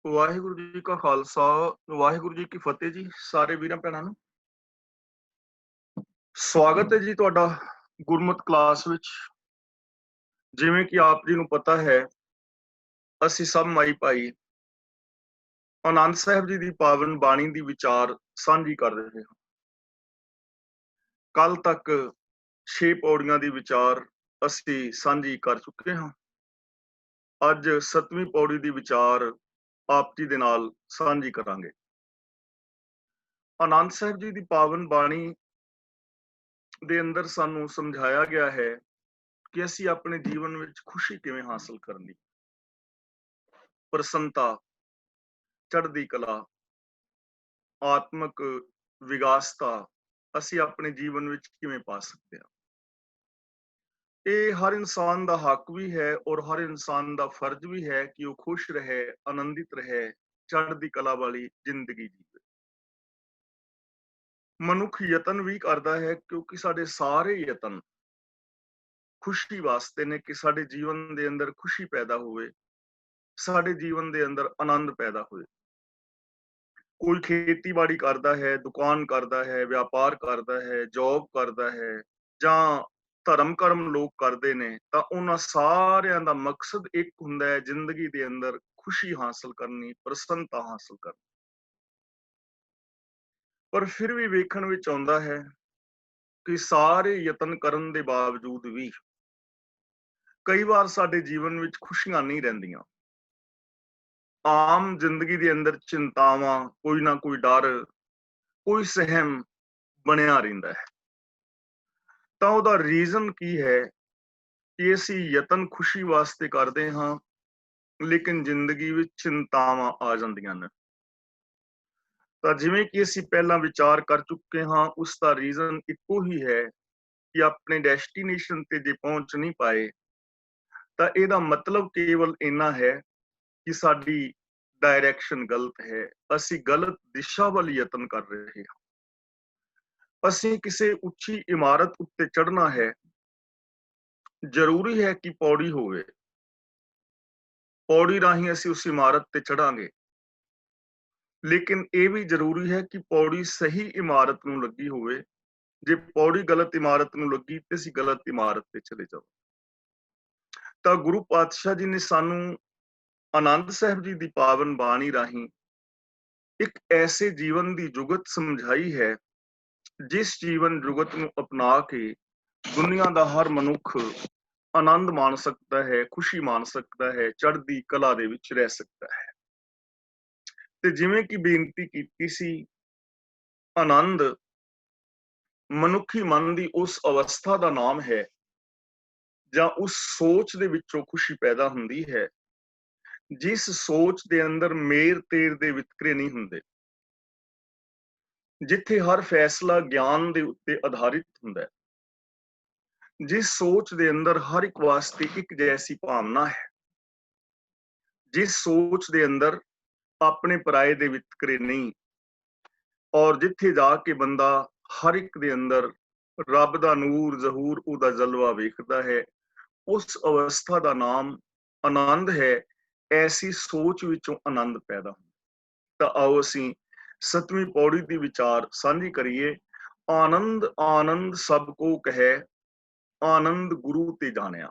ਵਾਹਿਗੁਰੂ ਜੀ ਕਾ ਖਾਲਸਾ, ਵਾਹਿਗੁਰੂ ਜੀ ਕੀ ਫਤਿਹ ਜੀ। ਸਾਰੇ ਵੀਰਾਂ ਭੈਣਾਂ ਨੂੰ ਸਵਾਗਤ ਹੈ ਜੀ ਤੁਹਾਡਾ ਗੁਰਮਤਿ ਕਲਾਸ ਵਿੱਚ। ਜਿਵੇਂ ਕਿ ਆਪ ਜੀ ਨੂੰ ਪਤਾ ਹੈ, ਅਸੀਂ ਸਭ ਮਾਈ ਭਾਈ ਆਨੰਦ ਸਾਹਿਬ ਜੀ ਦੀ ਪਾਵਨ ਬਾਣੀ ਦੀ ਵਿਚਾਰ ਸਾਂਝੀ ਕਰ ਰਹੇ ਹਾਂ। ਕੱਲ ਤੱਕ 6 ਪੌੜੀਆਂ ਦੀ ਵਿਚਾਰ ਅਸੀਂ ਸਾਂਝੀ ਕਰ ਚੁੱਕੇ ਹਾਂ। ਅੱਜ 7ਵੀਂ ਪੌੜੀ ਦੀ ਵਿਚਾਰ ਆਪ ਜੀ ਦੇ ਨਾਲ ਸਾਂਝੀ ਕਰਾਂਗੇ। ਆਨੰਦ ਸਾਹਿਬ ਜੀ ਦੀ ਪਾਵਨ ਬਾਣੀ ਦੇ ਅੰਦਰ ਸਾਨੂੰ ਸਮਝਾਇਆ ਗਿਆ ਹੈ ਕਿ ਅਸੀਂ ਆਪਣੇ ਜੀਵਨ ਵਿੱਚ ਖੁਸ਼ੀ ਕਿਵੇਂ ਹਾਸਲ ਕਰਨੀ, ਪ੍ਰਸੰਨਤਾ, ਚੜ੍ਹਦੀ ਕਲਾ, ਆਤਮਿਕ ਵਿਗਾਸਤਾ ਅਸੀਂ ਆਪਣੇ ਜੀਵਨ ਵਿੱਚ ਕਿਵੇਂ ਪਾ ਸਕਦੇ ਹਾਂ। ਇਹ ਹਰ ਇਨਸਾਨ ਦਾ ਹੱਕ ਵੀ ਹੈ ਔਰ ਹਰ ਇਨਸਾਨ ਦਾ ਫਰਜ਼ ਵੀ ਹੈ ਕਿ ਉਹ ਖੁਸ਼ ਰਹੇ, ਆਨੰਦਿਤ ਰਹੇ, ਚੜ੍ਹਦੀ ਕਲਾ ਵਾਲੀ ਜ਼ਿੰਦਗੀ ਜੀਵੇ। ਮਨੁੱਖ ਯਤਨ ਵੀ ਕਰਦਾ ਹੈ ਕਿਉਂਕਿ ਸਾਡੇ ਸਾਰੇ ਯਤਨ ਖੁਸ਼ੀ ਵਾਸਤੇ ਨੇ, ਕਿ ਸਾਡੇ ਜੀਵਨ ਦੇ ਅੰਦਰ ਖੁਸ਼ੀ ਪੈਦਾ ਹੋਵੇ, ਸਾਡੇ ਜੀਵਨ ਦੇ ਅੰਦਰ ਆਨੰਦ ਪੈਦਾ ਹੋਏ। ਕੋਈ ਖੇਤੀਬਾੜੀ ਕਰਦਾ ਹੈ, ਦੁਕਾਨ ਕਰਦਾ ਹੈ, ਵਪਾਰ ਕਰਦਾ ਹੈ, ਜੌਬ ਕਰਦਾ ਹੈ, ਜਾਂ ਧਰਮ ਕਰਮ ਲੋਕ ਕਰਦੇ ਨੇ, ਤਾਂ ਉਹਨਾਂ ਸਾਰਿਆਂ ਦਾ ਮਕਸਦ ਇੱਕ ਹੁੰਦਾ ਹੈ, ਜ਼ਿੰਦਗੀ ਦੇ ਅੰਦਰ ਖੁਸ਼ੀ ਹਾਸਲ ਕਰਨੀ, ਪ੍ਰਸੰਨਤਾ ਹਾਸਲ ਕਰਨੀ। ਪਰ ਫਿਰ ਵੀ ਵੇਖਣ ਵਿੱਚ ਆਉਂਦਾ ਹੈ ਕਿ ਸਾਰੇ ਯਤਨ ਕਰਨ ਦੇ ਬਾਵਜੂਦ ਵੀ ਕਈ ਵਾਰ ਸਾਡੇ ਜੀਵਨ ਵਿੱਚ ਖੁਸ਼ੀਆਂ ਨਹੀਂ ਰਹਿੰਦੀਆਂ। ਆਮ ਜ਼ਿੰਦਗੀ ਦੇ ਅੰਦਰ ਚਿੰਤਾਵਾਂ, ਕੋਈ ਨਾ ਕੋਈ ਡਰ, ਕੋਈ ਸਹਿਮ ਬਣਿਆ ਰਹਿੰਦਾ ਹੈ। ਤਾਂ ਉਹਦਾ ਰੀਜ਼ਨ ਕੀ ਹੈ ਕਿ ਅਸੀਂ ਯਤਨ ਖੁਸ਼ੀ ਵਾਸਤੇ ਕਰਦੇ ਹਾਂ, ਲੇਕਿਨ ਜ਼ਿੰਦਗੀ ਵਿੱਚ ਚਿੰਤਾਵਾਂ ਆ ਜਾਂਦੀਆਂ ਨੇ। ਤਾਂ ਜਿਵੇਂ ਕਿ ਅਸੀਂ ਪਹਿਲਾਂ ਵਿਚਾਰ ਕਰ ਚੁੱਕੇ ਹਾਂ, ਉਸ ਦਾ ਰੀਜ਼ਨ ਇੱਕੋ ਹੀ ਹੈ ਕਿ ਆਪਣੇ ਡੈਸਟੀਨੇਸ਼ਨ ਤੇ ਜੇ ਪਹੁੰਚ ਨਹੀਂ ਪਾਏ, ਤਾਂ ਇਹਦਾ ਮਤਲਬ ਕੇਵਲ ਇੰਨਾ ਹੈ ਕਿ ਸਾਡੀ ਡਾਇਰੈਕਸ਼ਨ ਗਲਤ ਹੈ, ਅਸੀਂ ਗਲਤ ਦਿਸ਼ਾ ਵੱਲ ਯਤਨ ਕਰ ਰਹੇ ਹਾਂ। ਅਸੀਂ ਕਿਸੇ ਉੱਚੀ ਇਮਾਰਤ ਉੱਤੇ ਚੜ੍ਹਨਾ ਹੈ, ਜ਼ਰੂਰੀ ਹੈ ਕਿ ਪੌੜੀ ਹੋਵੇ, ਪੌੜੀ ਰਾਹੀਂ ਅਸੀਂ ਉਸ ਇਮਾਰਤ ਤੇ ਚੜਾਂਗੇ, ਲੇਕਿਨ ਇਹ ਵੀ ਜ਼ਰੂਰੀ ਹੈ ਕਿ ਪੌੜੀ ਸਹੀ ਇਮਾਰਤ ਨੂੰ ਲੱਗੀ ਹੋਵੇ। ਜੇ ਪੌੜੀ ਗਲਤ ਇਮਾਰਤ ਨੂੰ ਲੱਗੀ ਤੇ ਅਸੀਂ ਗਲਤ ਇਮਾਰਤ ਤੇ ਚਲੇ ਜਾਓ। ਤਾਂ ਗੁਰੂ ਪਾਤਸ਼ਾਹ ਜੀ ਨੇ ਸਾਨੂੰ ਆਨੰਦ ਸਾਹਿਬ ਜੀ ਦੀ ਪਾਵਨ ਬਾਣੀ ਰਾਹੀਂ ਇੱਕ ਐਸੇ ਜੀਵਨ ਦੀ ਜੁਗਤ ਸਮਝਾਈ ਹੈ, ਜਿਸ ਜੀਵਨ ਜੁਗਤ ਨੂੰ ਅਪਣਾ ਕੇ ਦੁਨੀਆ ਦਾ ਹਰ ਮਨੁੱਖ ਆਨੰਦ ਮਾਣ ਸਕਦਾ ਹੈ, ਖੁਸ਼ੀ ਮਾਣ ਸਕਦਾ ਹੈ, ਚੜ੍ਹਦੀ ਕਲਾ ਦੇ ਵਿੱਚ ਰਹਿ ਸਕਦਾ ਹੈ। ਤੇ ਜਿਵੇਂ ਕਿ ਬੇਨਤੀ ਕੀਤੀ ਸੀ, ਆਨੰਦ ਮਨੁੱਖੀ ਮਨ ਦੀ ਉਸ ਅਵਸਥਾ ਦਾ ਨਾਮ ਹੈ ਜਾਂ ਉਸ ਸੋਚ ਦੇ ਵਿੱਚੋਂ ਖੁਸ਼ੀ ਪੈਦਾ ਹੁੰਦੀ ਹੈ, ਜਿਸ ਸੋਚ ਦੇ ਅੰਦਰ ਮੇਰ ਤੇਰ ਦੇ ਵਿਤਕਰੇ ਨਹੀਂ ਹੁੰਦੇ, ਜਿੱਥੇ ਹਰ ਫੈਸਲਾ ਗਿਆਨ ਦੇ ਉੱਤੇ ਆਧਾਰਿਤ ਹੁੰਦਾ ਹੈ, ਜਿਸ ਸੋਚ ਦੇ ਅੰਦਰ ਹਰ ਇੱਕ ਵਾਸਤੇ ਇੱਕ ਜੈਸੀ ਭਾਵਨਾ ਹੈ, ਜਿਸ ਸੋਚ ਦੇ ਅੰਦਰ ਆਪਣੇ ਪਰਾਏ ਦੇ ਵਿਤਕਰੇ ਨਹੀਂ, ਔਰ ਜਿੱਥੇ ਜਾ ਕੇ ਬੰਦਾ ਹਰ ਇੱਕ ਦੇ ਅੰਦਰ ਰੱਬ ਦਾ ਨੂਰ ਜ਼ਹੂਰ, ਉਹਦਾ ਜਲਵਾ ਵੇਖਦਾ ਹੈ, ਉਸ ਅਵਸਥਾ ਦਾ ਨਾਮ ਆਨੰਦ ਹੈ। ਐਸੀ ਸੋਚ ਵਿੱਚੋਂ ਆਨੰਦ ਪੈਦਾ ਹੁੰਦਾ। ਤਾਂ ਆਓ ਅਸੀਂ 7ਵੀਂ ਪੌੜੀ ਦੀ ਵਿਚਾਰ ਸਾਂਝੀ ਕਰੀਏ। ਆਨੰਦ ਆਨੰਦ ਸਭ ਕੋ ਕਹੈ, ਆਨੰਦ ਗੁਰੂ ਤੇ ਜਾਣਿਆ।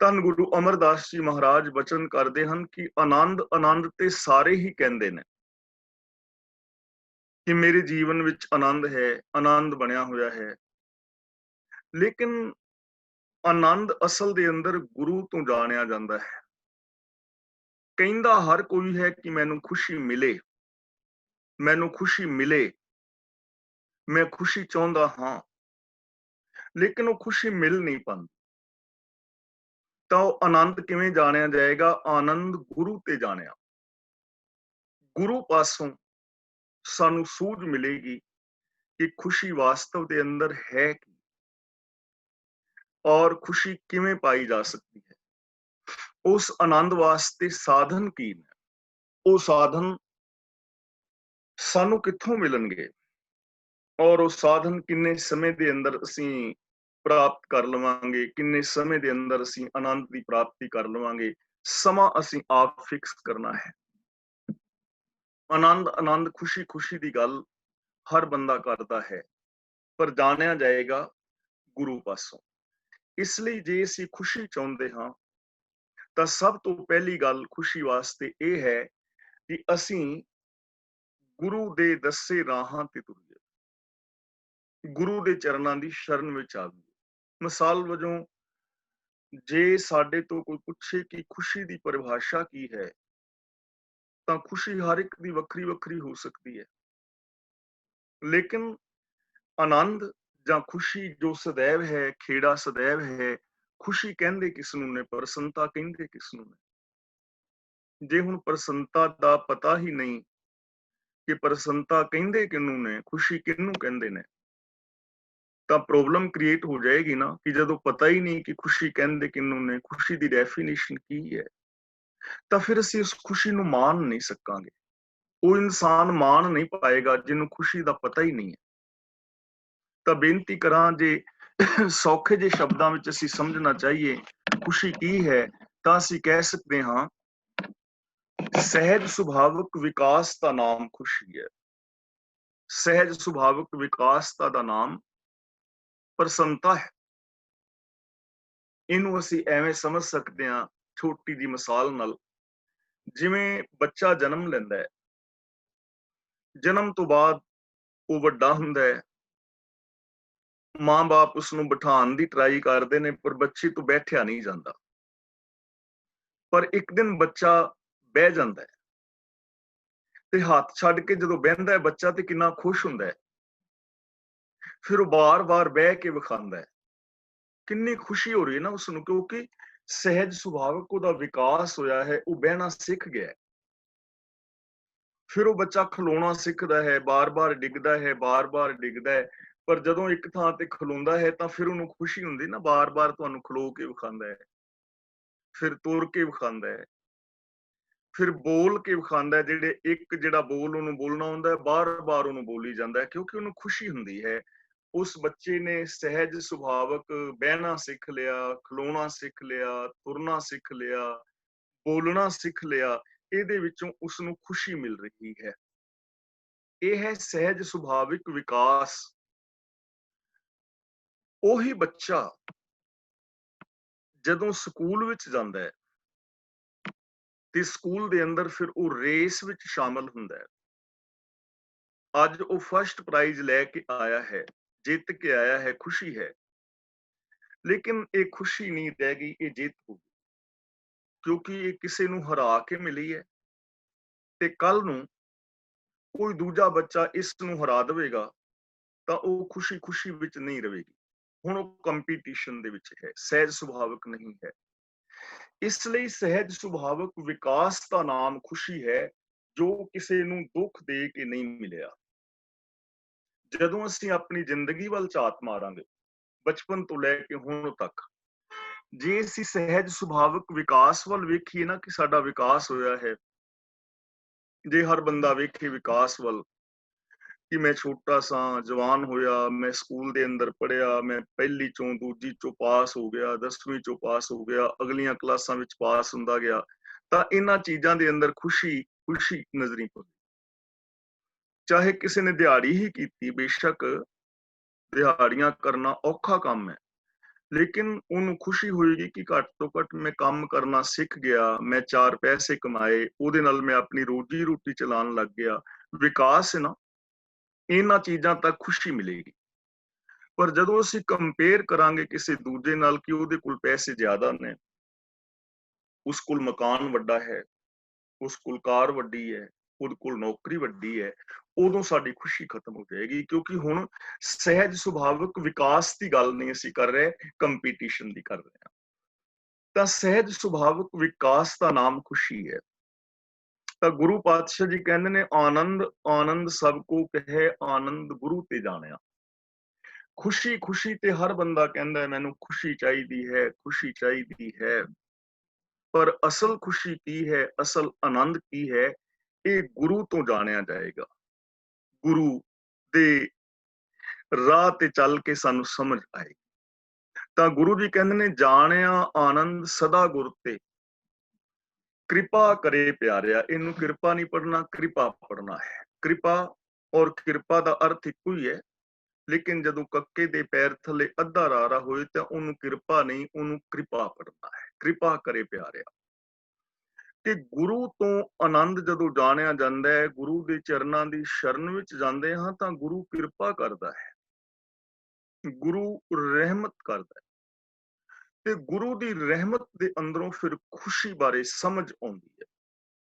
ਧੰਨ ਗੁਰੂ ਅਮਰਦਾਸ ਜੀ ਮਹਾਰਾਜ ਬਚਨ ਕਰਦੇ ਹਨ ਕਿ ਆਨੰਦ ਆਨੰਦ ਤੇ ਸਾਰੇ ਹੀ ਕਹਿੰਦੇ ਨੇ ਕਿ ਮੇਰੇ ਜੀਵਨ ਵਿੱਚ ਆਨੰਦ ਹੈ, ਆਨੰਦ ਬਣਿਆ ਹੋਇਆ ਹੈ, ਲੇਕਿਨ ਆਨੰਦ ਅਸਲ ਦੇ ਅੰਦਰ ਗੁਰੂ ਤੋਂ ਜਾਣਿਆ ਜਾਂਦਾ ਹੈ। ਕਹਿੰਦਾ ਹਰ ਕੋਈ ਹੈ ਕਿ ਮੈਨੂੰ ਖੁਸ਼ੀ ਮਿਲੇ, ਮੈਨੂੰ ਖੁਸ਼ੀ ਮਿਲੇ, ਮੈਂ ਖੁਸ਼ੀ ਚਾਹੁੰਦਾ ਹਾਂ, ਲੇਕਿਨ ਉਹ ਖੁਸ਼ੀ ਮਿਲ ਨਹੀਂ ਪਾਉਂਦੀ। ਤਾਂ ਉਹ ਆਨੰਦ ਕਿਵੇਂ ਜਾਣਿਆ ਜਾਏਗਾ? ਆਨੰਦ ਗੁਰੂ ਤੇ ਜਾਣਿਆ। ਗੁਰੂ ਪਾਸੋਂ ਸਾਨੂੰ ਸੂਝ ਮਿਲੇਗੀ ਕਿ ਖੁਸ਼ੀ ਵਾਸਤਵ ਦੇ ਅੰਦਰ ਹੈ ਕੀ, ਔਰ ਖੁਸ਼ੀ ਕਿਵੇਂ ਪਾਈ ਜਾ ਸਕਦੀ ਹੈ। ਉਸ ਆਨੰਦ ਵਾਸਤੇ ਸਾਧਨ ਕੀ ਨੇ, ਉਹ ਸਾਧਨ ਸਾਨੂੰ ਕਿੱਥੋਂ ਮਿਲਣਗੇ, ਔਰ ਉਹ ਸਾਧਨ ਕਿੰਨੇ ਸਮੇਂ ਦੇ ਅੰਦਰ ਅਸੀਂ ਪ੍ਰਾਪਤ ਕਰ ਲਵਾਂਗੇ, ਕਿੰਨੇ ਸਮੇਂ ਦੇ ਅੰਦਰ ਅਸੀਂ ਆਨੰਦ ਦੀ ਪ੍ਰਾਪਤੀ ਕਰ ਲਵਾਂਗੇ। ਸਮਾਂ ਅਸੀਂ ਆਪ ਫਿਕਸ ਕਰਨਾ ਹੈ। ਆਨੰਦ ਆਨੰਦ ਖੁਸ਼ੀ ਖੁਸ਼ੀ ਦੀ ਗੱਲ ਹਰ ਬੰਦਾ ਕਰਦਾ ਹੈ, ਪਰ ਜਾਣਿਆ ਜਾਏਗਾ ਗੁਰੂ ਪਾਸੋਂ। ਇਸ ਲਈ ਜੇ ਅਸੀਂ ਖੁਸ਼ੀ ਚਾਹੁੰਦੇ ਹਾਂ ਤਾਂ ਸਭ ਤੋਂ ਪਹਿਲੀ ਗੱਲ ਖੁਸ਼ੀ ਵਾਸਤੇ ਇਹ ਹੈ ਕਿ ਅਸੀਂ ਗੁਰੂ ਦੇ ਦੱਸੇ ਰਾਹਾਂ ਤੇ ਤੁਰੀਏ, ਗੁਰੂ ਦੇ ਚਰਨਾਂ ਦੀ ਸ਼ਰਨ ਵਿੱਚ ਆਵੀਏ। ਮਿਸਾਲ ਵਜੋਂ ਜੇ ਸਾਡੇ ਤੋਂ ਕੋਈ ਪੁੱਛੇ ਕਿ ਖੁਸ਼ੀ ਦੀ ਪਰਿਭਾਸ਼ਾ ਕੀ ਹੈ, ਤਾਂ ਖੁਸ਼ੀ ਹਰ ਇੱਕ ਦੀ ਵੱਖਰੀ ਵੱਖਰੀ ਹੋ ਸਕਦੀ ਹੈ, ਲੇਕਿਨ ਆਨੰਦ ਜਾਂ ਖੁਸ਼ੀ ਜੋ ਸदैव ਹੈ, ਖੇੜਾ ਸदैव ਹੈ, ਖੁਸ਼ੀ ਕਹਿੰਦੇ ਕਿਸ ਨੂੰ ਨੇ, ਪ੍ਰਸੰਨਤਾ ਕਹਿੰਦੇ ਕਿਸ ਨੂੰ ਨੇ। ਜੇ ਹੁਣ ਪ੍ਰਸੰਨਤਾ ਦਾ ਪਤਾ ਹੀ ਨਹੀਂ ਕਿ ਪ੍ਰਸੰਨਤਾ ਕਹਿੰਦੇ ਕਿਹਨੂੰ ਨੇ, ਖੁਸ਼ੀ ਕਿਹਨੂੰ ਕਹਿੰਦੇ ਨੇ, ਤਾਂ ਪ੍ਰੋਬਲਮ ਕ੍ਰੀਏਟ ਹੋ ਜਾਏਗੀ ਨਾ ਕਿ ਜਦੋਂ ਪਤਾ ਹੀ ਨਹੀਂ ਕਿ ਖੁਸ਼ੀ ਕਹਿੰਦੇ ਕਿਹਨੂੰ ਨੇ, ਖੁਸ਼ੀ ਦੀ ਡੈਫੀਨੇਸ਼ਨ ਕੀ ਹੈ, ਤਾਂ ਫਿਰ ਅਸੀਂ ਉਸ ਖੁਸ਼ੀ ਨੂੰ ਮਾਣ ਨਹੀਂ ਸਕਾਂਗੇ। ਉਹ ਇਨਸਾਨ ਮਾਣ ਨਹੀਂ ਪਾਏਗਾ ਜਿਹਨੂੰ ਖੁਸ਼ੀ ਦਾ ਪਤਾ ਹੀ ਨਹੀਂ ਹੈ। ਤਾਂ ਬੇਨਤੀ ਕਰਾਂ, ਜੇ ਸੌਖੇ ਜਿਹੇ ਸ਼ਬਦਾਂ ਵਿੱਚ ਅਸੀਂ ਸਮਝਣਾ ਚਾਹੀਏ ਖੁਸ਼ੀ ਕੀ ਹੈ, ਤਾਂ ਅਸੀਂ ਕਹਿ ਸਕਦੇ ਹਾਂ ਸਹਿਜ ਸੁਭਾਵਿਕ ਵਿਕਾਸ ਦਾ ਨਾਮ ਖੁਸ਼ੀ ਹੈ। ਸਹਿਜ ਸੁਭਾਵਿਕ ਵਿਕਾਸ ਦਾ ਨਾਮ ਪ੍ਰਸੰਨਤਾ ਹੈ। ਇਹਨੂੰ ਅਸੀਂ ਐਵੇਂ ਸਮਝ ਸਕਦੇ ਹਾਂ ਛੋਟੀ ਜੀ ਮਿਸਾਲ ਨਾਲ, ਜਿਵੇਂ ਬੱਚਾ ਜਨਮ ਲੈਂਦਾ ਹੈ, ਜਨਮ ਤੋਂ ਬਾਅਦ ਉਹ ਵੱਡਾ ਹੁੰਦਾ ਹੈ, ਮਾਂ-ਬਾਪ ਉਸਨੂੰ ਬਿਠਾਉਣ ਦੀ ਟਰਾਈ ਕਰਦੇ ਨੇ, ਪਰ ਬੱਚੇ ਤੋਂ ਬੈਠਿਆ ਨਹੀਂ ਜਾਂਦਾ। ਪਰ ਇੱਕ ਦਿਨ ਬੱਚਾ ਬਹਿ ਜਾਂਦਾ ਹੈ ਤੇ ਹੱਥ ਛੱਡ ਕੇ ਜਦੋਂ ਬਹਿੰਦਾ ਹੈ ਬੱਚਾ, ਤੇ ਕਿੰਨਾ ਖੁਸ਼ ਹੁੰਦਾ ਹੈ। ਫਿਰ ਉਹ ਬਾਰ-ਬਾਰ ਬਹਿ ਕੇ ਵਿਖਾਉਂਦਾ ਹੈ, ਕਿੰਨੀ ਖੁਸ਼ੀ ਹੋ ਰਹੀ ਹੈ ਨਾ ਉਸਨੂੰ, ਕਿਉਂਕਿ ਸਹਿਜ ਸੁਭਾਵਿਕ ਉਹਦਾ ਵਿਕਾਸ ਹੋਇਆ ਹੈ, ਉਹ ਬਹਿਣਾ ਸਿੱਖ ਗਿਆ ਹੈ। ਫਿਰ ਉਹ ਬੱਚਾ ਖਲੋਣਾ ਸਿੱਖਦਾ ਹੈ, ਬਾਰ-ਬਾਰ ਡਿੱਗਦਾ ਹੈ, ਬਾਰ-ਬਾਰ ਡਿੱਗਦਾ ਹੈ, ਪਰ ਜਦੋਂ ਇੱਕ ਥਾਂ ਤੇ ਖਲੋਂਦਾ ਹੈ ਤਾਂ ਫਿਰ ਉਹਨੂੰ ਖੁਸ਼ੀ ਹੁੰਦੀ ਨਾ, ਬਾਰ-ਬਾਰ ਤੁਹਾਨੂੰ ਖਲੋ ਕੇ ਵਿਖਾਉਂਦਾ ਹੈ, ਫਿਰ ਤੁਰ ਕੇ ਵਿਖਾਉਂਦਾ ਹੈ, ਫਿਰ ਬੋਲ ਕੇ ਵਿਖਾਉਂਦਾ ਹੈ। ਜਿਹੜਾ ਬੋਲ ਉਹਨੂੰ ਬੋਲਣਾ ਹੁੰਦਾ ਹੈ, ਬਾਰ-ਬਾਰ ਉਹਨੂੰ ਬੋਲੀ ਜਾਂਦਾ ਹੈ, ਕਿਉਂਕਿ ਉਹਨੂੰ ਖੁਸ਼ੀ ਹੁੰਦੀ ਹੈ। ਉਸ ਬੱਚੇ ਨੇ ਸਹਿਜ ਸੁਭਾਵਿਕ ਬਹਿਣਾ ਸਿੱਖ ਲਿਆ, ਖਲੋਣਾ ਸਿੱਖ ਲਿਆ, ਤੁਰਨਾ ਸਿੱਖ ਲਿਆ, ਬੋਲਣਾ ਸਿੱਖ ਲਿਆ। ਇਹਦੇ ਵਿੱਚੋਂ ਉਸਨੂੰ ਖੁਸ਼ੀ ਮਿਲ ਰਹੀ ਹੈ। ਇਹ ਹੈ ਸਹਿਜ ਸੁਭਾਵਿਕ ਵਿਕਾਸ। ਉਹੀ ਬੱਚਾ ਜਦੋਂ ਸਕੂਲ ਵਿੱਚ ਜਾਂਦਾ ਹੈ ਤੇ ਸਕੂਲ ਦੇ ਅੰਦਰ ਫਿਰ ਉਹ ਰੇਸ ਵਿੱਚ ਸ਼ਾਮਲ ਹੁੰਦਾ ਹੈ। ਅੱਜ ਉਹ ਫਸਟ ਪ੍ਰਾਈਜ਼ ਲੈ ਕੇ ਆਇਆ ਹੈ, ਜਿੱਤ ਕੇ ਆਇਆ ਹੈ, ਖੁਸ਼ੀ ਹੈ, ਲੇਕਿਨ ਇਹ ਖੁਸ਼ੀ ਨਹੀਂ ਰਹਿ ਗਈ, ਇਹ ਜਿੱਤ ਹੋ ਗਈ, ਕਿਉਂਕਿ ਇਹ ਕਿਸੇ ਨੂੰ ਹਰਾ ਕੇ ਮਿਲੀ ਹੈ। ਤੇ ਕੱਲ ਨੂੰ ਕੋਈ ਦੂਜਾ ਬੱਚਾ ਇਸ ਨੂੰ ਹਰਾ ਦੇਵੇਗਾ ਤਾਂ ਉਹ ਖੁਸ਼ੀ ਖੁਸ਼ੀ ਵਿੱਚ ਨਹੀਂ ਰਹੇਗੀ। ਹੁਣ ਉਹ ਕੰਪੀਟੀਸ਼ਨ ਦੇ ਵਿੱਚ ਹੈ, ਸਹਿਜ ਸੁਭਾਵਿਕ ਨਹੀਂ ਹੈ। ਇਸ ਲਈ ਸਹਿਜ ਸੁਭਾਵਿਕ ਵਿਕਾਸ ਦਾ ਨਾਮ ਖੁਸ਼ੀ ਹੈ, ਜੋ ਕਿਸੇ ਨੂੰ ਦੁੱਖ ਦੇ ਕੇ ਨਹੀਂ ਮਿਲਿਆ। ਜਦੋਂ ਅਸੀਂ ਆਪਣੀ ਜ਼ਿੰਦਗੀ ਵੱਲ ਝਾਤ ਮਾਰਾਂਗੇ, ਬਚਪਨ ਤੋਂ ਲੈ ਕੇ ਹੁਣ ਤੱਕ, ਜੇ ਅਸੀਂ ਸਹਿਜ ਸੁਭਾਵਿਕ ਵਿਕਾਸ ਵੱਲ ਵੇਖੀਏ ਨਾ ਕਿ ਸਾਡਾ ਵਿਕਾਸ ਹੋਇਆ ਹੈ, ਜੇ ਹਰ ਬੰਦਾ ਵੇਖੇ ਵਿਕਾਸ ਵੱਲ ਕਿ ਮੈਂ ਛੋਟਾ ਸਾਂ, ਜਵਾਨ ਹੋਇਆ, ਮੈਂ ਸਕੂਲ ਦੇ ਅੰਦਰ ਪੜ੍ਹਿਆ, ਮੈਂ ਪਹਿਲੀ ਚੋਂ ਦੂਜੀ ਚੋਂ ਪਾਸ ਹੋ ਗਿਆ, 10ਵੀਂ ਚੋਂ ਪਾਸ ਹੋ ਗਿਆ, ਅਗਲੀਆਂ ਕਲਾਸਾਂ ਵਿੱਚ ਪਾਸ ਹੁੰਦਾ ਗਿਆ, ਤਾਂ ਇਹਨਾਂ ਚੀਜ਼ਾਂ ਦੇ ਅੰਦਰ ਖੁਸ਼ੀ ਖੁਸ਼ੀ ਨਜ਼ਰੀ ਪਈ। ਚਾਹੇ ਕਿਸੇ ਨੇ ਦਿਹਾੜੀ ਹੀ ਕੀਤੀ, ਬੇਸ਼ੱਕ ਦਿਹਾੜੀਆਂ ਕਰਨਾ ਔਖਾ ਕੰਮ ਹੈ, ਲੇਕਿਨ ਉਹਨੂੰ ਖੁਸ਼ੀ ਹੋਏਗੀ ਕਿ ਘੱਟ ਤੋਂ ਘੱਟ ਮੈਂ ਕੰਮ ਕਰਨਾ ਸਿੱਖ ਗਿਆ, ਮੈਂ 4 ਪੈਸੇ ਕਮਾਏ, ਉਹਦੇ ਨਾਲ ਮੈਂ ਆਪਣੀ ਰੋਜੀ ਰੋਟੀ ਚਲਾਉਣ ਲੱਗ ਗਿਆ। ਵਿਕਾਸ ਹੈ ਨਾ, ਇਹਨਾਂ ਚੀਜ਼ਾਂ ਤੱਕ ਖੁਸ਼ੀ ਮਿਲੇਗੀ। ਪਰ ਜਦੋਂ ਅਸੀਂ ਕੰਪੇਅਰ ਕਰਾਂਗੇ ਕਿਸੇ ਦੂਜੇ ਨਾਲ ਕਿ ਉਹਦੇ ਕੋਲ ਪੈਸੇ ਜ਼ਿਆਦਾ ਨੇ, ਉਸ ਕੋਲ ਮਕਾਨ ਵੱਡਾ ਹੈ, ਉਸ ਕੋਲ ਕਾਰ ਵੱਡੀ ਹੈ, ਉਹਦੇ ਕੋਲ ਨੌਕਰੀ ਵੱਡੀ ਹੈ, ਉਦੋਂ ਸਾਡੀ ਖੁਸ਼ੀ ਖਤਮ ਹੋ ਜਾਏਗੀ, ਕਿਉਂਕਿ ਹੁਣ ਸਹਿਜ ਸੁਭਾਵਿਕ ਵਿਕਾਸ ਦੀ ਗੱਲ ਨਹੀਂ ਅਸੀਂ ਕਰ ਰਹੇ, ਕੰਪੀਟੀਸ਼ਨ ਦੀ ਕਰ ਰਹੇ ਹਾਂ। ਤਾਂ ਸਹਿਜ ਸੁਭਾਵਿਕ ਵਿਕਾਸ ਦਾ ਨਾਮ ਖੁਸ਼ੀ ਹੈ। ਤਾਂ ਗੁਰੂ ਪਾਤਸ਼ਾਹ ਜੀ ਕਹਿੰਦੇ ਨੇ, ਆਨੰਦ ਆਨੰਦ ਸਭ ਕੋ ਕਹੇ, ਆਨੰਦ ਗੁਰੂ ਤੇ ਜਾਣਿਆ। ਖੁਸ਼ੀ ਖੁਸ਼ੀ ਤੇ ਹਰ ਬੰਦਾ ਕਹਿੰਦਾ ਹੈ ਮੈਨੂੰ ਖੁਸ਼ੀ ਚਾਹੀਦੀ ਹੈ, ਖੁਸ਼ੀ ਚਾਹੀਦੀ ਹੈ, ਪਰ ਅਸਲ ਖੁਸ਼ੀ ਕੀ ਹੈ, ਅਸਲ ਆਨੰਦ ਕੀ ਹੈ, ਇਹ ਗੁਰੂ ਤੋਂ ਜਾਣਿਆ ਜਾਏਗਾ। ਗੁਰੂ ਦੇ ਰਾਹ ਤੇ ਚੱਲ ਕੇ ਸਾਨੂੰ ਸਮਝ ਆਏ। ਤਾਂ ਗੁਰੂ ਜੀ ਕਹਿੰਦੇ ਨੇ, ਜਾਣਿਆ ਆਨੰਦ ਸਦਾ ਗੁਰ ਤੇ, कृपा करे प्यारिया, इनू कृपा नहीं पढ़ना, कृपा पढ़ना है। कृपा और किरपा का अर्थ इको ही है, लेकिन जदों कक्के दे पैर थले अद्धा रारा होए तो उन्होंने किरपा नहीं, उन्होंने कृपा पढ़ना है। कृपा करे प्यारिया कि गुरु तो आनंद जदों जाणिया जांदा है, गुरु दे चरनां दी शरण विच जांदे हां तां गुरु किरपा करदा है, गुरु रहमत करदा है ते गुरु दी रहमत दे अंदरों फिर खुशी बारे समझ आउंदी है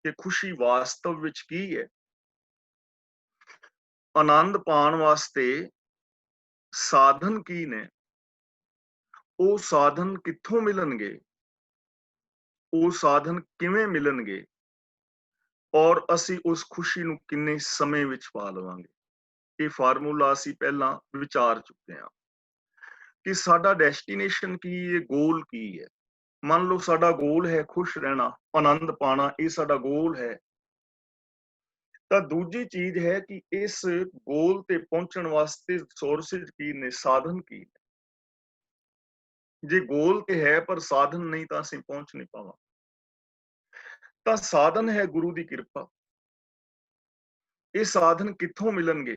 कि खुशी वास्तव विच की है। आनंद पाण वास्ते साधन की ने, ਉਹ ਸਾਧਨ ਕਿੱਥੋਂ ਮਿਲਣਗੇ, ਉਹ ਸਾਧਨ ਕਿਵੇਂ ਮਿਲਣਗੇ ਔਰ ਅਸੀਂ ਉਸ ਖੁਸ਼ੀ ਨੂੰ ਕਿੰਨੇ ਸਮੇਂ ਵਿੱਚ ਪਾ ਲਵਾਂਗੇ। ਇਹ ਫਾਰਮੂਲਾ ਅਸੀਂ ਪਹਿਲਾਂ ਵਿਚਾਰ ਚੁੱਕੇ ਹਾਂ ਕਿ ਸਾਡਾ ਡੈਸਟੀਨੇਸ਼ਨ ਕੀ ਹੈ, ਗੋਲ ਕੀ ਹੈ। ਮੰਨ ਲਓ ਸਾਡਾ ਗੋਲ ਹੈ ਖੁਸ਼ ਰਹਿਣਾ, ਆਨੰਦ ਪਾਣਾ, ਇਹ ਸਾਡਾ ਗੋਲ ਹੈ। ਤਾਂ ਦੂਜੀ ਚੀਜ਼ ਹੈ ਕਿ ਇਸ ਗੋਲ ਤੇ ਪਹੁੰਚਣ ਵਾਸਤੇ ਸੋਰਸਿਸ ਕੀ ਨੇ, ਸਾਧਨ ਕੀ ਨੇ। ਜੇ ਗੋਲ ਤੇ ਹੈ ਪਰ ਸਾਧਨ ਨਹੀਂ ਤਾਂ ਅਸੀਂ ਪਹੁੰਚ ਨਹੀਂ ਪਾਵਾਂਗੇ। ਤਾਂ ਸਾਧਨ ਹੈ ਗੁਰੂ ਦੀ ਕਿਰਪਾ। ਇਹ ਸਾਧਨ ਕਿੱਥੋਂ ਮਿਲਣਗੇ?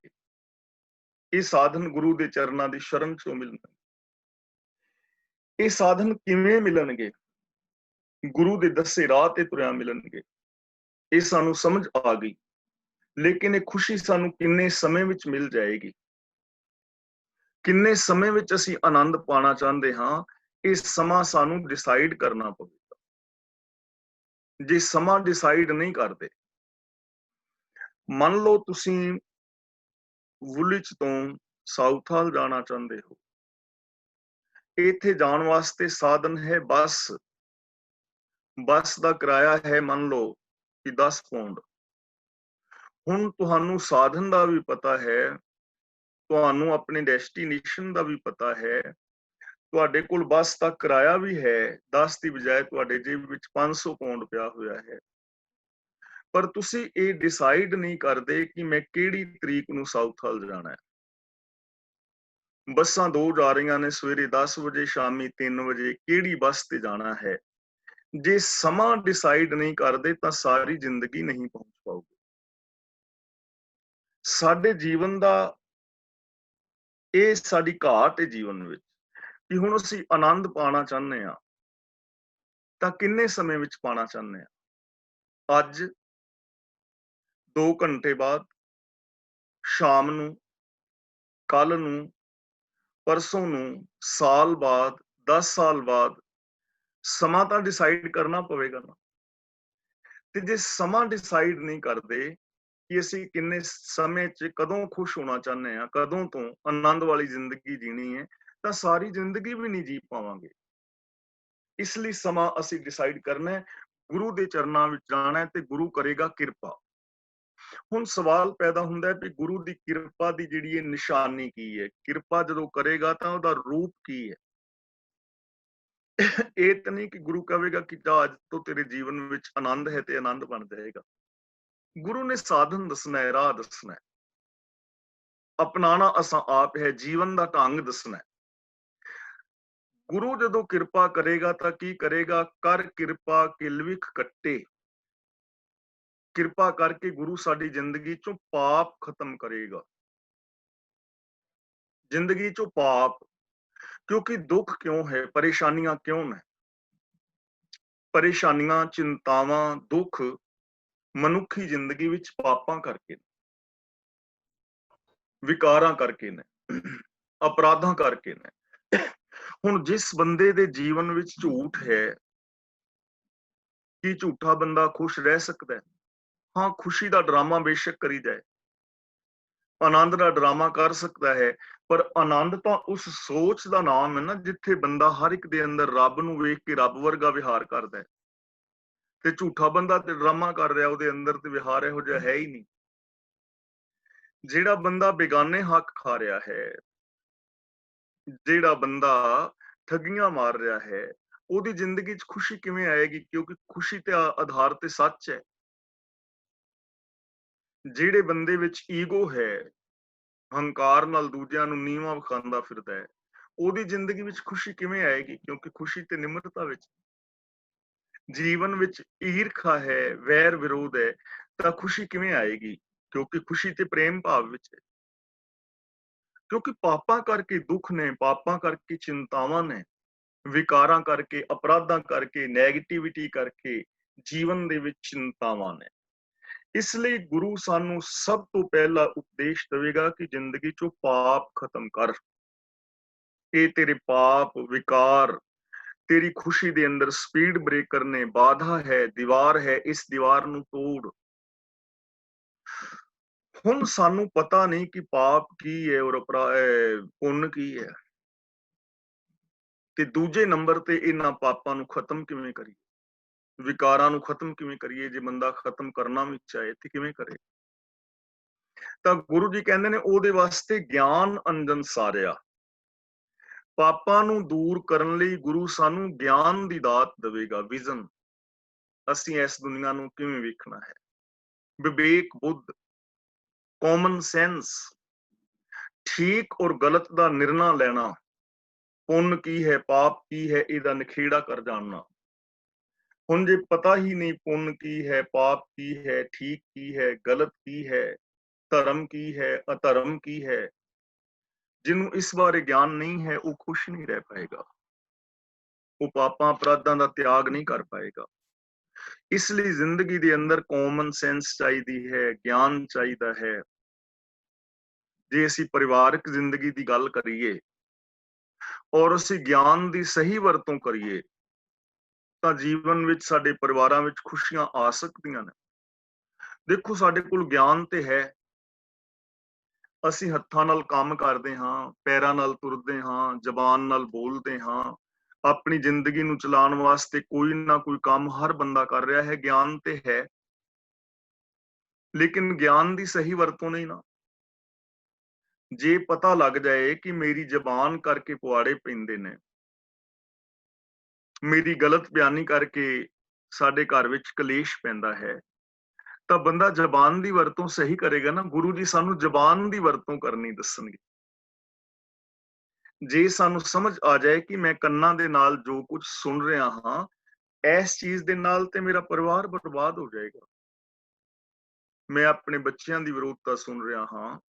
ਇਹ ਸਾਧਨ ਗੁਰੂ ਦੇ ਚਰਨਾਂ ਦੀ ਸ਼ਰਨ ਚੋਂ ਮਿਲਣਗੇ। ਇਹ ਸਾਧਨ ਕਿਵੇਂ ਮਿਲਣਗੇ? ਗੁਰੂ ਦੇ ਦੱਸੇ ਰਾਹ ਤੇ ਤੁਰਿਆ ਮਿਲਣਗੇ। ਇਹ ਸਾਨੂੰ ਸਮਝ ਆ ਗਈ, ਲੇਕਿਨ ਇਹ ਖੁਸ਼ੀ ਸਾਨੂੰ ਕਿੰਨੇ ਸਮੇਂ ਵਿੱਚ ਮਿਲ ਜਾਏਗੀ, ਕਿੰਨੇ ਸਮੇਂ ਵਿੱਚ ਅਸੀਂ ਆਨੰਦ ਪਾਣਾ ਚਾਹੁੰਦੇ ਹਾਂ, ਇਹ ਸਮਾਂ ਸਾਨੂੰ ਡਿਸਾਈਡ ਕਰਨਾ ਪਵੇਗਾ। ਜੇ ਸਮਾਂ ਡਿਸਾਈਡ ਨਹੀਂ ਕਰਦੇ, ਮੰਨ ਲਓ ਤੁਸੀਂ ਵੁਲਿਚ ਤੋਂ ਸਾਊਥ ਹਾਲ ਜਾਣਾ ਚਾਹੁੰਦੇ ਹੋ, ਇੱਥੇ ਜਾਣ ਵਾਸਤੇ ਸਾਧਨ ਹੈ ਬੱਸ। ਬੱਸ ਦਾ ਕਿਰਾਇਆ ਹੈ ਮੰਨ ਲਓ ਕਿ 10 ਪੌਂਡ। ਹੁਣ ਤੁਹਾਨੂੰ ਸਾਧਨ ਦਾ ਵੀ ਪਤਾ ਹੈ, ਤੁਹਾਨੂੰ ਆਪਣੇ ਡੈਸਟੀਨੇਸ਼ਨ ਦਾ ਵੀ ਪਤਾ ਹੈ, ਤੁਹਾਡੇ ਕੋਲ ਬੱਸ ਦਾ ਕਿਰਾਇਆ ਵੀ ਹੈ, 10 ਦੀ ਬਜਾਏ ਤੁਹਾਡੇ ਜੇਬ ਵਿੱਚ 500 ਪੌਂਡ ਪਿਆ ਹੋਇਆ ਹੈ। ਪਰ ਤੁਸੀਂ ਇਹ ਡਿਸਾਈਡ ਨਹੀਂ ਕਰਦੇ ਕਿ ਮੈਂ ਕਿਹੜੀ ਤਰੀਕ ਨੂੰ ਸਾਊਥ ਹਾਲ ਜਾਣਾ ਹੈ। ਬੱਸਾਂ ਦੋ ਜਾ ਰਹੀਆਂ ਨੇ, ਸਵੇਰੇ 10 ਵਜੇ, ਸ਼ਾਮੀ 3 ਵਜੇ, ਕਿਹੜੀ ਬੱਸ ਤੇ ਜਾਣਾ ਹੈ। ਜੇ ਸਮਾਂ ਡਿਸਾਈਡ ਨਹੀਂ ਕਰਦੇ ਤਾਂ ਸਾਰੀ ਜ਼ਿੰਦਗੀ ਨਹੀਂ ਪਹੁੰਚ ਪਾਓਗੇ। ਸਾਡੇ ਜੀਵਨ ਦਾ ਇਹ ਸਾਡੀ ਘਾਟ ਹੈ ਜੀਵਨ ਵਿੱਚ ਕਿ ਹੁਣ ਅਸੀਂ ਆਨੰਦ ਪਾਣਾ ਚਾਹੁੰਦੇ ਹਾਂ ਤਾਂ ਕਿੰਨੇ ਸਮੇਂ ਵਿੱਚ ਪਾਣਾ ਚਾਹੁੰਦੇ ਹਾਂ? ਅੱਜ, 2 ਘੰਟੇ ਬਾਅਦ, ਸ਼ਾਮ ਨੂੰ, ਕੱਲ ਨੂੰ, ਪਰਸੋਂ ਨੂੰ, ਸਾਲ ਬਾਅਦ, 10 ਸਾਲ ਬਾਅਦ। ਸਮਾਂ ਤਾਂ ਡਿਸਾਈਡ ਕਰਨਾ ਪਵੇਗਾ ਨਾ। ਤੇ ਜੇ ਸਮਾਂ ਡਿਸਾਈਡ ਨਹੀਂ ਕਰਦੇ ਕਿ ਅਸੀਂ ਕਿੰਨੇ ਸਮੇਂ 'ਚ ਕਦੋਂ ਖੁਸ਼ ਹੋਣਾ ਚਾਹੁੰਦੇ ਹਾਂ, ਕਦੋਂ ਤੋਂ ਆਨੰਦ ਵਾਲੀ ਜ਼ਿੰਦਗੀ ਜੀਣੀ ਹੈ, ਤਾਂ ਸਾਰੀ ਜ਼ਿੰਦਗੀ ਵੀ ਨਹੀਂ ਜੀ ਪਾਵਾਂਗੇ। ਇਸ ਲਈ ਸਮਾਂ ਅਸੀਂ ਡਿਸਾਈਡ ਕਰਨਾ ਹੈ, ਗੁਰੂ ਦੇ ਚਰਨਾਂ ਵਿੱਚ ਜਾਣਾ ਹੈ ਤੇ ਗੁਰੂ ਕਰੇਗਾ ਕਿਰਪਾ। ਹੁਣ ਸਵਾਲ ਪੈਦਾ ਹੁੰਦਾ ਹੈ ਵੀ ਗੁਰੂ ਦੀ ਕਿਰਪਾ ਦੀ ਜਿਹੜੀ ਇਹ ਨਿਸ਼ਾਨੀ ਕੀ ਹੈ? ਕਿਰਪਾ ਜਦੋਂ ਕਰੇਗਾ ਤਾਂ ਉਹਦਾ ਰੂਪ ਕੀ ਹੈ? ਇਹ ਤਾਂ ਨਹੀਂ ਕਿ ਗੁਰੂ ਕਹੇਗਾ ਕਿ ਜਾ ਅੱਜ ਤੋਂ ਤੇਰੇ ਜੀਵਨ ਵਿੱਚ ਆਨੰਦ ਹੈ ਤੇ ਆਨੰਦ ਬਣ ਜਾਏਗਾ। ਗੁਰੂ ਨੇ ਸਾਧਨ ਦੱਸਣਾ ਹੈ, ਰਾਹ ਦੱਸਣਾ ਹੈ, ਅਪਣਾਣਾ ਅਸਾਂ ਆਪ ਹੈ, ਜੀਵਨ ਦਾ ਢੰਗ ਦੱਸਣਾ ਹੈ। ਗੁਰੂ ਜਦੋਂ ਕਿਰਪਾ ਕਰੇਗਾ ਤਾਂ ਕੀ ਕਰੇਗਾ? ਕਰ ਕਿਰਪਾ ਕਿਲਵਿਖ ਕੱਟੇ। ਕਿਰਪਾ ਕਰਕੇ ਗੁਰੂ ਸਾਡੀ ਜ਼ਿੰਦਗੀ ਚੋਂ ਪਾਪ ਖਤਮ ਕਰੇਗਾ। ਜ਼ਿੰਦਗੀ ਚੋਂ ਪਾਪ, ਕਿਉਂਕਿ ਦੁੱਖ ਕਿਉਂ ਹੈ, ਪਰੇਸ਼ਾਨੀਆਂ ਕਿਉਂ ਨੇ? ਪਰੇਸ਼ਾਨੀਆਂ, ਚਿੰਤਾਵਾਂ, ਦੁੱਖ ਮਨੁੱਖੀ ਜ਼ਿੰਦਗੀ ਵਿੱਚ ਪਾਪਾਂ ਕਰਕੇ, ਵਿਕਾਰਾਂ ਕਰਕੇ ਨੇ, ਅਪਰਾਧਾਂ ਕਰਕੇ ਨੇ। ਹੁਣ ਜਿਸ ਬੰਦੇ ਦੇ ਜੀਵਨ ਵਿੱਚ ਝੂਠ ਹੈ, ਕੀ ਝੂਠਾ ਬੰਦਾ ਖੁਸ਼ ਰਹਿ ਸਕਦਾ ਹੈ? ਹਾਂ, ਖੁਸ਼ੀ ਦਾ ਡਰਾਮਾ ਬੇਸ਼ੱਕ ਕਰੀ ਜਾਏ, ਆਨੰਦ ਦਾ ਡਰਾਮਾ ਕਰ ਸਕਦਾ ਹੈ, ਪਰ ਆਨੰਦ ਤਾਂ ਉਸ ਸੋਚ ਦਾ ਨਾਮ ਹੈ ਨਾ ਜਿੱਥੇ ਬੰਦਾ ਹਰ ਇੱਕ ਦੇ ਅੰਦਰ ਰੱਬ ਨੂੰ ਵੇਖ ਕੇ ਰੱਬ ਵਰਗਾ ਵਿਹਾਰ ਕਰਦਾ ਹੈ। ਤੇ ਝੂਠਾ ਬੰਦਾ ਤੇ ਡਰਾਮਾ ਕਰ ਰਿਹਾ, ਉਹਦੇ ਅੰਦਰ ਤੇ ਵਿਹਾਰ ਇਹੋ ਜਿਹਾ ਹੈ ਹੀ ਨਹੀਂ। ਜਿਹੜਾ ਬੰਦਾ ਬੇਗਾਨੇ ਹੱਕ ਖਾ ਰਿਹਾ ਹੈ, ਜਿਹੜਾ ਬੰਦਾ ਠੱਗੀਆਂ ਮਾਰ ਰਿਹਾ ਹੈ, ਉਹਦੀ ਜ਼ਿੰਦਗੀ 'ਚ ਖੁਸ਼ੀ ਕਿਵੇਂ ਆਏਗੀ? ਕਿਉਂਕਿ ਖੁਸ਼ੀ ਤੇ ਆਧਾਰ ਤੇ ਸੱਚ ਹੈ। ਜਿਹੜੇ ਬੰਦੇ ਵਿੱਚ ਈਗੋ ਹੈ, ਹੰਕਾਰ ਨਾਲ ਦੂਜਿਆਂ ਨੂੰ ਨੀਵਾਂ ਵਿਖਾਉਂਦਾ ਫਿਰਦਾ ਹੈ, ਉਹਦੀ ਜ਼ਿੰਦਗੀ ਵਿੱਚ ਖੁਸ਼ੀ ਕਿਵੇਂ ਆਏਗੀ? ਕਿਉਂਕਿ ਖੁਸ਼ੀ ਤੇ ਨਿਮਰਤਾ ਵਿੱਚ। ਜੀਵਨ ਵਿੱਚ ਈਰਖਾ ਹੈ, ਵੈਰ ਵਿਰੋਧ ਹੈ, ਤਾਂ ਖੁਸ਼ੀ ਕਿਵੇਂ ਆਏਗੀ? ਕਿਉਂਕਿ ਖੁਸ਼ੀ ਤੇ ਪ੍ਰੇਮ ਭਾਵ ਵਿੱਚ ਹੈ। ਕਿਉਂਕਿ ਪਾਪਾਂ ਕਰਕੇ ਦੁੱਖ ਨੇ, ਪਾਪਾਂ ਕਰਕੇ ਚਿੰਤਾਵਾਂ ਨੇ, ਵਿਕਾਰਾਂ ਕਰਕੇ, ਅਪਰਾਧਾਂ ਕਰਕੇ, ਨੈਗੇਟਿਵਿਟੀ ਕਰਕੇ ਜੀਵਨ ਦੇ ਵਿੱਚ ਚਿੰਤਾਵਾਂ ਨੇ। ਇਸ ਲਈ ਗੁਰੂ ਸਾਨੂੰ ਸਭ ਤੋਂ ਪਹਿਲਾ ਉਪਦੇਸ਼ ਦੇਵੇਗਾ ਕਿ ਜ਼ਿੰਦਗੀ ਚੋਂ ਪਾਪ ਖਤਮ ਕਰ। ਇਹ ਤੇਰੇ ਪਾਪ, ਵਿਕਾਰ, ਤੇਰੀ ਖੁਸ਼ੀ ਦੇ ਅੰਦਰ ਸਪੀਡ ਬ੍ਰੇਕਰ ਨੇ, ਬਾਧਾ ਹੈ, ਦੀਵਾਰ ਹੈ, ਇਸ ਦੀਵਾਰ ਨੂੰ ਤੋੜ। ਹੁਣ ਸਾਨੂੰ ਪਤਾ ਨਹੀਂ ਕਿ ਪਾਪ ਕੀ ਹੈ ਔਰ ਪੁੰਨ ਕੀ ਹੈ, ਤੇ ਦੂਜੇ ਨੰਬਰ ਤੇ ਇਹਨਾਂ ਪਾਪਾਂ ਨੂੰ ਖਤਮ ਕਿਵੇਂ ਕਰੀਏ, ਵਿਕਾਰਾਂ ਨੂੰ ਖਤਮ ਕਿਵੇਂ ਕਰੀਏ। ਜੇ ਬੰਦਾ ਖਤਮ ਕਰਨਾ ਵੀ ਚਾਹੇ ਤੇ ਕਿਵੇਂ ਕਰੇ? ਤਾਂ ਗੁਰੂ ਜੀ ਕਹਿੰਦੇ ਨੇ ਉਹਦੇ ਵਾਸਤੇ ਗਿਆਨ ਅੰਜਨ ਸਾਰਿਆ। ਪਾਪਾਂ ਨੂੰ ਦੂਰ ਕਰਨ ਲਈ ਗੁਰੂ ਸਾਨੂੰ ਗਿਆਨ ਦੀ ਦਾਤ ਦੇਵੇਗਾ, ਵਿਜ਼ਨ। ਅਸੀਂ ਇਸ ਦੁਨੀਆ ਨੂੰ ਕਿਵੇਂ ਵੇਖਣਾ ਹੈ, ਵਿਵੇਕ ਬੁੱਧ, ਕਾਮਨ ਸੈਂਸ, ਠੀਕ ਔਰ ਗਲਤ ਦਾ ਨਿਰਣਾ ਲੈਣਾ, ਪੁੰਨ ਕੀ ਹੈ, ਪਾਪ ਕੀ ਹੈ, ਇਹਦਾ ਨਿਖੇੜਾ ਕਰ ਜਾਣਨਾ। ਹੁਣ ਜੇ ਪਤਾ ਹੀ ਨਹੀਂ ਪੁੰਨ ਕੀ ਹੈ, ਪਾਪ ਕੀ ਹੈ, ਠੀਕ ਕੀ ਹੈ, ਗਲਤ ਕੀ ਹੈ, ਧਰਮ ਕੀ ਹੈ, ਅਧਰਮ ਕੀ ਹੈ, ਜਿਹਨੂੰ ਇਸ ਬਾਰੇ ਗਿਆਨ ਨਹੀਂ ਹੈ, ਉਹ ਖੁਸ਼ ਨਹੀਂ ਰਹਿ ਪਾਏਗਾ, ਉਹ ਪਾਪਾਂ ਅਪਰਾਧਾਂ ਦਾ ਤਿਆਗ ਨਹੀਂ ਕਰ ਪਾਏਗਾ। ਇਸ ਲਈ ਜ਼ਿੰਦਗੀ ਦੇ ਅੰਦਰ ਕਾਮਨ ਸੈਂਸ ਚਾਹੀਦੀ ਹੈ, ਗਿਆਨ ਚਾਹੀਦਾ ਹੈ। ਜੇ ਅਸੀਂ ਪਰਿਵਾਰਕ ਜ਼ਿੰਦਗੀ ਦੀ ਗੱਲ ਕਰੀਏ ਔਰ ਅਸੀਂ ਗਿਆਨ ਦੀ ਸਹੀ ਵਰਤੋਂ ਕਰੀਏ ਤਾਂ ਜੀਵਨ ਵਿੱਚ, ਸਾਡੇ ਪਰਿਵਾਰਾਂ ਵਿੱਚ ਖੁਸ਼ੀਆਂ ਆ ਸਕਦੀਆਂ ਨੇ। ਦੇਖੋ, ਸਾਡੇ ਕੋਲ ਗਿਆਨ ਤੇ ਹੈ, ਅਸੀਂ ਹੱਥਾਂ ਨਾਲ ਕੰਮ ਕਰਦੇ ਹਾਂ, ਪੈਰਾਂ ਨਾਲ ਤੁਰਦੇ ਹਾਂ, ਜ਼ਬਾਨ ਨਾਲ ਬੋਲਦੇ ਹਾਂ, ਆਪਣੀ ਜ਼ਿੰਦਗੀ ਨੂੰ ਚਲਾਉਣ ਵਾਸਤੇ ਕੋਈ ਨਾ ਕੋਈ ਕੰਮ ਹਰ ਬੰਦਾ ਕਰ ਰਿਹਾ ਹੈ, ਗਿਆਨ ਤੇ ਹੈ। ਲੇਕਿਨ ਗਿਆਨ ਦੀ ਸਹੀ ਵਰਤੋਂ ਨਹੀਂ ਨਾ। ਜੇ ਪਤਾ ਲੱਗ ਜਾਏ ਕਿ ਮੇਰੀ ਜ਼ਬਾਨ ਕਰਕੇ ਪੁਆੜੇ ਪੈਂਦੇ ਨੇ, ਮੇਰੀ ਗਲਤ ਬਿਆਨੀ ਕਰਕੇ ਸਾਡੇ ਘਰ ਵਿੱਚ ਕਲੇਸ਼ ਪੈਂਦਾ ਹੈ, ਤਾਂ ਬੰਦਾ ਜ਼ਬਾਨ ਦੀ ਵਰਤੋਂ ਸਹੀ ਕਰੇਗਾ ਨਾ। ਗੁਰੂ ਜੀ ਸਾਨੂੰ ਜ਼ਬਾਨ ਦੀ ਵਰਤੋਂ ਕਰਨੀ ਦੱਸਣਗੇ। ਜੇ ਸਾਨੂੰ ਸਮਝ ਆ ਜਾਏ ਕਿ ਮੈਂ ਕੰਨਾਂ ਦੇ ਨਾਲ ਜੋ ਕੁਝ ਸੁਣ ਰਿਹਾ ਹਾਂ, ਇਸ ਚੀਜ਼ ਦੇ ਨਾਲ ਤੇ ਮੇਰਾ ਪਰਿਵਾਰ ਬਰਬਾਦ ਹੋ ਜਾਏਗਾ। ਮੈਂ ਆਪਣੇ ਬੱਚਿਆਂ ਦੀ ਵਿਰੋਧਤਾ ਸੁਣ ਰਿਹਾ ਹਾਂ,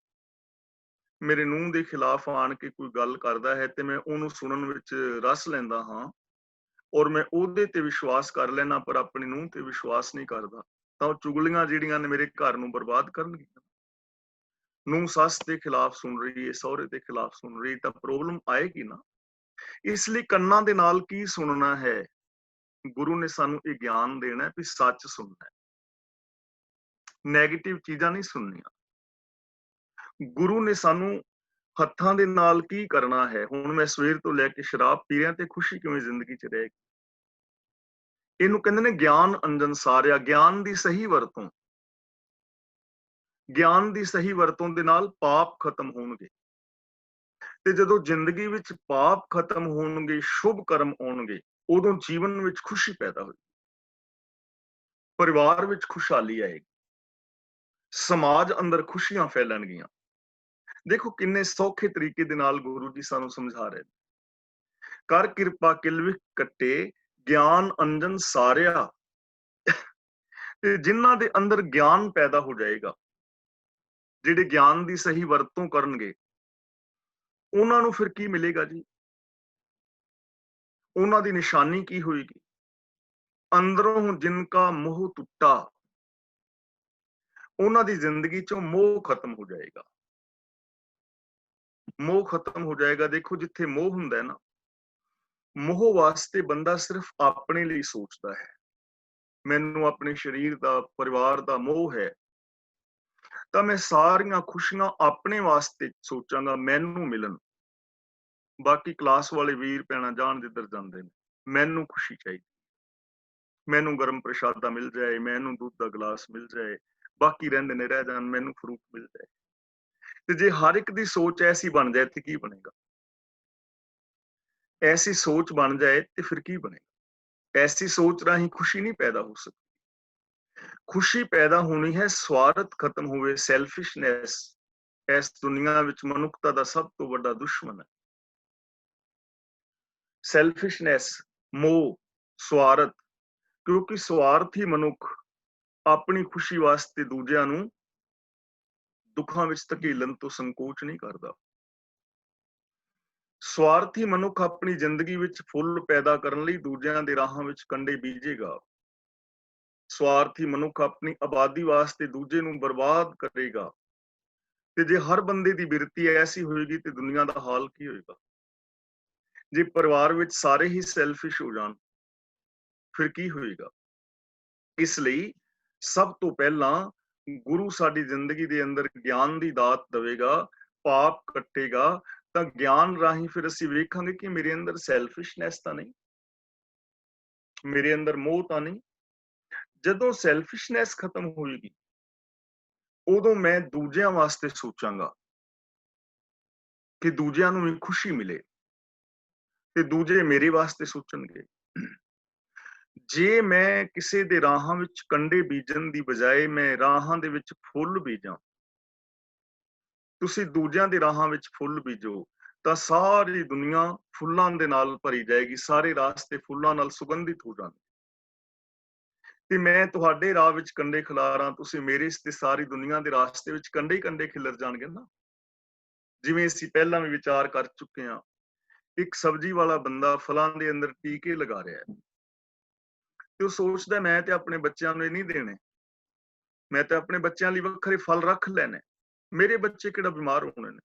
ਮੇਰੇ ਨੂੰਹ ਦੇ ਖਿਲਾਫ ਆਣ ਕੇ ਕੋਈ ਗੱਲ ਕਰਦਾ ਹੈ ਤੇ ਮੈਂ ਉਹਨੂੰ ਸੁਣਨ ਵਿੱਚ ਰਸ ਲੈਂਦਾ ਹਾਂ ਔਰ ਮੈਂ ਉਹਦੇ ਤੇ ਵਿਸ਼ਵਾਸ ਕਰ ਲੈਣਾ, ਪਰ ਆਪਣੀ ਨੂੰਹ ਤੇ ਵਿਸ਼ਵਾਸ ਨਹੀਂ ਕਰਦਾ, ਤਾਂ ਉਹ ਚੁਗਲੀਆਂ ਜਿਹੜੀਆਂ ਨੇ ਮੇਰੇ ਘਰ ਨੂੰ ਬਰਬਾਦ ਕਰਨਗੀਆਂ। ਨੂੰਹ ਸੱਸ ਦੇ ਖਿਲਾਫ ਸੁਣ ਰਹੀ ਹੈ, ਸਹੁਰੇ ਦੇ ਖਿਲਾਫ ਸੁਣ ਰਹੀ, ਤਾਂ ਪ੍ਰੋਬਲਮ ਆਏਗੀ ਨਾ। ਇਸ ਲਈ ਕੰਨਾਂ ਦੇ ਨਾਲ ਕੀ ਸੁਣਨਾ ਹੈ? ਗੁਰੂ ਨੇ ਸਾਨੂੰ ਇਹ ਗਿਆਨ ਦੇਣਾ ਵੀ ਸੱਚ ਸੁਣਨਾ ਹੈ, ਨੈਗੇਟਿਵ ਚੀਜ਼ਾਂ ਨਹੀਂ ਸੁਣਨੀਆਂ। ਗੁਰੂ ਨੇ ਸਾਨੂੰ ਹੱਥਾਂ ਦੇ ਨਾਲ ਕੀ ਕਰਨਾ ਹੈ। ਹੁਣ ਮੈਂ ਸਵੇਰ ਤੋਂ ਲੈ ਕੇ ਸ਼ਰਾਬ ਪੀ ਰਿਹਾ ਤੇ ਖੁਸ਼ੀ ਕਿਵੇਂ ਜ਼ਿੰਦਗੀ 'ਚ ਰਹੇਗੀ? ਇਹਨੂੰ ਕਹਿੰਦੇ ਨੇ ਗਿਆਨ ਅੰਜਨ ਸਾਰਿਆ, ਗਿਆਨ ਦੀ ਸਹੀ ਵਰਤੋਂ। ਗਿਆਨ ਦੀ ਸਹੀ ਵਰਤੋਂ ਦੇ ਨਾਲ ਪਾਪ ਖਤਮ ਹੋਣਗੇ, ਤੇ ਜਦੋਂ ਜ਼ਿੰਦਗੀ ਵਿੱਚ ਪਾਪ ਖਤਮ ਹੋਣਗੇ, ਸ਼ੁਭ ਕਰਮ ਆਉਣਗੇ, ਉਦੋਂ ਜੀਵਨ ਵਿੱਚ ਖੁਸ਼ੀ ਪੈਦਾ ਹੋਏਗੀ, ਪਰਿਵਾਰ ਵਿੱਚ ਖੁਸ਼ਹਾਲੀ ਆਏਗੀ, ਸਮਾਜ ਅੰਦਰ ਖੁਸ਼ੀਆਂ ਫੈਲਣਗੀਆਂ। ਦੇਖੋ ਕਿੰਨੇ ਸੌਖੇ ਤਰੀਕੇ ਦੇ ਨਾਲ ਗੁਰੂ ਜੀ ਸਾਨੂੰ ਸਮਝਾ ਰਹੇ ਨੇ। ਕਰ ਕਿਰਪਾ ਕਿਲਵਿਖ ਕੱਟੇ, ਗਿਆਨ ਅੰਜਨ ਸਾਰਿਆ। ਤੇ ਜਿਨ੍ਹਾਂ ਦੇ ਅੰਦਰ ਗਿਆਨ ਪੈਦਾ ਹੋ ਜਾਏਗਾ, ਜਿਹੜੇ ਗਿਆਨ ਦੀ ਸਹੀ ਵਰਤੋਂ ਕਰਨਗੇ, ਉਹਨਾਂ ਨੂੰ ਫਿਰ ਕੀ ਮਿਲੇਗਾ ਜੀ? ਉਹਨਾਂ ਦੀ ਨਿਸ਼ਾਨੀ ਕੀ ਹੋਏਗੀ? ਅੰਦਰੋਂ ਜਿਨਕਾ ਮੋਹ ਟੁੱਟਾ, ਉਹਨਾਂ ਦੀ ਜ਼ਿੰਦਗੀ ਚੋਂ ਮੋਹ ਖਤਮ ਹੋ ਜਾਏਗਾ। ਮੋਹ ਖਤਮ ਹੋ ਜਾਏਗਾ। ਦੇਖੋ, ਜਿੱਥੇ ਮੋਹ ਹੁੰਦਾ ਹੈ ਨਾ, ਮੋਹ ਵਾਸਤੇ ਬੰਦਾ ਸਿਰਫ ਆਪਣੇ ਲਈ ਸੋਚਦਾ ਹੈ। ਮੈਨੂੰ ਆਪਣੇ ਸਰੀਰ ਦਾ, ਪਰਿਵਾਰ ਦਾ ਮੋਹ ਹੈ, ਤਾਂ ਮੈਂ ਸਾਰੀਆਂ ਖੁਸ਼ੀਆਂ ਆਪਣੇ ਵਾਸਤੇ ਸੋਚਾਂਗਾ, ਮੈਨੂੰ ਮਿਲਣ। ਬਾਕੀ ਕਲਾਸ ਵਾਲੇ ਵੀਰ ਭੈਣਾਂ ਜਾਣ ਜਿੱਧਰ ਜਾਂਦੇ ਨੇ, ਮੈਨੂੰ ਖੁਸ਼ੀ ਚਾਹੀਦੀ, ਮੈਨੂੰ ਗਰਮ ਪ੍ਰਸ਼ਾਦਾ ਮਿਲ ਜਾਏ, ਮੈਨੂੰ ਦੁੱਧ ਦਾ ਗਲਾਸ ਮਿਲ ਜਾਏ, ਬਾਕੀ ਰਹਿੰਦੇ ਨੇ ਰਹਿ ਜਾਣ, ਮੈਨੂੰ ਫਰੂਟ ਮਿਲ ਜਾਏ। ਤੇ ਜੇ ਹਰ ਇੱਕ ਦੀ ਸੋਚ ਐਸੀ ਬਣ ਜਾਏ ਤੇ ਕੀ ਬਣੇਗਾ? ਐਸੀ ਸੋਚ ਬਣ ਜਾਏ ਤੇ ਫਿਰ ਕੀ ਬਣੇਗਾ? ਐਸੀ ਸੋਚ ਰਾਹੀਂ ਖੁਸ਼ੀ ਨਹੀਂ ਪੈਦਾ ਹੋ ਸਕਦੀ। ਖੁਸ਼ੀ ਪੈਦਾ ਹੋਣੀ ਹੈ, ਸਵਾਰਥ ਖਤਮ ਹੋਵੇ, ਸੈਲਫਿਸ਼ਨੈਸ ਇਸ ਦੁਨੀਆ ਵਿੱਚ ਮਨੁੱਖਤਾ ਦਾ ਸਭ ਤੋਂ ਵੱਡਾ ਦੁਸ਼ਮਣ ਹੈ। ਸੈਲਫਿਸ਼ਨੈਸ, ਮੋਹ, ਸਵਾਰਥ, ਕਿਉਂਕਿ ਸਵਾਰਥੀ ਮਨੁੱਖ ਆਪਣੀ ਖੁਸ਼ੀ ਵਾਸਤੇ ਦੂਜਿਆਂ ਨੂੰ ਦੁੱਖਾਂ ਵਿੱਚ ਧਕੇਲਣ ਤੋਂ ਸੰਕੋਚ ਨਹੀਂ ਕਰਦਾ। ਸਵਾਰਥੀ ਮਨੁੱਖ ਆਪਣੀ ਜ਼ਿੰਦਗੀ ਵਿੱਚ ਫੁੱਲ ਪੈਦਾ ਕਰਨ ਲਈ ਦੂਜਿਆਂ ਦੇ ਰਾਹਾਂ ਵਿੱਚ ਕੰਡੇ ਬੀਜੇਗਾ। ਸਵਾਰਥੀ ਮਨੁੱਖ ਆਪਣੀ ਆਬਾਦੀ ਵਾਸਤੇ ਦੂਜੇ ਨੂੰ ਬਰਬਾਦ ਕਰੇਗਾ। ਤੇ ਜੇ ਹਰ ਬੰਦੇ ਦੀ ਬਿਰਤੀ ਐਸੀ ਹੋਏਗੀ ਤੇ ਦੁਨੀਆ ਦਾ ਹਾਲ ਕੀ ਹੋਏਗਾ? ਜੇ ਪਰਿਵਾਰ ਵਿੱਚ ਸਾਰੇ ਹੀ ਸੈਲਫਿਸ਼ ਹੋ ਜਾਣ ਫਿਰ ਕੀ ਹੋਏਗਾ? ਇਸ ਲਈ ਸਭ ਤੋਂ ਪਹਿਲਾਂ ਗੁਰੂ ਸਾਡੀ ਜ਼ਿੰਦਗੀ ਦੇ ਅੰਦਰ ਗਿਆਨ ਦੀ ਦਾਤ ਦੇਵੇਗਾ, ਪਾਪ ਕੱਟੇਗਾ, ਤਾਂ ਗਿਆਨ ਰਾਹੀਂ ਫਿਰ ਅਸੀਂ ਵੇਖਾਂਗੇ ਕਿ ਮੇਰੇ ਅੰਦਰ ਸੈਲਫਿਸ਼ਨੈਸ ਤਾਂ ਨਹੀਂ, ਮੇਰੇ ਅੰਦਰ ਮੋਹ ਤਾਂ ਨਹੀਂ। ਜਦੋਂ ਸੈਲਫਿਸ਼ਨੈਸ ਖਤਮ ਹੋਏਗੀ ਉਦੋਂ ਮੈਂ ਦੂਜਿਆਂ ਵਾਸਤੇ ਸੋਚਾਂਗਾ ਕਿ ਦੂਜਿਆਂ ਨੂੰ ਵੀ ਖੁਸ਼ੀ ਮਿਲੇ ਤੇ ਦੂਜੇ ਮੇਰੇ ਵਾਸਤੇ ਸੋਚਣਗੇ। ਜੇ ਮੈਂ ਕਿਸੇ ਦੇ ਰਾਹਾਂ ਵਿੱਚ ਕੰਡੇ ਬੀਜਣ ਦੀ ਬਜਾਏ ਮੈਂ ਰਾਹਾਂ ਦੇ ਵਿੱਚ ਫੁੱਲ ਬੀਜਾਂ, ਤੁਸੀਂ ਦੂਜਿਆਂ ਦੇ ਰਾਹਾਂ ਵਿੱਚ ਫੁੱਲ ਬੀਜੋ ਤਾਂ ਸਾਰੀ ਦੁਨੀਆ ਫੁੱਲਾਂ ਦੇ ਨਾਲ ਭਰੀ ਜਾਏਗੀ, ਸਾਰੇ ਰਾਸਤੇ ਫੁੱਲਾਂ ਨਾਲ ਸੁਗੰਧਿਤ ਹੋ ਜਾਣਗੇ। ਤੇ ਮੈਂ ਤੁਹਾਡੇ ਰਾਹ ਵਿੱਚ ਕੰਡੇ ਖਿਲਾਰਾਂ, ਤੁਸੀਂ ਮੇਰੇ ਤੇ ਸਾਰੀ ਦੁਨੀਆ ਦੇ ਰਾਸਤੇ ਵਿੱਚ ਕੰਡੇ ਹੀ ਕੰਡੇ ਖਿਲਰ ਜਾਣਗੇ ਨਾ। ਜਿਵੇਂ ਅਸੀਂ ਪਹਿਲਾਂ ਵੀ ਵਿਚਾਰ ਕਰ ਚੁੱਕੇ ਹਾਂ, ਇੱਕ ਸਬਜ਼ੀ ਵਾਲਾ ਬੰਦਾ ਫਲਾਂ ਦੇ ਅੰਦਰ ਟੀਕੇ ਲਗਾ ਰਿਹਾ ਹੈ ਤੇ ਉਹ ਸੋਚਦਾ ਮੈਂ ਤੇ ਆਪਣੇ ਬੱਚਿਆਂ ਨੂੰ ਇਹ ਨਹੀਂ ਦੇਣੇ, ਮੈਂ ਤੇ ਆਪਣੇ ਬੱਚਿਆਂ ਲਈ ਵੱਖਰੇ ਫਲ ਰੱਖ ਲੈਣੇ, ਮੇਰੇ ਬੱਚੇ ਕਿਹੜਾ ਬਿਮਾਰ ਹੋਣੇ ਨੇ।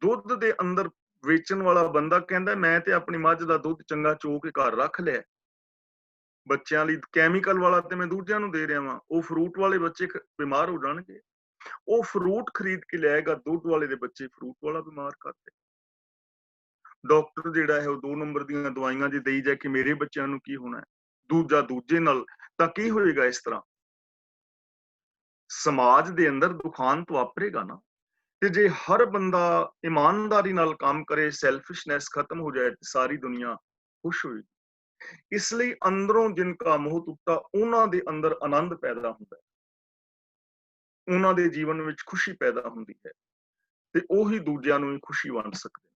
ਦੁੱਧ ਦੇ ਅੰਦਰ ਵੇਚਣ ਵਾਲਾ ਬੰਦਾ ਕਹਿੰਦਾ ਮੈਂ ਤੇ ਆਪਣੀ ਮੱਝ ਦਾ ਦੁੱਧ ਚੰਗਾ ਚੋ ਕੇ ਘਰ ਰੱਖ ਲਿਆ, ਬੱਚਿਆਂ ਲਈ ਕੈਮੀਕਲ ਵਾਲਾ ਤੇ ਮੈਂ ਦੂਜਿਆਂ ਨੂੰ ਦੇ ਰਿਹਾ ਵਾਂ, ਉਹ ਫਰੂਟ ਵਾਲੇ ਬੱਚੇ ਬਿਮਾਰ ਹੋ ਜਾਣਗੇ। ਉਹ ਫਰੂਟ ਖਰੀਦ ਕੇ ਲਿਆਏਗਾ, ਦੁੱਧ ਵਾਲੇ ਦੇ ਬੱਚੇ ਫਰੂਟ ਵਾਲਾ ਬਿਮਾਰ ਕਰਦੇ। ਡਾਕਟਰ ਜਿਹੜਾ ਹੈ ਉਹ 2 ਨੰਬਰ ਦੀਆਂ ਦਵਾਈਆਂ ਜੇ ਦੇਈ ਜਾ ਕਿ ਮੇਰੇ ਬੱਚਿਆਂ ਨੂੰ ਕੀ ਹੋਣਾ ਹੈ, ਦੂਜਾ ਦੂਜੇ ਨਾਲ, ਤਾਂ ਕੀ ਹੋਏਗਾ? ਇਸ ਤਰ੍ਹਾਂ ਸਮਾਜ ਦੇ ਅੰਦਰ ਦੁਖਾਂਤ ਵਾਪਰੇਗਾ ਨਾ। ਤੇ ਜੇ ਹਰ ਬੰਦਾ ਇਮਾਨਦਾਰੀ ਨਾਲ ਕੰਮ ਕਰੇ, ਸੈਲਫਿਸ਼ਨੈਸ ਖਤਮ ਹੋ ਜਾਏ, ਸਾਰੀ ਦੁਨੀਆ ਖੁਸ਼ ਹੋਏਗੀ। ਇਸ ਲਈ ਅੰਦਰੋਂ ਜਿਨਕਾ ਮੋਹ ਟੁੱਟਾ, ਉਹਨਾਂ ਦੇ ਅੰਦਰ ਆਨੰਦ ਪੈਦਾ ਹੁੰਦਾ ਹੈ, ਉਹਨਾਂ ਦੇ ਜੀਵਨ ਵਿੱਚ ਖੁਸ਼ੀ ਪੈਦਾ ਹੁੰਦੀ ਹੈ ਤੇ ਉਹੀ ਦੂਜਿਆਂ ਨੂੰ ਵੀ ਖੁਸ਼ੀ ਵੰਡ ਸਕਦੇ।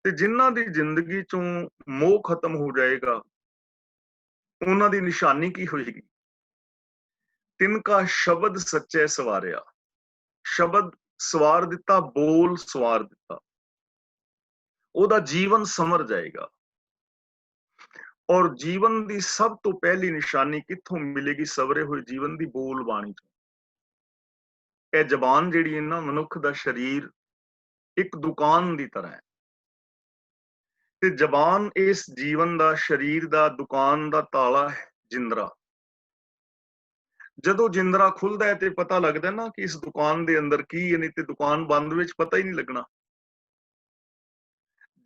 ਤੇ ਜਿਨ੍ਹਾਂ ਦੀ ਜ਼ਿੰਦਗੀ ਚੋਂ ਮੋਹ ਖਤਮ ਹੋ ਜਾਏਗਾ, ਉਹਨਾਂ ਦੀ ਨਿਸ਼ਾਨੀ ਕੀ ਹੋਏਗੀ? ਤਿਨਕਾ ਸ਼ਬਦ ਸੱਚੇ ਸਵਾਰਿਆ। ਸ਼ਬਦ ਸਵਾਰ ਦਿੱਤਾ, ਬੋਲ ਸਵਾਰ ਦਿੱਤਾ, ਉਹਦਾ ਜੀਵਨ ਸੰਵਰ ਜਾਏਗਾ। ਔਰ ਜੀਵਨ ਦੀ ਸਭ ਤੋਂ ਪਹਿਲੀ ਨਿਸ਼ਾਨੀ ਕਿੱਥੋਂ ਮਿਲੇਗੀ? ਸਵਰੇ ਹੋਏ ਜੀਵਨ ਦੀ ਬੋਲ ਬਾਣੀ ਚੋਂ। ਇਹ ਜ਼ਬਾਨ ਜਿਹੜੀ ਹੈ ਨਾ, ਮਨੁੱਖ ਦਾ ਸਰੀਰ ਇੱਕ ਦੁਕਾਨ ਦੀ ਤਰ੍ਹਾਂ ਹੈ ਤੇ ਜ਼ਬਾਨ ਇਸ ਜੀਵਨ ਦਾ, ਸਰੀਰ ਦਾ, ਦੁਕਾਨ ਦਾ ਤਾਲਾ ਹੈ, ਜਿੰਦਰਾ। ਜਦੋਂ ਜਿੰਦਰਾ ਖੁੱਲਦਾ ਹੈ ਤੇ ਪਤਾ ਲੱਗਦਾ ਨਾ ਕਿ ਇਸ ਦੁਕਾਨ ਦੇ ਅੰਦਰ ਕੀ ਹੈ, ਨਹੀਂ ਤੇ ਦੁਕਾਨ ਬੰਦ ਵਿੱਚ ਪਤਾ ਹੀ ਨਹੀਂ ਲੱਗਣਾ।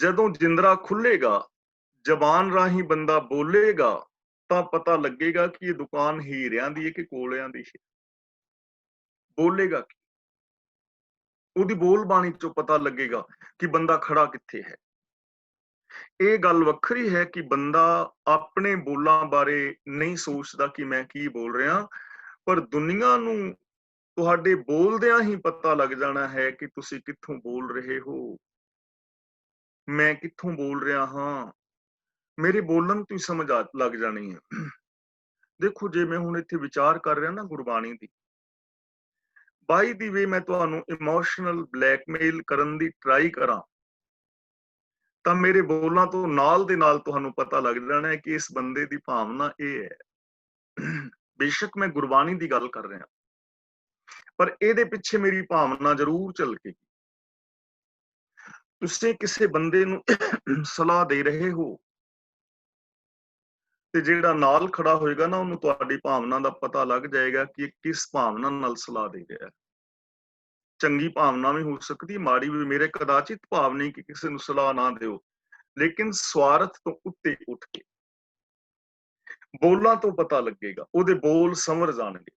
ਜਦੋਂ ਜਿੰਦਰਾ ਖੁੱਲੇਗਾ, ਜ਼ਬਾਨ ਰਾਹੀਂ ਬੰਦਾ ਬੋਲੇਗਾ ਤਾਂ ਪਤਾ ਲੱਗੇਗਾ ਕਿ ਇਹ ਦੁਕਾਨ ਹੀਰਿਆਂ ਦੀ ਹੈ ਕਿ ਕੋਲਿਆਂ ਦੀ ਹੈ। ਬੋਲੇਗਾ ਕੀ? ਉਹਦੀ ਬੋਲ ਬਾਣੀ ਚੋਂ ਪਤਾ ਲੱਗੇਗਾ ਕਿ ਬੰਦਾ ਖੜਾ ਕਿੱਥੇ ਹੈ। ਇਹ ਗੱਲ ਵੱਖਰੀ ਹੈ ਕਿ ਬੰਦਾ ਆਪਣੇ ਬੋਲਾਂ ਬਾਰੇ ਨਹੀਂ ਸੋਚਦਾ ਕਿ ਮੈਂ ਕੀ ਬੋਲ ਰਿਹਾ, ਪਰ ਦੁਨੀਆ ਨੂੰ ਤੁਹਾਡੇ ਬੋਲਦਿਆਂ ਹੀ ਪਤਾ ਲੱਗ ਜਾਣਾ ਹੈ ਕਿ ਤੁਸੀਂ ਕਿੱਥੋਂ ਬੋਲ ਰਹੇ ਹੋ, ਮੈਂ ਕਿੱਥੋਂ ਬੋਲ ਰਿਹਾ ਹਾਂ। ਮੇਰੇ ਬੋਲਣ ਤੋਂ ਹੀ ਸਮਝ ਲੱਗ ਜਾਣੀ ਹੈ। ਦੇਖੋ, ਜੇ ਮੈਂ ਹੁਣ ਇੱਥੇ ਵਿਚਾਰ ਕਰ ਰਿਹਾ ਨਾ ਗੁਰਬਾਣੀ ਦੀ, ਬਾਈ ਦੀ ਵੇ ਮੈਂ ਤੁਹਾਨੂੰ ਇਮੋਸ਼ਨਲ ਬਲੈਕਮੇਲ ਕਰਨ ਦੀ ਟਰਾਈ ਕਰਾਂ ਤਾਂ ਮੇਰੇ ਬੋਲਾਂ ਤੋਂ ਨਾਲ ਦੇ ਨਾਲ ਤੁਹਾਨੂੰ ਪਤਾ ਲੱਗ ਜਾਣਾ ਹੈ ਕਿ ਇਸ ਬੰਦੇ ਦੀ ਭਾਵਨਾ ਇਹ ਹੈ। ਬੇਸ਼ੱਕ ਮੈਂ ਗੁਰਬਾਣੀ ਦੀ ਗੱਲ ਕਰ ਰਿਹਾ, ਪਰ ਇਹਦੇ ਪਿੱਛੇ ਮੇਰੀ ਭਾਵਨਾ ਜ਼ਰੂਰ ਝਲਕੇਗੀ। ਤੁਸੀਂ ਕਿਸੇ ਬੰਦੇ ਨੂੰ ਸਲਾਹ ਦੇ ਰਹੇ ਹੋ ਤੇ ਜਿਹੜਾ ਨਾਲ ਖੜਾ ਹੋਏਗਾ ਨਾ, ਉਹਨੂੰ ਤੁਹਾਡੀ ਭਾਵਨਾ ਦਾ ਪਤਾ ਲੱਗ ਜਾਏਗਾ ਕਿ ਇਹ ਕਿਸ ਭਾਵਨਾ ਨਾਲ ਸਲਾਹ ਦੇ ਰਿਹਾ ਹੈ। ਚੰਗੀ ਭਾਵਨਾ ਵੀ ਹੋ ਸਕਦੀ, ਮਾੜੀ ਵੀ। ਮੇਰੇ ਕਦਾਚਿਤ ਭਾਵ ਨਹੀਂ ਕਿ ਕਿਸੇ ਨੂੰ ਸਲਾਹ ਨਾ ਦਿਓ, ਲੇਕਿਨ ਸਵਾਰਥ ਤੋਂ ਉੱਤੇ ਉੱਠ ਕੇ ਬੋਲਾਂ ਤੋਂ ਪਤਾ ਲੱਗੇਗਾ, ਉਹਦੇ ਬੋਲ ਸੰਵਰ ਜਾਣਗੇ।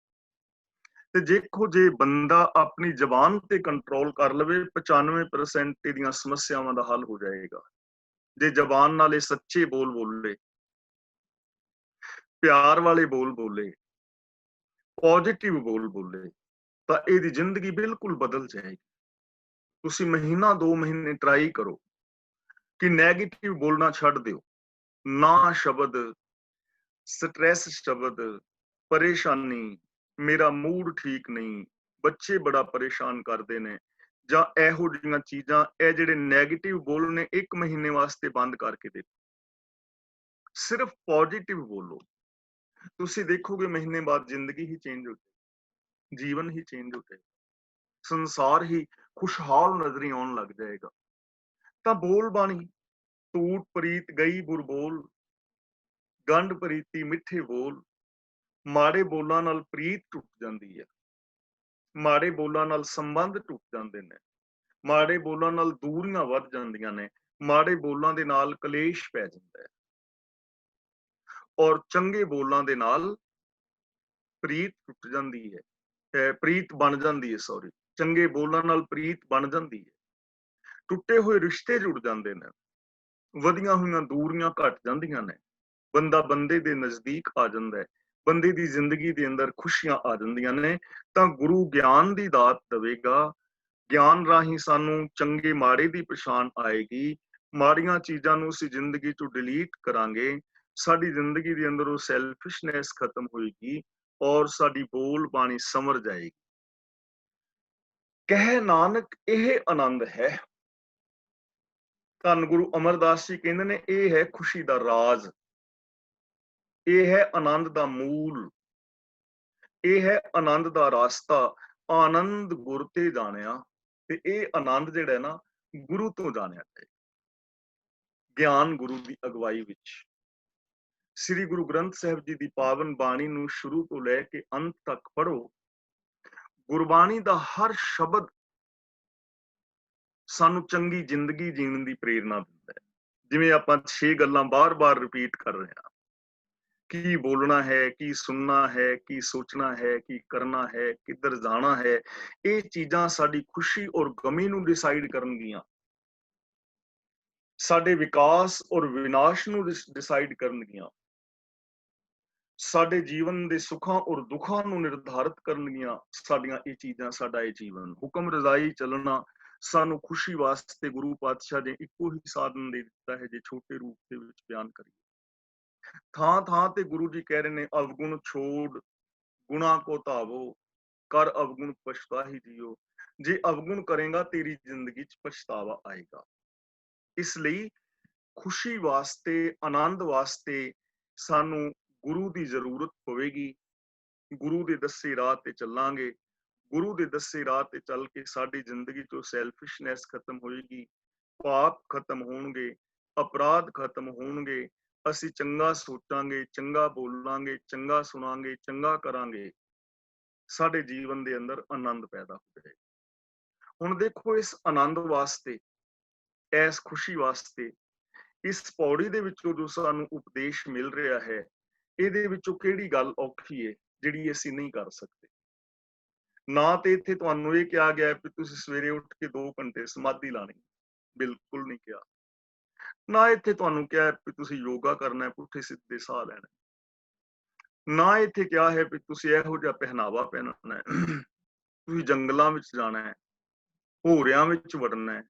ਤੇ ਦੇਖੋ, ਜੇ ਬੰਦਾ ਆਪਣੀ ਜ਼ਬਾਨ ਤੇ ਕੰਟਰੋਲ ਕਰ ਲਵੇ, 95% ਇਹਦੀਆਂ ਸਮੱਸਿਆਵਾਂ ਦਾ ਹੱਲ ਹੋ ਜਾਏਗਾ। ਜੇ ਜ਼ਬਾਨ ਨਾਲ ਇਹ ਸੱਚੇ ਬੋਲ ਬੋਲੇ, ਪਿਆਰ ਵਾਲੇ ਬੋਲ ਬੋਲੇ, ਪੋਜ਼ਿਟਿਵ ਬੋਲ ਬੋਲੇ, ਤਾਂ ਇਹਦੀ ਜ਼ਿੰਦਗੀ ਬਿਲਕੁਲ ਬਦਲ ਜਾਏਗੀ। ਤੁਸੀਂ ਮਹੀਨਾ 2 ਮਹੀਨੇ ਟਰਾਈ ਕਰੋ ਕਿ ਨੈਗੇਟਿਵ ਬੋਲਣਾ ਛੱਡ ਦਿਓ। ਨਾ ਸ਼ਬਦ ਸਟ੍ਰੈਸ ਸ਼ਬਦ, ਪਰੇਸ਼ਾਨੀ, ਮੇਰਾ ਮੂਡ ਠੀਕ ਨਹੀਂ, ਬੱਚੇ ਬੜਾ ਪਰੇਸ਼ਾਨ ਕਰਦੇ ਨੇ, ਜਾਂ ਇਹੋ ਜਿਹੀਆਂ ਚੀਜ਼ਾਂ, ਇਹ ਜਿਹੜੇ ਨੈਗੇਟਿਵ ਬੋਲ ਨੇ 1 ਮਹੀਨੇ ਵਾਸਤੇ ਬੰਦ ਕਰਕੇ ਦੇਖੋ। ਸਿਰਫ ਪੋਜ਼ਿਟਿਵ ਬੋਲੋ। ਤੁਸੀਂ ਦੇਖੋਗੇ ਮਹੀਨੇ ਬਾਅਦ ਜ਼ਿੰਦਗੀ ਹੀ ਚੇਂਜ ਹੋ ਜਾਏਗੀ, ਜੀਵਨ ਹੀ ਚੇਂਜ ਹੋ ਜਾਏਗਾ, ਸੰਸਾਰ ਹੀ ਖੁਸ਼ਹਾਲ ਨਜ਼ਰੀ ਆਉਣ ਲੱਗ ਜਾਏਗਾ। ਤਾਂ ਬੋਲ ਬਾਣੀ, ਟੂਟ ਪ੍ਰੀਤ ਗਈ ਬੁਰ ਬੋਲ, ਗੰਢ ਪ੍ਰੀਤੀ ਮਿੱਠੇ ਬੋਲ। ਮਾੜੇ ਬੋਲਾਂ ਨਾਲ ਪ੍ਰੀਤ ਟੁੱਟ ਜਾਂਦੀ ਹੈ, ਮਾੜੇ ਬੋਲਾਂ ਨਾਲ ਸੰਬੰਧ ਟੁੱਟ ਜਾਂਦੇ ਨੇ, ਮਾੜੇ ਬੋਲਾਂ ਨਾਲ ਦੂਰੀਆਂ ਵੱਧ ਜਾਂਦੀਆਂ ਨੇ, ਮਾੜੇ ਬੋਲਾਂ ਦੇ ਨਾਲ ਕਲੇਸ਼ ਪੈ ਜਾਂਦਾ ਹੈ, ਔਰ ਚੰਗੇ ਬੋਲਾਂ ਦੇ ਨਾਲ ਪ੍ਰੀਤ ਟੁੱਟ ਜਾਂਦੀ ਹੈ, ਪ੍ਰੀਤ ਬਣ ਜਾਂਦੀ ਹੈ, ਸੌਰੀ, ਚੰਗੇ ਬੋਲਾਂ ਨਾਲ ਪ੍ਰੀਤ ਬਣ ਜਾਂਦੀ ਹੈ, ਟੁੱਟੇ ਹੋਏ ਰਿਸ਼ਤੇ ਜੁੜ ਜਾਂਦੇ ਨੇ, ਵਧੀਆਂ ਹੋਈਆਂ ਦੂਰੀਆਂ ਘਟ ਜਾਂਦੀਆਂ ਨੇ, ਬੰਦਾ ਬੰਦੇ ਦੇ ਨਜ਼ਦੀਕ ਆ ਜਾਂਦਾ ਹੈ, ਬੰਦੇ ਦੀ ਜ਼ਿੰਦਗੀ ਦੇ ਅੰਦਰ ਖੁਸ਼ੀਆਂ ਆ ਜਾਂਦੀਆਂ ਨੇ। ਤਾਂ ਗੁਰੂ ਗਿਆਨ ਦੀ ਦਾਤ ਦੇਵੇਗਾ, ਗਿਆਨ ਰਾਹੀਂ ਸਾਨੂੰ ਚੰਗੇ ਮਾੜੇ ਦੀ ਪਛਾਣ ਆਏਗੀ, ਮਾੜੀਆਂ ਚੀਜ਼ਾਂ ਨੂੰ ਅਸੀਂ ਜ਼ਿੰਦਗੀ ਚੋਂ ਡਿਲੀਟ ਕਰਾਂਗੇ, ਸਾਡੀ ਜ਼ਿੰਦਗੀ ਦੇ ਅੰਦਰ ਉਹ ਸੈਲਫਿਸ਼ਨੈਸ ਖਤਮ ਹੋਏਗੀ, ਔਰ ਸਾਡੀ ਬੋਲ ਬਾਣੀ ਸੰਵਰ ਜਾਏਗੀ। ਕਹਿ ਨਾਨਕ ਇਹ ਆਨੰਦ ਹੈ। ਧੰਨ ਗੁਰੂ ਅਮਰਦਾਸ ਜੀ ਕਹਿੰਦੇ ਨੇ, ਇਹ ਹੈ ਖੁਸ਼ੀ ਦਾ ਰਾਜ਼, ਇਹ ਹੈ ਆਨੰਦ ਦਾ ਮੂਲ, ਇਹ ਹੈ ਆਨੰਦ ਦਾ ਰਾਸਤਾ। ਆਨੰਦ ਗੁਰ ਤੇ ਜਾਣਿਆ, ਤੇ ਇਹ ਆਨੰਦ ਜਿਹੜਾ ਨਾ ਗੁਰੂ ਤੋਂ ਜਾਣਿਆ ਜਾਏ, ਗਿਆਨ ਗੁਰੂ ਦੀ ਅਗਵਾਈ ਵਿੱਚ। ਸ੍ਰੀ ਗੁਰੂ ਗ੍ਰੰਥ ਸਾਹਿਬ ਜੀ ਦੀ ਪਾਵਨ ਬਾਣੀ ਨੂੰ ਸ਼ੁਰੂ ਤੋਂ ਲੈ ਕੇ ਅੰਤ ਤੱਕ ਪੜ੍ਹੋ। ਗੁਰਬਾਣੀ ਦਾ ਹਰ ਸ਼ਬਦ ਸਾਨੂੰ ਚੰਗੀ ਜ਼ਿੰਦਗੀ ਜੀਣ ਦੀ ਪ੍ਰੇਰਨਾ ਦਿੰਦਾ ਹੈ। ਜਿਵੇਂ ਆਪਾਂ 6 ਗੱਲਾਂ ਬਾਰ-ਬਾਰ ਰਿਪੀਟ ਕਰ ਰਹੇ ਹਾਂ, ਕੀ ਬੋਲਣਾ ਹੈ, ਕੀ ਸੁਣਨਾ ਹੈ, ਕੀ ਸੋਚਣਾ ਹੈ, ਕੀ ਕਰਨਾ ਹੈ, ਕਿੱਧਰ ਜਾਣਾ ਹੈ, ਇਹ ਚੀਜ਼ਾਂ ਸਾਡੀ ਖੁਸ਼ੀ ਔਰ ਗਮੀ ਨੂੰ ਡਿਸਾਈਡ ਕਰਨਗੀਆਂ, ਸਾਡੇ ਵਿਕਾਸ ਔਰ ਵਿਨਾਸ਼ ਨੂੰ ਡਿਸਾਈਡ ਕਰਨਗੀਆਂ, ਸਾਡੇ ਜੀਵਨ ਦੇ ਸੁੱਖਾਂ ਔਰ ਦੁੱਖਾਂ ਨੂੰ ਨਿਰਧਾਰਿਤ ਕਰਨਗੀਆਂ। ਸਾਡੀਆਂ ਇਹ ਚੀਜ਼ਾਂ, ਸਾਡਾ ਇਹ ਜੀਵਨ, ਹੁਕਮ ਰਜ਼ਾਈ ਚੱਲਣਾ, ਸਾਨੂੰ ਖੁਸ਼ੀ ਵਾਸਤੇ ਗੁਰੂ ਪਾਤਸ਼ਾਹ ਨੇ ਇੱਕੋ ਹੀ ਸਾਧਨ ਦੇ ਦਿੱਤਾ ਹੈ, ਜੇ ਛੋਟੇ ਰੂਪ ਦੇ ਵਿੱਚ ਬਿਆਨ ਕਰੀਏ। ਥਾਂ ਥਾਂ ਤੇ ਗੁਰੂ ਜੀ ਕਹਿ ਰਹੇ ਨੇ, ਅਵਗੁਣ ਛੋੜ ਗੁਣਾ ਕੋ ਧਾਵੋ, ਕਰ ਅਵਗੁਣ ਪਛਤਾਹੀ ਜੀਓ। ਜੇ ਅਵਗੁਣ ਕਰੇਗਾ ਤੇਰੀ ਜ਼ਿੰਦਗੀ 'ਚ ਪਛਤਾਵਾ ਆਏਗਾ। ਇਸ ਲਈ ਖੁਸ਼ੀ ਵਾਸਤੇ, ਆਨੰਦ ਵਾਸਤੇ ਸਾਨੂੰ ਗੁਰੂ ਦੀ ਜ਼ਰੂਰਤ ਪਵੇਗੀ। ਗੁਰੂ ਦੇ ਦੱਸੇ ਰਾਹ ਤੇ ਚੱਲਾਂਗੇ, ਗੁਰੂ ਦੇ ਦੱਸੇ ਰਾਹ ਤੇ ਚੱਲ ਕੇ ਸਾਡੀ ਜ਼ਿੰਦਗੀ ਤੋਂ ਸੈਲਫਿਸ਼ਨੈਸ ਖਤਮ ਹੋਏਗੀ, ਪਾਪ ਖਤਮ ਹੋਣਗੇ, ਅਪਰਾਧ ਖਤਮ ਹੋਣਗੇ। ਅਸੀਂ ਚੰਗਾ ਸੋਚਾਂਗੇ, ਚੰਗਾ ਬੋਲਾਂਗੇ, ਚੰਗਾ ਸੁਣਾਂਗੇ, ਚੰਗਾ ਕਰਾਂਗੇ, ਸਾਡੇ ਜੀਵਨ ਦੇ ਅੰਦਰ ਆਨੰਦ ਪੈਦਾ ਹੋ ਜਾਏਗਾ। ਹੁਣ ਦੇਖੋ, ਇਸ ਆਨੰਦ ਵਾਸਤੇ, ਇਸ ਖੁਸ਼ੀ ਵਾਸਤੇ, ਇਸ ਪੌੜੀ ਦੇ ਵਿੱਚੋਂ ਜੋ ਸਾਨੂੰ ਉਪਦੇਸ਼ ਮਿਲ ਰਿਹਾ ਹੈ, ਇਹਦੇ ਵਿੱਚੋਂ ਕਿਹੜੀ ਗੱਲ ਔਖੀ ਹੈ ਜਿਹੜੀ ਅਸੀਂ ਨਹੀਂ ਕਰ ਸਕਦੇ? ਨਾ ਤੇ ਇੱਥੇ ਤੁਹਾਨੂੰ ਇਹ ਕਿਹਾ ਗਿਆ ਕਿ ਤੁਸੀਂ ਸਵੇਰੇ ਉੱਠ ਕੇ 2 ਘੰਟੇ ਸਮਾਧੀ ਲਾਣੀ, ਬਿਲਕੁਲ ਨਹੀਂ ਕਿਹਾ। ਨਾ ਇੱਥੇ ਤੁਹਾਨੂੰ ਕਿਹਾ ਕਿ ਤੁਸੀਂ ਯੋਗਾ ਕਰਨਾ ਹੈ, ਪੁੱਠੇ ਸਿੱਧੇ ਸਾਹ ਲੈਣਾ, ਨਾ ਇੱਥੇ ਕਿਹਾ ਹੈ ਕਿ ਤੁਸੀਂ ਇਹੋ ਜਿਹਾ ਪਹਿਨਾਵਾ ਪਹਿਨਣਾ ਹੈ, ਤੁਸੀਂ ਜੰਗਲਾਂ ਵਿੱਚ ਜਾਣਾ ਹੈ, ਭੋਰਿਆਂ ਵਿੱਚ ਵੜਨਾ ਹੈ,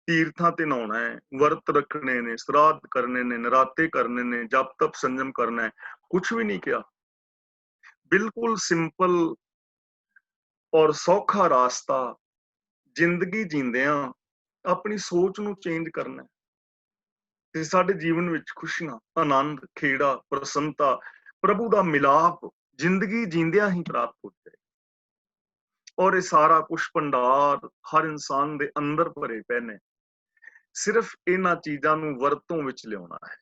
ਤੀਰਥਾਂ ਤੇ ਨਹਾਉਣਾ ਹੈ, ਵਰਤ ਰੱਖਣੇ ਨੇ, ਸਰਾਧ ਕਰਨੇ ਨੇ, ਨਰਾਤੇ ਕਰਨੇ ਨੇ, ਜਪ ਤਪ ਸੰਜਮ ਕਰਨਾ ਹੈ, ਕੁਝ ਵੀ ਨਹੀਂ ਕਿਹਾ। ਬਿਲਕੁਲ ਸਿੰਪਲ ਔਰ ਸੌਖਾ ਰਾਸਤਾ, ਜ਼ਿੰਦਗੀ ਜੀਂਦਿਆਂ ਆਪਣੀ ਸੋਚ ਨੂੰ ਚੇਂਜ ਕਰਨਾ, ਤੇ ਸਾਡੇ ਜੀਵਨ ਵਿੱਚ ਖੁਸ਼ੀਆਂ, ਆਨੰਦ, ਖੇੜਾ, ਪ੍ਰਸੰਨਤਾ, ਪ੍ਰਭੂ ਦਾ ਮਿਲਾਪ ਜ਼ਿੰਦਗੀ ਜੀਂਦਿਆਂ ਹੀ ਪ੍ਰਾਪਤ ਹੋ ਜਾਏ। ਔਰ ਇਹ ਸਾਰਾ ਕੁਛ ਭੰਡਾਰ ਹਰ ਇਨਸਾਨ ਦੇ ਅੰਦਰ ਭਰੇ ਪਏ ਨੇ, ਸਿਰਫ ਇਹਨਾਂ ਚੀਜ਼ਾਂ ਨੂੰ ਵਰਤੋਂ ਵਿੱਚ ਲਿਆਉਣਾ ਹੈ।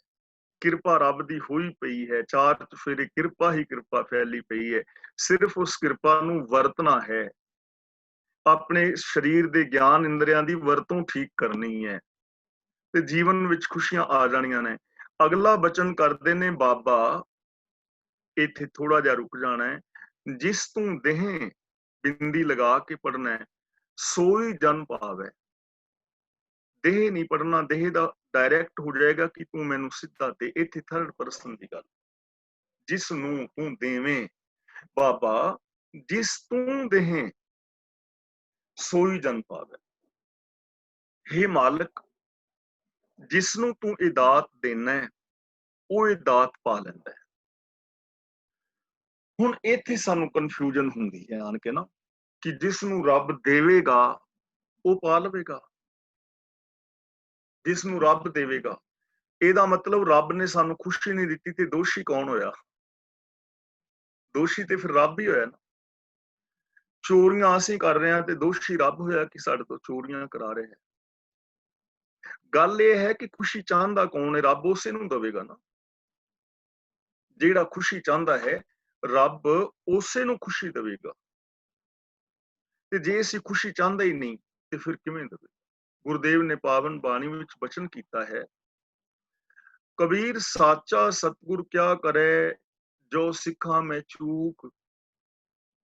ਕਿਰਪਾ ਰੱਬ ਦੀ ਹੋਈ ਪਈ ਹੈ, ਚਾਰ ਚੁਫੇਰੇ ਕਿਰਪਾ ਹੀ ਕਿਰਪਾ ਫੈਲੀ ਪਈ ਹੈ, ਸਿਰਫ ਉਸ ਕਿਰਪਾ ਨੂੰ ਵਰਤਣਾ ਹੈ। ਆਪਣੇ ਸਰੀਰ ਦੇ ਗਿਆਨ ਇੰਦਰੀਆਂ ਦੀ ਵਰਤੋਂ ਠੀਕ ਕਰਨੀ ਹੈ, ਤੇ ਜੀਵਨ ਵਿੱਚ ਖੁਸ਼ੀਆਂ ਆ ਜਾਣੀਆਂ ਨੇ। ਅਗਲਾ ਬਚਨ ਕਰਦੇ ਨੇ ਬਾਬਾ, ਇੱਥੇ ਥੋੜਾ ਜਿਹਾ ਰੁਕ ਜਾਣਾ ਹੈ, ਜਿਸ ਤੂੰ ਦੇਹ ਬਿੰਦੀ ਲਗਾ ਕੇ ਪੜਨਾ ਹੈ, ਸੋਈ ਜਨ ਪਾਵੈ। ਦੇਹ ਨਹੀਂ ਪੜਨਾ, ਦੇਹ ਦਾ ਡਾਇਰੈਕਟ ਹੋ ਜਾਏਗਾ ਕਿ ਤੂੰ ਮੈਨੂੰ ਸਿੱਧਾ ਦੇ। ਇੱਥੇ ਥਰਡ ਪਰਸਨ ਦੀ ਗੱਲ, ਜਿਸ ਨੂੰ ਤੂੰ ਦੇਵੇਂ ਬਾਬਾ, ਜਿਸ ਤੂੰ ਦੇਹ ਸੋਈ ਜਨ ਪਾਵੈ। ਹੇ ਮਾਲਕ, ਜਿਸ ਨੂੰ ਤੂੰ ਇਹ ਦਾਤ ਦੇਣਾ ਹੈ, ਉਹ ਇਹ ਦਾਤ ਪਾ ਲੈਂਦਾ ਹੈ। ਹੁਣ ਇੱਥੇ ਸਾਨੂੰ ਕਨਫਿਊਜ਼ਨ ਹੁੰਦੀ ਹੈ ਆਣ ਕੇ ਨਾ, ਕਿ ਜਿਸ ਨੂੰ ਰੱਬ ਦੇਵੇਗਾ ਉਹ ਪਾ ਲਵੇਗਾ। ਜਿਸ ਨੂੰ ਰੱਬ ਦੇਵੇਗਾ, ਇਹਦਾ ਮਤਲਬ ਰੱਬ ਨੇ ਸਾਨੂੰ ਖੁਸ਼ੀ ਨਹੀਂ ਦਿੱਤੀ ਤੇ ਦੋਸ਼ੀ ਕੌਣ ਹੋਇਆ? ਦੋਸ਼ੀ ਤੇ ਫਿਰ ਰੱਬ ਹੀ ਹੋਇਆ ਨਾ। ਚੋਰੀਆਂ ਅਸੀਂ ਕਰ ਰਹੇ ਹਾਂ ਤੇ ਦੋਸ਼ੀ ਰੱਬ ਹੋਇਆ ਕਿ ਸਾਡੇ ਤੋਂ ਚੋਰੀਆਂ ਕਰਾ ਰਿਹਾ ਹੈ। ਗੱਲ ਇਹ ਹੈ ਕਿ ਖੁਸ਼ੀ ਚਾਹੁੰਦਾ ਕੌਣ ਹੈ? ਰੱਬ ਉਸੇ ਨੂੰ ਦੇਵੇਗਾ ਨਾ। ਜਿਹੜਾ ਖੁਸ਼ੀ ਚਾਹੁੰਦਾ ਹੈ, ਰੱਬ ਉਸੇ ਨੂੰ ਖੁਸ਼ੀ ਦੇਵੇਗਾ। ਤੇ ਜੇ ਅਸੀਂ ਖੁਸ਼ੀ ਚਾਹੁੰਦੇ ਹੀ ਨਹੀਂ ਤੇ ਫਿਰ ਕਿਵੇਂ ਦੇਵੇ? ਗੁਰਦੇਵ ਨੇ ਪਾਵਨ ਬਾਣੀ ਵਿੱਚ ਬਚਨ ਕੀਤਾ ਹੈ, ਕਬੀਰ ਸਾਚਾ ਸਤਿਗੁਰ ਕਿਆ ਕਰੇ, ਜੋ ਸਿੱਖਾਂ ਮੈਂ ਚੂਕ,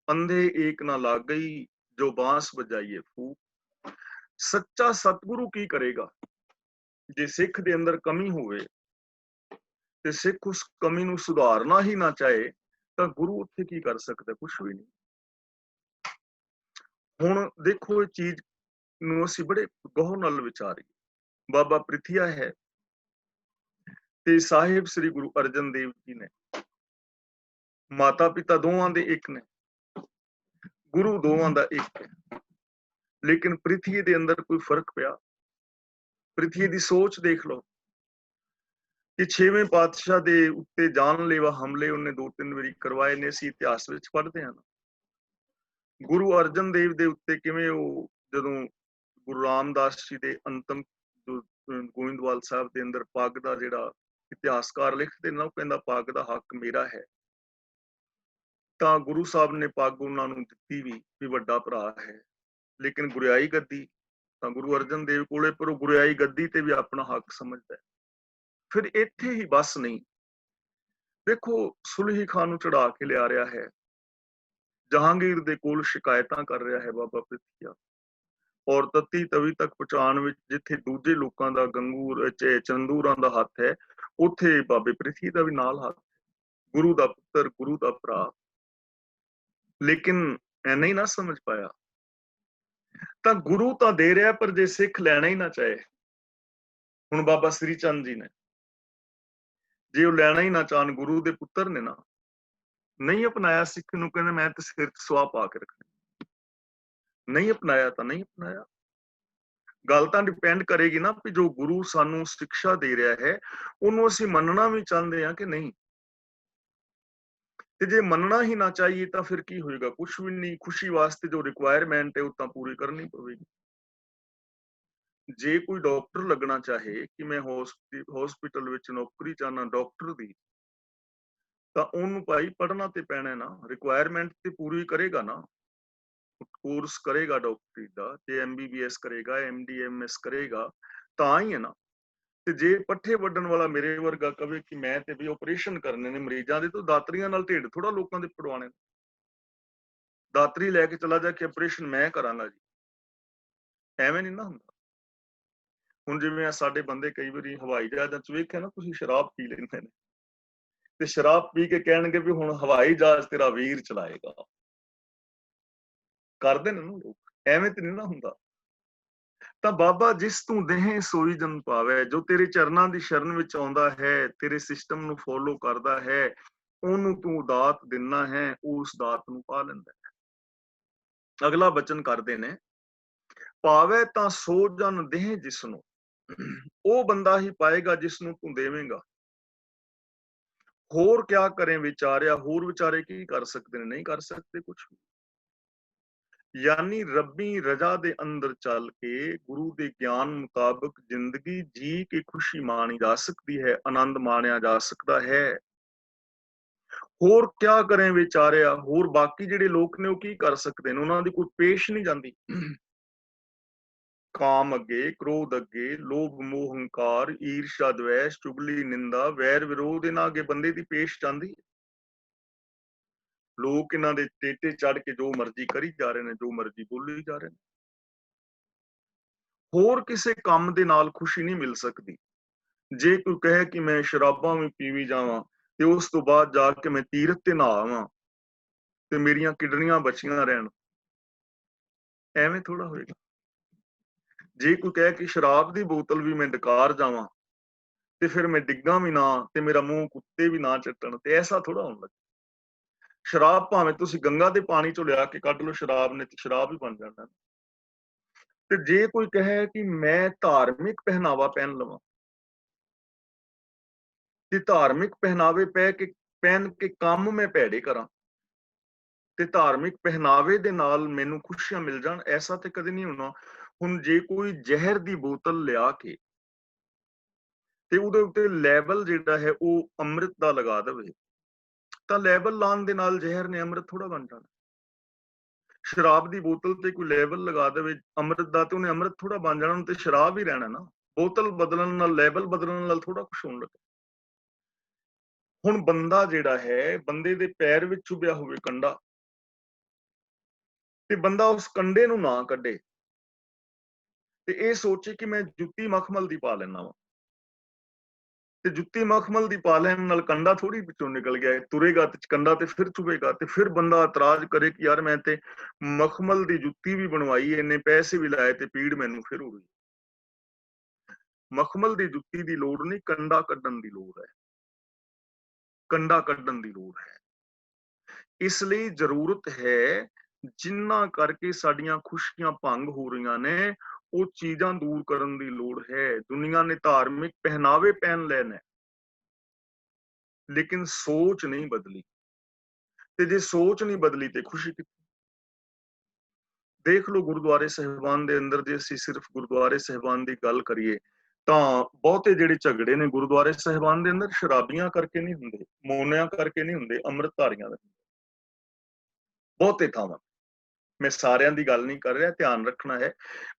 ਅੰਧੇ ਏਕ ਨਾ ਲੱਗ ਗਈ, ਜੋ ਬਾਂਸ ਵਜਾਈਏ ਫੂਕ। ਸੱਚਾ ਸਤਿਗੁਰੂ ਕੀ ਕਰੇਗਾ? ਜੇ ਸਿੱਖ ਦੇ ਅੰਦਰ ਕਮੀ ਹੋਵੇ ਤੇ ਸਿੱਖ ਉਸ ਕਮੀ ਨੂੰ ਸੁਧਾਰਨਾ ਹੀ ਨਾ ਚਾਹੇ ਤਾਂ ਗੁਰੂ ਉੱਥੇ ਕੀ ਕਰ ਸਕਦਾ? ਕੁਝ ਵੀ ਨਹੀਂ। ਹੁਣ ਦੇਖੋ, ਇਹ ਚੀਜ਼ ਨੂੰ ਅਸੀਂ ਬੜੇ ਗੌਰ ਨਾਲ ਵਿਚਾਰੀਏ। ਬਾਬਾ ਪ੍ਰਿਥੀਆ ਹੈ ਤੇ ਸਾਹਿਬ ਸ੍ਰੀ ਗੁਰੂ ਅਰਜਨ ਦੇਵ ਜੀ ਨੇ, ਮਾਤਾ ਪਿਤਾ ਦੋਵਾਂ ਦੇ ਇੱਕ ਨੇ, ਗੁਰੂ ਦੋਵਾਂ ਦਾ ਇੱਕ ਹੈ, ਲੇਕਿਨ ਪ੍ਰਿਥੀ ਦੇ ਅੰਦਰ ਕੋਈ ਫਰਕ ਪਿਆ? ਪ੍ਰਿਥੀ ਦੀ ਸੋਚ ਦੇਖ ਲਓ ਕਿ 6ਵੇਂ ਪਾਤਸ਼ਾਹ ਦੇ ਉੱਤੇ ਜਾਨਲੇਵਾ ਹਮਲੇ ਉਹਨੇ 2-3 ਵਾਰੀ ਕਰਵਾਏ ਨੇ, ਅਸੀਂ ਇਤਿਹਾਸ ਵਿੱਚ ਪੜ੍ਹਦੇ ਹਾਂ। ਗੁਰੂ ਅਰਜਨ ਦੇਵ ਦੇ ਉੱਤੇ ਕਿਵੇਂ ਉਹ, ਜਦੋਂ ਗੁਰੂ ਰਾਮਦਾਸ ਜੀ ਦੇ ਅੰਤਮ ਗੋਇੰਦਵਾਲ ਸਾਹਿਬ ਦੇ ਅੰਦਰ ਪੱਗ ਦਾ ਜਿਹੜਾ ਇਤਿਹਾਸਕਾਰ ਲਿਖਦੇ ਨਾ, ਉਹ ਕਹਿੰਦਾ ਪੱਗ ਦਾ ਹੱਕ ਮੇਰਾ ਹੈ, ਤਾਂ ਗੁਰੂ ਸਾਹਿਬ ਨੇ ਪੱਗ ਉਹਨਾਂ ਨੂੰ ਦਿੱਤੀ ਵੀ ਵੱਡਾ ਭਰਾ ਹੈ, ਲੇਕਿਨ ਗੁਰਿਆਈ ਗੱਦੀ ਤਾਂ ਗੁਰੂ ਅਰਜਨ ਦੇਵ ਕੋਲੇ, ਪਰ ਉਹ ਗੁਰਿਆਈ ਗੱਦੀ ਤੇ ਵੀ ਆਪਣਾ ਹੱਕ ਸਮਝਦਾ ਹੈ। ਫਿਰ ਇੱਥੇ ਹੀ ਬਸ ਨਹੀਂ, ਦੇਖੋ ਸੁਲਹੀ ਖਾਨ ਨੂੰ ਚੜਾ ਕੇ ਲਿਆ ਰਿਹਾ ਹੈ, ਜਹਾਂਗੀਰ ਦੇ ਕੋਲ ਸ਼ਿਕਾਇਤਾਂ ਕਰ ਰਿਹਾ ਹੈ ਬਾਬਾ ਪ੍ਰਿਥੀਆ, ਔਰ ਤਤੀ ਤਵੀ ਤੱਕ ਪਹੁੰਚਾਉਣ ਵਿੱਚ ਜਿੱਥੇ ਦੂਜੇ ਲੋਕਾਂ ਦਾ ਗੰਗੂਰ ਚੰਦੂਰਾਂ ਦਾ ਹੱਥ ਹੈ, ਉੱਥੇ ਬਾਬੇ ਪ੍ਰਿਥੀ ਦਾ ਵੀ ਨਾਲ ਹੱਥ, ਗੁਰੂ ਦਾ ਪੁੱਤਰ, ਗੁਰੂ ਦਾ ਭਰਾ, ਲੇਕਿਨ ਐ ਨਹੀਂ ਨਾ ਸਮਝ ਪਾਇਆ। ਤਾਂ ਗੁਰੂ ਤਾਂ ਦੇ ਰਿਹਾ, ਪਰ ਜੇ ਸਿੱਖ ਲੈਣਾ ਹੀ ਨਾ ਚਾਹੇ, ਹੁਣ ਬਾਬਾ ਸ੍ਰੀ ਚੰਦ ਜੀ ਨੇ, ਜੇ ਉਹ ਲੈਣਾ ਹੀ ਨਾ ਚਾਹਣ, ਗੁਰੂ ਦੇ ਪੁੱਤਰ ਨੇ ਨਾ, ਨਹੀਂ ਅਪਣਾਇਆ ਸਿੱਖ ਨੂੰ, ਕਹਿੰਦੇ ਮੈਂ ਤੇ ਸਿਰ 'ਚ ਸੁਆਹ ਪਾ ਕੇ ਰੱਖਣੀ, ਨਹੀਂ ਅਪਣਾਇਆ ਤਾਂ ਨਹੀਂ ਅਪਣਾਇਆ। ਗੱਲ ਤਾਂ ਡਿਪੈਂਡ ਕਰੇਗੀ ਨਾ ਵੀ ਜੋ ਗੁਰੂ ਸਾਨੂੰ ਸਿੱਖਿਆ ਦੇ ਰਿਹਾ ਹੈ, ਉਹਨੂੰ ਅਸੀਂ ਮੰਨਣਾ ਵੀ ਚਾਹੁੰਦੇ ਹਾਂ ਕਿ ਨਹੀਂ। ਤੇ ਜੇ ਮੰਨਣਾ ਹੀ ਨਾ ਚਾਹੀਏ ਤਾਂ ਫਿਰ ਕੀ ਹੋਏਗਾ? ਕੁਝ ਵੀ ਨਹੀਂ। ਖੁਸ਼ੀ ਵਾਸਤੇ ਜੋ ਰਿਕੁਆਇਰਮੈਂਟ ਹੈ ਉਹ ਤਾਂ ਪੂਰੀ ਕਰਨੀ ਪਵੇਗੀ। ਜੇ ਕੋਈ ਡਾਕਟਰ ਲੱਗਣਾ ਚਾਹੇ ਕਿ ਮੈਂ ਹਸਪੀਟਲ ਵਿੱਚ ਨੌਕਰੀ ਚਾਹਨਾ ਡਾਕਟਰ ਦੀ, ਤਾਂ ਉਹਨੂੰ ਭਾਈ ਪੜ੍ਹਨਾ ਤੇ ਪੈਣਾ ਨਾ, ਰਿਕੁਆਇਰਮੈਂਟ ਤੇ ਪੂਰੀ ਕਰੇਗਾ ਨਾ, ਕੋਰਸ ਕਰੇਗਾ ਡਾਕਟਰੀ ਦਾ, ਤੇ MBBS ਕਰੇਗਾ, MD MS ਕਰੇਗਾ, ਤਾਂ ਹੀ ਹੈ ਨਾ। ਤੇ ਜੇ ਪੱਠੇ ਵੱਢਣ ਵਾਲਾ ਮੇਰੇ ਵਰਗਾ ਕਵੇ ਕਿ ਮੈਂ ਤੇ ਵੀ ਆਪਰੇਸ਼ਨ ਕਰਨੇ ਨੇ ਮਰੀਜ਼ਾਂ ਦੇ, ਤਾਂ ਦਾਤਰੀਆਂ ਨਾਲ ਢਿੱਡ ਥੋੜਾ ਲੋਕਾਂ ਦੇ ਪੜਵਾਣੇ। ਦਾਤਰੀ ਲੈ ਕੇ ਚਲਾ ਜਾ ਕੇ ਆਪਰੇਸ਼ਨ ਮੈਂ ਕਰਾਂਗਾ ਜੀ, ਐਵੇਂ ਨਹੀਂ ਨਾ ਹੁੰਦਾ। ਹੁਣ ਜਿਵੇਂ ਸਾਡੇ ਬੰਦੇ ਕਈ ਵਾਰੀ ਹਵਾਈ ਜਹਾਜ਼ਾਂ 'ਚ ਵੇਖਿਆ ਨਾ ਤੁਸੀਂ, ਸ਼ਰਾਬ ਪੀ ਲੈਂਦੇ ਨੇ ਤੇ ਸ਼ਰਾਬ ਪੀ ਕੇ ਕਹਿਣਗੇ ਵੀ ਹੁਣ ਹਵਾਈ ਜਹਾਜ਼ ਤੇਰਾ ਵੀਰ ਚਲਾਏਗਾ। ਕਰਦੇ ਨੇ ਨਾ ਲੋਕ, ਐਵੇਂ ਤੇ ਨਹੀਂ ਨਾ ਹੁੰਦਾ। ਤਾਂ ਬਾਬਾ ਜਿਸ ਤੂੰ ਦੇਹ ਸੋਈ ਜਨ ਪਾਵੇ, ਜੋ ਤੇਰੇ ਚਰਨਾਂ ਦੀ ਸ਼ਰਨ ਵਿੱਚ ਆਉਂਦਾ ਹੈ, ਤੇਰੇ ਸਿਸਟਮ ਨੂੰ ਫੋਲੋ ਕਰਦਾ ਹੈ, ਉਹਨੂੰ ਤੂੰ ਦਾਤ ਦਿੰਨਾ ਹੈ, ਉਸ ਦਾਤ ਨੂੰ ਪਾ ਲੈਂਦਾ ਹੈ। ਅਗਲਾ ਬਚਨ ਕਰਦੇ ਨੇ, ਪਾਵੇ ਤਾਂ ਸੋ ਜਨ ਦੇਹ ਜਿਸਨੂੰ, ਉਹ ਬੰਦਾ ਹੀ ਪਾਏਗਾ ਜਿਸ ਨੂੰ ਤੂੰ ਦੇਵੇਂਗਾ। ਹੋਰ ਕਿਆ ਕਰੇ ਵਿਚਾਰਿਆ, ਹੋਰ ਵਿਚਾਰੇ ਕੀ ਕਰ ਸਕਦੇ ਨੇ? ਨਹੀਂ ਕਰ ਸਕਦੇ ਕੁਝ ਵੀ। ਯਾਨੀ ਰੱਬੀ ਰਜ਼ਾ ਦੇ ਅੰਦਰ ਚੱਲ ਕੇ ਗੁਰੂ ਦੇ ਗਿਆਨ ਮੁਤਾਬਕ ਜ਼ਿੰਦਗੀ ਜੀ ਕੇ ਖੁਸ਼ੀ ਮਾਣੀ ਜਾ ਸਕਦੀ ਹੈ, ਆਨੰਦ ਮਾਣਿਆ ਜਾ ਸਕਦਾ ਹੈ। ਹੋਰ ਕਿਆ ਕਰੇ ਵਿਚਾਰਿਆ, ਹੋਰ ਬਾਕੀ ਜਿਹੜੇ ਲੋਕ ਨੇ ਉਹ ਕੀ ਕਰ ਸਕਦੇ ਨੇ? ਉਹਨਾਂ ਦੀ ਕੋਈ ਪੇਸ਼ ਨਹੀਂ ਜਾਂਦੀ। ਕਾਮ ਅੱਗੇ, ਕ੍ਰੋਧ ਅੱਗੇ, ਲੋਭ ਮੋਹ ਹੰਕਾਰ, ਈਰਸ਼ਾ ਦਵੇਸ਼, ਚੁਗਲੀ ਨਿੰਦਾ, ਵੈਰ ਵਿਰੋਧ, ਇਹਨਾਂ ਅੱਗੇ ਬੰਦੇ ਦੀ ਪੇਸ਼ ਜਾਂਦੀ। ਲੋਕ ਇਹਨਾਂ ਦੇ ਟੇਟੇ ਚੜ ਕੇ ਜੋ ਮਰਜ਼ੀ ਕਰੀ ਜਾ ਰਹੇ ਨੇ, ਜੋ ਮਰਜ਼ੀ ਬੋਲੀ ਜਾ ਰਹੇ ਨੇ। ਹੋਰ ਕਿਸੇ ਕੰਮ ਦੇ ਨਾਲ ਖੁਸ਼ੀ ਨਹੀਂ ਮਿਲ ਸਕਦੀ। ਜੇ ਕੋਈ ਕਹੇ ਕਿ ਮੈਂ ਸ਼ਰਾਬਾਂ ਵੀ ਪੀਵੀ ਜਾਵਾਂ ਤੇ ਉਸ ਤੋਂ ਬਾਅਦ ਜਾ ਕੇ ਮੈਂ ਤੀਰਥ ਤੇ ਨਹਾਵਾਂ ਤੇ ਮੇਰੀਆਂ ਕਿਡਨੀਆਂ ਬਚੀਆਂ ਰਹਿਣ, ਐਵੇਂ ਥੋੜਾ ਹੋਏਗਾ। ਜੇ ਕੋਈ ਕਹੇ ਕਿ ਸ਼ਰਾਬ ਦੀ ਬੋਤਲ ਵੀ ਮੈਂ ਡਕਾਰ ਜਾਵਾਂ ਤੇ ਫਿਰ ਮੈਂ ਡਿੱਗਾ ਵੀ ਨਾ ਤੇ ਮੇਰਾ ਮੂੰਹ ਕੁੱਤੇ ਵੀ ਨਾ ਚੱਟਣ, ਤੇ ਐਸਾ ਥੋੜਾ ਹੁੰਦਾ। ਸ਼ਰਾਬ ਭਾਵੇਂ ਤੁਸੀਂ ਗੰਗਾ ਦੇ ਪਾਣੀ ਚੋਂ ਲਿਆ ਕੇ ਕੱਢ ਲਓ, ਸ਼ਰਾਬ ਨੇ ਤੇ ਸ਼ਰਾਬ ਹੀ ਬਣ ਜਾਣਾ। ਤੇ ਜੇ ਕੋਈ ਕਹੇ ਕਿ ਮੈਂ ਧਾਰਮਿਕ ਪਹਿਨਾਵਾ ਪਹਿਨ ਲਵਾਂ ਤੇ ਧਾਰਮਿਕ ਪਹਿਨਾਵੇ ਪਹਿਨ ਕੇ ਕੰਮ ਮੈਂ ਭੈੜੇ ਕਰਾਂ ਤੇ ਧਾਰਮਿਕ ਪਹਿਨਾਵੇ ਦੇ ਨਾਲ ਮੈਨੂੰ ਖੁਸ਼ੀਆਂ ਮਿਲ ਜਾਣ, ਐਸਾ ਤੇ ਕਦੇ ਨਹੀਂ ਹੋਣਾ। ਹੁਣ ਜੇ ਕੋਈ ਜ਼ਹਿਰ ਦੀ ਬੋਤਲ ਲਿਆ ਕੇ ਤੇ ਉਹਦੇ ਉੱਤੇ ਲੈਬਲ ਜਿਹੜਾ ਹੈ ਉਹ ਅੰਮ੍ਰਿਤ ਦਾ ਲਗਾ ਦੇਵੇ, ਤਾਂ ਲੈਬਲ ਲਾਉਣ ਦੇ ਨਾਲ ਜ਼ਹਿਰ ਨੇ ਅੰਮ੍ਰਿਤ ਥੋੜਾ ਬਣ ਜਾਣਾ। ਸ਼ਰਾਬ ਦੀ ਬੋਤਲ ਤੇ ਕੋਈ ਲੈਬਲ ਲਗਾ ਦੇਵੇ ਅੰਮ੍ਰਿਤ ਦਾ, ਤੇ ਉਹਨੇ ਅੰਮ੍ਰਿਤ ਥੋੜਾ ਬਣ ਜਾਣਾ, ਤੇ ਸ਼ਰਾਬ ਹੀ ਰਹਿਣਾ ਨਾ। ਬੋਤਲ ਬਦਲਣ ਨਾਲ, ਲੈਬਲ ਬਦਲਣ ਨਾਲ ਥੋੜਾ ਕੁਛ ਹੋਣ ਲੱਗਾ। ਹੁਣ ਬੰਦਾ ਜਿਹੜਾ ਹੈ, ਬੰਦੇ ਦੇ ਪੈਰ ਵਿੱਚ ਚੁਭਿਆ ਹੋਵੇ ਕੰਡਾ, ਤੇ ਬੰਦਾ ਉਸ ਕੰਡੇ ਨੂੰ ਨਾ ਕੱਢੇ ਤੇ ਇਹ ਸੋਚੇ ਕਿ ਮੈਂ ਜੁੱਤੀ ਮਖਮਲ ਦੀ ਪਾ ਲੈਣਾ ਵਾ, ਤੇ ਜੁੱਤੀ ਮਖਮਲ ਦੀ ਪਾ ਲੈਣ ਨਾਲ ਕੰਡਾ ਥੋੜੀ ਵਿੱਚੋਂ ਨਿਕਲ ਗਿਆ, ਤੁਰੇਗਾ ਤੇ ਕੰਡਾ ਤੇ ਫਿਰ ਚੁਭੇਗਾ, ਤੇ ਫਿਰ ਬੰਦਾ ਇਤਰਾਜ਼ ਕਰੇ ਕਿ ਯਾਰ ਮੈਂ ਤੇ ਮਖਮਲ ਦੀ ਜੁੱਤੀ ਵੀ ਬਣਵਾਈ, ਇੰਨੇ ਪੈਸੇ ਵੀ ਲਾਏ ਤੇ ਪੀੜ ਮੈਨੂੰ ਫਿਰ ਹੋ ਗਈ। ਮਖਮਲ ਦੀ ਜੁੱਤੀ ਦੀ ਲੋੜ ਨਹੀਂ, ਕੰਡਾ ਕੱਢਣ ਦੀ ਲੋੜ ਹੈ, ਕੰਡਾ ਕੱਢਣ ਦੀ ਲੋੜ ਹੈ। ਇਸ ਲਈ ਜ਼ਰੂਰਤ ਹੈ, ਜਿਨ੍ਹਾਂ ਕਰਕੇ ਸਾਡੀਆਂ ਖੁਸ਼ੀਆਂ ਭੰਗ ਹੋ ਰਹੀਆਂ ਨੇ, ਉਹ ਚੀਜ਼ਾਂ ਦੂਰ ਕਰਨ ਦੀ ਲੋੜ ਹੈ। ਦੁਨੀਆ ਨੇ ਧਾਰਮਿਕ ਪਹਿਨਾਵੇ ਪਹਿਨ ਲੈਣੇ, ਲੇਕਿਨ ਸੋਚ ਨਹੀਂ ਬਦਲੀ, ਤੇ ਜੇ ਸੋਚ ਨਹੀਂ ਬਦਲੀ ਤੇ ਖੁਸ਼ੀ ਕਿੱਥੇ? ਦੇਖ ਲਓ ਗੁਰਦੁਆਰੇ ਸਾਹਿਬਾਨ ਦੇ ਅੰਦਰ, ਜੇ ਅਸੀਂ ਸਿਰਫ ਗੁਰਦੁਆਰੇ ਸਾਹਿਬਾਨ ਦੀ ਗੱਲ ਕਰੀਏ ਤਾਂ ਬਹੁਤੇ ਜਿਹੜੇ ਝਗੜੇ ਨੇ ਗੁਰਦੁਆਰੇ ਸਾਹਿਬਾਨ ਦੇ ਅੰਦਰ ਸ਼ਰਾਬੀਆਂ ਕਰਕੇ ਨਹੀਂ ਹੁੰਦੇ, ਮੋਨਿਆਂ ਕਰਕੇ ਨਹੀਂ ਹੁੰਦੇ, ਅੰਮ੍ਰਿਤਧਾਰੀਆਂ ਦੇ। ਬਹੁਤੇ ਥਾਵਾਂ, ਮੈਂ ਸਾਰਿਆਂ ਦੀ ਗੱਲ ਨਹੀਂ ਕਰ ਰਿਹਾ, ਧਿਆਨ ਰੱਖਣਾ ਹੈ,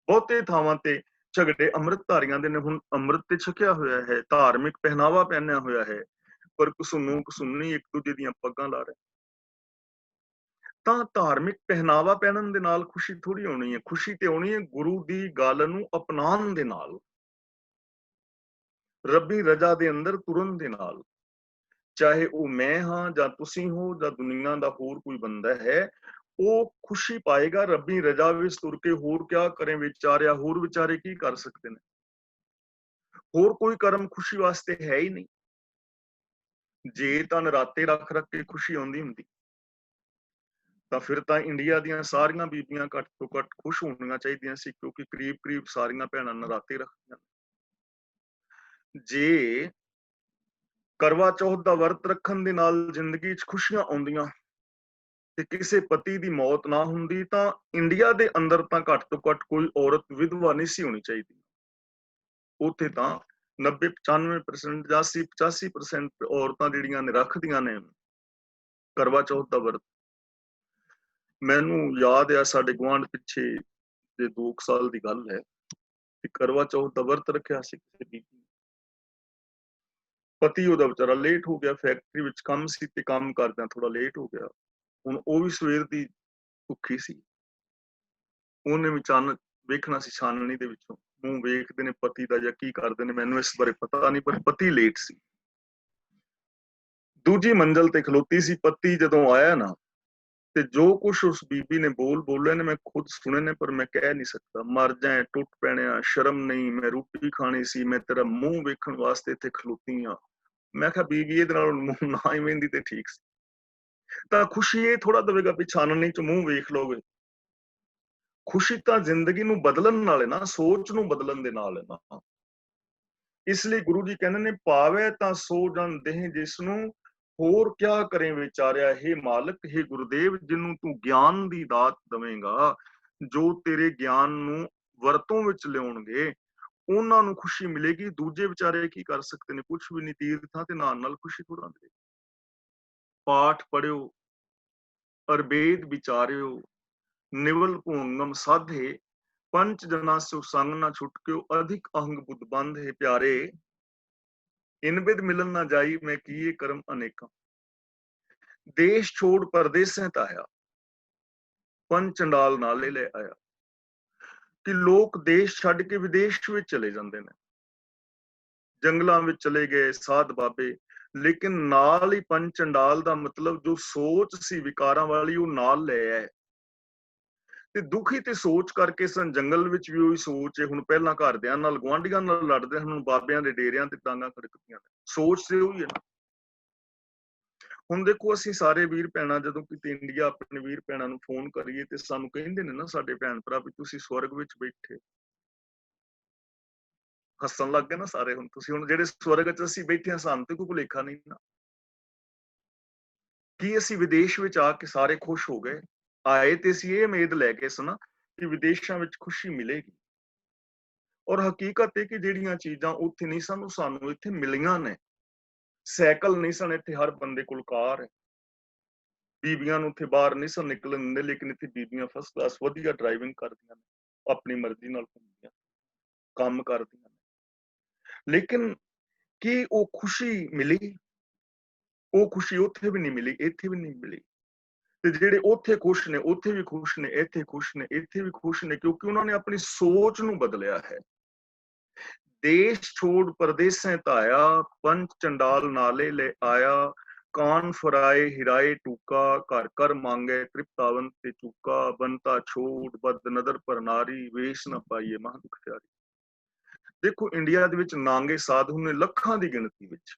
ਬਹੁਤੇ ਥਾਵਾਂ ਤੇ ਝਗੜੇ ਅੰਮ੍ਰਿਤਧਾਰੀਆਂ ਦੇ ਨੇ। ਹੁਣ ਅੰਮ੍ਰਿਤ ਤੇ ਛਕਿਆ ਹੋਇਆ ਹੈ, ਧਾਰਮਿਕ ਪਹਿਨਾਵਾ ਪਹਿਨਿਆ ਹੋਇਆ ਹੈ, ਪਰ ਕਸੁੰਨੀ ਇੱਕ ਦੂਜੇ ਦੀਆਂ ਪੱਗਾਂ ਲਾ ਰਹੇ। ਤਾਂ ਧਾਰਮਿਕ ਪਹਿਨਾਵਾ ਪਹਿਨਣ ਦੇ ਨਾਲ ਖੁਸ਼ੀ ਥੋੜੀ ਆਉਣੀ ਹੈ, ਖੁਸ਼ੀ ਤੇ ਆਉਣੀ ਹੈ ਗੁਰੂ ਦੀ ਗੱਲ ਨੂੰ ਅਪਣਾਉਣ ਦੇ ਨਾਲ, ਰੱਬੀ ਰਜ਼ਾ ਦੇ ਅੰਦਰ ਤੁਰਨ ਦੇ ਨਾਲ। ਚਾਹੇ ਉਹ ਮੈਂ ਹਾਂ ਜਾਂ ਤੁਸੀਂ ਹੋ ਜਾਂ ਦੁਨੀਆ ਦਾ ਹੋਰ ਕੋਈ ਬੰਦਾ ਹੈ, ਉਹ ਖੁਸ਼ੀ ਪਾਏਗਾ ਰੱਬੀ ਰਜ਼ਾ ਵਿੱਚ ਤੁਰ ਕੇ। ਹੋਰ ਕਿਆ ਕਰੇ ਵਿਚਾਰਿਆ, ਹੋਰ ਵਿਚਾਰੇ ਕੀ ਕਰ ਸਕਦੇ ਨੇ? ਹੋਰ ਕੋਈ ਕਰਮ ਖੁਸ਼ੀ ਵਾਸਤੇ ਹੈ ਹੀ ਨਹੀਂ। ਜੇ ਤਾਂ ਨਰਾਤੇ ਰੱਖ ਕੇ ਖੁਸ਼ੀ ਆਉਂਦੀ ਹੁੰਦੀ ਤਾਂ ਫਿਰ ਤਾਂ ਇੰਡੀਆ ਦੀਆਂ ਸਾਰੀਆਂ ਬੀਬੀਆਂ ਘੱਟ ਤੋਂ ਘੱਟ ਖੁਸ਼ ਹੋਣੀਆਂ ਚਾਹੀਦੀਆਂ ਸੀ, ਕਿਉਂਕਿ ਕਰੀਬ ਕਰੀਬ ਸਾਰੀਆਂ ਭੈਣਾਂ ਨਰਾਤੇ ਰੱਖਦੀਆਂ। ਜੇ ਕਰਵਾ ਚੌਥ ਦਾ ਵਰਤ ਰੱਖਣ ਦੇ ਨਾਲ ਜ਼ਿੰਦਗੀ 'ਚ ਖੁਸ਼ੀਆਂ ਆਉਂਦੀਆਂ ਤੇ ਕਿਸੇ ਪਤੀ ਦੀ ਮੌਤ ਨਾ ਹੁੰਦੀ, ਤਾਂ ਇੰਡੀਆ ਦੇ ਅੰਦਰ ਤਾਂ ਘੱਟ ਤੋਂ ਘੱਟ ਕੋਈ ਔਰਤ ਵਿਧਵਾ ਨਹੀਂ ਸੀ ਹੋਣੀ ਚਾਹੀਦੀ। ਉੱਥੇ ਤਾਂ 90-95% ਜਾਂ 80-85% ਔਰਤਾਂ ਜਿਹੜੀਆਂ ਨੇ ਰੱਖਦੀਆਂ ਨੇ ਕਰਵਾ ਚੌਥ ਦਾ ਵਰਤ। ਮੈਨੂੰ ਯਾਦ ਆ ਸਾਡੇ ਗੁਆਂਢ ਪਿੱਛੇ ਦੇ 2 ਸਾਲ ਦੀ ਗੱਲ ਹੈ ਕਿ ਕਰਵਾ ਚੌਥ ਦਾ ਵਰਤ ਰੱਖਿਆ ਸੀ ਕਿਸੇ ਬੀਬੀ। ਪਤੀ ਉਹਦਾ ਵਿਚਾਰਾ ਲੇਟ ਹੋ ਗਿਆ, ਫੈਕਟਰੀ ਵਿੱਚ ਕੰਮ ਸੀ ਤੇ ਕੰਮ ਕਰਦਿਆਂ ਥੋੜਾ ਲੇਟ ਹੋ ਗਿਆ। ਹੁਣ ਉਹ ਵੀ ਸਵੇਰ ਦੀ ਭੁੱਖੀ ਸੀ, ਉਹਨੇ ਵੀ ਵੇਖਣਾ ਸੀ ਛਾਨਣੀ ਦੇ ਵਿੱਚੋਂ, ਮੂੰਹ ਵੇਖਦੇ ਨੇ ਪਤੀ ਦਾ ਜਾਂ ਕੀ ਕਰਦੇ ਨੇ, ਮੈਨੂੰ ਇਸ ਬਾਰੇ ਪਤਾ ਨਹੀਂ, ਪਰ ਪਤੀ ਲੇਟ ਸੀ। ਦੂਜੀ ਮੰਜ਼ਲ ਤੇ ਖਲੋਤੀ ਸੀ। ਪਤੀ ਜਦੋਂ ਆਇਆ ਨਾ, ਤੇ ਜੋ ਕੁਛ ਉਸ ਬੀਬੀ ਨੇ ਬੋਲੇ ਨੇ ਮੈਂ ਖੁਦ ਸੁਣੇ ਨੇ, ਪਰ ਮੈਂ ਕਹਿ ਨਹੀਂ ਸਕਦਾ। ਮਰ ਜਾਏ, ਟੁੱਟ ਪੈਣਿਆ, ਸ਼ਰਮ ਨਹੀਂ, ਮੈਂ ਰੋਟੀ ਖਾਣੀ ਸੀ, ਮੈਂ ਤੇਰਾ ਮੂੰਹ ਵੇਖਣ ਵਾਸਤੇ ਇੱਥੇ ਖਲੋਤੀ ਆ। ਮੈਂ ਕਿਹਾ ਬੀਬੀ ਇਹਦੇ ਨਾਲ ਮੂੰਹ ਨਾ ਹੀ ਵੇਂਦੀ ਤੇ ਠੀਕ ਸੀ। ਤਾਂ ਖੁਸ਼ੀ ਇਹ ਥੋੜਾ ਦੇਵੇਗਾ ਵੀ ਛਾਨਣੀ ਚ ਮੂੰਹ ਵੇਖ ਲੋਗੇ। ਖੁਸ਼ੀ ਤਾਂ ਜ਼ਿੰਦਗੀ ਨੂੰ ਬਦਲਣ ਨਾਲ ਹੈ ਨਾ, ਸੋਚ ਨੂੰ ਬਦਲਣ ਦੇ ਨਾਲ ਹੈ ਨਾ। ਇਸ ਲਈ ਗੁਰੂ ਜੀ ਕਹਿੰਦੇ ਨੇ, ਪਾਵੇ ਤਾਂ ਸੋ ਜਨ ਦੇਹ ਜਿਸ ਨੂੰ, ਹੋਰ ਕਿਆ ਕਰੇ ਵਿਚਾਰਿਆ। ਹੇ ਮਾਲਕ, ਹੇ ਗੁਰਦੇਵ, ਜਿਹਨੂੰ ਤੂੰ ਗਿਆਨ ਦੀ ਦਾਤ ਦੇਵੇਂਗਾ, ਜੋ ਤੇਰੇ ਗਿਆਨ ਨੂੰ ਵਰਤੋਂ ਵਿੱਚ ਲਿਆਉਣਗੇ, ਉਹਨਾਂ ਨੂੰ ਖੁਸ਼ੀ ਮਿਲੇਗੀ। ਦੂਜੇ ਵਿਚਾਰੇ ਕੀ ਕਰ ਸਕਦੇ ਨੇ? ਕੁਛ ਵੀ ਨਹੀਂ। ਤੀਰਥਾਂ ਤੇ ਨਾਲ ਖੁਸ਼ੀ ਥੋੜਾ ਮਿਲੇਗੀ। ਪਾਠ ਪੜਿਓ, ਅਰਬੇਦ ਵਿਚਾਰਿਓ, ਨਿਵਲ ਭੂੰਗਮ ਸਾਧੇ, ਪੰਚ ਜਨਾ ਸੋ ਸੰਗ ਨਾ ਛੁਟਕਿਓ, ਅਧਿਕ ਅਹੰਗ ਬੁੱਧ ਬੰਧ ਹੈ ਪਿਆਰੇ, ਇਨ ਬਿਦ ਮਿਲਨ ਨਾ ਜਾਈ, ਮੈਂ ਕੀਏ ਕਰਮ ਅਨੇਕਾਂ। ਦੇਸ਼ ਛੋੜ ਪਰਦੇਸਾਂ ਤਾਇਆ, ਪੰਜ ਚੰਡਾਲ ਨਾਲੇ ਲੈ ਆਇਆ। ਕਿ ਲੋਕ ਦੇਸ਼ ਛੱਡ ਕੇ ਵਿਦੇਸ਼ ਵਿੱਚ ਚਲੇ ਜਾਂਦੇ ਨੇ, ਜੰਗਲਾਂ ਵਿੱਚ ਚਲੇ ਗਏ ਸਾਧ ਬਾਬੇ, ਲੇਕਿਨ ਨਾਲ ਹੀ ਪੰਜ ਚੰਡਾਲ ਦਾ ਮਤਲਬ ਜੋ ਸੋਚ ਸੀ ਵਿਕਾਰਾਂ ਵਾਲੀ, ਉਹ ਨਾਲ ਲੈ ਆਏ। ਤੇ ਦੁਖੀ ਤੇ ਸੋਚ ਕਰਕੇ ਸਨ। ਜੰਗਲ ਵਿੱਚ ਵੀ ਉਹੀ ਸੋਚ ਹੈ। ਹੁਣ ਪਹਿਲਾਂ ਘਰਦਿਆਂ ਨਾਲ, ਗੁਆਂਢੀਆਂ ਨਾਲ ਲੜਦੇ, ਹੁਣ ਬਾਬਿਆਂ ਦੇ ਡੇਰਿਆਂ ਤੇ ਡਾਂਗਾਂ ਖੜਕਦੀਆਂ ਨੇ। ਸੋਚ ਤੇ ਉਹੀ ਹੈ ਨਾ। ਹੁਣ ਦੇਖੋ ਅਸੀਂ ਸਾਰੇ ਵੀਰ ਭੈਣਾਂ ਜਦੋਂ ਕਿਤੇ ਇੰਡੀਆ ਆਪਣੇ ਵੀਰ ਭੈਣਾਂ ਨੂੰ ਫੋਨ ਕਰੀਏ ਤੇ ਸਾਨੂੰ ਕਹਿੰਦੇ ਨੇ ਨਾ ਸਾਡੇ ਭੈਣ ਭਰਾ ਵੀ ਤੁਸੀਂ ਸਵਰਗ ਵਿੱਚ ਬੈਠੇ। ਹੱਸਣ ਲੱਗ ਗਏ ਨਾ ਸਾਰੇ। ਹੁਣ ਤੁਸੀਂ ਹੁਣ ਜਿਹੜੇ ਸਵਰਗ 'ਚ ਅਸੀਂ ਬੈਠੇ ਹਾਂ ਸਾਨੂੰ ਤੇ ਕੋਈ ਭੁਲੇਖਾ ਨਹੀਂ ਨਾ। ਕੀ ਅਸੀਂ ਵਿਦੇਸ਼ ਵਿੱਚ ਆ ਕੇ ਸਾਰੇ ਖੁਸ਼ ਹੋ ਗਏ? ਆਏ ਤੇ ਅਸੀਂ ਇਹ ਉਮੀਦ ਲੈ ਕੇ ਸੀ ਨਾ ਕਿ ਵਿਦੇਸ਼ਾਂ ਵਿੱਚ ਖੁਸ਼ੀ ਮਿਲੇਗੀ। ਔਰ ਹਕੀਕਤ ਇਹ ਕਿ ਜਿਹੜੀਆਂ ਚੀਜ਼ਾਂ ਉੱਥੇ ਨਹੀਂ ਸਨ ਉਹ ਸਾਨੂੰ ਇੱਥੇ ਮਿਲੀਆਂ ਨੇ। ਸਾਈਕਲ ਨਹੀਂ ਸਨ ਇੱਥੇ ਹਰ ਬੰਦੇ ਕੋਲ ਕਾਰ ਹੈ। ਬੀਬੀਆਂ ਨੂੰ ਉੱਥੇ ਬਾਹਰ ਨਹੀਂ ਸਨ ਨਿਕਲਣ ਦਿੰਦੇ ਲੇਕਿਨ ਇੱਥੇ ਬੀਬੀਆਂ ਫਸਟ ਕਲਾਸ ਵਧੀਆ ਡਰਾਈਵਿੰਗ ਕਰਦੀਆਂ ਨੇ, ਆਪਣੀ ਮਰਜ਼ੀ ਨਾਲ ਘੁੰਮਦੀਆਂ, ਕੰਮ ਕਰਦੀਆਂ ਨੇ। ਲੇਕਿਨ ਕੀ ਉਹ ਖੁਸ਼ੀ ਮਿਲੀ? ਉਹ ਖੁਸ਼ੀ ਉੱਥੇ ਵੀ ਨਹੀਂ ਮਿਲੀ, ਇੱਥੇ ਵੀ ਨਹੀਂ ਮਿਲੀ। ਤੇ ਜਿਹੜੇ ਉੱਥੇ ਖੁਸ਼ ਨੇ, ਉੱਥੇ ਵੀ ਖੁਸ਼ ਨੇ, ਇੱਥੇ ਖੁਸ਼ ਨੇ, ਇੱਥੇ ਵੀ ਖੁਸ਼ ਨੇ ਕਿਉਂਕਿ ਉਹਨਾਂ ਨੇ ਆਪਣੀ ਸੋਚ ਨੂੰ ਬਦਲਿਆ ਹੈ। ਦੇਸ਼ ਛੋੜ ਪਰਦੇਸੈਂ ਧਾਇਆ, ਪੰਚ ਚੰਡਾਲ ਨਾਲੇ ਲੈ ਆਇਆ, ਕਾਨ ਫਰਾਏ ਹਿਰਾਏ ਟੂਕਾ, ਘਰ ਘਰ ਮੰਗੇ ਤ੍ਰਿਪਤਾਵਨ ਤੇ ਚੂਕਾ, ਬੰਤਾ ਛੋੜ ਬਦ ਨਦਰ ਪਰ ਨਾਰੀ, ਵੇਸ਼ ਨਾ ਪਾਈਏ ਮਹਾਂ ਦੁਖ ਪਿਆਰੀ। ਦੇਖੋ ਇੰਡੀਆ ਦੇ ਵਿੱਚ ਨਾਂਗੇ ਸਾਧੂ ਨੇ ਲੱਖਾਂ ਦੀ ਗਿਣਤੀ ਵਿੱਚ,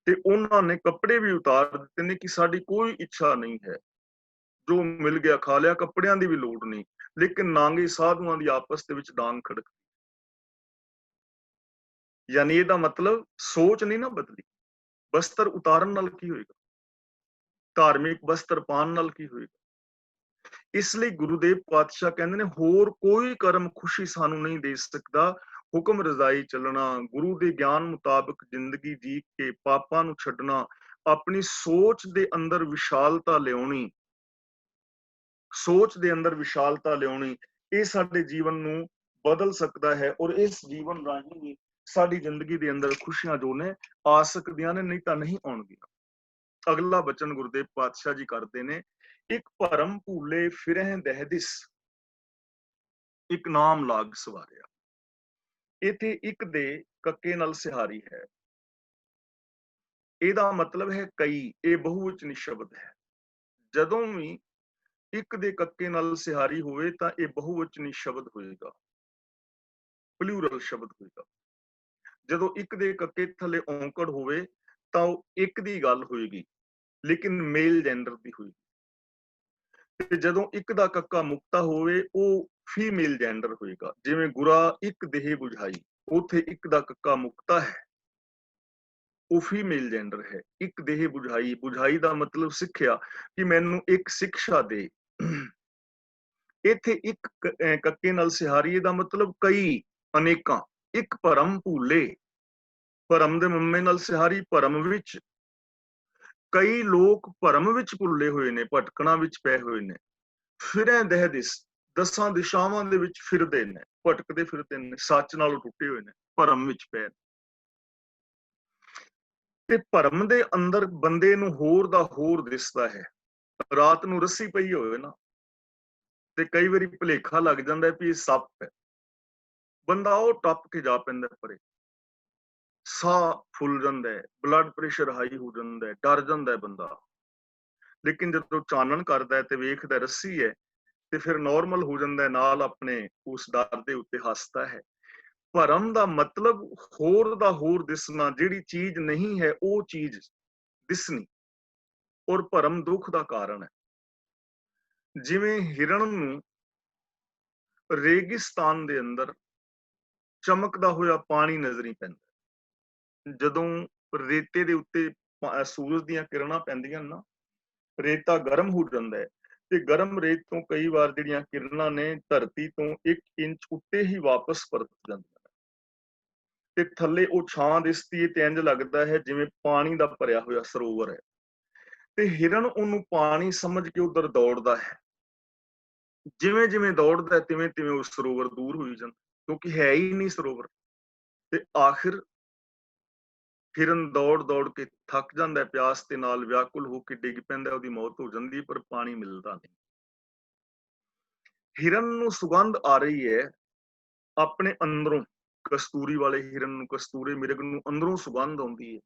ਤੇ ਉਹਨਾਂ ਨੇ ਕੱਪੜੇ ਵੀ ਉਤਾਰ ਦਿੱਤੇ ਨੇ ਕਿ ਸਾਡੀ ਕੋਈ ਇੱਛਾ ਨਹੀਂ ਹੈ, ਜੋ ਮਿਲ ਗਿਆ ਖਾ ਲਿਆ, ਕੱਪੜਿਆਂ ਦੀ ਵੀ ਲੋੜ ਨਹੀਂ। ਲੇਕਿਨ ਨਾਂਗੇ ਸਾਧੂਆਂ ਦੀ ਆਪਸ ਦੇ ਵਿੱਚ ਡਾਂਗ ਖੜਕ, ਯਾਨੀ ਇਹਦਾ ਮਤਲਬ ਸੋਚ ਨਹੀਂ ਨਾ ਬਦਲੀ। ਬਸਤਰ ਉਤਾਰਨ ਨਾਲ ਕੀ ਹੋਏਗਾ? ਧਾਰਮਿਕ ਬਸਤਰ ਪਾਉਣ ਨਾਲ ਕੀ ਹੋਏਗਾ? ਇਸ ਲਈ ਗੁਰੂਦੇਵ ਪਾਤਸ਼ਾਹ ਕਹਿੰਦੇ ਨੇ ਹੋਰ ਕੋਈ ਕਰਮ ਖੁਸ਼ੀ ਸਾਨੂੰ ਨਹੀਂ ਦੇ ਸਕਦਾ। ਹੁਕਮ ਰਜ਼ਾਈ ਚੱਲਣਾ, ਗੁਰੂ ਦੇ ਗਿਆਨ ਮੁਤਾਬਕ ਜ਼ਿੰਦਗੀ ਜੀ ਕੇ ਪਾਪਾਂ ਨੂੰ ਛੱਡਣਾ, ਆਪਣੀ ਸੋਚ ਦੇ ਅੰਦਰ ਵਿਸ਼ਾਲਤਾ ਲਿਆਉਣੀ, ਸੋਚ ਦੇ ਅੰਦਰ ਵਿਸ਼ਾਲਤਾ ਲਿਆਉਣੀ, ਇਹ ਸਾਡੇ ਜੀਵਨ ਨੂੰ ਬਦਲ ਸਕਦਾ ਹੈ। ਔਰ ਇਸ ਜੀਵਨ ਰਾਹੀਂ ਹੀ ਸਾਡੀ ਜ਼ਿੰਦਗੀ ਦੇ ਅੰਦਰ ਖੁਸ਼ੀਆਂ ਜੋ ਨੇ ਆ ਸਕਦੀਆਂ ਨੇ, ਨਹੀਂ ਤਾਂ ਨਹੀਂ ਆਉਣਗੀਆਂ। ਅਗਲਾ ਬਚਨ ਗੁਰਦੇਵ ਪਾਤਸ਼ਾਹ ਜੀ ਕਰਦੇ ਨੇ, ਇੱਕ ਭਰਮ ਭੂਲੇ ਫਿਰਹਿ ਦਹਿਦਿਸ, ਇੱਕ ਨਾਮ ਲਾਗ ਸਵਾਰਿਆ। ਇੱਥੇ ਇੱਕ ਦੇ ਕੱਕੇ ਨਾਲ ਸਿਹਾਰੀ ਹੈ, ਇਹਦਾ ਮਤਲਬ ਹੈ ਕਈ, ਇਹ ਬਹੁਵਚਨੀ ਸ਼ਬਦ ਹੈ। ਜਦੋਂ ਵੀ ਇੱਕ ਦੇ ਕੱਕੇ ਨਾਲ ਸਿਹਾਰੀ ਹੋਵੇ ਤਾਂ ਇਹ ਬਹੁਵਚਨੀ ਸ਼ਬਦ ਹੋਏਗਾ, ਪਲੂਰਲ ਸ਼ਬਦ ਹੋਏਗਾ। ਜਦੋਂ ਇੱਕ ਦੇ ਕੱਕੇ ਥੱਲੇ ਔਂਕੜ ਹੋਵੇ ਤਾਂ ਉਹ ਇੱਕ ਦੀ ਗੱਲ ਹੋਏਗੀ, ਲੇਕਿਨ ਮੇਲ ਜੈਂਡਰ ਦੀ ਹੋਏਗੀ। ਤੇ ਜਦੋਂ ਇੱਕ ਦਾ ਕੱਕਾ ਮੁਕਤਾ ਹੋਵੇ ਉਹ ਫੀਮੇਲ ਜੈਂਡਰ ਹੋਏਗਾ। ਜਿਵੇਂ ਗੁਰਾ ਇੱਕ ਦੇਹ 부ਝਾਈ, ਉੱਥੇ ਇੱਕ ਦਾ ਕੱਕਾ ਮੁਕਤਾ ਹੈ, ਉਹ ਫੀਮੇਲ ਜੈਂਡਰ ਹੈ। ਇੱਕ ਦੇਹ 부ਝਾਈ, 부ਝਾਈ ਦਾ ਮਤਲਬ ਸਿੱਖਿਆ, ਕਿ ਮੈਨੂੰ ਇੱਕ ਸਿੱਖਿਆ ਦੇ। ਇੱਥੇ ਇੱਕ ਕੱਕੇ ਨਾਲ ਸਿਹਾਰੀ ਦਾ ਮਤਲਬ ਕਈ, ਅਨੇਕਾਂ। ਇੱਕ ਭਰਮ ਭੂਲੇ, ਭਰਮ ਦੇ ਮੰਮੇ ਨਾਲ ਸਿਹਾਰੀ, ਭਰਮ ਵਿੱਚ ਕਈ ਲੋਕ ਭਰਮ ਵਿੱਚ ਭੁੱਲੇ ਹੋਏ ਨੇ, ਭਟਕਣਾ ਵਿੱਚ ਪਏ ਹੋਏ ਨੇ। ਫਿਰੈ ਦਹਿਦਿਸ, ਦਸਾਂ ਦਿਸ਼ਾਵਾਂ ਦੇ ਵਿੱਚ ਫਿਰਦੇ ਨੇ, ਭਟਕਦੇ ਫਿਰਦੇ ਨੇ, ਸੱਚ ਨਾਲੋਂ ਟੁੱਟੇ ਹੋਏ ਨੇ, ਭਰਮ ਵਿੱਚ ਪਏ। ਤੇ ਭਰਮ ਦੇ ਅੰਦਰ ਬੰਦੇ ਨੂੰ ਹੋਰ ਦਾ ਹੋਰ ਦਿਸਦਾ ਹੈ। ਰਾਤ ਨੂੰ ਰੱਸੀ ਪਈ ਹੋਵੇ ਨਾ, ਤੇ ਕਈ ਵਾਰੀ ਭੁਲੇਖਾ ਲੱਗ ਜਾਂਦਾ ਵੀ ਇਹ ਸੱਪ ਹੈ, ਬੰਦਾ ਉਹ ਟੱਪ ਕੇ ਜਾ ਪੈਂਦਾ ਪਰੇ, ਸਾਹ ਫੁੱਲ ਜਾਂਦਾ ਹੈ, ਬਲੱਡ ਪ੍ਰੈਸ਼ਰ ਹਾਈ ਹੋ ਜਾਂਦਾ ਹੈ, ਡਰ ਜਾਂਦਾ ਹੈ ਬੰਦਾ। ਲੇਕਿਨ ਜਦੋਂ ਚਾਨਣ ਕਰਦਾ ਹੈ ਤੇ ਵੇਖਦਾ ਰੱਸੀ ਹੈ ਤੇ ਫਿਰ ਨਾਰਮਲ ਹੋ ਜਾਂਦਾ ਹੈ, ਨਾਲ ਆਪਣੇ ਉਸ ਡਰ ਦੇ ਉੱਤੇ ਹੱਸਦਾ ਹੈ। ਭਰਮ ਦਾ ਮਤਲਬ ਹੋਰ ਦਾ ਹੋਰ ਦਿਸਣਾ, ਜਿਹੜੀ ਚੀਜ਼ ਨਹੀਂ ਹੈ ਉਹ ਚੀਜ਼ ਦਿਸਣੀ। ਔਰ ਭਰਮ ਦੁੱਖ ਦਾ ਕਾਰਨ ਹੈ। ਜਿਵੇਂ ਹਿਰਨ ਨੂੰ ਰੇਗਿਸਤਾਨ ਦੇ ਅੰਦਰ ਚਮਕਦਾ ਹੋਇਆ ਪਾਣੀ ਨਜ਼ਰੀ ਪੈਂਦਾ, ਜਦੋਂ ਰੇਤੇ ਦੇ ਉੱਤੇ ਸੂਰਜ ਦੀਆਂ ਕਿਰਨਾਂ ਪੈਂਦੀਆਂ ਨਾ, ਰੇਤਾ ਗਰਮ ਹੋ ਜਾਂਦਾ ਹੈ, ਤੇ ਗਰਮ ਰੇਤ ਤੋਂ ਕਈ ਵਾਰ ਜਿਹੜੀਆਂ ਕਿਰਨਾਂ ਨੇ ਧਰਤੀ ਤੋਂ 1 ਇੰਚ ਉੱਤੇ ਹੀ ਵਾਪਸ ਪਰਤ ਜਾਂਦੀਆਂ ਨੇ, ਤੇ ਥੱਲੇ ਉਹ ਛਾਂ ਦਿਸਦੀ ਹੈ ਤੇ ਇੰਜ ਲੱਗਦਾ ਹੈ ਜਿਵੇਂ ਪਾਣੀ ਦਾ ਭਰਿਆ ਹੋਇਆ ਸਰੋਵਰ ਹੈ। ਤੇ ਹਿਰਨ ਉਹਨੂੰ ਪਾਣੀ ਸਮਝ ਕੇ ਉਧਰ ਦੌੜਦਾ ਹੈ। ਜਿਵੇਂ ਜਿਵੇਂ ਦੌੜਦਾ ਤਿਵੇਂ ਤਿਵੇਂ ਉਹ ਸਰੋਵਰ ਦੂਰ ਹੋਈ ਜਾਂਦਾ, ਕਿਉਂਕਿ ਹੈ ਹੀ ਨਹੀਂ ਸਰੋਵਰ। ਤੇ ਆਖਿਰ ਹਿਰਨ ਦੌੜ ਦੌੜ ਕੇ ਥੱਕ ਜਾਂਦਾ, ਪਿਆਸ ਦੇ ਨਾਲ ਵਿਆਕੁਲ ਹੋ ਕੇ ਡਿੱਗ ਪੈਂਦਾ, ਉਹਦੀ ਮੌਤ ਹੋ ਜਾਂਦੀ, ਪਰ ਪਾਣੀ ਮਿਲਦਾ ਨਹੀਂ। ਹਿਰਨ ਨੂੰ ਸੁਗੰਧ ਆ ਰਹੀ ਹੈ ਆਪਣੇ ਅੰਦਰੋਂ, ਕਸਤੂਰੀ ਵਾਲੇ ਹਿਰਨ ਨੂੰ, ਕਸਤੂਰੇ ਮਿਰਗ ਨੂੰ ਅੰਦਰੋਂ ਸੁਗੰਧ ਆਉਂਦੀ ਹੈ।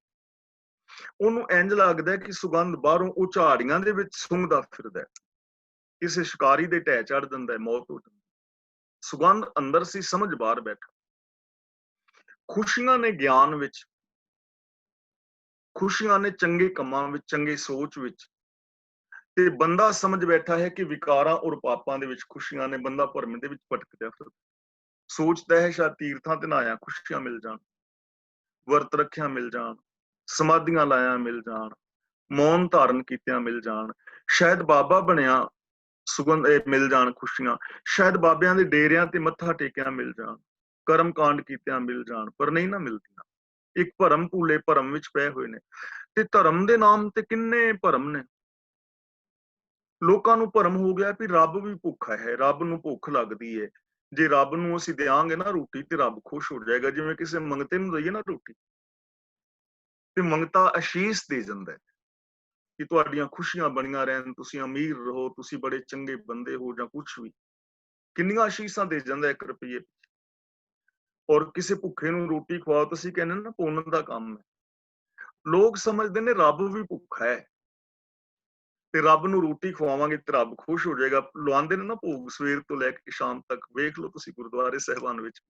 ਉਹਨੂੰ ਇੰਜ ਲੱਗਦਾ ਕਿ ਸੁਗੰਧ ਬਾਹਰੋਂ, ਉਹ ਝਾੜੀਆਂ ਦੇ ਵਿੱਚ ਸੁੰਘਦਾ ਫਿਰਦਾ, ਕਿਸੇ ਸ਼ਿਕਾਰੀ ਦੇ ਢਹਿ ਚੜ ਜਾਂਦਾ, ਮੌਤ ਹੋ ਜਾਂਦੀ। ਸੁਗੰਧ ਅੰਦਰ ਸੀ, ਸਮਝ ਬਾਹਰ ਬੈਠਾ। ਖੁਸ਼ੀਆਂ ਨੇ ਗਿਆਨ ਵਿੱਚ ਖੁਸ਼ੀਆਂ ਨੇ ਚੰਗੇ ਕੰਮਾਂ ਵਿੱਚ, ਚੰਗੇ ਸੋਚ ਵਿੱਚ। ਤੇ ਬੰਦਾ ਸਮਝ ਬੈਠਾ ਹੈ ਕਿ ਵਿਕਾਰਾਂ ਔਰ ਪਾਪਾਂ ਦੇ ਵਿੱਚ ਖੁਸ਼ੀਆਂ ਨੇ, ਬੰਦਾ ਭਰਮ ਦੇ ਵਿੱਚ ਭਟਕਦਾ ਫਿਰਦਾ। ਸੋਚਦਾ ਹੈ ਸ਼ਾਇਦ ਤੀਰਥਾਂ ਤੇ ਨਹਾਇਆ ਖੁਸ਼ੀਆਂ ਮਿਲ ਜਾਣ, ਵਰਤ ਰੱਖਿਆ ਮਿਲ ਜਾਣ, ਸਮਾਧੀਆਂ ਲਾਇਆ ਮਿਲ ਜਾਣ, ਮੌਨ ਧਾਰਨ ਕੀਤਿਆਂ ਮਿਲ ਜਾਣ, ਸ਼ਾਇਦ ਬਾਬਾ ਬਣਿਆ ਸੁਗੰਧ ਮਿਲ ਜਾਣ ਖੁਸ਼ੀਆਂ, ਸ਼ਾਇਦ ਬਾਬਿਆਂ ਦੇ ਡੇਰਿਆਂ ਤੇ ਮੱਥਾ ਟੇਕਿਆ ਮਿਲ ਜਾਣ, ਕਰਮ ਕਾਂਡ ਕੀਤਿਆਂ ਮਿਲ ਜਾਣ, ਪਰ ਨਹੀਂ ਨਾ ਮਿਲਦੀਆਂ। ਇੱਕ ਭਰਮ ਭੂਲੇ ਭਰਮ ਵਿੱਚ ਪਏ ਹੋਏ ਨੇ। ਤੇ ਧਰਮ ਦੇ ਨਾਮ ਤੇ ਕਿੰਨੇ ਭਰਮ ਨੇ। ਲੋਕਾਂ ਨੂੰ ਭਰਮ ਹੋ ਗਿਆ ਵੀ ਰੱਬ ਵੀ ਭੁੱਖਾ ਹੈ, ਰੱਬ ਨੂੰ ਭੁੱਖ ਲੱਗਦੀ ਹੈ। ਜੇ ਰੱਬ ਨੂੰ ਅਸੀਂ ਦਿਆਂਗੇ ਨਾ ਰੋਟੀ ਤੇ ਰੱਬ ਖੁਸ਼ ਹੋ ਜਾਏਗਾ। ਜਿਵੇਂ ਕਿਸੇ ਮੰਗਤੇ ਨੂੰ ਦਈਏ ਨਾ ਰੋਟੀ, ਤੇ ਮੰਗਤਾ ਆਸ਼ੀਸ਼ ਦੇ ਜਾਂਦਾ ਹੈ ਕਿ ਤੁਹਾਡੀਆਂ ਖੁਸ਼ੀਆਂ ਬਣੀਆਂ ਰਹਿਣ, ਤੁਸੀਂ ਅਮੀਰ ਰਹੋ, ਤੁਸੀਂ ਬੜੇ ਚੰਗੇ ਬੰਦੇ ਹੋ, ਜਾਂ ਕੁਛ ਵੀ। ਕਿੰਨੀਆਂ ਆਸ਼ੀਸ਼ਾਂ ਦੇ ਜਾਂਦਾ 1 ਰੁਪਈਏ। ਔਰ ਕਿਸੇ ਭੁੱਖੇ ਨੂੰ ਰੋਟੀ ਖਵਾਓ, ਤੁਸੀਂ ਕਹਿੰਦੇ ਨਾ ਪੁੰਨ ਦਾ ਕੰਮ ਹੈ। ਲੋਕ ਸਮਝਦੇ ਨੇ ਰੱਬ ਵੀ ਭੁੱਖਾ ਹੈ, ਤੇ ਰੱਬ ਨੂੰ ਰੋਟੀ ਖਵਾਵਾਂਗੇ ਤੇ ਰੱਬ ਖੁਸ਼ ਹੋ ਜਾਏਗਾ। ਲਵਾਉਂਦੇ ਨੇ ਨਾ ਭੋਗ ਸਵੇਰ ਤੋਂ ਲੈ ਕੇ ਸ਼ਾਮ ਤੱਕ, ਵੇਖ ਲਓ ਤੁਸੀਂ ਗੁਰਦੁਆਰੇ ਸਾਹਿਬਾਨ ਵਿੱਚ।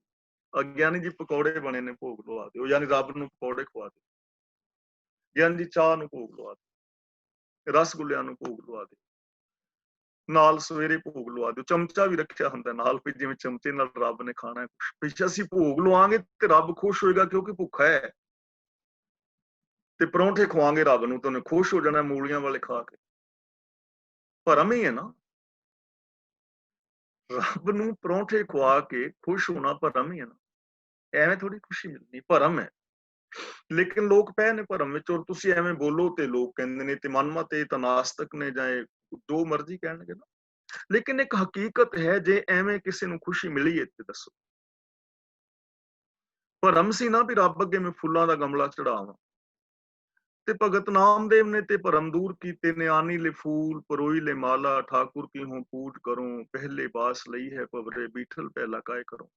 ਅਗਿਆਨੀ ਜੀ ਪਕੌੜੇ ਬਣੇ ਨੇ, ਭੋਗ ਲਵਾ ਦਿਓ, ਯਾਨੀ ਰੱਬ ਨੂੰ ਪਕੌੜੇ ਖਵਾ ਦਿਓ। ਗਿਆਨੀ ਜੀ ਚਾਹ ਨੂੰ ਭੋਗ ਲਵਾ ਦਿਓ, ਰਸਗੁੱਲਿਆਂ ਨੂੰ ਭੋਗ ਲਵਾ ਦਿਓ, ਨਾਲ ਸਵੇਰੇ ਭੋਗ ਲਵਾ ਦਿਓ। ਚਮਚਾ ਵੀ ਰੱਖਿਆ ਹੁੰਦਾ ਨਾਲ, ਵੀ ਜਿਵੇਂ ਚਮਚੇ ਨਾਲ ਰੱਬ ਨੇ ਖਾਣਾ ਹੈ ਕੁਛ। ਪਿੱਛੇ ਅਸੀਂ ਭੋਗ ਲਵਾਂਗੇ ਤੇ ਰੱਬ ਖੁਸ਼ ਹੋਏਗਾ ਕਿਉਂਕਿ ਭੁੱਖਾ ਹੈ। ਤੇ ਪਰੌਂਠੇ ਖਵਾਵਾਂਗੇ ਰੱਬ ਨੂੰ ਤੇ ਉਹਨੇ ਖੁਸ਼ ਹੋ ਜਾਣਾ ਮੂਲੀਆਂ ਵਾਲੇ ਖਾ ਕੇ। ਭਰਮ ਹੀ ਹੈ ਨਾ। ਰੱਬ ਨੂੰ ਪਰੌਂਠੇ ਖਵਾ ਕੇ ਖੁਸ਼ ਹੋਣਾ ਭਰਮ ਹੀ ਹੈ ਨਾ। ਐਵੇਂ ਥੋੜੀ ਖੁਸ਼ੀ ਮਿਲਣੀ, ਭਰਮ ਹੈ। ਲੇਕਿਨ ਲੋਕ ਪਏ ਨੇ ਭਰਮ ਵਿੱਚ। ਔਰ ਤੁਸੀਂ ਐਵੇਂ ਬੋਲੋ ਤੇ ਲੋਕ ਕਹਿੰਦੇ ਨੇ ਤੇ ਮਨਮਤ ਇਹ ਤਾਂ ਨਾਸਤਕ ਨੇ, ਜਾਂ ਜੋ ਮਰਜ਼ੀ ਕਹਿਣਗੇ ਨਾ। ਲੇਕਿਨ ਇੱਕ ਹਕੀਕਤ ਹੈ, ਜੇ ਐਵੇਂ ਕਿਸੇ ਨੂੰ ਖੁਸ਼ੀ ਮਿਲੀ ਹੈ ਤੇ ਦੱਸੋ। ਭਰਮ ਸੀ ਨਾ ਵੀ ਰੱਬ ਅੱਗੇ ਮੈਂ ਫੁੱਲਾਂ ਦਾ ਗਮਲਾ ਚੜਾਵਾਂ। ਤੇ ਭਗਤ ਨਾਮਦੇਵ ਨੇ ਤੇ ਭਰਮ ਦੂਰ ਕੀਤੇ ਨੇ। ਆਨੀ ਲੈ ਫੂਲ ਪਰੋਈ ਲੈ ਮਾਲਾ, ਠਾकुर की हूँ पूज करूं, पहले बास लई है पवरे, बीठल पहला काय करूं।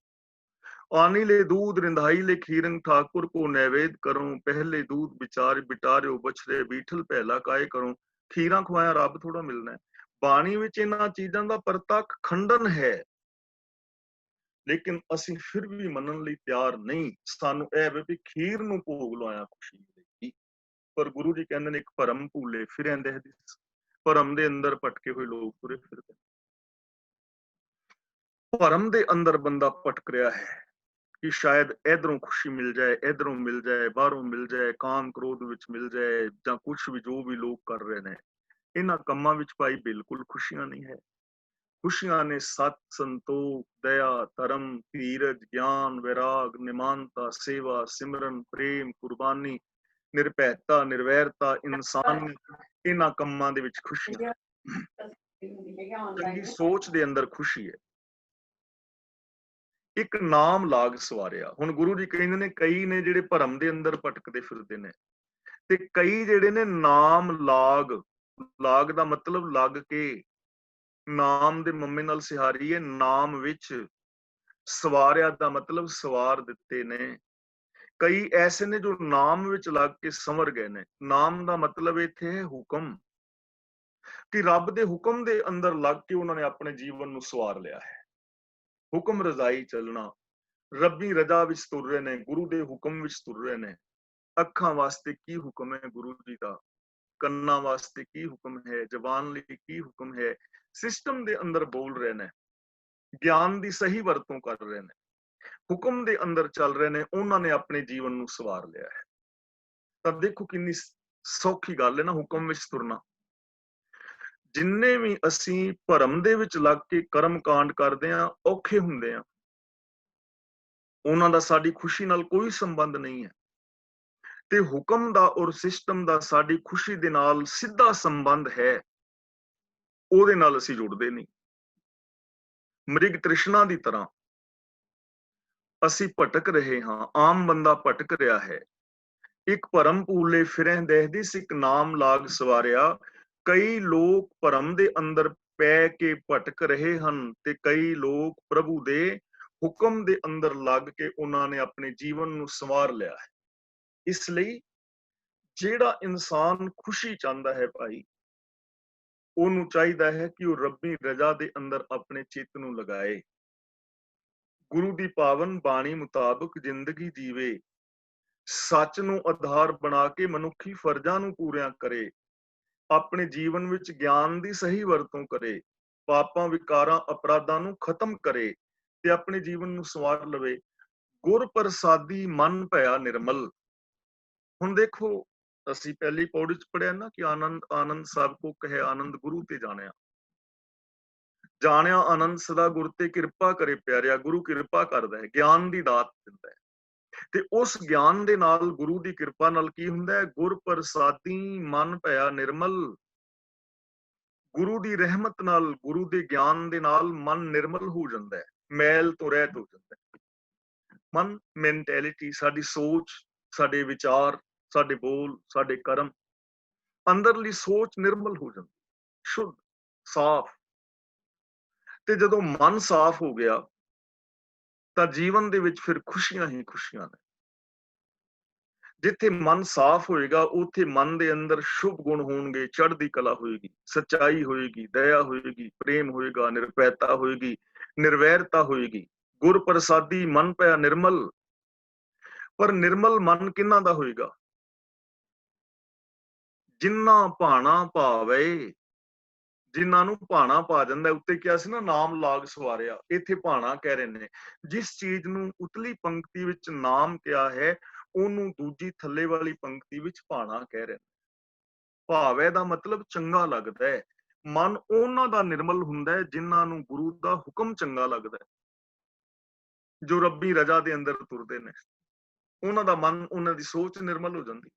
आनी ले दूध रिंधाई ले खीरंग, ठाकुर को नैवेद करूं, पहले दूध विचार बिटारियो बछड़े, बीठल पहला काय करूं। ਖੀਰਾਂ ਖਵਾਇਆ ਰੱਬ ਥੋੜਾ ਮਿਲਣਾ ਹੈ। ਬਾਣੀ ਵਿੱਚ ਇਹਨਾਂ ਚੀਜ਼ਾਂ ਦਾ ਪ੍ਰਤੱਖ ਖੰਡਨ ਹੈ, ਲੇਕਿਨ ਅਸੀਂ ਫਿਰ ਵੀ ਮੰਨਣ ਲਈ ਤਿਆਰ ਨਹੀਂ। ਸਾਨੂੰ ਇਹ ਵੀ ਖੀਰ ਨੂੰ ਭੋਗ ਲਵਾਇਆ ਖੁਸ਼ੀ ਮਿਲੇਗੀ। ਪਰ ਗੁਰੂ ਜੀ ਕਹਿੰਦੇ ਨੇ ਇੱਕ ਭਰਮ ਭੂਲੇ ਫਿਰੈਂ ਦਿਸ। ਭਰਮ ਦੇ ਅੰਦਰ ਭਟਕੇ ਹੋਏ ਲੋਕ ਤੁਰੇ ਫਿਰਦੇ। ਭਰਮ ਦੇ ਅੰਦਰ ਬੰਦਾ ਭਟਕ ਰਿਹਾ ਹੈ ਕਿ ਸ਼ਾਇਦ ਇਧਰੋਂ ਖੁਸ਼ੀ ਮਿਲ ਜਾਏ, ਇਧਰੋਂ ਮਿਲ ਜਾਏ, ਬਾਹਰੋਂ ਮਿਲ ਜਾਏ, ਕਾਮ ਕ੍ਰੋਧ ਵਿੱਚ ਮਿਲ ਜਾਏ, ਜਾਂ ਕੁਛ ਵੀ ਜੋ ਵੀ ਲੋਕ ਕਰ ਰਹੇ ਨੇ। ਇਹਨਾਂ ਕੰਮਾਂ ਵਿੱਚ ਭਾਈ ਬਿਲਕੁਲ ਖੁਸ਼ੀਆਂ ਨਹੀਂ ਹੈ। ਖੁਸ਼ੀਆਂ ਨੇ ਸਤ, ਸੰਤੋਖ, ਦਇਆ, ਧਰਮ, ਧੀਰਜ, ਗਿਆਨ, ਵੈਰਾਗ, ਨਿਮਾਨਤਾ, ਸੇਵਾ, ਸਿਮਰਨ, ਪ੍ਰੇਮ, ਕੁਰਬਾਨੀ, ਨਿਰਭੈਤਾ, ਨਿਰਵੈਰਤਾ, ਇਨਸਾਨ। ਇਹਨਾਂ ਕੰਮਾਂ ਦੇ ਵਿੱਚ ਖੁਸ਼ੀਆਂ। ਚੰਗੀ ਸੋਚ ਦੇ ਅੰਦਰ ਖੁਸ਼ੀ ਹੈ। ਇੱਕ ਨਾਮ ਲਾਗ ਸਵਾਰਿਆ। ਹੁਣ ਗੁਰੂ ਜੀ ਕਹਿੰਦੇ ਨੇ ਕਈ ਨੇ ਜਿਹੜੇ ਭਰਮ ਦੇ ਅੰਦਰ ਭਟਕਦੇ ਫਿਰਦੇ ਨੇ, ਤੇ ਕਈ ਜਿਹੜੇ ਨੇ ਨਾਮ ਲਾਗ। ਲਾਗ ਦਾ ਮਤਲਬ ਲੱਗ ਕੇ, ਨਾਮ ਦੇ ਮੰਮੇ ਨਾਲ ਸਿਹਾਰੀ ਹੈ। ਨਾਮ ਵਿੱਚ ਸਵਾਰਿਆ ਦਾ ਮਤਲਬ ਸਵਾਰ ਦਿੱਤੇ ਨੇ। ਕਈ ਐਸੇ ਨੇ ਜੋ ਨਾਮ ਵਿੱਚ ਲੱਗ ਕੇ ਸੰਵਰ ਗਏ ਨੇ। ਨਾਮ ਦਾ ਮਤਲਬ ਇੱਥੇ ਹੈ ਹੁਕਮ, ਕਿ ਰੱਬ ਦੇ ਹੁਕਮ ਦੇ ਅੰਦਰ ਲੱਗ ਕੇ ਉਹਨਾਂ ਨੇ ਆਪਣੇ ਜੀਵਨ ਨੂੰ ਸਵਾਰ ਲਿਆ ਹੈ। ਹੁਕਮ ਰਜ਼ਾਈ ਚੱਲਣਾ, ਰੱਬੀ ਰਜ਼ਾ ਵਿੱਚ ਤੁਰ ਰਹੇ ਨੇ, ਗੁਰੂ ਦੇ ਹੁਕਮ ਵਿੱਚ ਤੁਰ ਰਹੇ ਨੇ। ਅੱਖਾਂ ਵਾਸਤੇ ਕੀ ਹੁਕਮ ਹੈ ਗੁਰੂ ਜੀ ਦਾ, ਕੰਨਾਂ ਵਾਸਤੇ ਕੀ ਹੁਕਮ ਹੈ, ਜ਼ਬਾਨ ਲਈ ਕੀ ਹੁਕਮ ਹੈ, ਸਿਸਟਮ ਦੇ ਅੰਦਰ ਬੋਲ ਰਹੇ ਨੇ, ਗਿਆਨ ਦੀ ਸਹੀ ਵਰਤੋਂ ਕਰ ਰਹੇ ਨੇ, ਹੁਕਮ ਦੇ ਅੰਦਰ ਚੱਲ ਰਹੇ ਨੇ। ਉਹਨਾਂ ਨੇ ਆਪਣੇ ਜੀਵਨ ਨੂੰ ਸਵਾਰ ਲਿਆ ਹੈ। ਤਾਂ ਦੇਖੋ ਕਿੰਨੀ ਸੌਖੀ ਗੱਲ ਹੈ ਨਾ ਹੁਕਮ ਵਿੱਚ ਤੁਰਨਾ। ਜਿੰਨੇ ਵੀ ਅਸੀਂ ਭਰਮ ਦੇ ਵਿੱਚ ਲੱਗ ਕੇ ਕਰਮ ਕਾਂਡ ਕਰਦੇ ਆ, ਔਖੇ ਹੁੰਦੇ ਆ, ਉਹਨਾਂ ਦਾ ਸਾਡੀ ਖੁਸ਼ੀ ਨਾਲ ਕੋਈ ਸੰਬੰਧ ਨਹੀਂ ਹੈ। ਤੇ ਹੁਕਮ ਦਾ ਔਰ ਸਿਸਟਮ ਦਾ ਸਾਡੀ ਖੁਸ਼ੀ ਦੇ ਨਾਲ ਸਿੱਧਾ ਸੰਬੰਧ ਹੈ, ਉਹਦੇ ਨਾਲ ਅਸੀਂ ਜੁੜਦੇ ਨਹੀਂ। ਮ੍ਰਿਗ ਤ੍ਰਿਸ਼ਨਾ ਦੀ ਤਰ੍ਹਾਂ ਅਸੀਂ ਭਟਕ ਰਹੇ ਹਾਂ, ਆਮ ਬੰਦਾ ਭਟਕ ਰਿਹਾ ਹੈ। ਇੱਕ ਭਰਮ ਭੂਲੇ ਫਿਰੈਂ ਦੇਹਦਿਸ, ਇੱਕ ਨਾਮ ਲਾਗ ਸਵਾਰਿਆ। ਕਈ ਲੋਕ ਭਰਮ ਦੇ ਅੰਦਰ ਪੈ ਕੇ ਭਟਕ ਰਹੇ ਹਨ, ਤੇ ਕਈ ਲੋਕ ਪ੍ਰਭੂ ਦੇ ਹੁਕਮ ਦੇ ਅੰਦਰ ਲੱਗ ਕੇ ਉਹਨਾਂ ਨੇ ਆਪਣੇ ਜੀਵਨ ਨੂੰ ਸੰਵਾਰ ਲਿਆ ਹੈ। ਇਸ ਲਈ ਜਿਹੜਾ ਇਨਸਾਨ ਖੁਸ਼ੀ ਚਾਹੁੰਦਾ ਹੈ ਭਾਈ, ਉਹਨੂੰ ਚਾਹੀਦਾ ਹੈ ਕਿ ਉਹ ਰੱਬੀ ਰਜ਼ਾ ਦੇ ਅੰਦਰ ਆਪਣੇ ਚਿੱਤ ਨੂੰ ਲਗਾਏ, ਗੁਰੂ ਦੀ ਪਾਵਨ ਬਾਣੀ ਮੁਤਾਬਕ ਜ਼ਿੰਦਗੀ ਜੀਵੇ, ਸੱਚ ਨੂੰ ਆਧਾਰ ਬਣਾ ਕੇ ਮਨੁੱਖੀ ਫਰਜ਼ਾਂ ਨੂੰ ਪੂਰਿਆਂ ਕਰੇ, ਆਪਣੇ ਜੀਵਨ ਵਿੱਚ ਗਿਆਨ ਦੀ ਸਹੀ ਵਰਤੋਂ ਕਰੇ, ਪਾਪਾਂ ਵਿਕਾਰਾਂ ਅਪਰਾਧਾਂ ਨੂੰ ਖਤਮ ਕਰੇ ਤੇ ਆਪਣੇ ਜੀਵਨ ਨੂੰ ਸਵਾਰ ਲਵੇ। ਗੁਰ ਪ੍ਰਸਾਦੀ ਮਨ ਭਇਆ ਨਿਰਮਲ। ਹੁਣ ਦੇਖੋ, ਅਸੀਂ ਪਹਿਲੀ ਪੌੜੀ ਚ ਪੜਿਆ ਨਾ ਕਿ ਆਨੰਦ ਆਨੰਦ ਸਭ ਕੋ ਕਹੇ, ਆਨੰਦ ਗੁਰੂ ਤੇ ਜਾਣਿਆ। ਜਾਣਿਆ ਆਨੰਦ ਸਦਾ ਗੁਰ ਤੇ ਕਿਰਪਾ ਕਰੇ ਪਿਆਰਿਆ। ਗੁਰੂ ਕਿਰਪਾ ਕਰਦਾ ਹੈ, ਗਿਆਨ ਦੀ ਦਾਤ ਦਿੰਦਾ ਹੈ, ਤੇ ਉਸ ਗਿਆਨ ਦੇ ਨਾਲ, ਗੁਰੂ ਦੀ ਕਿਰਪਾ ਨਾਲ ਕੀ ਹੁੰਦਾ ਹੈ? ਗੁਰ ਪ੍ਰਸਾਦੀ ਮਨ ਭਇਆ ਨਿਰਮਲ। ਗੁਰੂ ਦੀ ਰਹਿਮਤ ਨਾਲ, ਗੁਰੂ ਦੇ ਗਿਆਨ ਦੇ ਨਾਲ ਮਨ ਨਿਰਮਲ ਹੋ ਜਾਂਦਾ ਹੈ, ਮੈਲ ਤੋਂ ਰਹਿਤ ਹੋ ਜਾਂਦਾ ਹੈ। ਮਨ, ਮੈਂਟੈਲਿਟੀ, ਸਾਡੀ ਸੋਚ, ਸਾਡੇ ਵਿਚਾਰ, ਸਾਡੇ ਬੋਲ, ਸਾਡੇ ਕਰਮ, ਅੰਦਰਲੀ ਸੋਚ ਨਿਰਮਲ ਹੋ ਜਾਂਦੀ, ਸ਼ੁੱਧ, ਸਾਫ਼। ਤੇ ਜਦੋਂ ਮਨ ਸਾਫ਼ ਹੋ ਗਿਆ ਤਾਂ ਜੀਵਨ ਦੇ ਵਿੱਚ ਫਿਰ ਖੁਸ਼ੀਆਂ ਹੀ ਖੁਸ਼ੀਆਂ ਨੇ। ਜਿੱਥੇ ਮਨ ਸਾਫ਼ ਹੋਏਗਾ, ਉੱਥੇ ਮਨ ਦੇ ਅੰਦਰ ਸ਼ੁਭ ਗੁਣ ਹੋਣਗੇ, ਚੜ੍ਹਦੀ ਕਲਾ ਹੋਏਗੀ, ਸੱਚਾਈ ਹੋਏਗੀ, ਦਇਆ ਹੋਏਗੀ, ਪ੍ਰੇਮ ਹੋਏਗਾ, ਨਿਰਭੈਤਾ ਹੋਏਗੀ, ਨਿਰਵੈਰਤਾ ਹੋਏਗੀ। ਗੁਰ ਪ੍ਰਸਾਦੀ ਮਨ ਭਇਆ ਨਿਰਮਲ। ਪਰ ਨਿਰਮਲ ਮਨ ਕਿਹਨਾਂ ਦਾ ਹੋਏਗਾ? ਜਿਨ੍ਹਾਂ ਭਾਣਾ ਭਾਵੇ, ਜਿਨ੍ਹਾਂ ਨੂੰ ਭਾਣਾ ਪਾ ਜਾਂਦਾ। ਉੱਤੇ ਕਿਹਾ ਸੀ ਨਾ, ਨਾਮ ਲਾਗ ਸਵਾਰਿਆ, ਇੱਥੇ ਭਾਣਾ ਕਹਿ ਰਹੇ ਨੇ। ਜਿਸ ਚੀਜ਼ ਨੂੰ ਉਤਲੀ ਪੰਕਤੀ ਵਿੱਚ ਨਾਮ ਕਿਹਾ ਹੈ, ਉਹਨੂੰ ਦੂਜੀ ਥੱਲੇ ਵਾਲੀ ਪੰਕਤੀ ਵਿੱਚ ਭਾਣਾ ਕਹਿ ਰਹੇ ਨੇ। ਭਾਵੇ ਦਾ ਮਤਲਬ ਚੰਗਾ ਲੱਗਦਾ ਹੈ। ਮਨ ਉਹਨਾਂ ਦਾ ਨਿਰਮਲ ਹੁੰਦਾ ਹੈ ਜਿਨ੍ਹਾਂ ਨੂੰ ਗੁਰੂ ਦਾ ਹੁਕਮ ਚੰਗਾ ਲੱਗਦਾ ਹੈ, ਜੋ ਰੱਬੀ ਰਜਾ ਦੇ ਅੰਦਰ ਤੁਰਦੇ ਨੇ। ਉਹਨਾਂ ਦਾ ਮਨ, ਉਹਨਾਂ ਦੀ ਸੋਚ ਨਿਰਮਲ ਹੋ ਜਾਂਦੀ।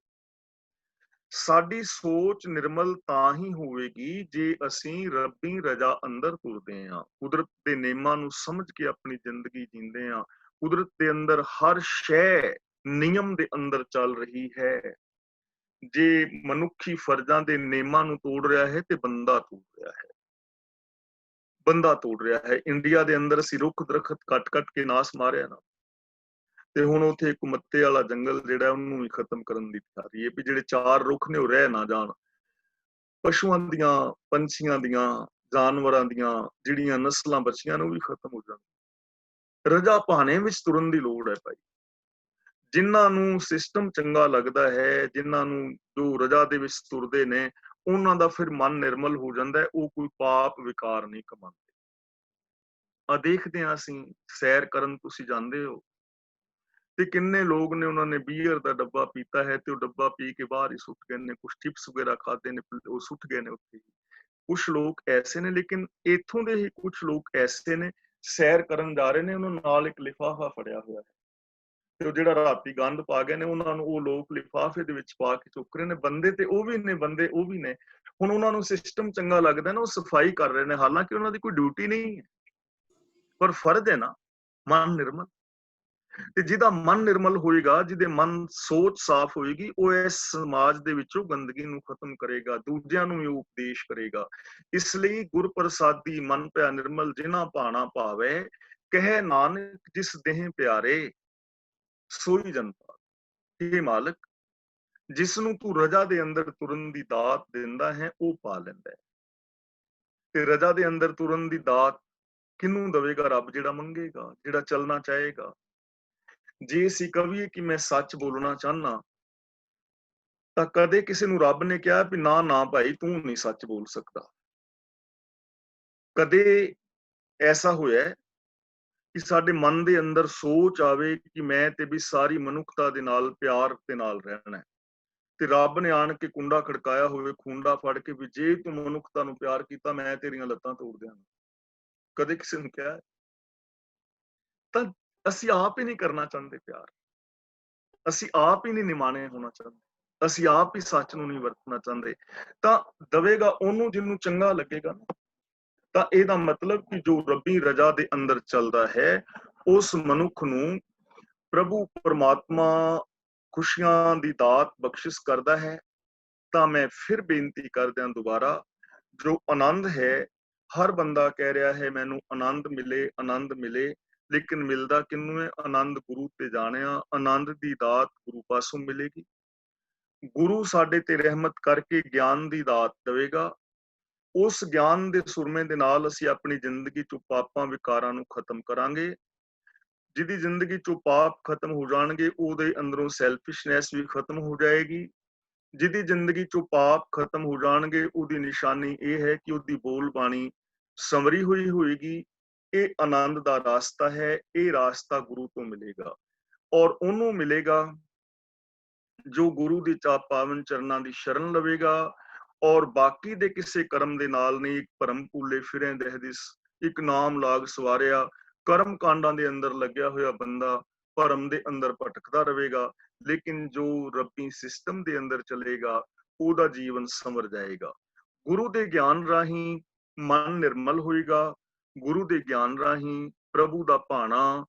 ਸਾਡੀ ਸੋਚ ਨਿਰਮਲ ਤਾਂ ਹੀ ਹੋਵੇਗੀ ਜੇ ਅਸੀਂ ਰੱਬੀ ਰਜਾ ਅੰਦਰ ਤੁਰਦੇ ਹਾਂ, ਕੁਦਰਤ ਦੇ ਨਿਯਮਾਂ ਨੂੰ ਸਮਝ ਕੇ ਆਪਣੀ ਜ਼ਿੰਦਗੀ ਜੀਂਦੇ ਹਾਂ। ਕੁਦਰਤ ਦੇ ਅੰਦਰ ਹਰ ਸ਼ੈ ਨਿਯਮ ਦੇ ਅੰਦਰ ਚੱਲ ਰਹੀ ਹੈ। ਜੇ ਮਨੁੱਖੀ ਫਰਜ਼ਾਂ ਦੇ ਨਿਯਮਾਂ ਨੂੰ ਤੋੜ ਰਿਹਾ ਹੈ ਤੇ ਬੰਦਾ ਤੋੜ ਰਿਹਾ ਹੈ, ਬੰਦਾ ਤੋੜ ਰਿਹਾ ਹੈ। ਇੰਡੀਆ ਦੇ ਅੰਦਰ ਅਸੀਂ ਰੁੱਖ ਦਰਖਤ ਕੱਟ ਕੇ ਨਾਸ ਮਾਰਿਆ ਨਾ, ਤੇ ਹੁਣ ਉੱਥੇ ਇੱਕ ਮੱਤੇ ਵਾਲਾ ਜੰਗਲ ਜਿਹੜਾ, ਉਹਨੂੰ ਵੀ ਖਤਮ ਕਰਨ ਦੀ ਤਿਆਰੀ ਹੈ ਵੀ ਜਿਹੜੇ 4 ਰੁੱਖ ਨੇ ਉਹ ਰਹਿ ਨਾ ਜਾਣ। ਪਸ਼ੂਆਂ ਦੀਆਂ, ਪੰਛੀਆਂ ਦੀਆਂ, ਜਾਨਵਰਾਂ ਦੀਆਂ ਜਿਹੜੀਆਂ ਨਸਲਾਂ ਬਚੀਆਂ ਨੇ ਉਹ ਵੀ ਖਤਮ ਹੋ ਜਾਣ। ਰਜਾ ਭਾਣੇ ਵਿੱਚ ਤੁਰਨ ਦੀ ਲੋੜ ਹੈ ਭਾਈ। ਜਿਨ੍ਹਾਂ ਨੂੰ ਸਿਸਟਮ ਚੰਗਾ ਲੱਗਦਾ ਹੈ, ਜਿਨ੍ਹਾਂ ਨੂੰ ਜੋ ਰਜਾ ਦੇ ਵਿੱਚ ਤੁਰਦੇ ਨੇ, ਉਹਨਾਂ ਦਾ ਫਿਰ ਮਨ ਨਿਰਮਲ ਹੋ ਜਾਂਦਾ ਹੈ। ਉਹ ਕੋਈ ਪਾਪ ਵਿਕਾਰ ਨਹੀਂ ਕਮਾਉਂਦੇ। ਆ ਦੇਖਦੇ ਹਾਂ ਅਸੀਂ, ਸੈਰ ਕਰਨ ਤੁਸੀਂ ਜਾਂਦੇ ਹੋ ਤੇ ਕਿੰਨੇ ਲੋਕ ਨੇ, ਉਹਨਾਂ ਨੇ ਬੀਅਰ ਦਾ ਡੱਬਾ ਪੀਤਾ ਹੈ ਤੇ ਉਹ ਡੱਬਾ ਪੀ ਕੇ ਬਾਹਰ ਹੀ ਸੁੱਟ ਗਏ ਨੇ, ਕੁਝ ਚਿਪਸ ਵਗੈਰਾ ਖਾਦੇ ਨੇ, ਉਹ ਸੁੱਟ ਗਏ ਨੇ ਉੱਥੇ। ਕੁਝ ਲੋਕ ਐਸੇ ਨੇ, ਲੇਕਿਨ ਇੱਥੋਂ ਦੇ ਹੀ ਕੁਝ ਲੋਕ ਐਸੇ ਨੇ, ਸੈਰ ਕਰਨ ਜਾ ਰਹੇ ਨੇ, ਉਹਨਾਂ ਨਾਲ ਇੱਕ ਲਿਫਾਫਾ ਫੜਿਆ ਹੋਇਆ ਹੈ ਤੇ ਉਹ ਜਿਹੜਾ ਰਾਤੀ ਗੰਦ ਪਾ ਗਏ ਨੇ, ਉਹਨਾਂ ਨੂੰ ਉਹ ਲੋਕ ਲਿਫਾਫੇ ਦੇ ਵਿੱਚ ਪਾ ਕੇ ਚੁੱਕ ਰਹੇ ਨੇ। ਬੰਦੇ ਤੇ ਉਹ ਵੀ ਨੇ, ਬੰਦੇ ਉਹ ਵੀ ਨੇ। ਹੁਣ ਉਹਨਾਂ ਨੂੰ ਸਿਸਟਮ ਚੰਗਾ ਲੱਗਦਾ ਨਾ, ਉਹ ਸਫਾਈ ਕਰ ਰਹੇ ਨੇ, ਹਾਲਾਂਕਿ ਉਹਨਾਂ ਦੀ ਕੋਈ ਡਿਊਟੀ ਨਹੀਂ ਹੈ, ਪਰ ਫਰਜ਼ ਹੈ ਨਾ ਮਨ ਨਿਰਮਲ। ਤੇ ਜਿਹਦਾ ਮਨ ਨਿਰਮਲ ਹੋਏਗਾ, ਜਿਹਦੇ ਮਨ ਸੋਚ ਸਾਫ਼ ਹੋਏਗੀ, ਉਹ ਇਸ ਸਮਾਜ ਦੇ ਵਿੱਚੋਂ ਗੰਦਗੀ ਨੂੰ ਖਤਮ ਕਰੇਗਾ, ਦੂਜਿਆਂ ਨੂੰ ਵੀ ਉਪਦੇਸ਼ ਕਰੇਗਾ। ਇਸ ਲਈ ਗੁਰ ਪ੍ਰਸਾਦੀ ਮਨ ਭਇਆ ਨਿਰਮਲ, ਜਿਨ੍ਹਾਂ ਭਾਣਾ ਭਾਵੇ, ਕਹੇ ਨਾਨਕ ਜਿਸ ਦੇਹ ਪਿਆਰੇ, ਸੋਈ ਜਨ ਪਾਵੇ। हे ਮਾਲਕ, ਜਿਸ ਨੂੰ ਤੂੰ ਰਜਾ ਦੇ ਅੰਦਰ ਤੁਰਨ ਦੀ ਦਾਤ ਦਿੰਦਾ ਹੈ, ਉਹ ਪਾ ਲੈਂਦਾ ਹੈ। ਤੇ ਰਜਾ ਦੇ ਅੰਦਰ ਤੁਰਨ ਦੀ ਦਾਤ ਕਿਹਨੂੰ ਦਵੇਗਾ? ਰੱਬ, ਜਿਹੜਾ ਮੰਗੇਗਾ, ਜਿਹੜਾ ਚੱਲਣਾ ਚਾਹੇਗਾ। ਜੇ ਅਸੀਂ ਕਹੀਏ ਕਿ ਮੈਂ ਸੱਚ ਬੋਲਣਾ ਚਾਹਨਾ, ਤਾਂ ਕਦੇ ਕਿਸੇ ਨੂੰ ਰੱਬ ਨੇ ਕਿਹਾ ਵੀ ਨਾ ਨਾ ਭਾਈ ਤੂੰ ਨਹੀਂ ਸੱਚ ਬੋਲ ਸਕਦਾ। ਕਦੇ ਐਸਾ ਹੋਇਆ ਕਿ ਸਾਡੇ ਮਨ ਦੇ ਅੰਦਰ ਸੋਚ ਆਵੇ ਕਿ ਮੈਂ ਤੇ ਵੀ ਸਾਰੀ ਮਨੁੱਖਤਾ ਦੇ ਨਾਲ ਪਿਆਰ ਦੇ ਨਾਲ ਰਹਿਣਾ ਹੈ, ਤੇ ਰੱਬ ਨੇ ਆਣ ਕੇ ਕੁੰਡਾ ਖੜਕਾਇਆ ਹੋਵੇ, ਖੂੰਡਾ ਫੜ ਕੇ, ਵੀ ਜੇ ਤੂੰ ਮਨੁੱਖਤਾ ਨੂੰ ਪਿਆਰ ਕੀਤਾ, ਮੈਂ ਤੇਰੀਆਂ ਲੱਤਾਂ ਤੋੜ ਦਿਆਂਗਾ। ਕਦੇ ਕਿਸੇ ਨੂੰ ਕਿਹਾ? ਤਾਂ ਅਸੀਂ ਆਪ ਹੀ ਨਹੀਂ ਕਰਨਾ ਚਾਹੁੰਦੇ ਪਿਆਰ, ਅਸੀਂ ਆਪ ਹੀ ਨਹੀਂ ਨਿਮਾਣੇ ਹੋਣਾ ਚਾਹੁੰਦੇ, ਅਸੀਂ ਆਪ ਹੀ ਸੱਚ ਨੂੰ ਨਹੀਂ ਵਰਤਣਾ ਚਾਹੁੰਦੇ। ਤਾਂ ਦਵੇਗਾ ਉਹਨੂੰ ਜਿਹਨੂੰ ਚੰਗਾ ਲੱਗੇਗਾ। ਤਾਂ ਇਹਦਾ ਮਤਲਬ ਕਿ ਜੋ ਰੱਬੀ ਰਜਾ ਦੇ ਅੰਦਰ ਚੱਲਦਾ ਹੈ, ਉਸ ਮਨੁੱਖ ਨੂੰ ਪ੍ਰਭੂ ਪਰਮਾਤਮਾ ਖੁਸ਼ੀਆਂ ਦੀ ਦਾਤ ਬਖਸ਼ਿਸ਼ ਕਰਦਾ ਹੈ। ਤਾਂ ਮੈਂ ਫਿਰ ਬੇਨਤੀ ਕਰਦਿਆਂ ਦੁਬਾਰਾ, ਜੋ ਆਨੰਦ ਹੈ, ਹਰ ਬੰਦਾ ਕਹਿ ਰਿਹਾ ਹੈ ਮੈਨੂੰ ਆਨੰਦ ਮਿਲੇ, ਆਨੰਦ ਮਿਲੇ, ਲੇਕਿਨ ਮਿਲਦਾ ਕਿਹਨੂੰ ਹੈ? ਆਨੰਦ ਗੁਰੂ ਤੇ ਜਾਣਿਆ। ਆਨੰਦ ਦੀ ਦਾਤ ਗੁਰੂ ਪਾਸੋਂ ਮਿਲੇਗੀ। ਗੁਰੂ ਸਾਡੇ ਤੇ ਰਹਿਮਤ ਕਰਕੇ ਗਿਆਨ ਦੀ ਦਾਤ ਦੇਵੇਗਾ। ਉਸ ਗਿਆਨ ਦੇ ਸੁਰਮੇ ਦੇ ਨਾਲ ਅਸੀਂ ਆਪਣੀ ਜ਼ਿੰਦਗੀ ਚੋਂ ਪਾਪਾਂ ਵਿਕਾਰਾਂ ਨੂੰ ਖਤਮ ਕਰਾਂਗੇ। ਜਿਹਦੀ ਜ਼ਿੰਦਗੀ ਚੋਂ ਪਾਪ ਖਤਮ ਹੋ ਜਾਣਗੇ, ਉਹਦੇ ਅੰਦਰੋਂ ਸੈਲਫਿਸ਼ਨੈਸ ਵੀ ਖਤਮ ਹੋ ਜਾਏਗੀ। ਜਿਹਦੀ ਜ਼ਿੰਦਗੀ ਚੋਂ ਪਾਪ ਖਤਮ ਹੋ ਜਾਣਗੇ, ਉਹਦੀ ਨਿਸ਼ਾਨੀ ਇਹ ਹੈ ਕਿ ਉਹਦੀ ਬੋਲ ਬਾਣੀ ਸੰਵਰੀ ਹੋਈ ਹੋਏਗੀ। ਇਹ ਆਨੰਦ ਦਾ ਰਾਸਤਾ ਹੈ, ਇਹ ਰਾਸਤਾ ਗੁਰੂ ਤੋਂ ਮਿਲੇਗਾ, ਔਰ ਉਹਨੂੰ ਮਿਲੇਗਾ ਜੋ ਗੁਰੂ ਦੀ ਪਾਵਨ ਚਰਨਾਂ ਦੀ ਸ਼ਰਨ ਲਵੇਗਾ, ਔਰ ਬਾਕੀ ਦੇ ਕਿਸੇ ਕਰਮ ਦੇ ਨਾਲ ਨਹੀਂ। ਇੱਕ ਭਰਮ ਭੁੱਲੇ ਫਿਰੇ ਦਹਿਦਿਸ, ਇੱਕ ਨਾਮ ਲਾਗ ਸਵਾਰਿਆ। ਕਰਮ ਕਾਂਡਾਂ ਦੇ ਅੰਦਰ ਲੱਗਿਆ ਹੋਇਆ ਬੰਦਾ ਭਰਮ ਦੇ ਅੰਦਰ ਭਟਕਦਾ ਰਹੇਗਾ, ਲੇਕਿਨ ਜੋ ਰੱਬੀ ਸਿਸਟਮ ਦੇ ਅੰਦਰ ਚਲੇਗਾ, ਉਹਦਾ ਜੀਵਨ ਸੰਵਰ ਜਾਏਗਾ। ਗੁਰੂ ਦੇ ਗਿਆਨ ਰਾਹੀਂ ਮਨ ਨਿਰਮਲ ਹੋਏਗਾ। ਗੁਰੂ ਦੇ ਗਿਆਨ ਰਾਹੀਂ ਪ੍ਰਭੂ ਦਾ ਭਾਣਾ,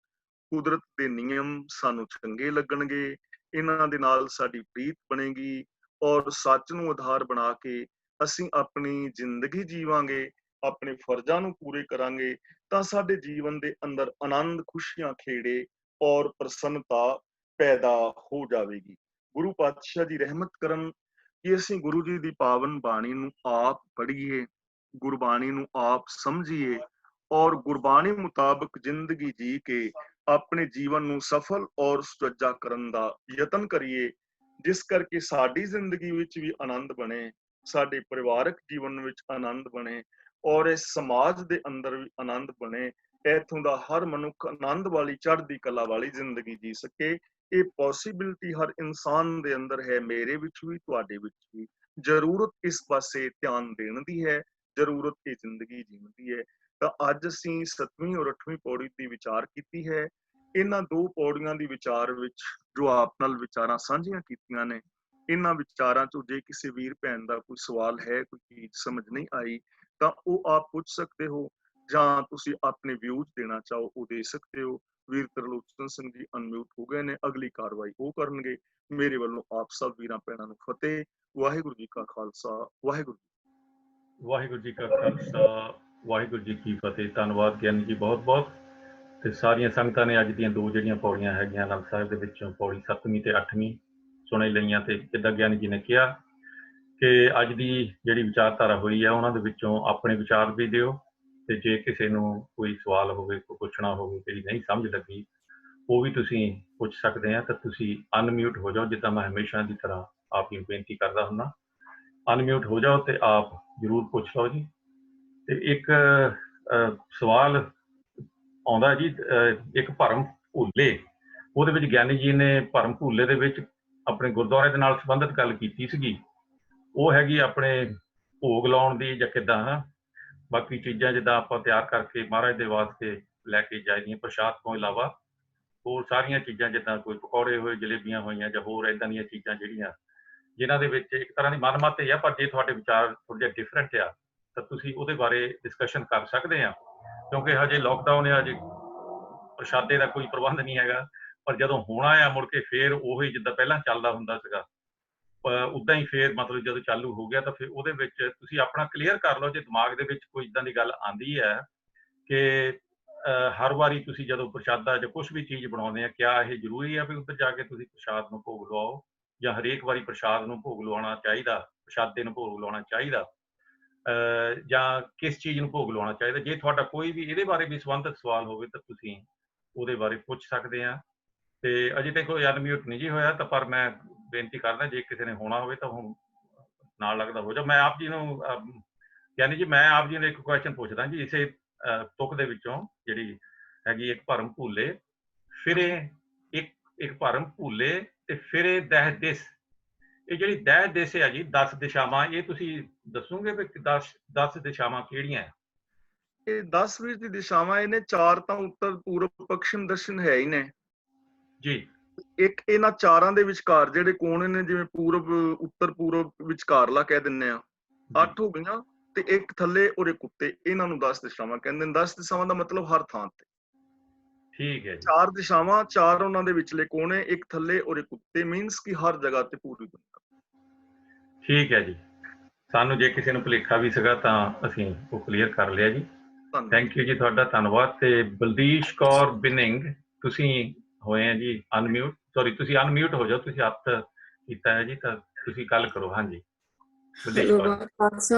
ਕੁਦਰਤ ਦੇ ਨਿਯਮ ਸਾਨੂੰ ਚੰਗੇ ਲੱਗਣਗੇ। ਇਹਨਾਂ ਦੇ ਨਾਲ ਸਾਡੀ ਪ੍ਰੀਤ ਬਣੇਗੀ, ਔਰ ਸੱਚ ਨੂੰ ਆਧਾਰ ਬਣਾ ਕੇ ਅਸੀਂ ਆਪਣੀ ਜ਼ਿੰਦਗੀ ਜੀਵਾਂਗੇ, ਆਪਣੇ ਫਰਜ਼ਾਂ ਨੂੰ ਪੂਰੇ ਕਰਾਂਗੇ, ਤਾਂ ਸਾਡੇ ਜੀਵਨ ਦੇ ਅੰਦਰ ਆਨੰਦ, ਖੁਸ਼ੀਆਂ, ਖੇੜੇ ਔਰ ਪ੍ਰਸੰਨਤਾ ਪੈਦਾ ਹੋ ਜਾਵੇਗੀ। ਗੁਰੂ ਪਾਤਸ਼ਾਹ ਜੀ ਰਹਿਮਤ ਕਰਨ ਕਿ ਅਸੀਂ ਗੁਰੂ ਜੀ ਦੀ ਪਾਵਨ ਬਾਣੀ ਨੂੰ ਆਪ ਪੜ੍ਹੀਏ, ਗੁਰਬਾਣੀ ਨੂੰ ਆਪ ਸਮਝੀਏ, ਔਰ ਗੁਰਬਾਣੀ ਮੁਤਾਬਕ ਜ਼ਿੰਦਗੀ ਜੀ ਕੇ ਆਪਣੇ ਜੀਵਨ ਨੂੰ ਸਫਲ ਔਰ ਸੁਚੱਜਾ ਕਰਨ ਦਾ ਯਤਨ ਕਰੀਏ, ਜਿਸ ਕਰਕੇ ਸਾਡੀ ਜ਼ਿੰਦਗੀ ਵਿੱਚ ਵੀ ਆਨੰਦ ਬਣੇ, ਸਾਡੇ ਪਰਿਵਾਰਕ ਜੀਵਨ ਵਿੱਚ ਆਨੰਦ ਬਣੇ, ਔਰ ਇਸ ਸਮਾਜ ਦੇ ਅੰਦਰ ਵੀ ਆਨੰਦ ਬਣੇ। ਇੱਥੋਂ ਦਾ ਹਰ ਮਨੁੱਖ ਆਨੰਦ ਵਾਲੀ, ਚੜ੍ਹਦੀ ਕਲਾ ਵਾਲੀ ਜ਼ਿੰਦਗੀ ਜੀ ਸਕੇ। ਇਹ ਪੋਸੀਬਿਲਿਟੀ ਹਰ ਇਨਸਾਨ ਦੇ ਅੰਦਰ ਹੈ, ਮੇਰੇ ਵਿੱਚ ਵੀ, ਤੁਹਾਡੇ ਵਿੱਚ ਵੀ। ਜ਼ਰੂਰਤ ਇਸ ਪਾਸੇ ਧਿਆਨ ਦੇਣ ਦੀ ਹੈ, ਜ਼ਰੂਰਤ ਇਹ ਜ਼ਿੰਦਗੀ ਜੀਣ ਦੀ ਹੈ। ਤਾਂ ਅੱਜ ਅਸੀਂ 7ਵੀਂ ਔਰ 8ਵੀਂ ਪੌੜੀ ਦੀ ਵਿਚਾਰ ਕੀਤੀ ਹੈ। ਇਹਨਾਂ 2 ਪੌੜੀਆਂ ਦੀ ਵਿਚਾਰ ਵਿੱਚ ਜੋ ਆਪ ਨਾਲ ਵਿਚਾਰਾਂ ਸਾਂਝੀਆਂ ਕੀਤੀਆਂ ਨੇ, ਇਹਨਾਂ ਵਿਚਾਰਾਂ ਚੋਂ ਜੇ ਕਿਸੇ ਵੀਰ ਭੈਣ ਦਾ ਕੋਈ ਸਵਾਲ ਹੈ, ਕੋਈ ਚੀਜ਼ ਸਮਝ ਨਹੀਂ ਆਈ, ਤਾਂ ਉਹ ਆਪ ਪੁੱਛ ਸਕਦੇ ਹੋ, ਜਾਂ ਤੁਸੀਂ ਆਪਣੇ ਵਿਊਜ਼ ਦੇਣਾ ਚਾਹੋ ਉਹ ਦੇ ਸਕਦੇ ਹੋ। ਵੀਰ ਤਰਲੋਚਨ ਸਿੰਘ ਜੀ ਅਨਮਿਊਟ ਹੋ ਗਏ ਨੇ, ਅਗਲੀ ਕਾਰਵਾਈ ਉਹ ਕਰਨਗੇ। ਮੇਰੇ ਵੱਲੋਂ ਆਪ ਸਭ ਵੀਰਾਂ ਭੈਣਾਂ ਨੂੰ ਫਤਿਹ। ਵਾਹਿਗੁਰੂ ਜੀ ਕਾ ਖਾਲਸਾ, ਵਾਹਿਗੁਰੂ ਜੀ ਕਾ ਖਾਲਸਾ, ਵਾਹਿਗੁਰੂ ਜੀ ਕੀ ਫਤਿਹ। ਧੰਨਵਾਦ ਗਿਆਨੀ ਜੀ, ਬਹੁਤ ਬਹੁਤ। ਤੇ ਸਾਰੀਆਂ ਸੰਗਤਾਂ ਨੇ ਅੱਜ ਦੀਆਂ 2 ਜਿਹੜੀਆਂ ਪੌੜੀਆਂ ਹੈਗੀਆਂ ਆਨੰਦ ਸਾਹਿਬ ਦੇ ਵਿੱਚੋਂ, ਪੌੜੀ 7ਵੀਂ ਤੇ 8ਵੀਂ ਸੁਣ ਲਈਆਂ। ਤੇ ਜਿੱਦਾਂ ਗਿਆਨੀ ਜੀ ਨੇ ਕਿਹਾ ਕਿ ਅੱਜ ਦੀ ਜਿਹੜੀ ਵਿਚਾਰਧਾਰਾ ਹੋਈ ਹੈ, ਉਹਨਾਂ ਦੇ ਵਿੱਚੋਂ ਆਪਣੇ ਵਿਚਾਰ ਵੀ ਦਿਓ, ਤੇ ਜੇ ਕਿਸੇ ਨੂੰ ਕੋਈ ਸਵਾਲ ਹੋਵੇ, ਕੋਈ ਪੁੱਛਣਾ ਹੋਵੇ, ਜਿਹੜੀ ਨਹੀਂ ਸਮਝ ਲੱਗੀ, ਉਹ ਵੀ ਤੁਸੀਂ ਪੁੱਛ ਸਕਦੇ ਆ। ਤਾਂ ਤੁਸੀਂ ਅਨਮਿਊਟ ਹੋ ਜਾਓ, ਜਿੱਦਾਂ ਮੈਂ ਹਮੇਸ਼ਾ ਦੀ ਤਰ੍ਹਾਂ ਆਪ ਨੂੰ ਬੇਨਤੀ ਕਰਦਾ ਹੁੰਦਾ, ਅਨਮਿਊਟ ਹੋ ਜਾਓ ਤੇ ਆਪ ਜ਼ਰੂਰ ਪੁੱਛ ਲਓ ਜੀ। ਤੇ ਇੱਕ ਸਵਾਲ ਆਉਂਦਾ ਜੀ, ਇੱਕ ਭਰਮ ਭੁੱਲੇ, ਉਹਦੇ ਵਿੱਚ ਗਿਆਨੀ ਜੀ ਨੇ ਭਰਮ ਭੁੱਲੇ ਦੇ ਵਿੱਚ ਆਪਣੇ ਗੁਰਦੁਆਰੇ ਦੇ ਨਾਲ ਸੰਬੰਧਿਤ ਗੱਲ ਕੀਤੀ ਸੀਗੀ। ਉਹ ਹੈਗੀ ਆਪਣੇ ਭੋਗ ਲਾਉਣ ਦੀ, ਜਾਂ ਕਿੱਦਾਂ ਬਾਕੀ ਚੀਜ਼ਾਂ ਜਿੱਦਾਂ ਆਪਾਂ ਤਿਆਰ ਕਰਕੇ ਮਹਾਰਾਜ ਦੇ ਵਾਸਤੇ ਲੈ ਕੇ ਜਾਈਦੀਆਂ, ਪ੍ਰਸ਼ਾਦ ਤੋਂ ਇਲਾਵਾ ਹੋਰ ਸਾਰੀਆਂ ਚੀਜ਼ਾਂ, ਜਿੱਦਾਂ ਕੋਈ ਪਕੌੜੇ ਹੋਏ, ਜਲੇਬੀਆਂ ਹੋਈਆਂ, ਜਾਂ ਹੋਰ ਇੱਦਾਂ ਦੀਆਂ ਚੀਜ਼ਾਂ ਜਿਹੜੀਆਂ ਜਿਨ੍ਹਾਂ ਦੇ ਵਿੱਚ ਇੱਕ ਤਰ੍ਹਾਂ ਦੀ ਮਨਮਤ ਹੈ, ਪਰ ਜੇ ਤੁਹਾਡੇ ਵਿਚਾਰ ਥੋੜ੍ਹੇ ਜਿਹੇ ਡਿਫਰੈਂਟ ਆ, ਤਾਂ ਤੁਸੀਂ ਉਹਦੇ ਬਾਰੇ ਡਿਸਕਸ਼ਨ ਕਰ ਸਕਦੇ ਆ। ਕਿਉਂਕਿ ਹਜੇ ਲੋਕਡਾਊਨ ਹੈ, ਹਜੇ ਪ੍ਰਸ਼ਾਦੇ ਦਾ ਕੋਈ ਪ੍ਰਬੰਧ ਨਹੀਂ ਹੈਗਾ। ਪਰ ਜਦੋਂ ਹੋਣਾ ਆ ਮੁੜ ਕੇ ਫੇਰ ਉਹੀ ਜਿੱਦਾਂ ਪਹਿਲਾਂ ਚੱਲਦਾ ਹੁੰਦਾ ਸੀਗਾ, ਉੱਦਾਂ ਹੀ ਫੇਰ ਮਤਲਬ ਜਦੋਂ ਚਾਲੂ ਹੋ ਗਿਆ, ਤਾਂ ਫਿਰ ਉਹਦੇ ਵਿੱਚ ਤੁਸੀਂ ਆਪਣਾ ਕਲੀਅਰ ਕਰ ਲਓ। ਜੇ ਦਿਮਾਗ ਦੇ ਵਿੱਚ ਕੋਈ ਇੱਦਾਂ ਦੀ ਗੱਲ ਆਉਂਦੀ ਹੈ ਕਿ ਹਰ ਵਾਰੀ ਤੁਸੀਂ ਜਦੋਂ ਪ੍ਰਸ਼ਾਦਾ ਜਾਂ ਕੁਛ ਵੀ ਚੀਜ਼ ਬਣਾਉਂਦੇ ਆ, ਕਿਆ ਇਹ ਜ਼ਰੂਰੀ ਹੈ ਵੀ ਉੱਧਰ ਜਾ ਕੇ ਤੁਸੀਂ ਪ੍ਰਸ਼ਾਦ ਨੂੰ ਭੋਗ ਲਵਾਓ, ਜਾਂ ਹਰੇਕ ਵਾਰੀ ਪ੍ਰਸ਼ਾਦ ਨੂੰ ਭੋਗ ਲਵਾਉਣਾ ਚਾਹੀਦਾ, ਪ੍ਰਸ਼ਾਦੇ ਨੂੰ ਭੋਗ ਲਾਉਣਾ ਚਾਹੀਦਾ, ਜਾਂ ਕਿਸ ਚੀਜ਼ ਨੂੰ ਭੋਗ ਲਾਉਣਾ ਚਾਹੀਦਾ। ਜੇ ਤੁਹਾਡਾ ਕੋਈ ਵੀ ਇਹਦੇ ਬਾਰੇ ਵੀ ਸੰਬੰਧਿਤ ਸਵਾਲ ਹੋਵੇ, ਤਾਂ ਤੁਸੀਂ ਉਹਦੇ ਬਾਰੇ ਪੁੱਛ ਸਕਦੇ ਆ। ਤੇ ਅਜੇ ਤੱਕ ਕੋਈ ਅਨਮਿਊਟ ਨਹੀਂ ਜੀ ਹੋਇਆ, ਤਾਂ ਪਰ ਮੈਂ ਬੇਨਤੀ ਕਰਦਾ, ਜੇ ਕਿਸੇ ਨੇ ਹੋਣਾ ਹੋਵੇ ਤਾਂ ਹੁਣ ਨਾਲ ਲੱਗਦਾ ਹੋ ਜਾ। ਮੈਂ ਆਪ ਜੀ ਨੂੰ ਯਾਨੀ ਜੀ, ਮੈਂ ਆਪ ਜੀ ਨੂੰ ਇੱਕ ਕੁਐਸਚਨ ਪੁੱਛਦਾ ਜੀ, ਇਸੇ ਤੁਕ ਦੇ ਵਿੱਚੋਂ, ਜਿਹੜੀ ਹੈਗੀ ਇੱਕ ਭਰਮ ਭੁੱਲੇ ਫਿਰੇ, ਇੱਕ ਭਰਮ ਭੁੱਲੇ ਤੇ ਫਿਰੇ ਦਹਿ ਦਿਸ। ਇਹ ਜਿਹੜੀ ਦਹਿ ਦਿਸ ਹੈ ਜੀ, 10 ਦਿਸ਼ਾਵਾਂ, ਇਹ ਤੁਸੀਂ ਦੱਸੋਗੇ ਵੀ 10 ਦਿਸ਼ਾਵਾਂ ਕਿਹੜੀਆਂ ਹੈ? ਇਹ 10 ਵੀਰ ਦੀ ਦਿਸ਼ਾਵਾਂ ਇਹਨੇ 4 ਤਾਂ ਉੱਤਰ, ਪੂਰਬ, ਪੱਛਮ, ਦਸ਼ਣ ਹੈ ਹੀ ਨੇ ਜੀ। ਇੱਕ ਇਹਨਾਂ 4ਾਂ ਦੇ ਵਿਚਕਾਰ ਜਿਹੜੇ ਕੋਣ ਨੇ, ਜਿਵੇਂ ਪੂਰਬ, ਉੱਤਰ ਪੂਰਬ, ਵਿਚਕਾਰਲਾ ਕਹਿ ਦਿੰਨੇ ਆ, 8 ਹੋ ਗਈਆਂ, ਤੇ ਇੱਕ ਥੱਲੇ ਔਰ ਇੱਕ ਉੱਤੇ, ਇਹਨਾਂ ਨੂੰ 10 ਦਿਸ਼ਾਵਾਂ ਕਹਿੰਦੇ ਨੇ। 10 ਦਿਸ਼ਾਵਾਂ ਦਾ ਮਤਲਬ ਹਰ ਥਾਂ ਤੇ। ਠੀਕ ਹੈ ਜੀ। 4 ਦਿਸ਼ਾਵਾਂ, 4 ਉਹਨਾਂ ਦੇ ਵਿਚਲੇ ਕੋਣੇ, ਇੱਕ ਥੱਲੇ ਔਰ ਇੱਕ ਉੱਤੇ, ਮੀਨਸ ਕਿ ਹਰ ਜਗ੍ਹਾ ਤੇ ਪੂਰੀ ਦੁਨੀਆ। ਠੀਕ ਹੈ ਜੀ। ਸਾਨੂੰ ਜੇ ਕਿਸੇ ਨੂੰ ਭੁਲੇਖਾ ਵੀ ਸੀਗਾ ਤਾਂ ਅਸੀਂ ਉਹ ਕਲੀਅਰ ਕਰ ਲਿਆ ਜੀ। ਥੈਂਕ ਯੂ ਜੀ, ਤੁਹਾਡਾ ਧੰਨਵਾਦ। ਤੇ ਬਲਦੀਸ਼ ਕੌਰ ਬਿਨਿੰਗ, ਤੁਸੀਂ ਹੋਏ ਆ ਜੀ ਅਨਮਿਊਟ, ਸੌਰੀ ਤੁਸੀਂ ਅਨਮਿਊਟ ਹੋ ਜਾਓ, ਤੁਸੀਂ ਹੱਥ ਕੀਤਾ ਹੈ ਜੀ, ਤਾਂ ਤੁਸੀਂ ਗੱਲ ਕਰੋ। ਹਾਂਜੀ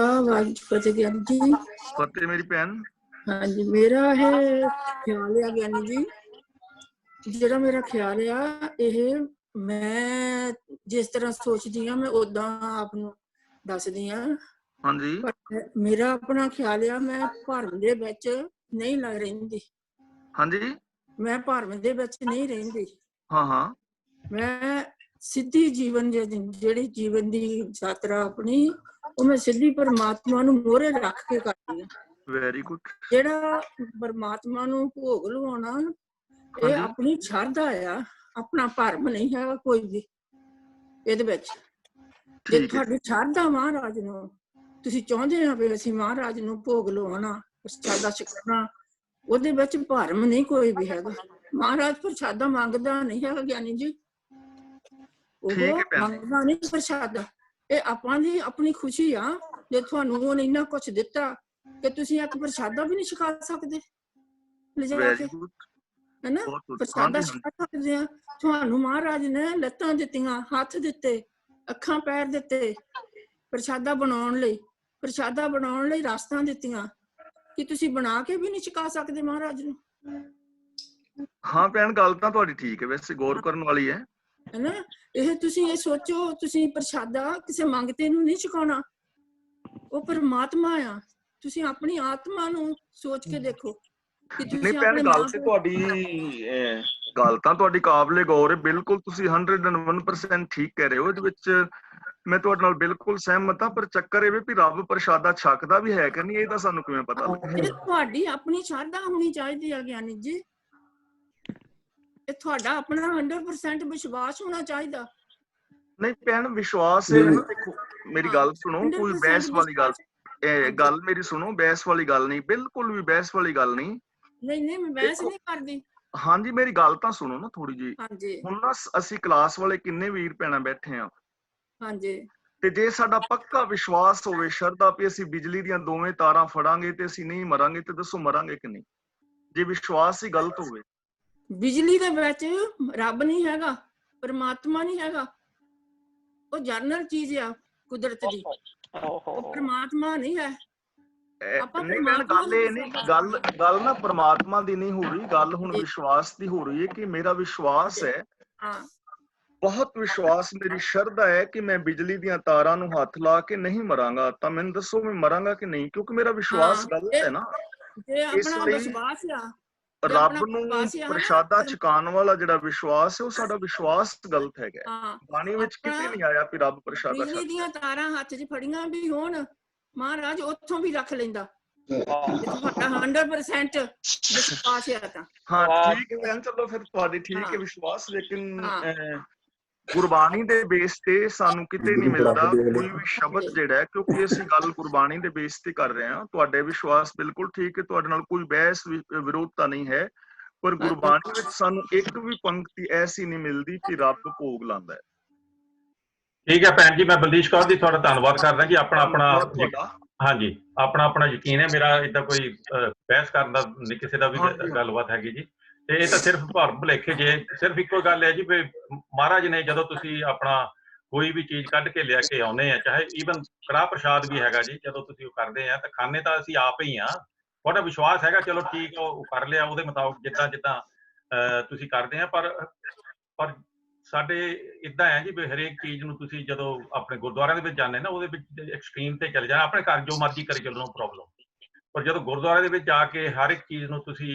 ਫਤਿਹ ਮੇਰੀ ਭੈਣ। ਹਾਂਜੀ, ਮੇਰਾ ਇਹ ਖਿਆਲ ਹੈ ਗਿਆਨੀ ਜੀ ਜਿਹੜਾ ਮੇਰਾ ਖਿਆਲ ਆ, ਇਹ ਮੈਂ ਜਿਸ ਤਰ੍ਹਾਂ ਸੋਚਦੀ ਆ ਮੈਂ ਉਦਾਂ ਆਪ ਨੂੰ ਦੱਸਦੀ ਆ। ਹਾਂਜੀ ਮੇਰਾ ਆਪਣਾ ਖਿਆਲ ਆ, ਮੈਂ ਭਰਮ ਦੇ ਵਿੱਚ ਨਹੀਂ ਲੱਗ ਰਹਿੰਦੀ। ਹਾਂਜੀ ਮੈਂ ਭਰਮ ਦੇ ਵਿੱਚ ਨਹੀਂ ਰਹਿੰਦੀ। ਹਾਂ ਮੈਂ ਸਿੱਧੀ ਜੀਵਨ ਜਿਹੜੀ ਜੀਵਨ ਦੀ ਯਾਤਰਾ ਆਪਣੀ, ਉਹ ਮੈਂ ਸਿੱਧੀ ਪਰਮਾਤਮਾ ਨੂੰ ਮੋਹਰੇ ਰੱਖ ਕੇ ਕਰਦੀ ਆ। Very good. ਜਿਹੜਾ ਪਰਮਾਤਮਾ ਨੂੰ ਭੋਗ ਲਵਾਉਣਾ, ਇਹ ਆਪਣੀ ਸ਼ਰਧਾ ਆ, ਆਪਣਾ ਭਰਮ ਨਹੀਂ ਹੈਗਾ ਕੋਈ ਵੀ ਇਹਦੇ ਵਿੱਚ। ਜੇ ਤੁਹਾਡੀ ਸ਼ਰਧਾ ਮਹਾਰਾਜ ਨੂੰ, ਤੁਸੀਂ ਚਾਹੁੰਦੇ ਆ ਵੀ ਅਸੀਂ ਮਹਾਰਾਜ ਨੂੰ ਭੋਗ ਲਵਾਉਣਾ, ਪ੍ਰਸ਼ਾਦਾ ਛਕਣਾ, ਉਹਦੇ ਵਿੱਚ ਭਰਮ ਨਹੀਂ ਕੋਈ ਵੀ ਹੈਗਾ। ਮਹਾਰਾਜ ਪ੍ਰਸ਼ਾਦਾ ਮੰਗਦਾ ਨਹੀਂ ਹੈਗਾ ਗਿਆਨੀ ਜੀ, ਉਹ ਮੰਗਦਾ ਨਹੀਂ ਪ੍ਰਸ਼ਾਦਾ। ਇਹ ਆਪਾਂ ਦੀ ਆਪਣੀ ਖੁਸ਼ੀ ਆ, ਜੇ ਤੁਹਾਨੂੰ ਉਹਨੇ ਇੰਨਾ ਕੁਛ ਦਿੱਤਾ ਕਿ ਤੁਸੀਂ ਇੱਕ ਪ੍ਰਸ਼ਾਦਾ ਵੀ ਨਹੀਂ ਛਕਾ ਸਕਦੇ ਲਿਜਾ ਕੇ, ਹੈਨਾ। ਪ੍ਰਸ਼ਾਦਾ ਛਕਾ ਸਕਦੇ ਆ। ਤੁਹਾਨੂੰ ਮਹਾਰਾਜ ਨੇ ਲੱਤਾਂ ਦਿੱਤੀਆਂ, ਹੱਥ ਦਿੱਤੇ, ਅੱਖਾਂ ਪੈਰ ਦਿੱਤੇ ਪ੍ਰਸ਼ਾਦਾ ਬਣਾਉਣ ਲਈ, ਪ੍ਰਸ਼ਾਦਾ ਬਣਾਉਣ ਲਈ ਰਸਤਾਂ ਦਿੱਤੀਆਂ, ਕਿ ਤੁਸੀਂ ਬਣਾ ਕੇ ਵੀ ਨਹੀਂ ਛਕਾ ਸਕਦੇ ਮਹਾਰਾਜ ਨੂੰ। ਹਾਂ ਭੈਣ, ਗੱਲ ਤਾਂ ਤੁਹਾਡੀ ਠੀਕ ਹੈ, ਵੈਸੇ ਗੌਰ ਕਰਨ ਵਾਲੀ ਹੈ, ਹੈਨਾ। ਇਹ ਤੁਸੀਂ ਇਹ ਸੋਚੋ, ਤੁਸੀਂ ਪ੍ਰਸ਼ਾਦਾ ਕਿਸੇ ਮੰਗਤੇ ਨੂੰ ਨਹੀਂ ਛਕਾਉਣਾ, ਉਹ ਪਰਮਾਤਮਾ ਆ। ਤੁਸੀਂ ਆਪਣੀ ਆਤਮਾ ਨੂੰ ਸੋਚ ਕੇ ਦੇਖੋ ਕਿ ਤੁਸੀਂ ਆਪਣੇ ਗੱਲ ਤਾਂ ਤੁਹਾਡੀ ਕਾਬਲੇ ਗੌਰ ਹੈ। ਬਿਲਕੁਲ ਤੁਸੀਂ 101% ਠੀਕ ਕਹਿ ਰਹੇ ਹੋ। ਇਹਦੇ ਵਿੱਚ ਮੈਂ ਤੁਹਾਡੇ ਨਾਲ ਬਿਲਕੁਲ ਸਹਿਮਤ ਹਾਂ। ਪਰ ਚੱਕਰ ਇਹ ਵੀ ਰੱਬ ਪ੍ਰਸ਼ਾਦਾ ਛਕਦਾ ਵੀ ਹੈ ਕਿ ਨਹੀਂ, ਇਹ ਤਾਂ ਸਾਨੂੰ ਕਿਵੇਂ ਪਤਾ ਲੱਗੇ? ਇਹ ਤੁਹਾਡੀ ਆਪਣੀ ਸ਼ਰਧਾ ਹੋਣੀ ਚਾਹੀਦੀ ਹੈ ਗਿਆਨੀ ਜੀ। ਇਹ ਤੁਹਾਡਾ ਆਪਣਾ 100% ਵਿਸ਼ਵਾਸ ਹੋਣਾ ਚਾਹੀਦਾ। ਨਹੀਂ ਭੈਣ, ਵਿਸ਼ਵਾਸ ਹੈ ਨਾ। ਦੇਖੋ ਮੇਰੀ ਗੱਲ ਸੁਣੋ, ਕੋਈ ਬਹਿਸ ਵਾਲੀ ਗੱਲ ਮੇਰੀ ਸੁਣੋ, ਬਹਿਸ ਵਾਲੀ ਗੱਲ ਨਹੀਂ, ਬਿਲਕੁਲ ਵੀ ਬਹਿਸ ਵਾਲੀ ਗੱਲ ਨਹੀਂ। ਨਹੀਂ ਮੈਂ ਬਹਿਸ ਨਹੀਂ ਕਰਦੀ। ਹਾਂਜੀ ਮੇਰੀ ਗੱਲ ਤਾਂ ਸੁਣੋ ਨਾ ਥੋੜੀ ਜਿਹੀ। ਹਾਂਜੀ। ਹੁਣ ਨਾ ਅਸੀਂ ਕਲਾਸ ਵਾਲੇ ਕਿੰਨੇ ਵੀਰ ਭੈਣਾਂ ਬੈਠੇ ਆ। ਹਾਂਜੀ। ਤੇ ਜੇ ਸਾਡਾ ਪੱਕਾ ਵਿਸ਼ਵਾਸ ਹੋਵੇ, ਸ਼ਰਧਾ ਵੀ ਅਸੀਂ ਬਿਜਲੀ ਦੀਆਂ ਦੋਵੇਂ ਤਾਰਾਂ ਫੜਾਂਗੇ ਤੇ ਅਸੀਂ ਨਹੀਂ ਮਰਾਂਗੇ, ਤੇ ਦੱਸੋ ਮਰਾਂਗੇ ਕਿ ਨਹੀਂ? ਜੇ ਵਿਸ਼ਵਾਸ ਹੀ ਗਲਤ ਹੋਵੇ। ਬਿਜਲੀ ਦੇ ਵਿੱਚ ਰੱਬ ਨਹੀਂ ਹੈਗਾ, ਪਰਮਾਤਮਾ ਨਹੀਂ ਹੈਗਾ, ਉਹ ਜਨਰਲ ਚੀਜ਼ ਆ ਕੁਦਰਤ ਦੀ, ਉਹ ਪਰਮਾਤਮਾ ਨਹੀਂ ਹੈ। ਨਹੀਂ ਭੈਣ, ਗੱਲ ਇਹ ਨਹੀਂ, ਗੱਲ ਨਾ ਪਰਮਾਤਮਾ ਦੀ ਨਹੀਂ ਹੋ ਰਹੀ, ਗੱਲ ਹੁਣ ਵਿਸ਼ਵਾਸ ਦੀ ਹੋ ਰਹੀ ਹੈ। ਕਿ ਮੇਰਾ ਵਿਸ਼ਵਾਸ ਹੈ, ਬਹੁਤ ਵਿਸ਼ਵਾਸ, ਮੇਰੀ ਸ਼ਰਧਾ ਹੈ ਕਿ ਮੈਂ ਬਿਜਲੀ ਦੀਆਂ ਤਾਰਾਂ ਨੂੰ ਹੱਥ ਲਾ ਕੇ ਨਹੀਂ ਮਰਾਂਗਾ। ਤਾਂ ਮੈਨੂੰ ਦੱਸੋ ਮੈਂ ਮਰਾਂਗਾ ਕਿ ਨਹੀਂ? ਕਿਉਂਕਿ ਮੇਰਾ ਵਿਸ਼ਵਾਸ ਗਲਤ ਹੈ ਨਾ। ਇਸ ਲਈ ਰੱਬ ਨੂੰ ਪ੍ਰਸ਼ਾਦਾ ਛਕਾਉਣ ਵਾਲਾ ਜਿਹੜਾ ਵਿਸ਼ਵਾਸ ਹੈ, ਉਹ ਸਾਡਾ ਵਿਸ਼ਵਾਸ ਗਲਤ ਹੈਗਾ। ਬਾਣੀ ਵਿੱਚ ਕਿਤੇ ਨਹੀਂ ਆਇਆ ਕਿ ਰੱਬ ਪ੍ਰਸ਼ਾਦਾ ਛਕਦਾ। ਬਿਜਲੀ ਦੀਆਂ ਤਾਰਾਂ ਹੱਥ 'ਚ ਫੜੀਆਂ ਵੀ ਹੋਣ, ਮਹਾਰਾਜ ਉੱਥੋਂ ਵੀ ਰੱਖ ਲੈਂਦਾ। ਤੁਹਾਡਾ 100% ਵਿਸ਼ਵਾਸ ਹੈ ਤਾਂ ਹਾਂ ਠੀਕ ਹੈ ਭੈਣ, ਚਲੋ ਫਿਰ ਤੁਹਾਡੀ ਠੀਕ ਹੈ ਵਿਸ਼ਵਾਸ। ਲੇਕਿਨ ਗੁਰਬਾਣੀ ਦੇ ਬੇਸ ਤੇ ਸਾਨੂੰ ਕਿਤੇ ਨਹੀਂ ਮਿਲਦਾ ਕੋਈ ਵੀ ਸ਼ਬਦ ਜਿਹੜਾ, ਕਿਉਂਕਿ ਅਸੀਂ ਗੱਲ ਗੁਰਬਾਣੀ ਦੇ ਬੇਸ ਤੇ ਕਰ ਰਹੇ ਹਾਂ। ਤੁਹਾਡੇ ਵਿਸ਼ਵਾਸ ਬਿਲਕੁਲ ਠੀਕ ਹੈ, ਤੁਹਾਡੇ ਨਾਲ ਕੋਈ ਬਹਿਸ ਵਿਰੋਧਤਾ ਨਹੀਂ ਹੈ। ਪਰ ਗੁਰਬਾਣੀ ਵਿੱਚ ਸਾਨੂੰ ਇੱਕ ਵੀ ਪੰਕਤੀ ਐਸੀ ਨਹੀਂ ਮਿਲਦੀ ਕਿ ਰੱਬ ਭੋਗ ਲਾਉਂਦਾ ਹੈ। ਠੀਕ ਹੈ ਭੈਣ ਜੀ, ਮੈਂ ਬਲਦੀਸ਼ ਕੌਰ ਜੀ ਤੁਹਾਡਾ ਧੰਨਵਾਦ ਕਰਦਾ ਜੀ। ਆਪਣਾ ਹਾਂਜੀ, ਆਪਣਾ ਯਕੀਨ ਹੈ ਮੇਰਾ, ਏਦਾਂ ਕੋਈ ਬਹਿਸ ਕਰਨ ਦਾ ਨਹੀਂ ਕਿਸੇ ਦਾ ਵੀ ਗੱਲਬਾਤ ਹੈਗੀ ਜੀ। ਤੇ ਇਹ ਤਾਂ ਸਿਰਫ ਭਰਮ ਭੁਲੇਖੇ, ਜੇ ਸਿਰਫ ਇੱਕੋ ਗੱਲ ਹੈ ਜੀ ਵੀ ਮਹਾਰਾਜ ਨੇ ਜਦੋਂ ਤੁਸੀਂ ਆਪਣਾ ਕੋਈ ਵੀ ਚੀਜ਼ ਕੱਢ ਕੇ ਲਿਆ ਕੇ ਆਉਂਦੇ ਆ, ਚਾਹੇ ਈਵਨ ਕੜਾਹ ਪ੍ਰਸ਼ਾਦ ਵੀ ਹੈਗਾ ਜੀ, ਜਦੋਂ ਤੁਸੀਂ ਉਹ ਕਰਦੇ ਆ ਤਾਂ ਖਾਣੇ ਤਾਂ ਅਸੀਂ ਆਪ ਹੀ ਆ। ਤੁਹਾਡਾ ਵਿਸ਼ਵਾਸ ਹੈਗਾ, ਚਲੋ ਠੀਕ ਆ, ਉਹ ਕਰ ਲਿਆ ਉਹਦੇ ਮੁਤਾਬਕ ਜਿੱਦਾਂ ਤੁਸੀਂ ਕਰਦੇ ਆ। ਪਰ ਸਾਡੇ ਇੱਦਾਂ ਹੈ ਜੀ ਵੀ ਹਰੇਕ ਚੀਜ਼ ਨੂੰ ਤੁਸੀਂ ਜਦੋਂ ਆਪਣੇ ਗੁਰਦੁਆਰਿਆਂ ਦੇ ਵਿੱਚ ਜਾਂਦੇ ਨਾ, ਉਹਦੇ ਵਿੱਚ ਐਕਸਟ੍ਰੀਮ ਤੇ ਚਲੇ ਜਾਣਾ। ਆਪਣੇ ਘਰ ਜੋ ਮਰਜ਼ੀ ਕਰੀ ਚੱਲੋ, ਨੋ ਪ੍ਰੋਬਲਮ। ਪਰ ਜਦੋਂ ਗੁਰਦੁਆਰੇ ਦੇ ਵਿੱਚ ਜਾ ਕੇ ਹਰ ਇੱਕ ਚੀਜ਼ ਨੂੰ ਤੁਸੀਂ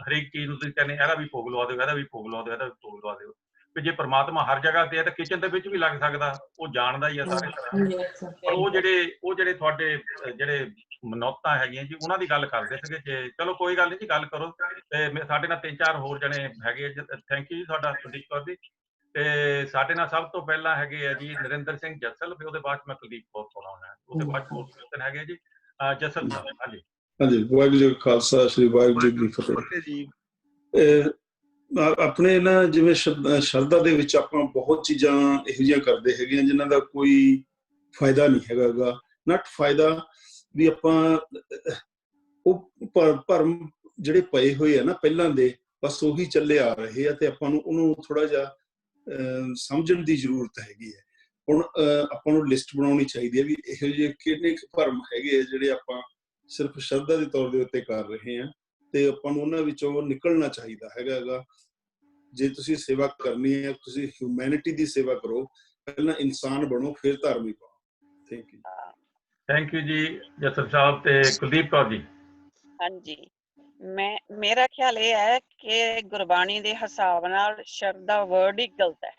ਹਰੇਕ ਚੀਜ਼ ਨੂੰ ਤੁਸੀਂ ਕਹਿੰਦੇ ਇਹਦਾ ਵੀ ਭੋਗ ਲਵਾ ਦਿਓ, ਇਹਦਾ ਵੀ ਭੋਗ ਲਵਾ ਦਿਓ, ਇਹਦਾ ਵੀ ਭੋਗ ਲਵਾ ਦਿਓ। ਵੀ ਜੇ ਪਰਮਾਤਮਾ ਹਰ ਜਗ੍ਹਾ ਤੇ ਹੈ ਤਾਂ ਕਿਚਨ ਦੇ ਵਿੱਚ ਵੀ ਲੱਗ ਸਕਦਾ, ਉਹ ਜਾਣਦਾ ਹੀ ਆ ਸਾਰੇ ਤਰ੍ਹਾਂ। ਪਰ ਉਹ ਜਿਹੜੇ ਤੁਹਾਡੇ ਜਿਹੜੇ ਮਨੌਤਾਂ ਹੈਗੀਆਂ ਜੀ, ਉਹਨਾਂ ਦੀ ਗੱਲ ਕਰਦੇ ਸੀਗੇ। ਜੇ ਚਲੋ ਕੋਈ ਗੱਲ ਨਹੀਂ ਜੀ, ਗੱਲ ਕਰੋ। ਤੇ ਸਾਡੇ ਨਾਲ 3-4 ਹੋਰ ਜਣੇ ਹੈਗੇ। ਥੈਂਕ ਯੂ ਜੀ ਤੁਹਾਡਾ, ਬਲਦੀਸ਼ ਕੌਰ ਜੀ। ਤੇ ਸਾਡੇ ਨਾਲ ਸਭ ਤੋਂ ਪਹਿਲਾਂ ਹੈਗੇ ਆ ਜੀ ਨਰਿੰਦਰ ਸਿੰਘ ਜੱਸਲ, ਫਿਰ ਉਹਦੇ ਬਾਅਦ ਮੈਂ ਕੁਲਦੀਪ ਕੌਰ ਕੋਲ ਹੈ, ਉਹਦੇ ਬਾਅਦ ਹੋਰ ਕਿਤੇ ਹੈਗੇ ਜੀ ਜੱਸਲ ਸਾਹਿਬ। ਹਾਂਜੀ ਹਾਂਜੀ, ਵਾਹਿਗੁਰੂ ਜੀ ਕਾ ਖਾਲਸਾ, ਸ੍ਰੀ ਵਾਹਿਗੁਰੂ ਜੀ ਕੀ ਫਤਿਹ। ਆਪਣੇ ਨਾ ਜਿਵੇਂ ਸ਼ਰਧਾ ਦੇ ਵਿੱਚ ਆਪਾਂ ਬਹੁਤ ਚੀਜ਼ਾਂ ਇਹੋ ਜਿਹੀਆਂ ਕਰਦੇ ਹੈਗੇ ਆ ਜਿਨ੍ਹਾਂ ਦਾ ਕੋਈ ਫਾਇਦਾ ਨਹੀਂ ਹੈਗਾ। ਨਟ ਫਾਇਦਾ ਵੀ ਆਪਾਂ ਉਹ ਭਰਮ ਜਿਹੜੇ ਪਏ ਹੋਏ ਆ ਨਾ ਪਹਿਲਾਂ ਦੇ, ਬਸ ਉਹੀ ਚੱਲੇ ਆ ਰਹੇ ਆ। ਤੇ ਆਪਾਂ ਨੂੰ ਉਹਨੂੰ ਥੋੜਾ ਜਿਹਾ ਸਮਝਣ ਦੀ ਜ਼ਰੂਰਤ ਹੈਗੀ ਹੈ। ਹੁਣ ਆਪਾਂ ਨੂੰ ਲਿਸਟ ਬਣਾਉਣੀ ਚਾਹੀਦੀ ਹੈ ਵੀ ਇਹੋ ਜਿਹੇ ਕਿੰਨੇ ਕੁ ਭਰਮ ਹੈਗੇ ਆ ਜਿਹੜੇ ਆਪਾਂ ਸਿਰਫ ਸ਼ਰਧਾ ਦੇ ਤੌਰ ਦੇ ਉੱਤੇ ਕਰ ਰਹੇ ਆ, ਤੇ ਆਪਾਂ ਨੂੰ ਉਹਨਾਂ ਵਿੱਚੋਂ ਨਿਕਲਣਾ ਚਾਹੀਦਾ ਹੈਗਾ। ਜੇ ਤੁਸੀਂ ਸੇਵਾ ਕਰਨੀ ਹੈ, ਤੁਸੀਂ ਹਿਊਮੈਨਿਟੀ ਦੀ ਸੇਵਾ ਕਰੋ, ਪਹਿਲਾਂ ਇਨਸਾਨ ਬਣੋ ਫਿਰ ਧਾਰਮਿਕ ਬਣੋ। Thank you. ਥੈਂਕ ਯੂ ਜੀ ਜਸਰ ਸਾਹਿਬ। ਤੇ ਕੁਲਦੀਪ ਕੌਰ ਜੀ। ਹਾਂਜੀ, ਮੇਰਾ ਖਿਆਲ ਇਹ ਹੈ ਕਿ ਗੁਰਬਾਣੀ ਦੇ ਹਿਸਾਬ ਨਾਲ ਸ਼ਰਧਾ ਵਰਡ ਹੀ ਗਲਤ ਹੈ।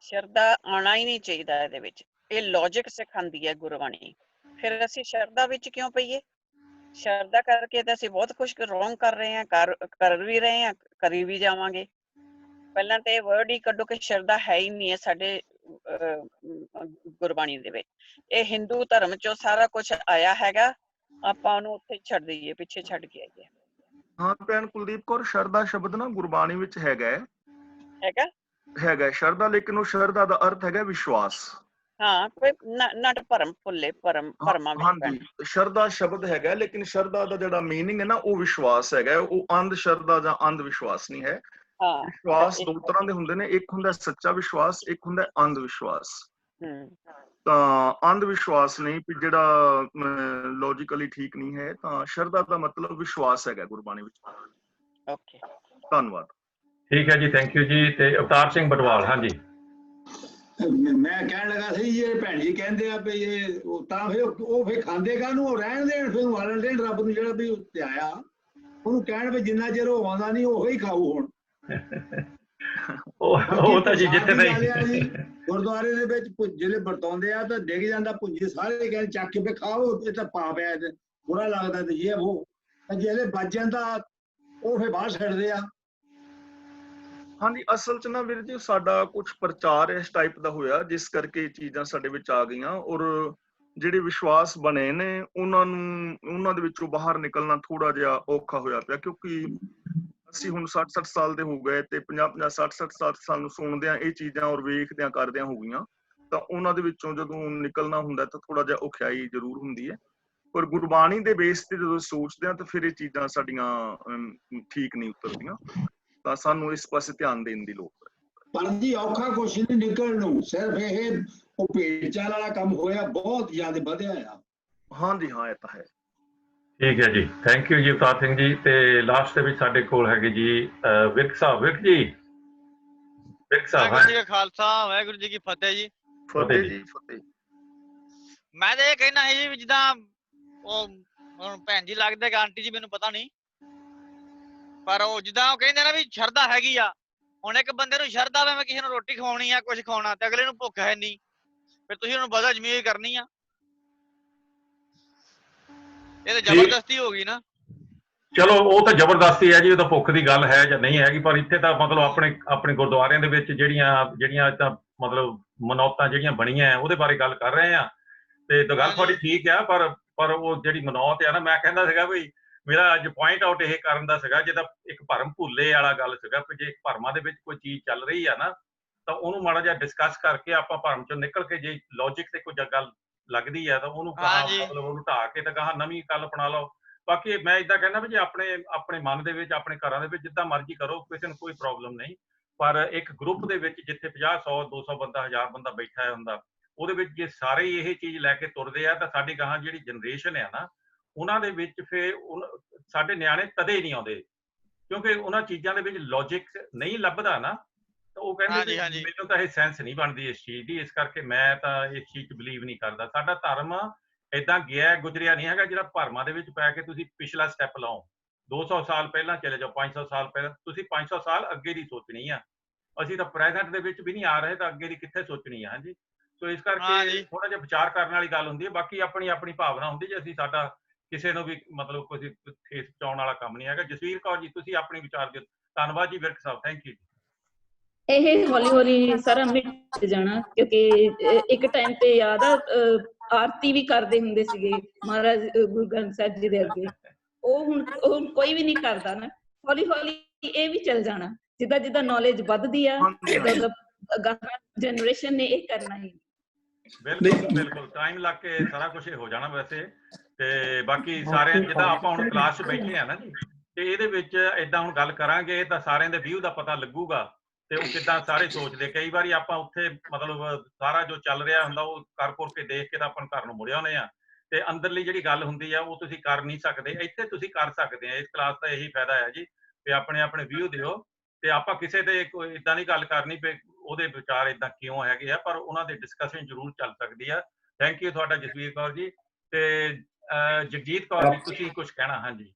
ਸ਼ਰਧਾ ਆਉਣਾ ਹੀ ਨਹੀਂ ਚਾਹੀਦਾ ਇਹਦੇ ਵਿੱਚ। ਇਹ ਲੌਜਿਕ ਸਿਖਾਉਂਦੀ ਹੈ ਗੁਰਬਾਣੀ। ਫਿਰ ਅਸੀਂ ਸ਼ਰਧਾ ਵਿੱਚ ਕਿਉਂ ਪਈਏ? ਸ਼ਰਧਾ ਕਰਕੇ ਤਾਂ ਅਸੀਂ ਬਹੁਤ ਕੁਝ ਰੋਂਗ ਕਰ ਰਹੇ ਹਾਂ, ਕਰ ਵੀ ਰਹੇ ਹਾਂ, ਕਰੀ ਵੀ ਜਾਵਾਂਗੇ। ਪਹਿਲਾਂ ਤਾਂ ਇਹ ਵਰਡ ਹੀ ਕੱਢੋ ਕਿ ਸ਼ਰਧਾ ਹੈ ਹੀ ਨਹੀਂ ਹੈ ਸਾਡੇ ਗੁਰਬਾਣੀ ਦੇ ਵਿੱਚ। ਇਹ ਹਿੰਦੂ ਧਰਮ ਚੋਂ ਸਾਰਾ ਕੁਝ ਆਇਆ ਹੈਗਾ, ਆਪਾਂ ਉਹਨੂੰ ਉੱਥੇ ਛੱਡ ਦਈਏ, ਪਿੱਛੇ ਛੱਡ ਕੇ ਆਈਏ। ਹਾਂ ਭੈਣ ਕੁਲਦੀਪ ਕੌਰ, ਸ਼ਰਧਾ ਸ਼ਬਦ ਨਾ ਗੁਰਬਾਣੀ ਵਿੱਚ ਹੈਗਾ ਸ਼ਰਧਾ, ਲੇਕਿਨ ਉਹ ਸ਼ਰਧਾ ਦਾ ਅਰਥ ਹੈਗਾ ਵਿਸ਼ਵਾਸ। ਹਾਂ, ਕੋਈ ਨਟ ਭਰਮ ਭੁੱਲੇ ਭਰਮਾਂ ਵਿੱਚ। ਹਾਂਜੀ, ਸ਼ਰਧਾ ਸ਼ਬਦ ਹੈਗਾ, ਲੇਕਿਨ ਸ਼ਰਧਾ ਦਾ ਜਿਹੜਾ ਮੀਨਿੰਗ ਹੈ ਨਾ ਉਹ ਵਿਸ਼ਵਾਸ ਹੈਗਾ। ਉਹ ਅੰਧ ਸ਼ਰਧਾ ਜਾਂ ਅੰਧ ਵਿਸ਼ਵਾਸ ਨਹੀਂ ਹੈ। ਵਿਸ਼ਵਾਸ ਦੋ ਤਰ੍ਹਾਂ ਦੇ ਹੁੰਦੇ ਨੇ, ਇੱਕ ਹੁੰਦਾ ਸੱਚਾ ਵਿਸ਼ਵਾਸ, ਇੱਕ ਹੁੰਦਾ ਅੰਧ ਵਿਸ਼ਵਾਸ। ਤਾਂ ਅੰਧ ਵਿਸ਼ਵਾਸ ਨਹੀਂ ਵੀ ਜਿਹੜਾ ਲੌਜੀਕਲੀ ਠੀਕ ਨਹੀਂ ਹੈ, ਤਾਂ ਸ਼ਰਧਾ ਦਾ ਮਤਲਬ ਵਿਸ਼ਵਾਸ ਹੈਗਾ ਗੁਰਬਾਣੀ ਵਿੱਚ। ਓਕੇ, ਧੰਨਵਾਦ। ਠੀਕ ਹੈ ਜੀ, ਥੈਂਕ ਯੂ ਜੀ। ਤੇ ਅਵਤਾਰ ਸਿੰਘ ਬਟਵਾਲ। ਹਾਂਜੀ, ਮੈਂ ਕਹਿਣ ਲੱਗਾ ਸੀ ਜੀ, ਇਹ ਭੈਣ ਜੀ ਕਹਿੰਦੇ ਆ ਵੀ ਇਹ ਤਾਂ ਫਿਰ ਉਹ ਫਿਰ ਖਾਂਦੇ ਕਾਹਨੂੰ, ਉਹ ਰਹਿਣ ਦੇਣ, ਫਿਰ ਵਾਲਣ ਦੇਣ ਰੱਬ ਨੂੰ ਜਿਹੜਾ ਵੀ ਉੱਤੇ ਆਇਆ ਉਹਨੂੰ ਕਹਿਣ ਵੀ ਜਿੰਨਾ ਚਿਰ ਉਹ ਆਉਂਦਾ ਨਹੀਂ ਉਹੀ ਹੀ ਖਾਊ ਹੁਣ। ਉਹ ਤਾਂ ਜੀ ਜਿੱਥੇ ਨਹੀਂ ਗੁਰਦੁਆਰੇ ਦੇ ਵਿੱਚ ਜਿਹੜੇ ਵਰਤਾਉਂਦੇ ਆ ਤਾਂ ਡਿੱਗ ਜਾਂਦਾ ਭੁੰਜੀ, ਸਾਰੇ ਕਹਿੰਦੇ ਚੱਕ ਕੇ ਖਾਓ, ਇਹ ਤਾਂ ਪਾਪ ਹੈ, ਬੁਰਾ ਲੱਗਦਾ ਤੇ ਇਹ ਉਹ ਜਿਹੜੇ ਬਚ ਜਾਂਦਾ ਉਹ ਫਿਰ ਬਾਹਰ ਛੱਡਦੇ ਆ। ਹਾਂਜੀ, ਅਸਲ ਚ ਨਾ ਵੀਰ ਜੀ ਸਾਡਾ ਕੁਝ ਪ੍ਰਚਾਰ ਇਸ ਟਾਈਪ ਦਾ ਹੋਇਆ ਜਿਸ ਕਰਕੇ ਇਹ ਚੀਜ਼ਾਂ ਸਾਡੇ ਵਿੱਚ ਆ ਗਈਆਂ, ਔਰ ਜਿਹੜੇ ਵਿਸ਼ਵਾਸ ਬਣੇ ਨੇ ਉਹਨਾਂ ਦੇ ਵਿੱਚੋਂ ਬਾਹਰ ਨਿਕਲਣਾ ਥੋੜਾ ਜਿਹਾ ਔਖਾ ਹੋਇਆ ਪਿਆ, ਕਿਉਂਕਿ ਅਸੀਂ ਹੁਣ 60 ਸਾਲ ਦੇ ਹੋ ਗਏ ਤੇ 50 60 ਸਾਲ ਨੂੰ ਸੁਣਦੇ ਆ ਇਹ ਚੀਜ਼ਾਂ ਔਰ ਵੇਖਦਿਆਂ ਕਰਦਿਆਂ ਹੋ ਗਈਆਂ, ਤਾਂ ਉਹਨਾਂ ਦੇ ਵਿੱਚੋਂ ਜਦੋਂ ਨਿਕਲਣਾ ਹੁੰਦਾ ਤਾਂ ਥੋੜਾ ਜਿਹਾ ਔਖਿਆਈ ਜ਼ਰੂਰ ਹੁੰਦੀ ਹੈ। ਪਰ ਗੁਰਬਾਣੀ ਦੇ ਬੇਸ ਤੇ ਜਦੋਂ ਸੋਚਦੇ ਆ ਤਾਂ ਫਿਰ ਇਹ ਚੀਜ਼ਾਂ ਸਾਡੀਆਂ ਠੀਕ ਨਹੀਂ ਉਤਰਦੀਆਂ, ਤਾਂ ਸਾਨੂੰ ਇਸ ਪਾਸੇ ਧਿਆਨ ਦੇਣ ਦੀ ਲੋੜ ਹੈ। ਪਰ ਜੀ ਔਖਾ ਕੁਛ ਨਹੀਂ ਨਿਕਲਣ ਨੂੰ, ਸਿਰਫ ਇਹ ਉਹ ਭੇਡ ਚਾਲ ਵਾਲਾ ਕੰਮ ਹੋਇਆ, ਬਹੁਤ ਜ਼ਿਆਦਾ ਵਧਿਆ ਆ। ਹਾਂਜੀ ਹਾਂ, ਇਹ ਤਾਂ ਹੈ। ਠੀਕ ਹੈ ਜੀ, ਥੈਂਕ ਯੂ ਜੀ ਅਵਤਾਰ ਸਿੰਘ ਜੀ। ਤੇ ਲਾਸਟ ਦੇ ਵਿੱਚ ਸਾਡੇ ਕੋਲ ਹੈਗੇ ਜੀ ਵਿਰਕ ਸਾਹਿਬ। ਵਿਰਕ ਜੀ। ਵਾਹਿਗੁਰੂ ਜੀ ਕਾ ਖਾਲਸਾ, ਵਾਹਿਗੁਰੂ ਜੀ ਕੀ ਫਤਿਹ ਜੀ। ਫਤਿਹ ਜੀ, ਫਤਿਹ। ਮੈਂ ਤਾਂ ਇਹ ਕਹਿਣਾ ਹੈ ਜੀ ਵੀ ਜਿੱਦਾਂ ਉਹ ਹੁਣ ਭੈਣ ਜੀ ਲੱਗਦੇ ਕਿ ਆਂਟੀ ਜੀ ਮੈਨੂੰ ਪਤਾ ਨਹੀਂ, ਪਰ ਉਹ ਜਿੱਦਾਂ ਉਹ ਕਹਿੰਦੇ ਨਾ ਵੀ ਸ਼ਰਧਾ ਹੈਗੀ ਆ। ਹੁਣ ਇੱਕ ਬੰਦੇ ਨੂੰ ਸ਼ਰਧਾ ਵਾ ਮੈਂ ਕਿਸੇ ਨੂੰ ਰੋਟੀ ਖਵਾਉਣੀ ਆ, ਕੁਝ ਖਵਾਉਣਾ, ਤੇ ਅਗਲੇ ਨੂੰ ਭੁੱਖ ਹੈ ਨਹੀਂ, ਫਿਰ ਤੁਸੀਂ ਉਹਨੂੰ ਬਦਲ ਜਮੀਰ ਕਰਨੀ ਆ, ਇਹ ਤਾਂ ਜ਼ਬਰਦਸਤੀ ਹੋ ਗਈ ਨਾ। ਚਲੋ ਉਹ ਤਾਂ ਜ਼ਬਰਦਸਤੀ ਹੈ ਜੀ, ਉਹ ਤਾਂ ਭੁੱਖ ਦੀ ਗੱਲ ਹੈ ਜਾਂ ਨਹੀਂ ਹੈਗੀ, ਪਰ ਇੱਥੇ ਤਾਂ ਮਤਲਬ ਆਪਣੇ ਗੁਰਦੁਆਰਿਆਂ ਦੇ ਵਿੱਚ ਜਿਹੜੀਆਂ ਤਾਂ ਮਤਲਬ ਮਨੌਤਾਂ ਜਿਹੜੀਆਂ ਬਣੀਆਂ ਉਹਦੇ ਬਾਰੇ ਗੱਲ ਕਰ ਰਹੇ ਆ। ਤੇ ਗੱਲ ਤੁਹਾਡੀ ਠੀਕ ਆ, ਪਰ ਉਹ ਜਿਹੜੀ ਮਨੌਤ ਆ ਨਾ, ਮੈਂ ਕਹਿੰਦਾ ਸੀਗਾ ਵੀ ਮੇਰਾ ਅੱਜ ਪੁਆਇੰਟ ਆਊਟ ਇਹ ਕਰਨ ਦਾ ਸੀਗਾ, ਜਿਹਦਾ ਇੱਕ ਭਰਮ ਭੁੱਲੇ ਵਾਲਾ ਗੱਲ ਸੀਗਾ ਕਿ ਜੇ ਭਰਮਾਂ ਦੇ ਵਿੱਚ ਕੋਈ ਚੀਜ਼ ਚੱਲ ਰਹੀ ਆ ਨਾ ਤਾਂ ਉਹਨੂੰ ਮਾੜਾ ਜਿਹਾ ਡਿਸਕਸ ਕਰਕੇ ਆਪਾਂ ਭਰਮ ਚੋਂ ਨਿਕਲ ਕੇ ਜੇ ਲੌਜਿਕ ਤੇ ਕੋਈ ਗੱਲ ਲੱਗਦੀ ਆ ਤਾਂ ਉਹਨੂੰ ਮਤਲਬ ਉਹਨੂੰ ਢਾ ਕੇ ਤਾਂ ਕਹਾ ਨਵੀਂ ਗੱਲ ਅਪਣਾ ਲਓ। ਬਾਕੀ ਮੈਂ ਏਦਾਂ ਕਹਿੰਦਾ ਵੀ ਜੇ ਆਪਣੇ ਮਨ ਦੇ ਵਿੱਚ, ਆਪਣੇ ਘਰਾਂ ਦੇ ਵਿੱਚ ਜਿੱਦਾਂ ਮਰਜ਼ੀ ਕਰੋ, ਕਿਸੇ ਨੂੰ ਕੋਈ ਪ੍ਰੋਬਲਮ ਨਹੀਂ, ਪਰ ਇੱਕ ਗਰੁੱਪ ਦੇ ਵਿੱਚ ਜਿੱਥੇ 50, 100, 200 ਬੰਦਾ, 1000 ਬੰਦਾ ਬੈਠਾ ਹੁੰਦਾ, ਉਹਦੇ ਵਿੱਚ ਜੇ ਸਾਰੇ ਇਹ ਚੀਜ਼ ਲੈ ਕੇ ਤੁਰਦੇ ਆ ਤਾਂ ਸਾਡੀ ਗਾਹਾਂ ਜਿਹੜੀ ਜਨਰੇਸ਼ਨ ਆ ਨਾ, ਉਹਨਾਂ ਦੇ ਵਿੱਚ ਫਿਰ ਸਾਡੇ ਨਿਆਣੇ ਕਦੇ ਨਹੀਂ ਆਉਂਦੇ, ਕਿਉਂਕਿ ਉਹਨਾਂ ਚੀਜ਼ਾਂ ਦੇ ਵਿੱਚ ਲੌਜਿਕ ਨਹੀਂ ਲੱਭਦਾ ਨਾ, ਤਾਂ ਉਹ ਕਹਿੰਦੇ ਮੈਨੂੰ ਤਾਂ ਇਹ ਸੈਂਸ ਨਹੀਂ ਬਣਦੀ ਇਸ ਚੀਜ਼ ਦੀ, ਇਸ ਕਰਕੇ ਮੈਂ ਤਾਂ ਇਸ ਚੀਜ਼ 'ਚ ਬਿਲੀਵ ਨਹੀਂ ਕਰਦਾ। ਸਾਡਾ ਧਰਮ ਏਦਾਂ ਗਿਆ ਗੁਜ਼ਰਿਆ ਨਹੀਂ ਹੈਗਾ ਜਿਹੜਾ ਭਰਮਾਂ ਦੇ ਵਿੱਚ ਪੈ ਕੇ ਤੁਸੀਂ ਪਿਛਲਾ ਸਟੈਪ ਲਾਓ। 200 ਸਾਲ ਪਹਿਲਾਂ ਚਲੇ ਜਾਓ, 500 ਸਾਲ ਪਹਿਲਾਂ, ਤੁਸੀਂ 500 ਸਾਲ ਅੱਗੇ ਦੀ ਸੋਚਣੀ ਆ। ਅਸੀਂ ਤਾਂ ਪ੍ਰੈਜ਼ੈਂਟ ਦੇ ਵਿੱਚ ਵੀ ਨਹੀਂ ਆ ਰਹੇ, ਤਾਂ ਅੱਗੇ ਦੀ ਕਿੱਥੇ ਸੋਚਣੀ ਆ। ਹਾਂਜੀ, ਸੋ ਇਸ ਕਰਕੇ ਥੋੜਾ ਜਿਹਾ ਵਿਚਾਰ ਕਰਨ ਵਾਲੀ ਗੱਲ ਹੁੰਦੀ ਹੈ। ਬਾਕੀ ਆਪਣੀ ਭਾਵਨਾ ਹੁੰਦੀ ਜੇ ਅਸੀਂ ਸਾਡਾ ਕਿਸੇ ਨੂੰ ਵੀ ਮਤਲਬ ਕੋਈ ਠੇਸ ਪਹੁੰਚਾਉਣ ਵਾਲਾ ਕੰਮ ਨਹੀਂ ਹੈਗਾ। ਜਸਵੀਰ ਕੌਰ ਜੀ, ਤੁਸੀਂ ਆਪਣੇ ਵਿਚਾਰ ਦਿਓ। ਧੰਨਵਾਦ ਜੀ ਵਿਰਕ ਸਾਹਿਬ, ਥੈਂਕ ਯੂ। ਇਹ ਹੌਲੀ ਹੌਲੀ ਸਾਰਾ ਮਿਟ ਜਾਣਾ, ਕਿਉਂਕਿ ਇੱਕ ਟਾਈਮ ਤੇ ਯਾਦ ਆ ਆਰਤੀ ਵੀ ਕਰਦੇ ਹੁੰਦੇ ਸੀਗੇ ਮਹਾਰਾਜ ਗੁਰੂ ਗ੍ਰੰਥ ਸਾਹਿਬ ਜੀ ਦੇ ਅੱਗੇ, ਉਹ ਹੁਣ ਕੋਈ ਵੀ ਨਹੀਂ ਕਰਦਾ ਨਾ। ਹੌਲੀ ਹੌਲੀ ਇਹ ਵੀ ਚੱਲ ਜਾਣਾ, ਜਿੱਦਾਂ ਜਿੱਦਾਂ ਨੌਲੇਜ ਵੱਧਦੀ ਆ ਜਨਰੇਸ਼ਨ ਨੇ ਇਹ ਕਰਨਾ ਹੀ। ਬਿਲਕੁਲ ਟਾਈਮ ਲੱਗ ਕੇ ਸਾਰਾ ਕੁਝ ਹੋ ਜਾਣਾ ਵੈਸੇ। ਤੇ ਬਾਕੀ ਸਾਰਿਆਂ ਜਿੱਦਾਂ ਆਪਾਂ ਹੁਣ ਕਲਾਸ 'ਚ ਬੈਠੇ ਆ ਨਾ ਜੀ, ਤੇ ਇਹਦੇ ਵਿੱਚ ਏਦਾਂ ਹੁਣ ਗੱਲ ਕਰਾਂਗੇ ਤਾਂ ਸਾਰਿਆਂ ਦੇ ਵਿਊ ਦਾ ਪਤਾ ਲੱਗੂਗਾ ਤੇ ਉਹ ਕਿੱਦਾਂ ਸਾਰੇ ਸੋਚਦੇ। ਕਈ ਵਾਰੀ ਆਪਾਂ ਉੱਥੇ ਮਤਲਬ ਸਾਰਾ ਜੋ ਚੱਲ ਰਿਹਾ ਹੁੰਦਾ ਉਹ ਕਰ ਕੁਰ ਕੇ ਦੇਖ ਕੇ ਤਾਂ ਆਪਾਂ ਘਰ ਨੂੰ ਮੁੜ ਆਉਂਦੇ ਆ, ਤੇ ਅੰਦਰਲੀ ਜਿਹੜੀ ਗੱਲ ਹੁੰਦੀ ਆ ਉਹ ਤੁਸੀਂ ਕਰ ਨਹੀਂ ਸਕਦੇ। ਇੱਥੇ ਤੁਸੀਂ ਕਰ ਸਕਦੇ ਆ। ਇਸ ਕਲਾਸ ਦਾ ਇਹੀ ਫਾਇਦਾ ਹੈ ਜੀ ਵੀ ਆਪਣੇ ਵਿਊ ਦਿਓ ਤੇ ਆਪਾਂ ਕਿਸੇ ਤੇ ਕੋਈ ਇਦਾਂ ਦੀ ਗੱਲ ਕਰਨੀ ਪਈ ਉਹਦੇ ਵਿਚਾਰ ਇਦਾਂ ਕਿਉਂ ਹੈਗੇ ਆ, ਪਰ ਉਹਨਾਂ ਦੇ ਡਿਸਕਸ਼ਨ ਜ਼ਰੂਰ ਚੱਲ ਸਕਦੀ ਆ। ਥੈਂਕ ਯੂ ਤੁਹਾਡਾ ਜਸਵੀਰ ਕੌਰ ਜੀ। ਤੇ ਜਗਜੀਤ ਕੌਰ ਜੀ, ਤੁਸੀਂ ਕੁਝ ਕਹਿਣਾ? ਹਾਂਜੀ,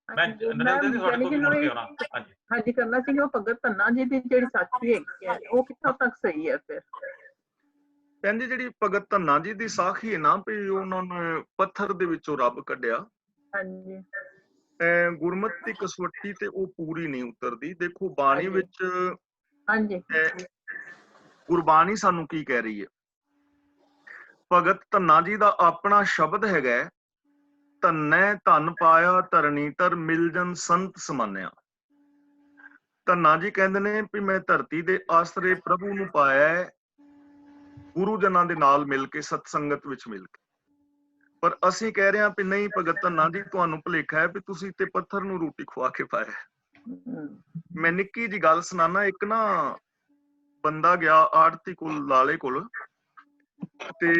ਮੈਂ ਨਰਿੰਦਰ ਜੀ ਤੁਹਾਡੇ ਕੋਲ ਵੀ ਮੁੜ ਕੇ ਆਉਣਾ। ਹਾਂਜੀ ਹਾਂਜੀ, ਕਰਨਾ ਸੀ ਉਹ ਭਗਤ ਧੰਨਾ ਜੀ ਦੀ ਜਿਹੜੀ ਸਾਖੀ ਹੈਗੀ ਹੈ ਉਹ ਕਿੱਥੋਂ ਤੱਕ ਸਹੀ ਹੈ? ਫਿਰ ਕਹਿੰਦੇ ਜਿਹੜੀ ਭਗਤ ਧੰਨਾ ਜੀ ਦੀ ਸਾਖੀ ਹੈ ਨਾ ਵੀ ਉਹਨਾਂ ਨੇ ਪੱਥਰ ਦੇ ਵਿੱਚੋਂ ਰੱਬ ਕੱਢਿਆ, ਹਾਂਜੀ ਗੁਰਮਤਿ ਦੀ ਕਸਵੱਟੀ ਤੇ ਉਹ ਪੂਰੀ ਨਹੀਂ ਉਤਰਦੀ। ਦੇਖੋ ਬਾਣੀ ਹਾਂਜੀ। ਵਿੱਚ ਹਾਂਜੀ ਗੁਰਬਾਣੀ ਸਾਨੂੰ ਕੀ ਕਹਿ ਰਹੀ ਹੈ? ਭਗਤ ਧੰਨਾ ਜੀ ਦਾ ਆਪਣਾ ਸ਼ਬਦ ਹੈਗਾ, ਧੰਨੈ ਧਨ ਪਾਇਆ ਧਰਣੀ ਤਰ ਮਿਲਜਨ ਸੰਤ ਸਮਾਨਿਆ। ਧੰਨਾ ਜੀ ਕਹਿੰਦੇ ਨੇ ਵੀ ਮੈਂ ਧਰਤੀ ਦੇ ਆਸਰੇ ਪ੍ਰਭੂ ਨੂੰ ਪਾਇਆ, ਗੁਰੂ ਜਨਾਂ ਦੇ ਨਾਲ ਮਿਲ ਕੇ, ਸਤਸੰਗਤ ਵਿੱਚ ਮਿਲ ਕੇ। ਪਰ ਅਸੀਂ ਕਹਿ ਰਹੇ ਹਾਂ ਵੀ ਨਹੀਂ ਭਗਤ ਧੰਨਾ ਜੀ, ਤੁਹਾਨੂੰ ਭੁਲੇਖਾ ਹੈ ਵੀ ਤੁਸੀਂ ਤੇ ਪੱਥਰ ਨੂੰ ਰੋਟੀ ਖਵਾ ਕੇ ਪਾਇਆ। ਮੈਂ ਨਿੱਕੀ ਜੀ ਗੱਲ ਸੁਣਾਨਾ। ਇੱਕ ਨਾ ਬੰਦਾ ਗਿਆ ਆੜਤੀ ਕੋਲ, ਲਾਲੇ ਕੋਲ, ਤੇ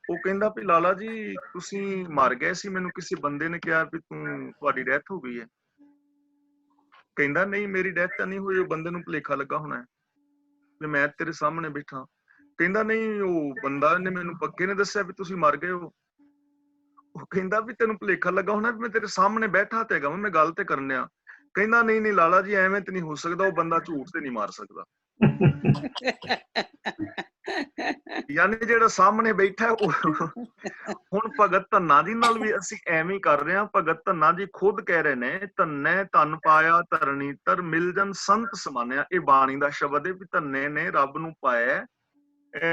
ਉਹ ਕਹਿੰਦਾ ਵੀ ਲਾਲਾ ਜੀ ਤੁਸੀਂ ਮਰ ਗਏ ਸੀ, ਮੈਨੂੰ ਕਿਸੇ ਬੰਦੇ ਨੇ ਕਿਹਾ ਵੀ ਤੁਹਾਡੀ ਡੈਥ ਹੋ ਗਈ ਹੈ। ਕਹਿੰਦਾ ਨਹੀਂ ਮੇਰੀ ਡੈਥ ਤਾਂ ਨਹੀਂ ਹੋਈ, ਉਹ ਬੰਦੇ ਨੂੰ ਭੁਲੇਖਾ ਲੱਗਾ ਹੋਣਾ ਵੀ ਮੈਂ ਤੇਰੇ ਸਾਹਮਣੇ ਬੈਠਾ। ਕਹਿੰਦਾ ਨਹੀਂ, ਉਹ ਬੰਦਾ ਨੇ ਮੈਨੂੰ ਪੱਕੇ ਨੇ ਦੱਸਿਆ ਵੀ ਤੁਸੀਂ ਮਰ ਗਏ ਹੋ। ਉਹ ਕਹਿੰਦਾ ਵੀ ਤੈਨੂੰ ਭੁਲੇਖਾ ਲੱਗਾ ਹੋਣਾ ਵੀ ਮੈਂ ਤੇਰੇ ਸਾਹਮਣੇ ਬੈਠਾ ਤੇ ਹੈਗਾ, ਮੈਂ ਗੱਲ ਤੇ ਕਰਨ ਡਿਆ। ਕਹਿੰਦਾ ਨਹੀਂ ਨਹੀਂ ਲਾਲਾ ਜੀ ਐਵੇਂ ਤੇ ਨਹੀਂ ਹੋ ਸਕਦਾ, ਉਹ ਬੰਦਾ ਝੂਠ ਤੇ ਨਹੀਂ ਮਾਰ ਸਕਦਾ। ਯਾਨੀ ਜਿਹੜਾ ਸਾਹਮਣੇ ਬੈਠਾ ਹੁਣ ਭਗਤ ਧੰਨਾ ਜੀ ਨਾਲ ਵੀ ਅਸੀਂ ਐਵੇਂ ਕਰ ਰਹੇ ਹਾਂ। ਭਗਤ ਧੰਨਾ ਜੀ ਖੁਦ ਕਹਿ ਰਹੇ ਨੇ ਧੰਨੇ ਧਨ ਪਾਇਆ ਧਰਣੀ ਤਰ ਮਿਲਜਨ ਸੰਤ ਸਮਾਨਿਆ। ਇਹ ਬਾਣੀ ਦਾ ਸ਼ਬਦ ਹੈ ਵੀ ਧੰਨੇ ਨੇ ਰੱਬ ਨੂੰ ਪਾਇਆ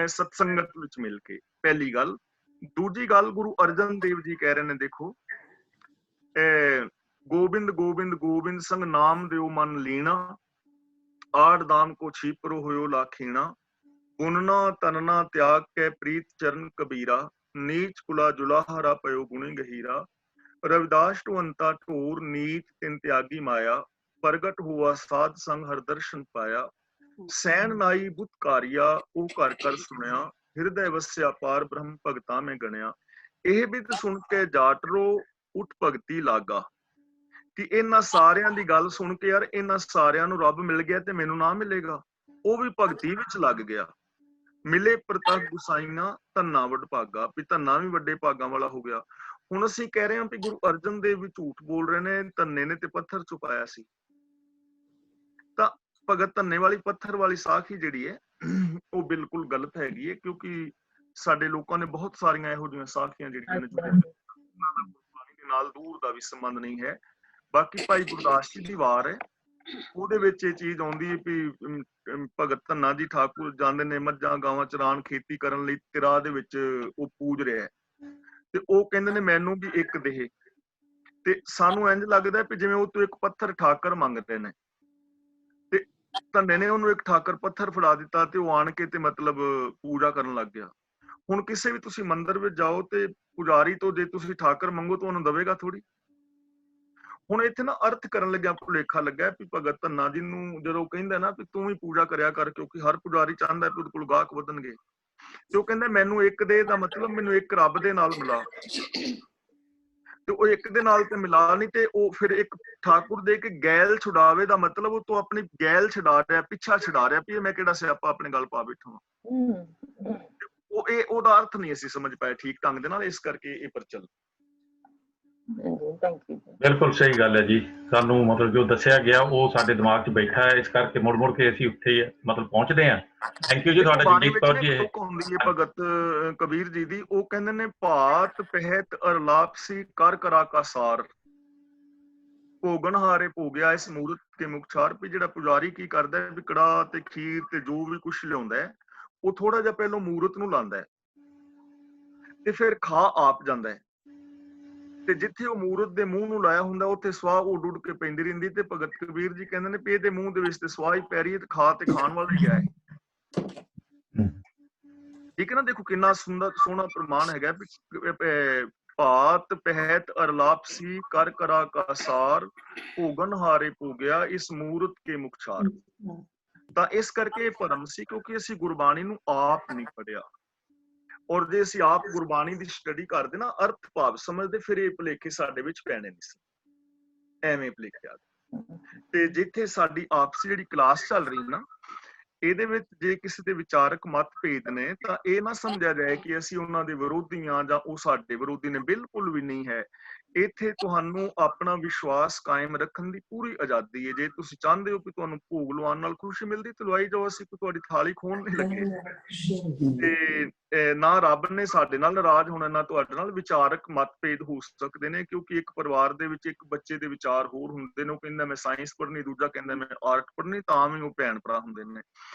ਸਤਸੰਗਤ ਵਿੱਚ ਮਿਲ ਕੇ, ਪਹਿਲੀ ਗੱਲ। ਦੂਜੀ ਗੱਲ, ਗੁਰੂ ਅਰਜਨ ਦੇਵ ਜੀ ਕਹਿ ਰਹੇ ਨੇ, ਦੇਖੋ ਗੋਬਿੰਦ ਗੋਬਿੰਦ ਗੋਬਿੰਦ ਸੰਗ ਨਾਮ ਦਿਓ ਮਨ ਲੀਣਾ, ਆੜ ਦਾਮ ਕੋ ਛੀਪਰੋ ਹੋਇਓ ਲਾਖੀਣਾ, ਗੁਣਨਾ ਤਨਨਾ ਤਿਆਗ ਕੇ ਪ੍ਰੀਤ ਚਰਨ ਕਬੀਰਾ, ਨੀਚ ਕੁਲਾ ਜੁਲਾਹਰਾ ਪਇਓ ਗੁਣੀ ਗਹੀਰਾ, ਰਵਿਦਾਸ ਢੁਅੰਤਾ ਢੋਰ ਨੀਚ ਤਿਨ ਤਿਆਗੀ ਮਾਇਆ, ਪ੍ਰਗਟ ਹੁਆ ਸਾਧ ਸੰਗ ਹਰ ਦਰਸ਼ਨ ਪਾਇਆ, ਸੈਣ ਨਾਈ ਬੁੱਤਕਾਰੀਆ ਉਹ ਘਰ ਘਰ ਸੁਣਿਆ, ਹਿਰਦੈ ਵਸਿਆ ਪਾਰ ਬ੍ਰਹਮ ਭਗਤਾਂ ਮੈਂ ਗਣਿਆ। ਇਹ ਵੀ ਸੁਣ ਕੇ ਜਾਟਰੋ ਉੱਠ ਭਗਤੀ ਲਾਗਾ, ਕਿ ਇਹਨਾਂ ਸਾਰਿਆਂ ਦੀ ਗੱਲ ਸੁਣ ਕੇ ਯਾਰ ਇਹਨਾਂ ਸਾਰਿਆਂ ਨੂੰ ਰੱਬ ਮਿਲ ਗਿਆ ਤੇ ਮੈਨੂੰ ਨਾ ਮਿਲੇਗਾ। ਉਹ ਵੀ ਭਗਤੀ ਵਿੱਚ ਲੱਗ ਗਿਆ। ਮਿਲੇ ਪ੍ਰਤੱਖ ਗੁਸਾਈਆਂ ਧੰਨਾ ਵੱਡ ਭਾਗਾ, ਵੀ ਧੰਨਾ ਵੀ ਵੱਡੇ ਭਾਗਾਂ ਵਾਲਾ ਹੋ ਗਿਆ। ਹੁਣ ਅਸੀਂ ਕਹਿ ਰਹੇ ਹਾਂ ਵੀ ਗੁਰੂ ਅਰਜਨ ਦੇਵ ਵੀ ਝੂਠ ਬੋਲ ਰਹੇ ਨੇ, ਧੰਨੇ ਨੇ ਤੇ ਪੱਥਰ ਚੁਕਾਇਆ ਸੀ। ਤਾਂ ਭਗਤ ਧੰਨੇ ਵਾਲੀ ਪੱਥਰ ਵਾਲੀ ਸਾਖੀ ਜਿਹੜੀ ਹੈ ਉਹ ਬਿਲਕੁਲ ਗਲਤ ਹੈਗੀ ਹੈ, ਕਿਉਂਕਿ ਸਾਡੇ ਲੋਕਾਂ ਨੇ ਬਹੁਤ ਸਾਰੀਆਂ ਇਹੋ ਜਿਹੀਆਂ ਸਾਖੀਆਂ ਜਿਹੜੀਆਂ ਨੇ ਉਹਨਾਂ ਦਾ ਗੁਰਬਾਣੀ ਦੇ ਨਾਲ ਦੂਰ ਦਾ ਵੀ ਸੰਬੰਧ ਨਹੀਂ ਹੈ। ਬਾਕੀ ਭਾਈ ਗੁਰਦਾਸ ਜੀ ਦੀ ਵਾਰ ਹੈ, ਉਹਦੇ ਵਿੱਚ ਇਹ ਚੀਜ਼ ਆਉਂਦੀ ਹੈ ਵੀ ਭਗਤ ਧੰਨਾ ਜੀ ਠਾਕੁਰ ਜਾਂਦੇ ਨੇ ਮੱਝਾਂ ਗਾਵਾਂ ਚਰਾਣ, ਖੇਤੀ ਕਰਨ ਲਈ ਤਿਰਾ ਦੇ ਵਿੱਚ ਉਹ ਪੂਜ ਰਿਹਾ, ਤੇ ਉਹ ਕਹਿੰਦੇ ਨੇ ਮੈਨੂੰ ਵੀ ਇੱਕ ਦੇਹ। ਤੇ ਸਾਨੂੰ ਇੰਝ ਲੱਗਦਾ ਵੀ ਜਿਵੇਂ ਉਹ ਤੋਂ ਇੱਕ ਪੱਥਰ ਠਾਕਰ ਮੰਗਦੇ ਨੇ, ਤੇ ਧੰਨੇ ਨੇ ਉਹਨੂੰ ਇੱਕ ਠਾਕਰ ਪੱਥਰ ਫੜਾ ਦਿੱਤਾ ਤੇ ਉਹ ਆਣ ਕੇ ਤੇ ਮਤਲਬ ਪੂਜਾ ਕਰਨ ਲੱਗ ਗਿਆ। ਹੁਣ ਕਿਸੇ ਵੀ ਤੁਸੀਂ ਮੰਦਿਰ ਵਿੱਚ ਜਾਓ ਤੇ ਪੁਜਾਰੀ ਤੋਂ ਜੇ ਤੁਸੀਂ ਠਾਕਰ ਮੰਗੋ ਤਾਂ ਉਹਨੂੰ ਦਵੇਗਾ ਥੋੜੀ। ਹੁਣ ਇੱਥੇ ਨਾ ਅਰਥ ਕਰਨ ਲੱਗਿਆ ਭੁਲੇਖਾ ਲੱਗਾ ਵੀ ਭਗਤ ਧੰਨਾ ਜੀ ਨੂੰ ਜਦੋਂ ਕਹਿੰਦਾ ਨਾ ਵੀ ਤੂੰ ਵੀ ਪੂਜਾ ਕਰਿਆ ਕਰ, ਕਿਉਂਕਿ ਹਰ ਪੁਜਾਰੀ ਚਾਹੁੰਦਾ ਵੀ ਉਹਦੇ ਕੋਲ ਗਾਹਕ ਵਧਣਗੇ, ਤੇ ਉਹ ਕਹਿੰਦਾ ਮੈਨੂੰ ਇੱਕ ਦੇ ਦਾ ਮਤਲਬ ਮੈਨੂੰ ਇੱਕ ਰੱਬ ਦੇ ਨਾਲ ਮਿਲਾ, ਤੇ ਉਹ ਇੱਕ ਦੇ ਨਾਲ ਤੇ ਮਿਲਾ ਨਹੀਂ, ਤੇ ਉਹ ਫਿਰ ਇੱਕ ਠਾਕੁਰ ਦੇ ਕੇ ਗੈਲ ਛੁਡਾਵੇ ਦਾ ਮਤਲਬ ਉਹ ਤੋਂ ਆਪਣੀ ਗੈਲ ਛਡਾ ਰਿਹਾ, ਪਿੱਛਾ ਛਡਾ ਰਿਹਾ ਵੀ ਮੈਂ ਕਿਹੜਾ ਸਿਆਪਾ ਆਪਣੇ ਗੱਲ ਪਾ ਬੈਠਾ। ਉਹ ਇਹ ਉਹਦਾ ਅਰਥ ਨਹੀਂ ਅਸੀਂ ਸਮਝ ਪਾਏ ਠੀਕ ਢੰਗ ਦੇ ਨਾਲ, ਇਸ ਕਰਕੇ ਇਹ ਪ੍ਰਚਲ। ਬਿਲਕੁਲ ਸਹੀ ਗੱਲ ਹੈ ਜੀ। ਸਾਨੂੰ ਮਤਲਬ ਜੋ ਦੱਸਿਆ ਗਿਆ ਉਹ ਸਾਡੇ ਦਿਮਾਗ 'ਚ ਬੈਠਾ ਹੈ, ਇਸ ਕਰਕੇ ਮੁੜ ਮੁੜ ਕੇ ਅਸੀਂ ਉੱਥੇ ਮਤਲਬ ਪਹੁੰਚਦੇ ਹਾਂ। ਥੈਂਕ ਯੂ ਜੀ ਤੁਹਾਡਾ ਜਗਜੀਤ ਕੌਰ ਜੀ। ਇਹ ਹੁੰਦੀ ਹੈ ਭਗਤ ਕਬੀਰ ਜੀ ਦੀ, ਉਹ ਕਹਿੰਦੇ ਨੇ ਭਾਤ ਪਹਿਤ ਅਰਲਾਪਸੀ ਕਰ ਕਰਾ ਕਾ ਸਾਰ, ਭੋਗਣ ਹਾਰੇ ਭੋਗਿਆ ਇਸ ਮੂਰਤ ਕੇ ਮੁਖਛਾਰ। ਵੀ ਜਿਹੜਾ ਪੁਜਾਰੀ ਕੀ ਕਰਦਾ ਹੈ ਵੀ ਕੜਾਹ ਤੇ ਖੀਰ ਤੇ ਜੋ ਵੀ ਕੁਛ ਲਿਆਉਂਦਾ ਹੈ ਉਹ ਥੋੜਾ ਜਿਹਾ ਪਹਿਲਾਂ ਮੂਰਤ ਨੂੰ ਲਾਉਂਦਾ ਹੈ ਤੇ ਫਿਰ ਖਾ ਆਪ ਜਾਂਦਾ ਹੈ, ਤੇ ਜਿੱਥੇ ਉਹ ਮੂਰਤ ਦੇ ਮੂੰਹ ਨੂੰ ਲਾਇਆ ਹੁੰਦਾ ਉੱਥੇ ਸਵਾਹ ਉੱਡ ਉੱਡ ਕੇ ਪੈਂਦੀ ਰਹਿੰਦੀ। ਤੇ ਭਗਤ ਕਬੀਰ ਜੀ ਕਹਿੰਦੇ ਨੇ ਵੀ ਇਹਦੇ ਮੂੰਹ ਦੇ ਵਿੱਚ ਤੇ ਸਵਾਹ ਹੀ ਪੈ ਰਹੀ ਹੈ ਤੇ ਖਾ ਤੇ ਖਾਣ ਵਾਲਾ ਹੀ ਹੈ। ਠੀਕ ਹੈ ਨਾ, ਦੇਖੋ ਕਿੰਨਾ ਸੁੰਦਰ ਸੋਹਣਾ ਪ੍ਰਮਾਣ ਹੈਗਾ ਵੀ ਭਾਤ ਪਹਿਤ ਅਰਲਾਪਸੀ ਕਰ ਕਰਾ ਕਾ ਸਾਰ, ਭੋਗਣ ਹਾਰੇ ਭੋਗਿਆ ਇਸ ਮੂਰਤ ਕੇ ਮੁਖਛਾਰ। ਤਾਂ ਇਸ ਕਰਕੇ ਇਹ ਭਰਮ ਸੀ ਕਿਉਂਕਿ ਅਸੀਂ ਗੁਰਬਾਣੀ ਨੂੰ ਆਪ ਨਹੀਂ ਪੜ੍ਹਿਆ, ਔਰ ਜੇ ਅਸੀਂ ਆਪ ਗੁਰਬਾਣੀ ਦੀ ਸਟੱਡੀ ਕਰਦੇ ਨਾ, ਅਰਥ ਭਾਵ ਸਮਝਦੇ, ਫਿਰ ਇਹ ਭੁਲੇਖੇ ਸਾਡੇ ਵਿੱਚ ਪੈਣੇ ਨਹੀਂ ਸੀ, ਐਵੇਂ ਭੁਲੇਖੇ ਆ। ਤੇ ਜਿੱਥੇ ਸਾਡੀ ਆਪਸੀ ਜਿਹੜੀ ਕਲਾਸ ਚੱਲ ਰਹੀ ਨਾ, ਇਹਦੇ ਵਿੱਚ ਜੇ ਕਿਸੇ ਦੇ ਵਿਚਾਰਕ ਮਤਭੇਦ ਨੇ ਤਾਂ ਇਹ ਨਾ ਸਮਝਿਆ ਜਾਏ ਕਿ ਅਸੀਂ ਉਹਨਾਂ ਦੇ ਵਿਰੋਧੀ ਹਾਂ ਜਾਂ ਉਹ ਸਾਡੇ ਵਿਰੋਧੀ ਨੇ, ਬਿਲਕੁਲ ਵੀ ਨਹੀਂ ਹੈ। ਇੱਥੇ ਤੁਹਾਨੂੰ ਆਪਣਾ ਵਿਸ਼ਵਾਸ ਕਾਇਮ ਰੱਖਣ ਦੀ ਪੂਰੀ ਆਜ਼ਾਦੀ ਹੈ। ਜੇ ਤੁਸੀਂ ਚਾਹੁੰਦੇ ਹੋ ਕਿ ਤੁਹਾਨੂੰ ਭੋਗ ਲਵਾਉਣ ਨਾਲ ਖੁਸ਼ੀ ਮਿਲਦੀ ਤੇ ਲਵਾਈ ਜਾਓ, ਅਸੀਂ ਕੋਈ ਤੁਹਾਡੀ ਥਾਲੀ ਖੋਹਣ ਨਹੀਂ ਲੱਗੇ। ਤੇ ਨਾ ਰੱਬ ਨੇ ਸਾਡੇ ਨਾਲ ਨਾਰਾਜ਼ ਹੋਣਾ, ਨਾ ਤੁਹਾਡੇ ਨਾਲ। ਵਿਚਾਰਕ ਮਤਭੇਦ ਹੋ ਸਕਦੇ ਨੇ, ਕਿਉਂਕਿ ਇੱਕ ਪਰਿਵਾਰ ਦੇ ਵਿੱਚ ਇੱਕ ਬੱਚੇ ਦੇ ਵਿਚਾਰ ਹੋਰ ਹੁੰਦੇ ਨੇ। ਉਹ ਕਹਿੰਦਾ ਮੈਂ ਸਾਇੰਸ ਪੜ੍ਹਨੀ, ਦੂਜਾ ਕਹਿੰਦਾ ਮੈਂ ਆਰਟ ਪੜ੍ਹਨੀ, ਤਾਂ ਵੀ ਉਹ ਭੈਣ ਭਰਾ ਹੁੰਦੇ ਨੇ।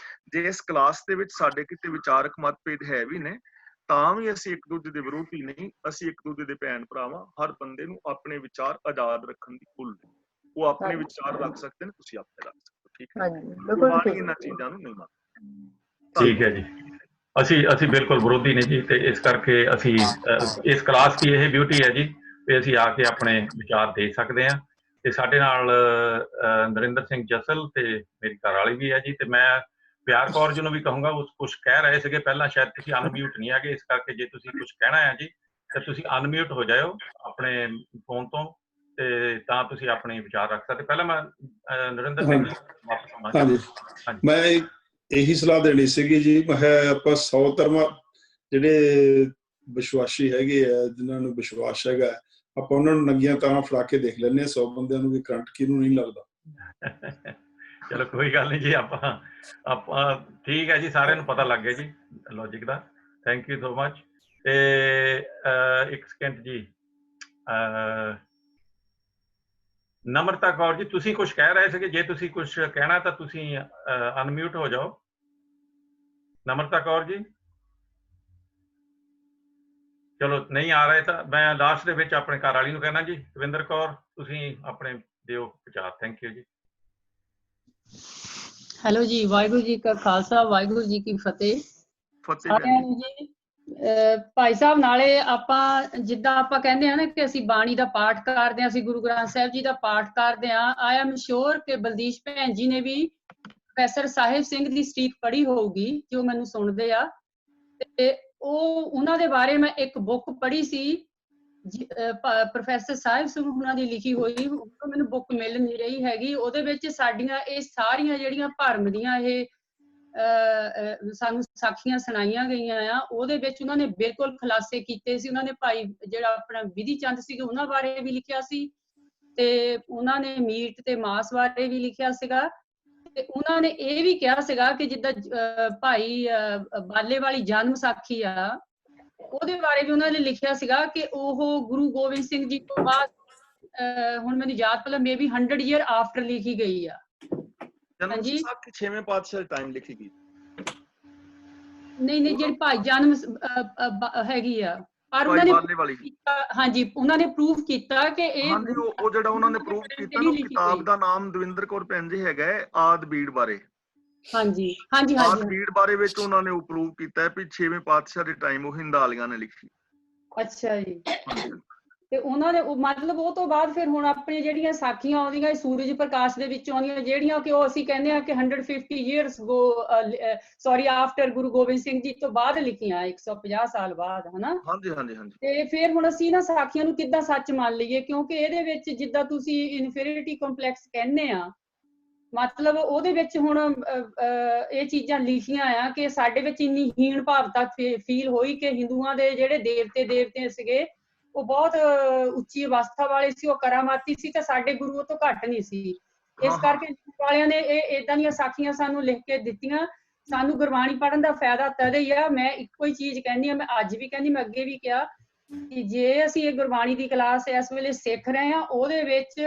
ਜੇ ਇਸ ਕਲਾਸ ਦੇ ਵਿੱਚ ਸਾਡੇ ਕਿਤੇ ਵਿਚਾਰਕ ਮਤਭੇਦ ਹੈ ਵੀ ਨੇ, ਤਾਂ ਵੀ ਅਸੀਂ ਇੱਕ ਦੂਜੇ ਦੇ ਵਿਰੋਧੀ ਨਹੀਂ, ਅਸੀਂ ਇੱਕ ਦੂਜੇ ਦੇ ਭੈਣ ਭਰਾਵਾਂ। ਹਰ ਬੰਦੇ ਨੂੰ ਆਪਣੇ ਵਿਚਾਰ ਆਜ਼ਾਦ ਰੱਖਣ ਦੀ ਭੁੱਲ ਨਹੀਂ। ਉਹ ਆਪਣੇ ਵਿਚਾਰ ਰੱਖ ਸਕਦੇ ਨੇ, ਤੁਸੀਂ ਆਪਣੇ ਰੱਖ ਸਕਦੇ ਹੋ। ਠੀਕ ਹੈ, ਗੁਰਬਾਣੀ ਇਹਨਾਂ ਚੀਜ਼ਾਂ ਨੂੰ ਨਹੀਂ ਮੰਨਦੀ। ਠੀਕ ਹੈ ਜੀ, ਅਸੀਂ ਬਿਲਕੁਲ ਵਿਰੋਧੀ ਨੇ ਜੀ। ਤੇ ਇਸ ਕਰਕੇ ਅਸੀਂ ਇਸ ਕਲਾਸ ਦੀ ਇਹ ਬਿਊਟੀ ਹੈ ਜੀ ਕਿ ਅਸੀਂ ਆ ਕੇ ਆਪਣੇ ਵਿਚਾਰ ਦੇ ਸਕਦੇ ਹਾਂ। ਤੇ ਸਾਡੇ ਨਾਲ ਨਰਿੰਦਰ ਸਿੰਘ ਜਸਲ ਤੇ ਮੇਰੀ ਘਰ ਵਾਲੀ ਵੀ ਹੈ ਜੀ। ਤੇ ਮੈਂ ਪਿਆਰ ਕੌਰ ਜੀ ਨੂੰ ਵੀ ਕਹੂੰਗਾ, ਉਹ ਕੁਝ ਕਹਿ ਰਹੇ ਸੀਗੇ ਪਹਿਲਾਂ, ਸ਼ਾਇਦ ਤੁਸੀਂ ਅਨਮਿਊਟ ਨਹੀਂ ਹੈਗੇ, ਇਸ ਕਰਕੇ ਜੇ ਤੁਸੀਂ ਕੁਝ ਕਹਿਣਾ ਹੈ ਜੀ ਤਾਂ ਤੁਸੀਂ ਅਨਮਿਊਟ ਹੋ ਜਾਇਓ ਆਪਣੇ ਫੋਨ ਤੋਂ, ਤੇ ਤਾਂ ਤੁਸੀਂ ਆਪਣੇ ਵਿਚਾਰ ਰੱਖ ਸਕਦੇ। ਪਹਿਲਾਂ ਮੈਂ ਨਰਿੰਦਰ ਸਿੰਘ ਜੀ ਵਾਪਸ ਆਉਣਾ। ਹਾਂਜੀ, ਮੈਂ ਇਹੀ ਸਲਾਹ ਦੇਣੀ ਸੀਗੀ ਜੀ। ਮੈਂ ਆਪਾਂ 100 ਧਰਮਾਂ ਜਿਹੜੇ ਵਿਸ਼ਵਾਸੀ ਹੈਗੇ ਆ, ਜਿਨ੍ਹਾਂ ਨੂੰ ਵਿਸ਼ਵਾਸ ਹੈਗਾ, ਆਪਾਂ ਉਹਨਾਂ ਨੂੰ ਨੰਗੀਆਂ ਤਾਰਾਂ ਫੜਾ ਕੇ ਦੇਖ ਲੈਂਦੇ ਹਾਂ। 100 ਬੰਦਿਆਂ ਨੂੰ ਵੀ ਕਰੰਟ ਕਿਹਨੂੰ ਨਹੀਂ ਲੱਗਦਾ। ਚਲੋ ਕੋਈ ਗੱਲ ਨਹੀਂ ਜੀ, ਆਪਾਂ ਠੀਕ ਹੈ ਜੀ, ਸਾਰਿਆਂ ਨੂੰ ਪਤਾ ਲੱਗ ਗਿਆ ਜੀ logic the. Thank you so much. ਤੇ ਇੱਕ ਸੈਕਿੰਡ ਜੀ, ਨਮਰਤਾ ਕੌਰ ਜੀ ਤੁਸੀਂ ਕੁਝ ਕਹਿ ਰਹੇ ਸੀਗੇ। ਜੇ ਤੁਸੀਂ ਕੁਝ ਕਹਿਣਾ ਤਾਂ ਤੁਸੀਂ ਅਨਮਿਊਟ ਹੋ ਜਾਓ। ਨਮਰਤਾ ਕੌਰ ਜੀ, ਚਲੋ ਨਹੀਂ ਆ ਰਹੇ ਤਾਂ ਮੈਂ ਲਾਸਟ ਦੇ ਵਿੱਚ ਆਪਣੇ ਘਰ ਵਾਲੀ ਨੂੰ ਕਹਿਣਾ ਜੀ, ਦਵਿੰਦਰ ਕੌਰ ਤੁਸੀਂ ਆਪਣੇ ਦਿਓ ਵਿਚਾਰ। ਥੈਂਕ ਯੂ ਜੀ। ਹੈਲੋ ਜੀ, ਵਾਹਿਗੁਰੂ ਜੀ ਕਾ ਖਾਲਸਾ, ਵਾਹਿਗੁਰੂ ਜੀ ਕੀ ਫਤਿਹ। ਸਾਰਿਆਂ ਨੂੰ ਜੀ। ਭਾਈ ਸਾਹਿਬ, ਨਾਲੇ ਆਪਾਂ ਜਿੱਦਾਂ ਆਪਾਂ ਕਹਿੰਦੇ ਆ ਨਾ ਕਿ ਅਸੀਂ ਬਾਣੀ ਦਾ ਪਾਠ ਕਰਦੇ ਹਾਂ, ਅਸੀਂ ਗੁਰੂ ਗ੍ਰੰਥ ਸਾਹਿਬ ਜੀ ਦਾ ਪਾਠ ਕਰਦੇ ਹਾਂ। ਆਈ ਐਮ ਸ਼ੋਰ ਕਿ ਬਲਦੀਸ਼ ਭੈਣ ਜੀ ਨੇ ਵੀ ਪ੍ਰੋਫੈਸਰ ਸਾਹਿਬ ਸਿੰਘ ਦੀ ਸਟੀਕ ਪੜ੍ਹੀ ਹੋਊਗੀ, ਜੋ ਮੈਨੂੰ ਸੁਣਦੇ ਆ। ਤੇ ਉਹਨਾਂ ਦੇ ਬਾਰੇ ਮੈਂ ਇੱਕ ਬੁੱਕ ਪੜ੍ਹੀ ਸੀ, ਪ੍ਰੋਫੈਸਰ ਸਾਹਿਬ ਸਿੰਘ ਉਹਨਾਂ ਦੀ ਲਿਖੀ ਹੋਈ। ਮੈਨੂੰ ਬੁੱਕ ਮਿਲ ਨਹੀਂ ਰਹੀ ਹੈਗੀ। ਉਹਦੇ ਵਿੱਚ ਸਾਡੀਆਂ ਇਹ ਸਾਰੀਆਂ ਜਿਹੜੀਆਂ ਭਰਮ ਦੀਆਂ ਇਹ ਸਾਨੂੰ ਸਾਖੀਆਂ ਸੁਣਾਈਆਂ ਗਈਆਂ ਆ, ਉਹਦੇ ਵਿੱਚ ਉਹਨਾਂ ਨੇ ਬਿਲਕੁਲ ਖੁਲਾਸੇ ਕੀਤੇ ਸੀ। ਉਹਨਾਂ ਨੇ ਭਾਈ ਜਿਹੜਾ ਆਪਣਾ ਵਿਧੀ ਚੰਦ ਸੀਗੇ ਉਹਨਾਂ ਬਾਰੇ ਵੀ ਲਿਖਿਆ ਸੀ, ਤੇ ਉਹਨਾਂ ਨੇ ਮੀਟ ਤੇ ਮਾਸ ਬਾਰੇ ਵੀ ਲਿਖਿਆ ਸੀਗਾ। ਤੇ ਉਹਨਾਂ ਨੇ ਇਹ ਵੀ ਕਿਹਾ ਸੀਗਾ ਕਿ ਜਿੱਦਾਂ ਭਾਈ ਬਾਲੇ ਵਾਲੀ ਜਨਮ ਸਾਖੀ ਆ, ਉਹਦੇ ਬਾਰੇ ਵੀ ਉਹਨਾਂ ਨੇ ਲਿਖਿਆ ਸੀਗਾ ਕਿ ਉਹ ਗੁਰੂ ਗੋਬਿੰਦ ਸਿੰਘ ਜੀ ਤੋਂ ਬਾਅਦ, ਹੁਣ ਮੈਨੂੰ ਯਾਦ ਪਹਿਲਾਂ ਮੇ ਬੀ 100 ਈਅਰ ਆਫਟਰ ਲਿਖੀ ਗਈ ਆ। ਹਾਂਜੀ, 6ਵੇਂ ਪਾਤਸ਼ਾਹ ਦੇ ਟਾਈਮ ਲਿਖੀ ਗਈ। ਨਹੀਂ ਜਿਹੜੀ ਭਾਈ ਜਨਮ ਹੈਗੀ ਆ, ਪਰ ਉਹਨਾਂ ਨੇ ਹਾਂਜੀ ਉਹਨਾਂ ਨੇ ਪ੍ਰੂਫ ਕੀਤਾ ਕਿ ਇਹ ਉਹ ਜਿਹੜਾ ਉਹਨਾਂ ਨੇ ਪ੍ਰੂਫ ਕੀਤਾ ਨਾ, ਕਿਤਾਬ ਦਾ ਨਾਮ ਦਵਿੰਦਰ ਕੌਰ ਭੈਣ ਜੀ ਹੈਗਾ ਆਦ ਬੀੜ ਬਾਰੇ। ਹਾਂਜੀ ਹਾਂਜੀ ਆਦ ਬੀੜ ਬਾਰੇ ਵਿੱਚ ਉਹਨਾਂ ਨੇ ਉਹ ਪ੍ਰੂਫ ਕੀਤਾ ਹੈ ਵੀ 6ਵੇਂ ਪਾਤਸ਼ਾਹ ਦੇ ਟਾਈਮ ਉਹ ਹਿੰਦਾਲੀਆਂ ਨੇ ਲਿਖੀ। ਅੱਛਾ ਜੀ। ਤੇ ਉਹਨਾਂ ਨੇ ਮਤਲਬ ਉਹ ਤੋਂ ਬਾਅਦ ਫਿਰ ਹੁਣ ਆਪਣੀਆਂ ਜਿਹੜੀਆਂ ਸਾਖੀਆਂ ਆਉਂਦੀਆਂ ਸੂਰਜ ਪ੍ਰਕਾਸ਼ ਦੇ ਵਿੱਚ ਆਉਂਦੀਆਂ, ਜਿਹੜੀਆਂ ਕਿ ਉਹ ਅਸੀਂ ਕਹਿੰਦੇ ਆ ਕਿ 150 years ਗੋ ਸੌਰੀ ਆਫਟਰ ਗੁਰੂ ਗੋਬਿੰਦ ਸਿੰਘ ਜੀ ਤੋਂ ਬਾਅਦ ਲਿਖੀਆਂ, 150 ਸਾਲ ਬਾਅਦ, ਹਨਾ। ਹਾਂਜੀ ਹਾਂਜੀ ਹਾਂਜੀ। ਤੇ ਫਿਰ ਹੁਣ ਅਸੀਂ ਨਾ ਸਾਖੀਆਂ ਨੂੰ ਕਿੱਦਾਂ ਸੱਚ ਮੰਨ ਲਈਏ, ਕਿਉਂਕਿ ਇਹਦੇ ਵਿੱਚ ਜਿੱਦਾਂ ਤੁਸੀਂ ਇਨਫੀਰੀਅਰਿਟੀ ਕੰਪਲੈਕਸ ਕਹਿੰਦੇ ਆ, ਮਤਲਬ ਉਹਦੇ ਵਿੱਚ ਹੁਣ ਇਹ ਚੀਜ਼ਾਂ ਲਿਖੀਆਂ ਆ ਕਿ ਸਾਡੇ ਵਿੱਚ ਇੰਨੀ ਹੀਣ ਭਾਵਤਾ ਫੀਲ ਹੋਈ ਕਿ ਹਿੰਦੂਆਂ ਦੇ ਜਿਹੜੇ ਦੇਵਤੇ ਸੀਗੇ ਉਹ ਬਹੁਤ ਉੱਚੀ ਅਵਸਥਾ ਵਾਲੇ ਸੀ, ਉਹ ਕਰਾਮਾਤੀ ਸੀ, ਤੇ ਸਾਡੇ ਗੁਰੂ ਤੋਂ ਘੱਟ ਨਹੀਂ ਸੀ। ਇਸ ਕਰਕੇ ਵਾਲਿਆਂ ਨੇ ਇਹ ਏਦਾਂ ਦੀਆਂ ਸਾਖੀਆਂ ਸਾਨੂੰ ਲਿਖ ਕੇ ਦਿੱਤੀਆਂ। ਸਾਨੂੰ ਗੁਰਬਾਣੀ ਪੜ੍ਹਨ ਦਾ ਫਾਇਦਾ ਤਦ ਹੀ ਆ। ਮੈਂ ਇੱਕੋ ਹੀ ਚੀਜ਼ ਕਹਿੰਦੀ ਆ, ਮੈਂ ਅੱਜ ਵੀ ਕਹਿੰਦੀ, ਮੈਂ ਅੱਗੇ ਵੀ ਕਿਹਾ ਕਿ ਜੇ ਅਸੀਂ ਇਹ ਗੁਰਬਾਣੀ ਦੀ ਕਲਾਸ ਇਸ ਵੇਲੇ ਸਿੱਖ ਰਹੇ ਹਾਂ, ਉਹਦੇ ਵਿੱਚ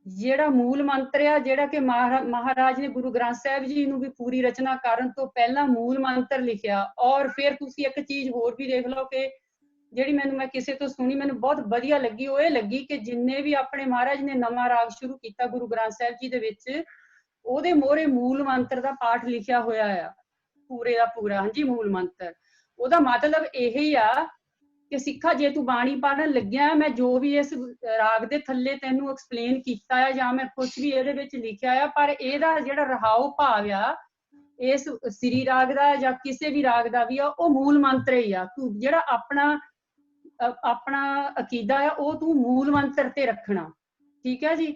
ਜਿਹੜਾ ਮੂਲ ਮੰਤਰ ਆ, ਜਿਹੜਾ ਕਿ ਮਹਾਰਾਜ ਨੇ ਗੁਰੂ ਗ੍ਰੰਥ ਸਾਹਿਬ ਜੀ ਨੂੰ ਵੀ ਪੂਰੀ ਰਚਨਾ ਕਰਨ ਤੋਂ ਪਹਿਲਾਂ ਮੂਲ ਮੰਤਰ ਲਿਖਿਆ। ਔਰ ਫਿਰ ਤੁਸੀਂ ਇੱਕ ਚੀਜ਼ ਹੋਰ ਵੀ ਦੇਖ ਲਓ ਕਿ ਜਿਹੜੀ ਮੈਂ ਕਿਸੇ ਤੋਂ ਸੁਣੀ, ਮੈਨੂੰ ਬਹੁਤ ਵਧੀਆ ਲੱਗੀ। ਉਹ ਇਹ ਲੱਗੀ ਕਿ ਜਿੰਨੇ ਵੀ ਆਪਣੇ ਮਹਾਰਾਜ ਨੇ ਨਵਾਂ ਰਾਗ ਸ਼ੁਰੂ ਕੀਤਾ ਗੁਰੂ ਗ੍ਰੰਥ ਸਾਹਿਬ ਜੀ ਦੇ ਵਿੱਚ, ਉਹਦੇ ਮੋਹਰੇ ਮੂਲ ਮੰਤਰ ਦਾ ਪਾਠ ਲਿਖਿਆ ਹੋਇਆ ਆ, ਪੂਰੇ ਦਾ ਪੂਰਾ। ਹਾਂਜੀ, ਮੂਲ ਮੰਤਰ। ਉਹਦਾ ਮਤਲਬ ਇਹ ਹੀ ਆ ਕਿ ਸਿੱਖਾ, ਜੇ ਤੂੰ ਬਾਣੀ ਪੜ੍ਹਨ ਲੱਗਿਆ, ਮੈਂ ਜੋ ਵੀ ਇਸ ਰਾਗ ਦੇ ਥੱਲੇ ਤੈਨੂੰ ਐਕਸਪਲੇਨ ਕੀਤਾ ਆ ਜਾਂ ਮੈਂ ਕੁਛ ਵੀ ਇਹਦੇ ਵਿੱਚ ਲਿਖਿਆ ਆ, ਪਰ ਇਹਦਾ ਜਿਹੜਾ ਰਹਾਉ ਭਾਵ ਆ ਇਸ ਸ੍ਰੀ ਰਾਗ ਦਾ ਜਾਂ ਕਿਸੇ ਵੀ ਰਾਗ ਦਾ ਵੀ ਆ, ਉਹ ਮੂਲ ਮੰਤਰ ਹੀ ਆ। ਤੂੰ ਜਿਹੜਾ ਆਪਣਾ ਅਕੀਦਾ ਆ ਉਹ ਤੂੰ ਮੂਲ ਮੰਤਰ ਤੇ ਰੱਖਣਾ, ਠੀਕ ਹੈ ਜੀ।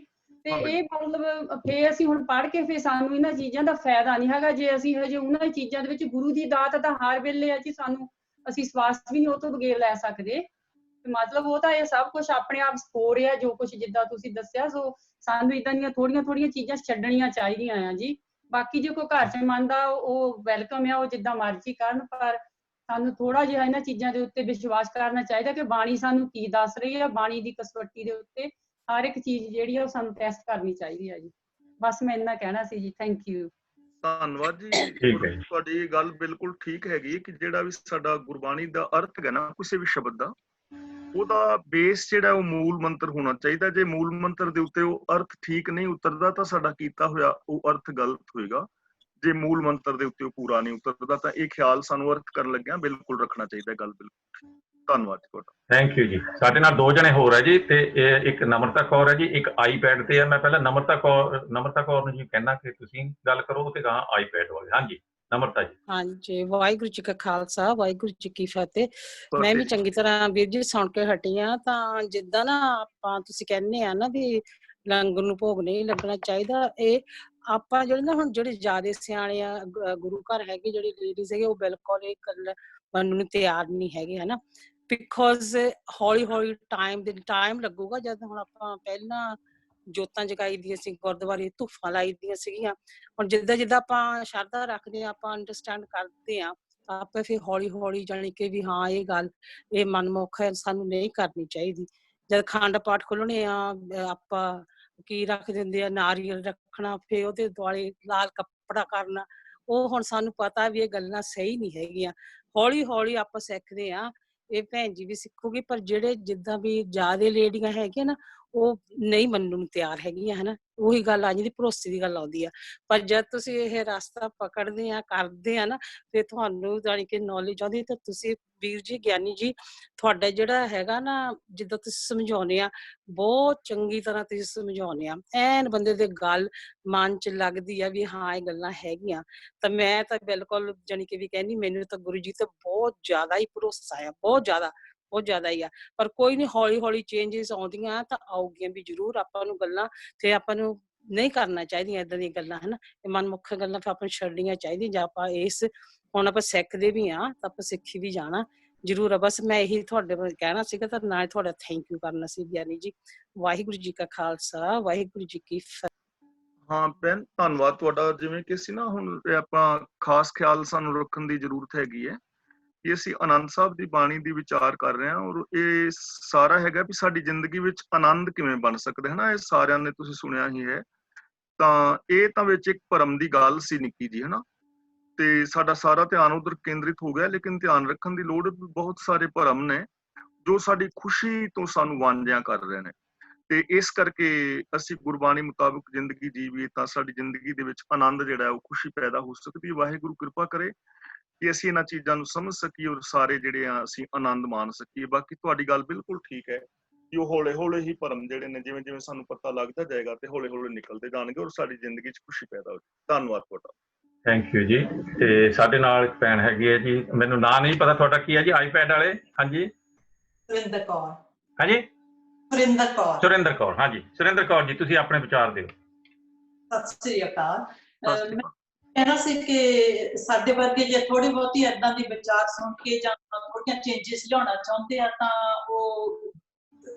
ਤੇ ਇਹ ਮਤਲਬ ਫੇਰ ਅਸੀਂ ਹੁਣ ਪੜ੍ਹ ਕੇ ਫੇਰ ਸਾਨੂੰ ਇਹਨਾਂ ਚੀਜ਼ਾਂ ਦਾ ਫਾਇਦਾ ਨਹੀਂ ਹੈਗਾ ਜੇ ਅਸੀਂ ਹਜੇ ਉਹਨਾਂ ਚੀਜ਼ਾਂ ਦੇ ਵਿੱਚ ਗੁਰੂ ਦੀ ਦਾਤ ਤਾਂ ਹਰ ਵੇਲੇ ਆ ਜੀ ਸਾਨੂੰ, ਅਸੀਂ ਸਵਾਸ ਵੀ ਨਹੀਂ ਉਹ ਤੋਂ ਬਗੈਰ ਲੈ ਸਕਦੇ। ਮਤਲਬ ਉਹ ਤਾਂ ਇਹ ਸਭ ਕੁਝ ਆਪਣੇ ਆਪ ਹੋ ਰਿਹਾ ਜੋ ਕੁਝ ਜਿੱਦਾਂ ਤੁਸੀਂ ਦੱਸਿਆ। ਸੋ ਸਾਨੂੰ ਇਦਾਂ ਦੀਆਂ ਥੋੜੀਆਂ ਚੀਜ਼ਾਂ ਛੱਡਣੀਆਂ ਚਾਹੀਦੀਆਂ ਆ ਜੀ। ਬਾਕੀ ਜੇ ਕੋਈ ਘਰ 'ਚ ਮੰਨਦਾ ਉਹ ਵੈਲਕਮ ਆ, ਉਹ ਜਿੱਦਾਂ ਮਰਜ਼ੀ ਕਰਨ, ਪਰ ਸਾਨੂੰ ਥੋੜਾ ਜਿਹਾ ਇਹਨਾਂ ਚੀਜ਼ਾਂ ਦੇ ਉੱਤੇ ਵਿਸ਼ਵਾਸ ਕਰਨਾ ਚਾਹੀਦਾ ਕਿ ਬਾਣੀ ਸਾਨੂੰ ਕੀ ਦੱਸ ਰਹੀ ਹੈ। ਬਾਣੀ ਦੀ ਕਸਵੱਟੀ ਦੇ ਉੱਤੇ ਹਰ ਇੱਕ ਚੀਜ਼ ਜਿਹੜੀ ਆ ਉਹ ਸਾਨੂੰ ਟੈਸਟ ਕਰਨੀ ਚਾਹੀਦੀ ਹੈ ਜੀ। ਬਸ ਮੈਂ ਇੰਨਾ ਕਹਿਣਾ ਸੀ ਜੀ। Thank you. ਧੰਨਵਾਦ ਜੀ। ਤੁਹਾਡੀ ਗੱਲ ਬਿਲਕੁਲ ਠੀਕ ਹੈਗੀ ਕਿ ਜਿਹੜਾ ਵੀ ਸਾਡਾ ਗੁਰਬਾਣੀ ਦਾ ਅਰਥ ਹੈ ਨਾ ਕਿਸੇ ਵੀ ਸ਼ਬਦ ਦਾ, ਉਹਦਾ ਬੇਸ ਜਿਹੜਾ ਉਹ ਮੂਲ ਮੰਤਰ ਹੋਣਾ ਚਾਹੀਦਾ। ਜੇ ਮੂਲ ਮੰਤਰ ਦੇ ਉੱਤੇ ਉਹ ਅਰਥ ਠੀਕ ਨਹੀਂ ਉਤਰਦਾ ਤਾਂ ਸਾਡਾ ਕੀਤਾ ਹੋਇਆ ਉਹ ਅਰਥ ਗਲਤ ਹੋਏਗਾ। ਜੇ ਮੂਲ ਮੰਤਰ ਦੇ ਉੱਤੇ ਉਹ ਪੂਰਾ ਨਹੀਂ ਉਤਰਦਾ ਤਾਂ ਇਹ ਖਿਆਲ ਸਾਨੂੰ ਅਰਥ ਕਰਨ ਲੱਗਿਆ ਬਿਲਕੁਲ ਰੱਖਣਾ ਚਾਹੀਦਾ। ਗੱਲ ਬਿਲਕੁਲ। ਧੰਨਵਾਦ ਤੁਹਾਡਾ। ਥੈਂਕ ਯੂ ਜੀ। ਸਾਡੇ ਨਾਲ 2 ਜਣੇ ਹੋਰ ਹੈ ਜੀ, ਤੇ ਇਹ ਇੱਕ ਨਮਰਤਾ ਕੌਰ ਹੈ ਜੀ, ਇੱਕ ਆਈਪੈਡ ਤੇ ਹੈ। ਮੈਂ ਪਹਿਲਾਂ ਨਮਰਤਾ ਕੌਰ ਨੂੰ ਜੀ ਕਹਿਣਾ ਕਿ ਤੁਸੀਂ ਗੱਲ ਕਰੋ ਤੇ ਗਾਂ ਆਈਪੈਡ ਵਾਲੇ। ਹਾਂਜੀ ਨਮਰਤਾ ਜੀ। ਹਾਂਜੀ, ਵਾਹਿਗੁਰੂ ਜੀ ਕਾ ਖਾਲਸਾ, ਵਾਹਿਗੁਰੂ ਜੀ ਕੀ ਫਤਿਹ। ਮੈਂ ਵੀ ਚੰਗੀ ਤਰ੍ਹਾਂ ਵੀਰ ਜੀ ਸੁਣ ਕੇ ਹਟੀ ਆ। ਤਾਂ ਜਿੱਦਾਂ ਨਾ ਆਪਾਂ ਤੁਸੀਂ ਕਹਿੰਦੇ ਆ ਨਾ ਵੀ ਲੰਗਰ ਨੂੰ ਭੋਗ ਨਹੀਂ ਲੱਗਣਾ ਚਾਹੀਦਾ, ਇਹ ਆਪਾਂ ਜਿਹੜੇ ਨਾ ਹੁਣ ਜਿਹੜੇ ਜ਼ਿਆਦਾ ਸਿਆਣੇ ਆ ਗੁਰੂ ਘਰ ਹੈਗੇ, ਜਿਹੜੇ ਲੇਡੀਜ਼ ਹੈਗੇ, ਉਹ ਬਿਲਕੁਲ ਇਹ ਗੱਲ ਮੰਨਣ ਨੂੰ ਤਿਆਰ ਨਹੀਂ ਹੈਗੇ, ਹਨਾ। ਬਿਕੋਜ਼ ਹੌਲੀ ਟਾਈਮ ਲੱਗੂਗਾ। ਜਦ ਹੁਣ ਆਪਾਂ ਪਹਿਲਾਂ ਜੋਤਾਂ ਜਗਾਈ ਦੀਆਂ ਸੀ, ਗੁਰਦੁਆਰੇ ਧੂਫਾਂ ਲਾਈ ਦੀਆਂ ਸੀਗੀਆਂ। ਹੁਣ ਜਿੱਦਾਂ ਆਪਾਂ ਸ਼ਰਧਾ ਰੱਖਦੇ ਹਾਂ, ਆਪਾਂ ਅੰਡਰਸਟੈਂਡ ਕਰਦੇ ਹਾਂ, ਆਪੇ ਫਿਰ ਹੌਲੀ ਜਾਣੀ ਕਿ ਵੀ ਹਾਂ ਇਹ ਗੱਲ ਇਹ ਮਨਮੁਖ ਹੈ, ਸਾਨੂੰ ਨਹੀਂ ਕਰਨੀ ਚਾਹੀਦੀ। ਜਦ ਅਖੰਡ ਪਾਠ ਖੋਲਣੇ ਆ, ਆਪਾਂ ਕੀ ਰੱਖ ਦਿੰਦੇ ਆ, ਨਾਰੀਅਲ ਰੱਖਣਾ, ਫਿਰ ਉਹਦੇ ਦੁਆਲੇ ਲਾਲ ਕੱਪੜਾ ਕਰਨਾ, ਉਹ ਹੁਣ ਸਾਨੂੰ ਪਤਾ ਵੀ ਇਹ ਗੱਲਾਂ ਸਹੀ ਨਹੀਂ ਹੈਗੀਆਂ। ਹੌਲੀ ਆਪਾਂ ਸਿੱਖਦੇ ਹਾਂ, ਇਹ ਭੈਣ ਜੀ ਵੀ ਸਿੱਖੂਗੀ। ਪਰ ਜਿਹੜੇ ਜਿੱਦਾਂ ਵੀ ਜ਼ਿਆਦਾ ਲੇਡੀਆਂ ਹੈਗੀਆਂ ਨਾ, ਉਹ ਨਹੀਂ ਮੰਨਣ ਨੂੰ ਤਿਆਰ ਹੈਗੀਆਂ, ਹਨਾ। ਉਹੀ ਗੱਲ ਆ ਜਾਂਦੀ, ਭਰੋਸੇ ਦੀ ਗੱਲ ਆਉਂਦੀ ਆ। ਪਰ ਜਦ ਤੁਸੀਂ ਇਹ ਰਸਤਾ ਪਕੜਦੇ ਆ, ਕਰਦੇ ਆ ਨਾ, ਫਿਰ ਤੁਹਾਨੂੰ ਜਾਣੀ ਕਿ ਨੌਲੇਜ ਆਉਂਦੀ। ਤਾਂ ਤੁਸੀਂ ਵੀਰ ਜੀ, ਗਿਆਨੀ ਜੀ, ਤੁਹਾਡਾ ਜਿਹੜਾ ਹੈਗਾ ਨਾ, ਜਿੱਦਾਂ ਤੁਸੀਂ ਸਮਝਾਉਂਦੇ ਆ, ਬਹੁਤ ਚੰਗੀ ਤਰ੍ਹਾਂ ਤੁਸੀਂ ਸਮਝਾਉਂਦੇ ਆ, ਐਨ ਬੰਦੇ ਦੇ ਗੱਲ ਮਨ 'ਚ ਲੱਗਦੀ ਆ ਵੀ ਹਾਂ ਇਹ ਗੱਲਾਂ ਹੈਗੀਆਂ। ਤਾਂ ਮੈਂ ਤਾਂ ਬਿਲਕੁਲ ਜਾਣੀ ਕਿ ਵੀ ਕਹਿੰਦੀ, ਮੈਨੂੰ ਤਾਂ ਗੁਰੂ ਜੀ ਤੇ ਬਹੁਤ ਜ਼ਿਆਦਾ ਹੀ ਭਰੋਸਾ ਆ, ਬਹੁਤ ਜ਼ਿਆਦਾ ਹੀ ਆ। ਪਰ ਕੋਈ ਨਹੀਂ, ਹੌਲੀ ਚੇਂਜਿਸ ਆਉਂਦੀਆਂ ਤਾਂ ਆਉਗੀਆਂ ਵੀ ਜ਼ਰੂਰ। ਆਪਾਂ ਨੂੰ ਗੱਲਾਂ ਤੇ ਆਪਾਂ ਨੂੰ ਨਹੀਂ ਕਰਨਾ ਚਾਹੀਦੀਆਂ ਏਦਾਂ ਦੀਆਂ ਗੱਲਾਂ, ਹਨਾ। ਇਹ ਮਨਮੁੱਖ ਗੱਲਾਂ ਫਿਰ ਆਪਾਂ ਨੂੰ ਛੱਡਣੀਆਂ ਚਾਹੀਦੀਆਂ। ਜਾਂ ਆਪਾਂ ਹੁਣ ਆਪਾਂ ਸਿੱਖਦੇ ਵੀ ਆ ਤਾਂ ਆਪਾਂ ਸਿੱਖੀ ਵੀ ਜਾਣਾ ਜ਼ਰੂਰ ਆ। ਬਸ ਮੈਂ ਇਹੀ ਤੁਹਾਡੇ ਕੋਲ ਕਹਿਣਾ ਸੀਗਾ, ਤਾਂ ਨਾਲ ਤੁਹਾਡਾ ਥੈਂਕ ਯੂ ਕਰਨਾ ਸੀ ਗਿਆਨੀ ਜੀ। ਵਾਹਿਗੁਰੂ ਜੀ ਕਾ ਖਾਲਸਾ, ਵਾਹਿਗੁਰੂ ਜੀ ਕੀ ਫਤਿਹ। ਹਾਂ ਭੈਣ, ਧੰਨਵਾਦ ਤੁਹਾਡਾ। ਜਿਵੇਂ ਕਿ ਅਸੀਂ ਨਾ ਹੁਣ ਆਪਾਂ ਖਾਸ ਖਿਆਲ ਸਾਨੂੰ ਰੱਖਣ ਦੀ ਜ਼ਰੂਰਤ ਹੈਗੀ ਹੈ ਕਿ ਅਸੀਂ ਆਨੰਦ ਸਾਹਿਬ ਦੀ ਬਾਣੀ ਦੀ ਵਿਚਾਰ ਕਰ ਰਹੇ ਹਾਂ, ਔਰ ਇਹ ਸਾਰਾ ਹੈਗਾ ਵੀ ਸਾਡੀ ਜ਼ਿੰਦਗੀ ਵਿੱਚ ਆਨੰਦ ਕਿਵੇਂ ਬਣ ਸਕਦਾ ਹੈ ਨਾ। ਇਹ ਸਾਰਿਆਂ ਨੇ ਤੁਸੀਂ ਸੁਣਿਆ ਹੀ ਹੈ। ਤਾਂ ਇਹ ਤਾਂ ਵਿੱਚ ਇੱਕ ਭਰਮ ਦੀ ਗੱਲ ਸੀ ਨਿੱਕੀ ਜੀ, ਹਨਾ। ਤੇ ਸਾਡਾ ਸਾਰਾ ਧਿਆਨ ਉਧਰ ਕੇਂਦਰਿਤ ਹੋ ਗਿਆ। ਲੇਕਿਨ ਧਿਆਨ ਰੱਖਣ ਦੀ ਲੋੜ, ਬਹੁਤ ਸਾਰੇ ਭਰਮ ਨੇ ਜੋ ਸਾਡੀ ਖੁਸ਼ੀ ਤੋਂ ਸਾਨੂੰ ਵਾਂਝਿਆ ਕਰ ਰਹੇ ਨੇ। ਤੇ ਇਸ ਕਰਕੇ ਅਸੀਂ ਗੁਰਬਾਣੀ ਮੁਤਾਬਕ ਜ਼ਿੰਦਗੀ ਜੀਵੀਏ ਤਾਂ ਸਾਡੀ ਜ਼ਿੰਦਗੀ ਦੇ ਵਿੱਚ ਆਨੰਦ ਜਿਹੜਾ ਉਹ ਖੁਸ਼ੀ ਪੈਦਾ ਹੋ ਸਕਦੀ ਹੈ। ਵਾਹਿਗੁਰੂ ਕਿਰਪਾ ਕਰੇ ਕਿ ਅਸੀਂ ਇਹਨਾਂ ਚੀਜ਼ਾਂ ਨੂੰ ਸਮਝ ਸਕੀਏ ਔਰ ਸਾਰੇ ਜਿਹੜੇ ਆ ਅਸੀਂ ਆਨੰਦ ਮਾਣ ਸਕੀਏ। ਬਾਕੀ ਤੁਹਾਡੀ ਗੱਲ ਬਿਲਕੁਲ ਠੀਕ ਹੈ ਕਿ ਉਹ ਹੌਲੇ ਹੀ ਭਰਮ ਜਿਹੜੇ ਨੇ ਜਿਵੇਂ ਸਾਨੂੰ ਪਤਾ ਲੱਗਦਾ ਜਾਏਗਾ ਤੇ ਹੌਲੇ ਨਿਕਲਦੇ ਜਾਣਗੇ ਔਰ ਸਾਡੀ ਜ਼ਿੰਦਗੀ 'ਚ ਖੁਸ਼ੀ ਪੈਦਾ ਹੋ ਜਾਏ। ਧੰਨਵਾਦ ਤੁਹਾਡਾ। ਥੈਂਕ ਯੂ ਜੀ। ਤੇ ਸਾਡੇ ਨਾਲ ਇੱਕ ਭੈਣ ਹੈਗੀ ਹੈ ਜੀ, ਮੈਨੂੰ ਨਾਂ ਨਹੀਂ ਪਤਾ ਤੁਹਾਡਾ ਕੀ ਹੈ ਜੀ, ਆਈਪੈਡ ਵਾਲੇ। ਹਾਂਜੀ ਸੁਰਿੰਦਰ ਕੌਰ। ਹਾਂਜੀ ਸੁਰਿੰਦਰ ਕੌਰ। ਹਾਂਜੀ ਸੁਰਿੰਦਰ ਕੌਰ ਜੀ, ਤੁਸੀਂ ਆਪਣੇ ਵਿਚਾਰ ਦਿਓ। ਸਤਿ ਸ੍ਰੀ ਅਕਾਲ। ਮੈਂ ਕਹਿਣਾ ਸੀ ਕਿ ਸਾਡੇ ਵਰਗੇ ਜੇ ਥੋੜੀ ਬਹੁਤੀ ਏਦਾਂ ਦੀ ਵਿਚਾਰ ਸੁਣ ਕੇ ਜਾਂ ਥੋੜੀਆਂ ਚੇਂਜਿਸ ਲਿਆਉਣਾ ਚਾਹੁੰਦੇ ਆ, ਤਾਂ ਉਹ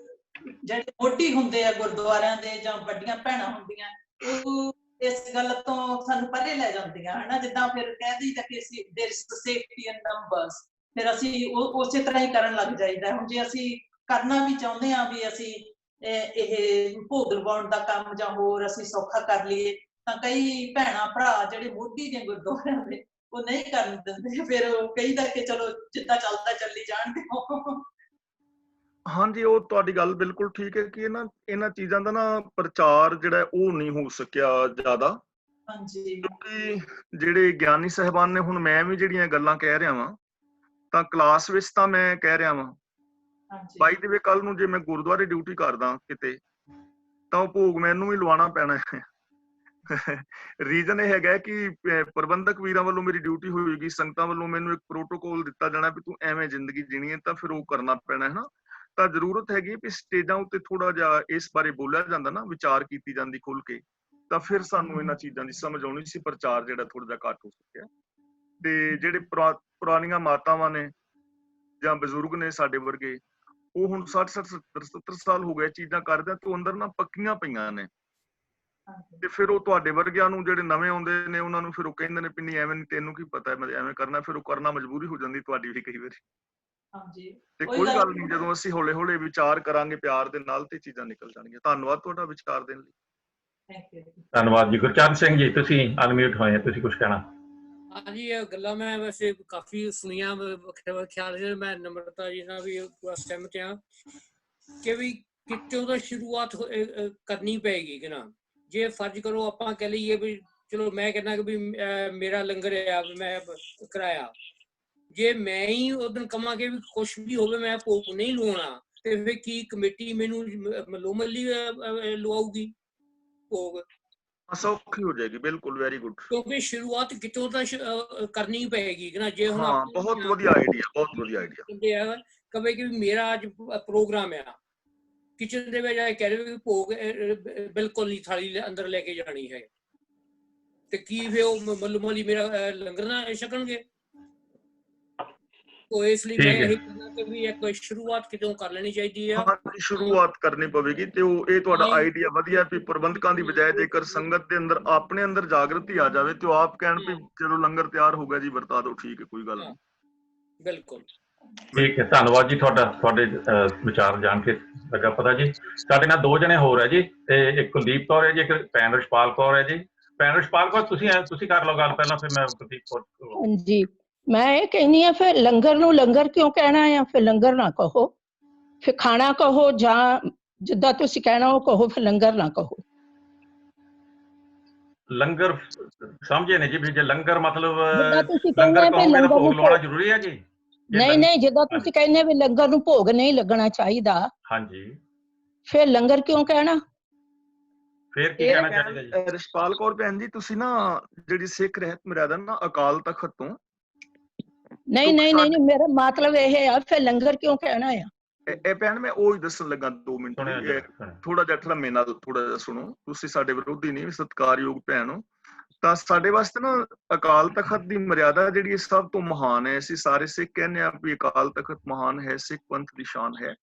ਜਿਹੜੇ ਮੋਢੀ ਹੁੰਦੇ ਆ ਗੁਰਦੁਆਰਿਆਂ ਦੇ ਜਾਂ ਵੱਡੀਆਂ ਭੈਣਾਂ ਹੁੰਦੀਆਂ, ਉਹ ਇਸ ਗੱਲ ਤੋਂ ਸਾਨੂੰ ਪਰੇ ਲੈ ਜਾਂਦੀਆਂ, ਹਨਾ। ਜਿੱਦਾਂ ਫਿਰ ਕਹਿ ਦਈਦਾ ਕਿ ਅਸੀਂ ਦੇयर इज ਸੇਫਟੀ ਇਨ ਨੰਬਰਸ, ਫਿਰ ਅਸੀਂ ਉਸੇ ਤਰ੍ਹਾਂ ਹੀ ਕਰਨ ਲੱਗ ਜਾਈਦਾ। ਹੁਣ ਜੇ ਅਸੀਂ ਕਰਨਾ ਵੀ ਚਾਹੁੰਦੇ ਹਾਂ ਵੀ ਅਸੀਂ ਇਹ ਭੋਗ ਲਵਾਉਣ ਦਾ ਕੰਮ ਜਾਂ ਹੋਰ ਅਸੀਂ ਸੌਖਾ ਕਰ ਲਈਏ, ਤਾਂ ਕਈ ਭੈਣਾਂ ਭਰਾ ਜਿਹੜੇ ਮੋਢੀ ਨੇ ਗੁਰਦੁਆਰਿਆਂ ਦੇ, ਉਹ ਨਹੀਂ ਕਰਨ ਦਿੰਦੇ। ਫਿਰ ਉਹ ਕਹੀਦਾ ਕਿ ਚਲੋ ਜਿੱਦਾਂ ਚੱਲਦਾ ਚੱਲੀ ਜਾਣਦੇ। ਹਾਂਜੀ, ਉਹ ਤੁਹਾਡੀ ਗੱਲ ਬਿਲਕੁਲ ਠੀਕ ਹੈ ਕਿ ਇਹਨਾਂ ਚੀਜ਼ਾਂ ਦਾ ਨਾ ਪ੍ਰਚਾਰ ਜਿਹੜਾ ਉਹ ਨਹੀਂ ਹੋ ਸਕਿਆ ਜ਼ਿਆਦਾ। ਹਾਂਜੀ। ਕਿਉਂਕਿ ਜਿਹੜੇ ਗਿਆਨੀ ਸਾਹਿਬਾਨ ਨੇ, ਹੁਣ ਮੈਂ ਵੀ ਜਿਹੜੀਆਂ ਗੱਲਾਂ ਕਹਿ ਰਿਹਾ ਵਾਂ ਤਾਂ ਕਲਾਸ ਵਿੱਚ ਤਾਂ ਮੈਂ ਕਹਿ ਰਿਹਾ ਵਾਂ, ਬਾਈ ਦੇ ਵੇ ਕੱਲ ਨੂੰ ਜੇ ਮੈਂ ਗੁਰਦੁਆਰੇ ਡਿਊਟੀ ਕਰਦਾ ਕਿਤੇ ਤਾਂ ਉਹ ਭੋਗ ਮੈਨੂੰ ਵੀ ਲਵਾਉਣਾ ਪੈਣਾ ਹੈ। ਰੀਜ਼ਨ ਇਹ ਹੈਗਾ ਕਿ ਪ੍ਰਬੰਧਕ ਵੀਰਾਂ ਵੱਲੋਂ ਮੇਰੀ ਡਿਊਟੀ ਹੋਏਗੀ, ਸੰਗਤਾਂ ਵੱਲੋਂ ਮੈਨੂੰ ਇੱਕ ਪ੍ਰੋਟੋਕੋਲ ਦਿੱਤਾ ਜਾਣਾ ਵੀ ਤੂੰ ਐਵੇਂ ਜ਼ਿੰਦਗੀ ਜੀਣੀ ਹੈ, ਤਾਂ ਫਿਰ ਉਹ ਕਰਨਾ ਪੈਣਾ ਹੈ ਨਾ। ਤਾਂ ਜ਼ਰੂਰਤ ਹੈਗੀ ਵੀ ਸਟੇਜਾਂ ਉੱਤੇ ਥੋੜਾ ਜਿਹਾ ਇਸ ਬਾਰੇ ਬੋਲਿਆ ਜਾਂਦਾ ਨਾ, ਵਿਚਾਰ ਕੀਤੀ ਜਾਂਦੀ ਖੁੱਲ ਕੇ, ਤਾਂ ਫਿਰ ਸਾਨੂੰ ਇਹਨਾਂ ਚੀਜ਼ਾਂ ਦੀ ਸਮਝ ਆਉਣੀ ਸੀ। ਪ੍ਰਚਾਰ ਜਿਹੜਾ ਥੋੜਾ ਜਿਹਾ ਘੱਟ ਹੋ ਸਕਿਆ। ਤੇ ਜਿਹੜੇ ਪੁਰਾਣੀਆਂ ਮਾਤਾਵਾਂ ਨੇ ਜਾਂ ਬਜ਼ੁਰਗ ਨੇ ਸਾਡੇ ਵਰਗੇ, ਉਹ ਹੁਣ 60 70 ਸਾਲ ਹੋ ਗਏ ਚੀਜ਼ਾਂ ਕਰਦੇ ਤੇ ਅੰਦਰ ਨਾ ਪੱਕੀਆਂ ਪਈਆਂ ਨੇ। ਤੇ ਫਿਰ ਉਹ ਤੁਹਾਡੇ ਵਰਗਿਆਂ ਨੂੰ ਜਿਹੜੇ ਨਵੇਂ ਆਉਂਦੇ ਨੇ ਉਹਨਾਂ ਨੂੰ ਫਿਰ ਉਹ ਕਹਿੰਦੇ ਨੇ ਵੀ ਨਹੀਂ ਐਵੇਂ ਨਹੀਂ, ਤੈਨੂੰ ਕੀ ਪਤਾ ਮੈਂ ਐਵੇਂ ਕਰਨਾ, ਫਿਰ ਉਹ ਕਰਨਾ ਮਜਬੂਰੀ ਹੋ ਜਾਂਦੀ ਤੁਹਾਡੀ ਵੀ ਕਈ ਵਾਰੀ। ਹਾਂਜੀ ਤੇ ਕੋਈ ਗੱਲ ਨਹੀਂ, ਜਦੋਂ ਅਸੀਂ ਹੌਲੇ ਹੌਲੇ ਵਿਚਾਰ ਕਰਾਂਗੇ ਪਿਆਰ ਦੇ ਨਾਲ ਤੇ ਚੀਜ਼ਾਂ ਨਿਕਲ ਜਾਣਗੀਆਂ। ਧੰਨਵਾਦ ਤੁਹਾਡਾ ਵਿਚਾਰ ਦੇਣ ਲਈ। ਧੰਨਵਾਦ ਜੀ। ਗੁਰਚਰਨ ਸਿੰਘ ਜੀ, ਤੁਸੀਂ ਅਨਮਿਊਟ ਹੋਏ, ਤੁਸੀਂ ਕੁਝ ਕਹਿਣਾ? ਹਾਂਜੀ, ਇਹ ਗੱਲਾਂ ਮੈਂ ਵੈਸੇ ਕਾਫੀ ਸੁਣੀਆਂ। ਖਿਆਲ ਹੈ ਮੈਂ ਨਮਰਤਾ ਜੀ ਨਾਲ ਵੀ ਪੂਰਾ ਸਹਿਮਤ ਹਾਂ ਕਿ ਵੀ ਕਿਤੋਂ ਤੋਂ ਸ਼ੁਰੂਆਤ ਕਰਨੀ ਪਏਗੀ ਕਿ ਨਾ। ਜੇ ਫਰਜ਼ ਕਰੋ ਆਪਾਂ ਕਹਿ ਲਈਏ ਵੀ ਚਲੋ ਮੈਂ ਕਹਿੰਦਾ ਕਿ ਵੀ ਮੇਰਾ ਲੰਗਰ ਆ ਮੈਂ ਕਰਾਇਆ, ਜੇ ਮੈਂ ਹੀ ਉਦੋਂ ਕਹਾਂ ਕਿ ਵੀ ਕੁਛ ਵੀ ਹੋਵੇ ਮੈਂ ਭੋਗ ਨਹੀਂ ਲਵਾਉਣਾ, ਤੇ ਫਿਰ ਕੀ ਕਮੇਟੀ ਮੈਨੂੰ ਮਲੋਮਲੀ ਲਵਾਊਗੀ ਭੋਗ? ਸੌਖੀ ਹੋ ਜਾਏਗੀ। ਬਿਲਕੁਲ, ਵੈਰੀ ਗੁੱਡ। ਕਿਉਂਕਿ ਸ਼ੁਰੂਆਤ ਕਿਤੋਂ ਤਾਂ ਕਰਨੀ ਪਏਗੀ ਕਿ ਨਾ। ਜੇ ਹੁਣ ਬਹੁਤ ਵਧੀਆ ਆਈਡੀਆ, ਬਹੁਤ ਵਧੀਆ ਆਈਡੀਆ। ਕਵੇ ਕਿ ਮੇਰਾ ਅੱਜ ਪ੍ਰੋਗਰਾਮ ਆ, ਕਿਚਨ ਦੇ ਵਿੱਚ ਕਹਿ ਰਹੇ ਕਿ ਭੋਗ ਬਿਲਕੁਲ ਨਹੀਂ ਥਾਲੀ ਅੰਦਰ ਲੈ ਕੇ ਜਾਣੀ ਹੈ, ਤੇ ਕੀ ਫਿਰ ਉਹ ਮਲੋਮਲੀ ਮੇਰਾ ਲੰਗਰ ਨਾ ਛਕਣਗੇ? तो इसलिए मैं यही कहना कि भी एक शुरुआत कितों कर लेनी चाहिए। हाँ, शुरुआत करनी पवेगी। ते ये ਤੁਹਾਡਾ ਆਈਡੀਆ ਵਧੀਆ ਵੀ ਪ੍ਰਬੰਧਕਾਂ ਦੀ ਬਜਾਏ ਜੇਕਰ ਸੰਗਤ ਦੇ ਅੰਦਰ ਆਪਣੇ ਅੰਦਰ ਜਾਗਰਤੀ ਆ ਜਾਵੇ ਤੇ ਆਪ ਕਹਿਣ ਵੀ ਚਲੋ ਲੰਗਰ ਤਿਆਰ ਹੋ ਗਿਆ ਜੀ, ਵਰਤਾ ਦਿਓ, ਠੀਕ ਹੈ, ਕੋਈ ਗੱਲ ਨਹੀਂ। ਬਿਲਕੁਲ ਠੀਕ ਹੈ, ਧੰਨਵਾਦ ਜੀ ਤੁਹਾਡਾ। ਤੁਹਾਡੇ ਵਿਚਾਰ ਜਾਣ ਕੇ ਲੱਗਾ ਪਤਾ ਜੀ। ਸਾਡੇ ਨਾਲ ਦੋ ਜਣੇ ਹੋਰ ਹੈ ਜੀ, ਤੇ ਇੱਕ ਕੁਲਦੀਪ ਕੌਰ ਹੈ ਜੀ, ਇੱਕ ਭੈਣ ਰਿਸ਼ਪਾਲ ਕੌਰ ਹੈ ਜੀ। ਭੈਣ ਰਿਸ਼ਪਾਲ ਕੌਰ, ਤੁਸੀਂ ਕਰ ਲਓ ਗੱਲ ਪਹਿਲਾਂ, ਫਿਰ ਮੈਂ ਕੁਲਦੀਪ ਕੌਰ। ਹਾਂਜੀ, ਮੈਂ ਇਹ ਕਹਿੰਦੀ ਆ ਫਿਰ ਲੰਗਰ ਨੂੰ ਲੰਗਰ ਕਿਉਂ ਕਹਿਣਾ ਆ? ਫਿਰ ਲੰਗਰ ਨਾ ਕਹੋ, ਫਿਰ ਖਾਣਾ ਕਹੋ, ਜਾਂ ਜਿੱਦਾਂ ਤੁਸੀਂ ਕਹਿਣਾ ਉਹ ਕਹੋ, ਫਿਰ ਲੰਗਰ ਨਾ ਕਹੋ। ਲੰਗਰ ਸਮਝੇ ਨੇ ਜੀ ਵੀ ਜੇ ਲੰਗਰ ਮਤਲਬ ਤੁਸੀਂ ਲੰਗਰ ਕਹਿੰਦੇ ਕਹੋਗੇ ਤਾਂ ਭੋਗ ਲਾਉਣਾ ਜ਼ਰੂਰੀ ਹੈ ਜੀ? ਨਹੀਂ, ਜਿੱਦਾਂ ਤੁਸੀਂ ਕਹਿੰਦੇ ਵੀ ਲੰਗਰ ਨੂੰ ਭੋਗ ਨਹੀਂ ਲੱਗਣਾ ਚਾਹੀਦਾ, ਹਾਂਜੀ, ਫਿਰ ਲੰਗਰ ਕਿਉਂ ਕਹਿਣਾ? ਫਿਰ ਕੀ ਕਹਿਣਾ ਚਾਹੀਦਾ ਜੀ? ਰਿਸ਼ਪਾਲ ਕੌਰ ਭੈਣ ਜੀ, ਤੁਸੀਂ ਨਾ ਜਿਹੜੀ ਸਿੱਖ ਰਹਿਤ ਮਰਿਆਦਾ ਨਾ ਅਕਾਲ ਤਖਤ ਤੋਂ ਨਹੀਂ, ਮੇਰਾ ਮਤਲਬ ਇਹ ਆ ਫਿਰ ਲੰਗਰ ਕਿਉਂ ਕਹਿਣਾ ਆ? ਇਹ ਭੈਣ ਮੈਂ ਉਹ ਹੀ ਦੱਸਣ ਲੱਗਾ 2 ਮਿੰਟ, ਥੋੜਾ ਜਿਹਾ ਠਰਮੇ ਨਾਲ ਥੋੜਾ ਜਿਹਾ ਸੁਣੋ। ਤੁਸੀਂ ਸਾਡੇ ਵਿਰੋਧੀ ਨਹੀਂ, ਸਤਿਕਾਰਯੋਗ ਭੈਣ ਹੋ। ਤਾਂ ਸਾਡੇ ਵਾਸਤੇ ਨਾ ਅਕਾਲ ਤਖਤ ਦੀ ਮਰਿਆਦਾ ਜਿਹੜੀ ਸਭ ਤੋਂ ਮਹਾਨ ਹੈ। ਅਸੀਂ ਸਾਰੇ ਸਿੱਖ ਕਹਿੰਦੇ ਆ ਵੀ ਅਕਾਲ ਤਖਤ ਮਹਾਨ ਹੈ, ਸਿੱਖ ਪੰਥ ਦੀ ਸ਼ਾਨ ਹੈ।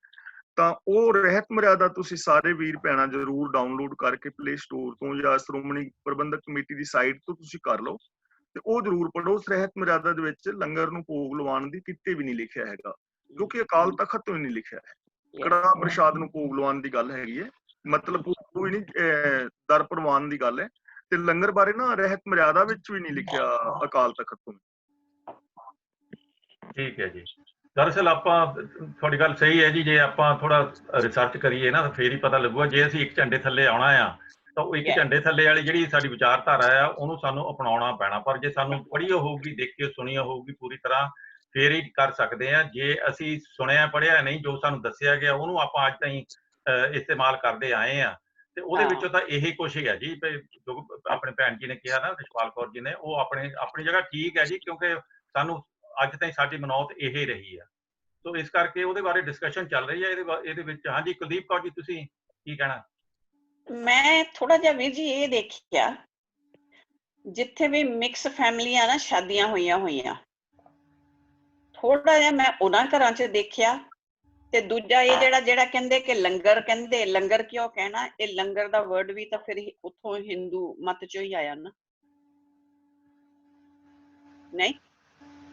ਤਾਂ ਉਹ ਰਹਿਤ ਮਰਿਆਦਾ ਤੁਸੀਂ ਸਾਰੇ ਵੀਰ ਭੈਣਾਂ ਜ਼ਰੂਰ ਡਾਊਨਲੋਡ ਕਰਕੇ ਪਲੇ ਸਟੋਰ ਤੋਂ ਜਾਂ ਸ਼੍ਰੋਮਣੀ ਪ੍ਰਬੰਧਕ ਕਮੇਟੀ ਦੀ ਸਾਈਟ ਤੋਂ ਤੁਸੀਂ ਕਰ ਲਓ, ਤੇ ਉਹ ਜ਼ਰੂਰ ਪੜੋ। ਉਸ ਰਹਿਤ ਮਰਿਆਦਾ ਦੇ ਵਿੱਚ ਲੰਗਰ ਨੂੰ ਭੋਗ ਲਵਾਉਣ ਦੀ ਕਿਤੇ ਵੀ ਨਹੀਂ ਲਿਖਿਆ ਹੈਗਾ, ਕਿਉਂਕਿ ਅਕਾਲ ਤਖਤ ਤੋਂ ਹੀ ਨਹੀਂ ਲਿਖਿਆ ਹੈ। ਕੜਾਹ ਪ੍ਰਸ਼ਾਦ ਨੂੰ ਭੋਗ ਲਵਾਉਣ ਦੀ ਗੱਲ ਹੈਗੀ ਹੈ, ਮਤਲਬ ਕੋਈ ਨਹੀਂ, ਦਰ ਪ੍ਰਵਾਨ ਦੀ ਗੱਲ ਹੈ। ਤੇ ਲੰਗਰ ਬਾਰੇ ਨਾ ਰਹਿਤ ਮਰਿਆਦਾ ਵਿੱਚ ਵੀ ਨਹੀਂ ਲਿਖਿਆ ਅਕਾਲ ਤਖਤ ਤੋਂ। ਠੀਕ ਹੈ ਜੀ। ਦਰਅਸਲ ਆਪਾਂ, ਤੁਹਾਡੀ ਗੱਲ ਸਹੀ ਹੈ ਜੀ, ਜੇ ਆਪਾਂ ਥੋੜਾ ਰਿਸਰਚ ਕਰੀਏ ਨਾ ਫੇਰ ਹੀ ਪਤਾ ਲੱਗੂਗਾ। ਜੇ ਅਸੀਂ ਇੱਕ ਝੰਡੇ ਥੱਲੇ ਆਉਣਾ ਆ ਤਾਂ ਉਹ ਇੱਕ ਝੰਡੇ ਥੱਲੇ ਵਾਲੀ ਜਿਹੜੀ ਸਾਡੀ ਵਿਚਾਰਧਾਰਾ ਆ ਉਹਨੂੰ ਸਾਨੂੰ ਅਪਣਾਉਣਾ ਪੈਣਾ। ਪਰ ਜੇ ਸਾਨੂੰ ਪੜ੍ਹੀ ਹੋਊਗੀ, ਦੇਖੀ ਸੁਣੀ ਹੋਊਗੀ ਪੂਰੀ ਤਰ੍ਹਾਂ, ਫੇਰ ਹੀ ਕਰ ਸਕਦੇ ਆ। ਜੇ ਅਸੀਂ ਸੁਣਿਆ ਪੜ੍ਹਿਆ ਨਹੀਂ, ਜੋ ਸਾਨੂੰ ਦੱਸਿਆ ਗਿਆ ਉਹਨੂੰ ਆਪਾਂ ਅੱਜ ਤਾਈਂ ਇਸਤੇਮਾਲ ਕਰਦੇ ਆਏ ਆ, ਤੇ ਉਹਦੇ ਵਿੱਚੋਂ ਤਾਂ ਇਹੀ ਕੁਛ ਹੀ ਹੈ ਜੀ। ਜੋ ਆਪਣੇ ਭੈਣ ਜੀ ਨੇ ਕਿਹਾ ਨਾ, ਰਿਸ਼ਪਾਲ ਕੌਰ ਜੀ ਨੇ, ਉਹ ਆਪਣੀ ਜਗ੍ਹਾ ਠੀਕ ਹੈ ਜੀ, ਕਿਉਂਕਿ ਸਾਨੂੰ ਅੱਜ ਤਾਈਂ ਸਾਡੀ ਮਨੌਤ ਇਹ ਰਹੀ ਆ। ਸੋ ਇਸ ਕਰਕੇ ਉਹਦੇ ਬਾਰੇ ਡਿਸਕਸ਼ਨ ਚੱਲ ਰਹੀ ਹੈ ਇਹਦੇ ਵਿੱਚ। ਹਾਂਜੀ ਕੁਲਦੀਪ ਕੌਰ ਜੀ, ਤੁਸੀਂ ਕੀ ਕਹਿਣਾ? ਮੈਂ ਥੋੜਾ ਜਿਹਾ ਵੀਰ ਜੀ ਇਹ ਦੇਖਿਆ, ਜਿੱਥੇ ਵੀ ਮਿਕਸ ਫੈਮਲੀਆਂ ਨਾ ਸ਼ਾਦੀਆਂ ਹੋਈਆਂ, ਥੋੜਾ ਜਿਹਾ ਮੈਂ ਉਹਨਾਂ ਘਰਾਂ 'ਚ ਦੇਖਿਆ। ਤੇ ਦੂਜਾ ਇਹ ਜਿਹੜਾ ਕਹਿੰਦੇ ਕਿ ਲੰਗਰ ਕਿਉਂ ਕਹਿਣਾ? ਇਹ ਲੰਗਰ ਦਾ ਵਰਡ ਵੀ ਤਾਂ ਫਿਰ ਉੱਥੋਂ ਹਿੰਦੂ ਮਤ 'ਚੋਂ ਹੀ ਆਇਆ ਨਾ, ਨਹੀਂ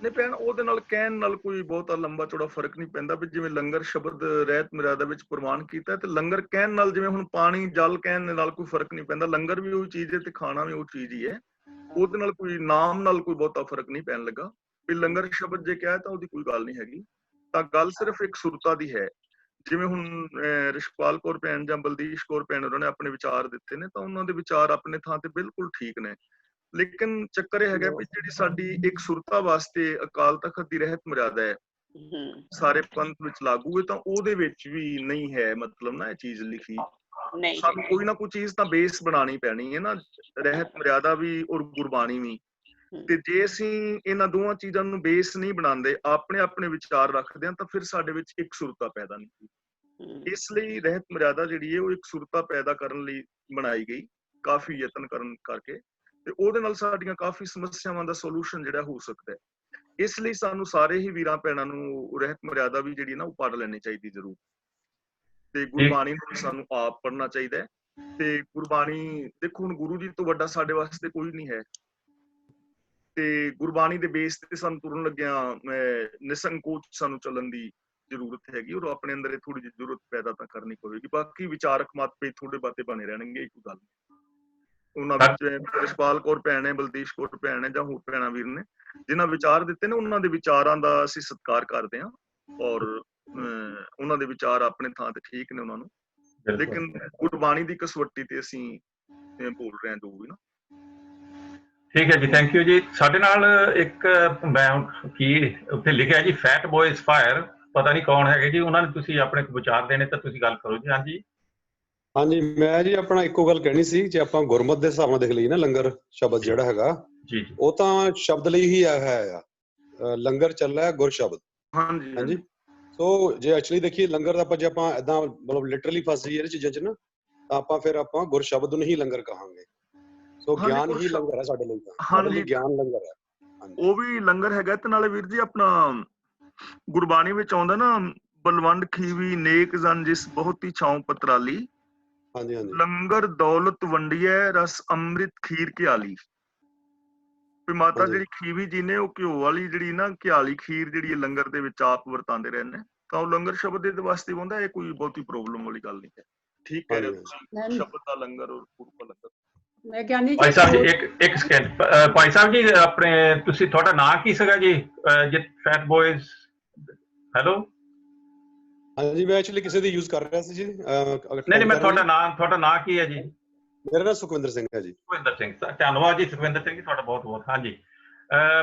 ਭੈਣ? ਉਹਦੇ ਨਾਲ ਕਹਿਣ ਨਾਲ ਕੋਈ ਬਹੁਤਾ ਲੰਬਾ ਚੌੜਾ ਫਰਕ ਨਹੀਂ ਪੈਂਦਾ। ਵੀ ਜਿਵੇਂ ਲੰਗਰ ਸ਼ਬਦ ਰਹਿਤ ਮਰਿਆਦਾ ਵਿੱਚ ਪ੍ਰਵਾਨ ਕੀਤਾ, ਤੇ ਲੰਗਰ ਕਹਿਣ ਨਾਲ ਜਿਵੇਂ ਹੁਣ ਪਾਣੀ ਜਲ ਕਹਿਣ ਦੇ ਨਾਲ ਕੋਈ ਫਰਕ ਨਹੀਂ ਪੈਂਦਾ। ਲੰਗਰ ਵੀ ਉਹੀ ਚੀਜ਼ ਹੈ ਤੇ ਖਾਣਾ ਵੀ ਉਹ ਚੀਜ਼ ਹੀ ਹੈ। ਉਹਦੇ ਨਾਲ ਕੋਈ ਨਾਮ ਨਾਲ ਕੋਈ ਬਹੁਤਾ ਫਰਕ ਨਹੀਂ ਪੈਣ ਲੱਗਾ। ਵੀ ਲੰਗਰ ਸ਼ਬਦ ਜੇ ਕਿਹਾ ਤਾਂ ਉਹਦੀ ਕੋਈ ਗੱਲ ਨਹੀਂ ਹੈਗੀ। ਤਾਂ ਗੱਲ ਸਿਰਫ ਇੱਕ ਸੁਰਤਾ ਦੀ ਹੈ। ਜਿਵੇਂ ਹੁਣ ਰਿਸ਼ਪਾਲ ਕੌਰ ਭੈਣ ਜਾਂ ਬਲਦੀਸ਼ ਕੌਰ ਭੈਣ ਉਹਨਾਂ ਨੇ ਆਪਣੇ ਵਿਚਾਰ ਦਿੱਤੇ ਨੇ, ਤਾਂ ਉਹਨਾਂ ਦੇ ਵਿਚਾਰ ਆਪਣੇ ਥਾਂ ਤੇ ਬਿਲਕੁਲ ਠੀਕ ਨੇ। ਲੇਕਿਨ ਚੱਕਰ ਇਹ ਹੈਗਾ ਵੀ ਜਿਹੜੀ ਸਾਡੀ ਇੱਕ ਸੁਰਤਾ ਵਾਸਤੇ ਅਕਾਲ ਤਖਤ ਦੀ ਰਹਿਤ ਮਰਿਆਦਾ ਹੈ, ਸਾਰੇ ਪੰਥ ਵਿੱਚ ਲਾਗੂ ਹੈ, ਤਾਂ ਉਹਦੇ ਵਿੱਚ ਵੀ ਨਹੀਂ ਹੈ ਮਤਲਬ ਨਾ ਇਹ ਚੀਜ਼ ਲਿਖੀ। ਸਾਨੂੰ ਕੋਈ ਨਾ ਕੋਈ ਚੀਜ਼ ਤਾਂ ਬੇਸ ਬਣਾਉਣੀ ਪੈਣੀ ਹੈ ਨਾ, ਰਹਿਤ ਮਰਿਆਦਾ ਵੀ ਔਰ ਗੁਰਬਾਣੀ ਵੀ। ਤੇ ਜੇ ਅਸੀਂ ਇਹਨਾਂ ਦੋਵਾਂ ਚੀਜ਼ਾਂ ਨੂੰ ਬੇਸ ਨਹੀਂ ਬਣਾਉਂਦੇ, ਆਪਣੇ ਵਿਚਾਰ ਰੱਖਦੇ ਹਾਂ, ਤਾਂ ਫਿਰ ਸਾਡੇ ਵਿੱਚ ਇੱਕ ਸੁਰਤਾ ਪੈਦਾ ਨਹੀਂ ਹੁੰਦੀ। ਇਸ ਲਈ ਰਹਿਤ ਮਰਿਆਦਾ ਜਿਹੜੀ ਹੈ ਉਹ ਇੱਕ ਸੁਰਤਾ ਪੈਦਾ ਕਰਨ ਲਈ ਬਣਾਈ ਗਈ, ਕਾਫੀ ਯਤਨ ਕਰਨ ਕਰਕੇ, ਤੇ ਉਹਦੇ ਨਾਲ ਸਾਡੀਆਂ ਕਾਫੀ ਸਮੱਸਿਆਵਾਂ ਦਾ ਸੋਲੂਸ਼ਨ ਜਿਹੜਾ ਹੋ ਸਕਦਾ ਹੈ। ਇਸ ਲਈ ਸਾਨੂੰ ਸਾਰੇ ਹੀ ਵੀਰਾਂ ਭੈਣਾਂ ਨੂੰ ਰਹਿਤ ਮਰਿਆਦਾ ਵੀ ਜਿਹੜੀ ਨਾ ਉਹ ਪੜ੍ਹ ਲੈਣੀ ਚਾਹੀਦੀ ਜ਼ਰੂਰ, ਤੇ ਗੁਰਬਾਣੀ ਨੂੰ ਸਾਨੂੰ ਆਪ ਪੜ੍ਹਨਾ ਚਾਹੀਦਾ ਹੈ। ਤੇ ਗੁਰਬਾਣੀ ਦੇਖੋ, ਹੁਣ ਗੁਰੂ ਜੀ ਤੋਂ ਵੱਡਾ ਸਾਡੇ ਵਾਸਤੇ ਕੋਈ ਨਹੀਂ ਹੈ, ਤੇ ਗੁਰਬਾਣੀ ਦੇ ਬੇਸ ਤੇ ਸਾਨੂੰ ਤੁਰਨ ਲੱਗਿਆ ਨਿਸੰਕੋਚ ਸਾਨੂੰ ਚੱਲਣ ਦੀ ਜ਼ਰੂਰਤ ਹੈਗੀ, ਔਰ ਆਪਣੇ ਅੰਦਰ ਇਹ ਥੋੜੀ ਜਿਹੀ ਜ਼ਰੂਰਤ ਪੈਦਾ ਤਾਂ ਕਰਨੀ ਪਵੇਗੀ। ਬਾਕੀ ਵਿਚਾਰਕ ਮਤ ਪੇ ਥੋੜੇ ਬਾਤੇ ਬਣੇ ਰਹਿਣਗੇ, ਇੱਕ ਗੱਲ ਉਹਨਾਂ ਵਿੱਚ ਰਿਸ਼ਪਾਲ ਕੌਰ ਭੈਣ ਹੈ, ਬਲਦੇਸ਼ ਕੌਰ ਭੈਣ ਹੈ, ਜਾਂ ਹੋਰ ਭੈਣਾਂ ਵੀਰ ਨੇ ਜਿਨ੍ਹਾਂ ਵਿਚਾਰ ਦਿੱਤੇ ਨੇ, ਉਹਨਾਂ ਦੇ ਵਿਚਾਰਾਂ ਦਾ ਅਸੀਂ ਸਤਿਕਾਰ ਕਰਦੇ ਹਾਂ, ਔਰ ਉਹਨਾਂ ਦੇ ਵਿਚਾਰ ਆਪਣੇ ਥਾਂ ਤੇ ਠੀਕ ਨੇ ਉਹਨਾਂ ਨੂੰ, ਲੇਕਿਨ ਗੁਰਬਾਣੀ ਦੀ ਕਸਵੱਟੀ ਤੇ ਅਸੀਂ ਬੋਲ ਰਹੇ ਹਾਂ ਜੋ ਵੀ ਨਾ। ਠੀਕ ਹੈ ਜੀ, ਥੈਂਕ ਯੂ ਜੀ। ਸਾਡੇ ਨਾਲ ਇੱਕ ਮੈਂ ਕੀ ਉੱਥੇ ਲਿਖਿਆ ਜੀ ਫੈਟ ਬॉयਜ਼ ਫਾਇਰ, ਪਤਾ ਨਹੀਂ ਕੌਣ ਹੈਗੇ ਜੀ, ਉਹਨਾਂ ਨੇ ਤੁਸੀਂ ਆਪਣੇ ਵਿਚਾਰ ਦੇਣੇ ਤਾਂ ਤੁਸੀਂ ਗੱਲ ਕਰੋ ਜੀ। ਹਾਂਜੀ ਹਾਂਜੀ, ਮੈਂ ਜੀ ਆਪਣਾ ਇੱਕੋ ਗੱਲ ਕਹਿਣੀ ਸੀ, ਜੇ ਆਪਾਂ ਗੁਰਮਤ ਦੇ ਹਿਸਾਬ ਨਾਲ ਦੇਖ ਲਈਏ ਨਾ, ਲੰਗਰ ਸ਼ਬਦ ਜਿਹੜਾ ਹੈਗਾ ਜੀ ਉਹ ਤਾਂ ਸ਼ਬਦ ਲਈ ਹੀ ਆਇਆ ਆ, ਲੰਗਰ ਚੱਲ ਰਿਹਾ ਗੁਰ ਸ਼ਬਦ। ਹਾਂਜੀ ਹਾਂਜੀ, ਸੋ ਜੇ ਐਕਚੁਅਲੀ ਦੇਖੀਏ ਲੰਗਰ ਦਾ ਆਪਾਂ ਜੇ ਆਪਾਂ ਏਦਾਂ ਮਤਲਬ ਲਿਟਰਲੀ ਫਸ ਜਾਈਏ ਇਹ ਚੀਜ਼ਾਂ 'ਚ ਨਾ, ਤਾਂ ਆਪਾਂ ਫਿਰ ਆਪਾਂ ਗੁਰ ਸ਼ਬਦ ਨੂੰ ਹੀ ਲੰਗਰ ਕਹਾਂਗੇ। ਸੋ ਗਿਆਨ ਹੀ ਲੰਗਰ ਹੈ ਸਾਡੇ ਲਈ, ਤਾਂ ਸਾਡੇ ਲਈ ਗਿਆਨ ਲੰਗਰ ਹੈ। ਉਹ ਵੀ ਲੰਗਰ ਹੈਗਾ, ਤੇ ਨਾਲੇ ਵੀਰ ਜੀ ਆਪਣਾ ਗੁਰਬਾਣੀ ਵਿੱਚ ਆਉਂਦਾ ਨਾ, ਬਲਵੰਡ ਖੀਵੀ ਨੇਕ ਜਨ ਜਿਸ ਬਹੁਤੀ ਛਾਉ ਪਤਰਾਲੀ, ਹਾਂਜੀ ਹਾਂਜੀ, ਲੰਗਰ ਦੌਲਤ ਵੰਡੀਐ ਰਸ ਅੰਮ੍ਰਿਤ ਖੀਰ ਘਿਆਲੀ। ਵੀ ਮਾਤਾ ਜਿਹੜੀ ਖੀਵੀ ਜੀ ਨੇ, ਉਹ ਘਿਓ ਵਾਲੀ ਜਿਹੜੀ ਨਾ ਘਿਆਲੀ ਖੀਰ ਜਿਹੜੀ ਲੰਗਰ ਦੇ ਵਿੱਚ ਆਪ ਵਰਤਾਉਂਦੇ ਰਹੇ ਨੇ, ਤਾਂ ਉਹ ਲੰਗਰ ਸ਼ਬਦ ਦੇ ਵਾਸਤੇ ਹੁੰਦਾ, ਇਹ ਕੋਈ ਬਹੁਤੀ ਪ੍ਰੋਬਲਮ ਵਾਲੀ ਗੱਲ ਨਹੀਂ ਹੈ। ਠੀਕ ਕਹਿ ਰਹੇ ਹੋ ਤੁਸੀਂ, ਸ਼ਬਦ ਦਾ ਲੰਗਰ ਔਰ ਗੁਰੂ ਦਾ ਲੰਗਰ। ਮੈਂ ਗਿਆਨੀ ਭਾਈ ਸਾਹਿਬ ਜੀ ਇੱਕ ਸਕਿੰਟ, ਭਾਈ ਸਾਹਿਬ ਜੀ ਆਪਣੇ ਤੁਸੀਂ ਤੁਹਾਡਾ ਨਾਂ ਕੀ ਸੀਗਾ ਜੀ? ਜੇ ਫੈਟ ਬॉयਜ਼, ਹੈਲੋ। ਹਾਂਜੀ, ਮੈਂ ਐਕਚੁਅਲੀ ਕਿਸੇ ਦੀ ਯੂਜ਼ ਕਰ ਰਿਹਾ ਸੀ ਜੀ। ਨਹੀਂ ਮੈਂ ਤੁਹਾਡਾ ਨਾਂ ਕੀ ਹੈ ਜੀ? ਮੇਰਾ ਨਾਮ ਸੁਖਵਿੰਦਰ ਸਿੰਘ ਹੈ ਜੀ। ਸੁਖਵਿੰਦਰ ਸਿੰਘ, ਧੰਨਵਾਦ ਜੀ ਸੁਖਵਿੰਦਰ ਸਿੰਘ ਜੀ, ਤੁਹਾਡਾ ਬਹੁਤ ਬਹੁਤ। ਹਾਂਜੀ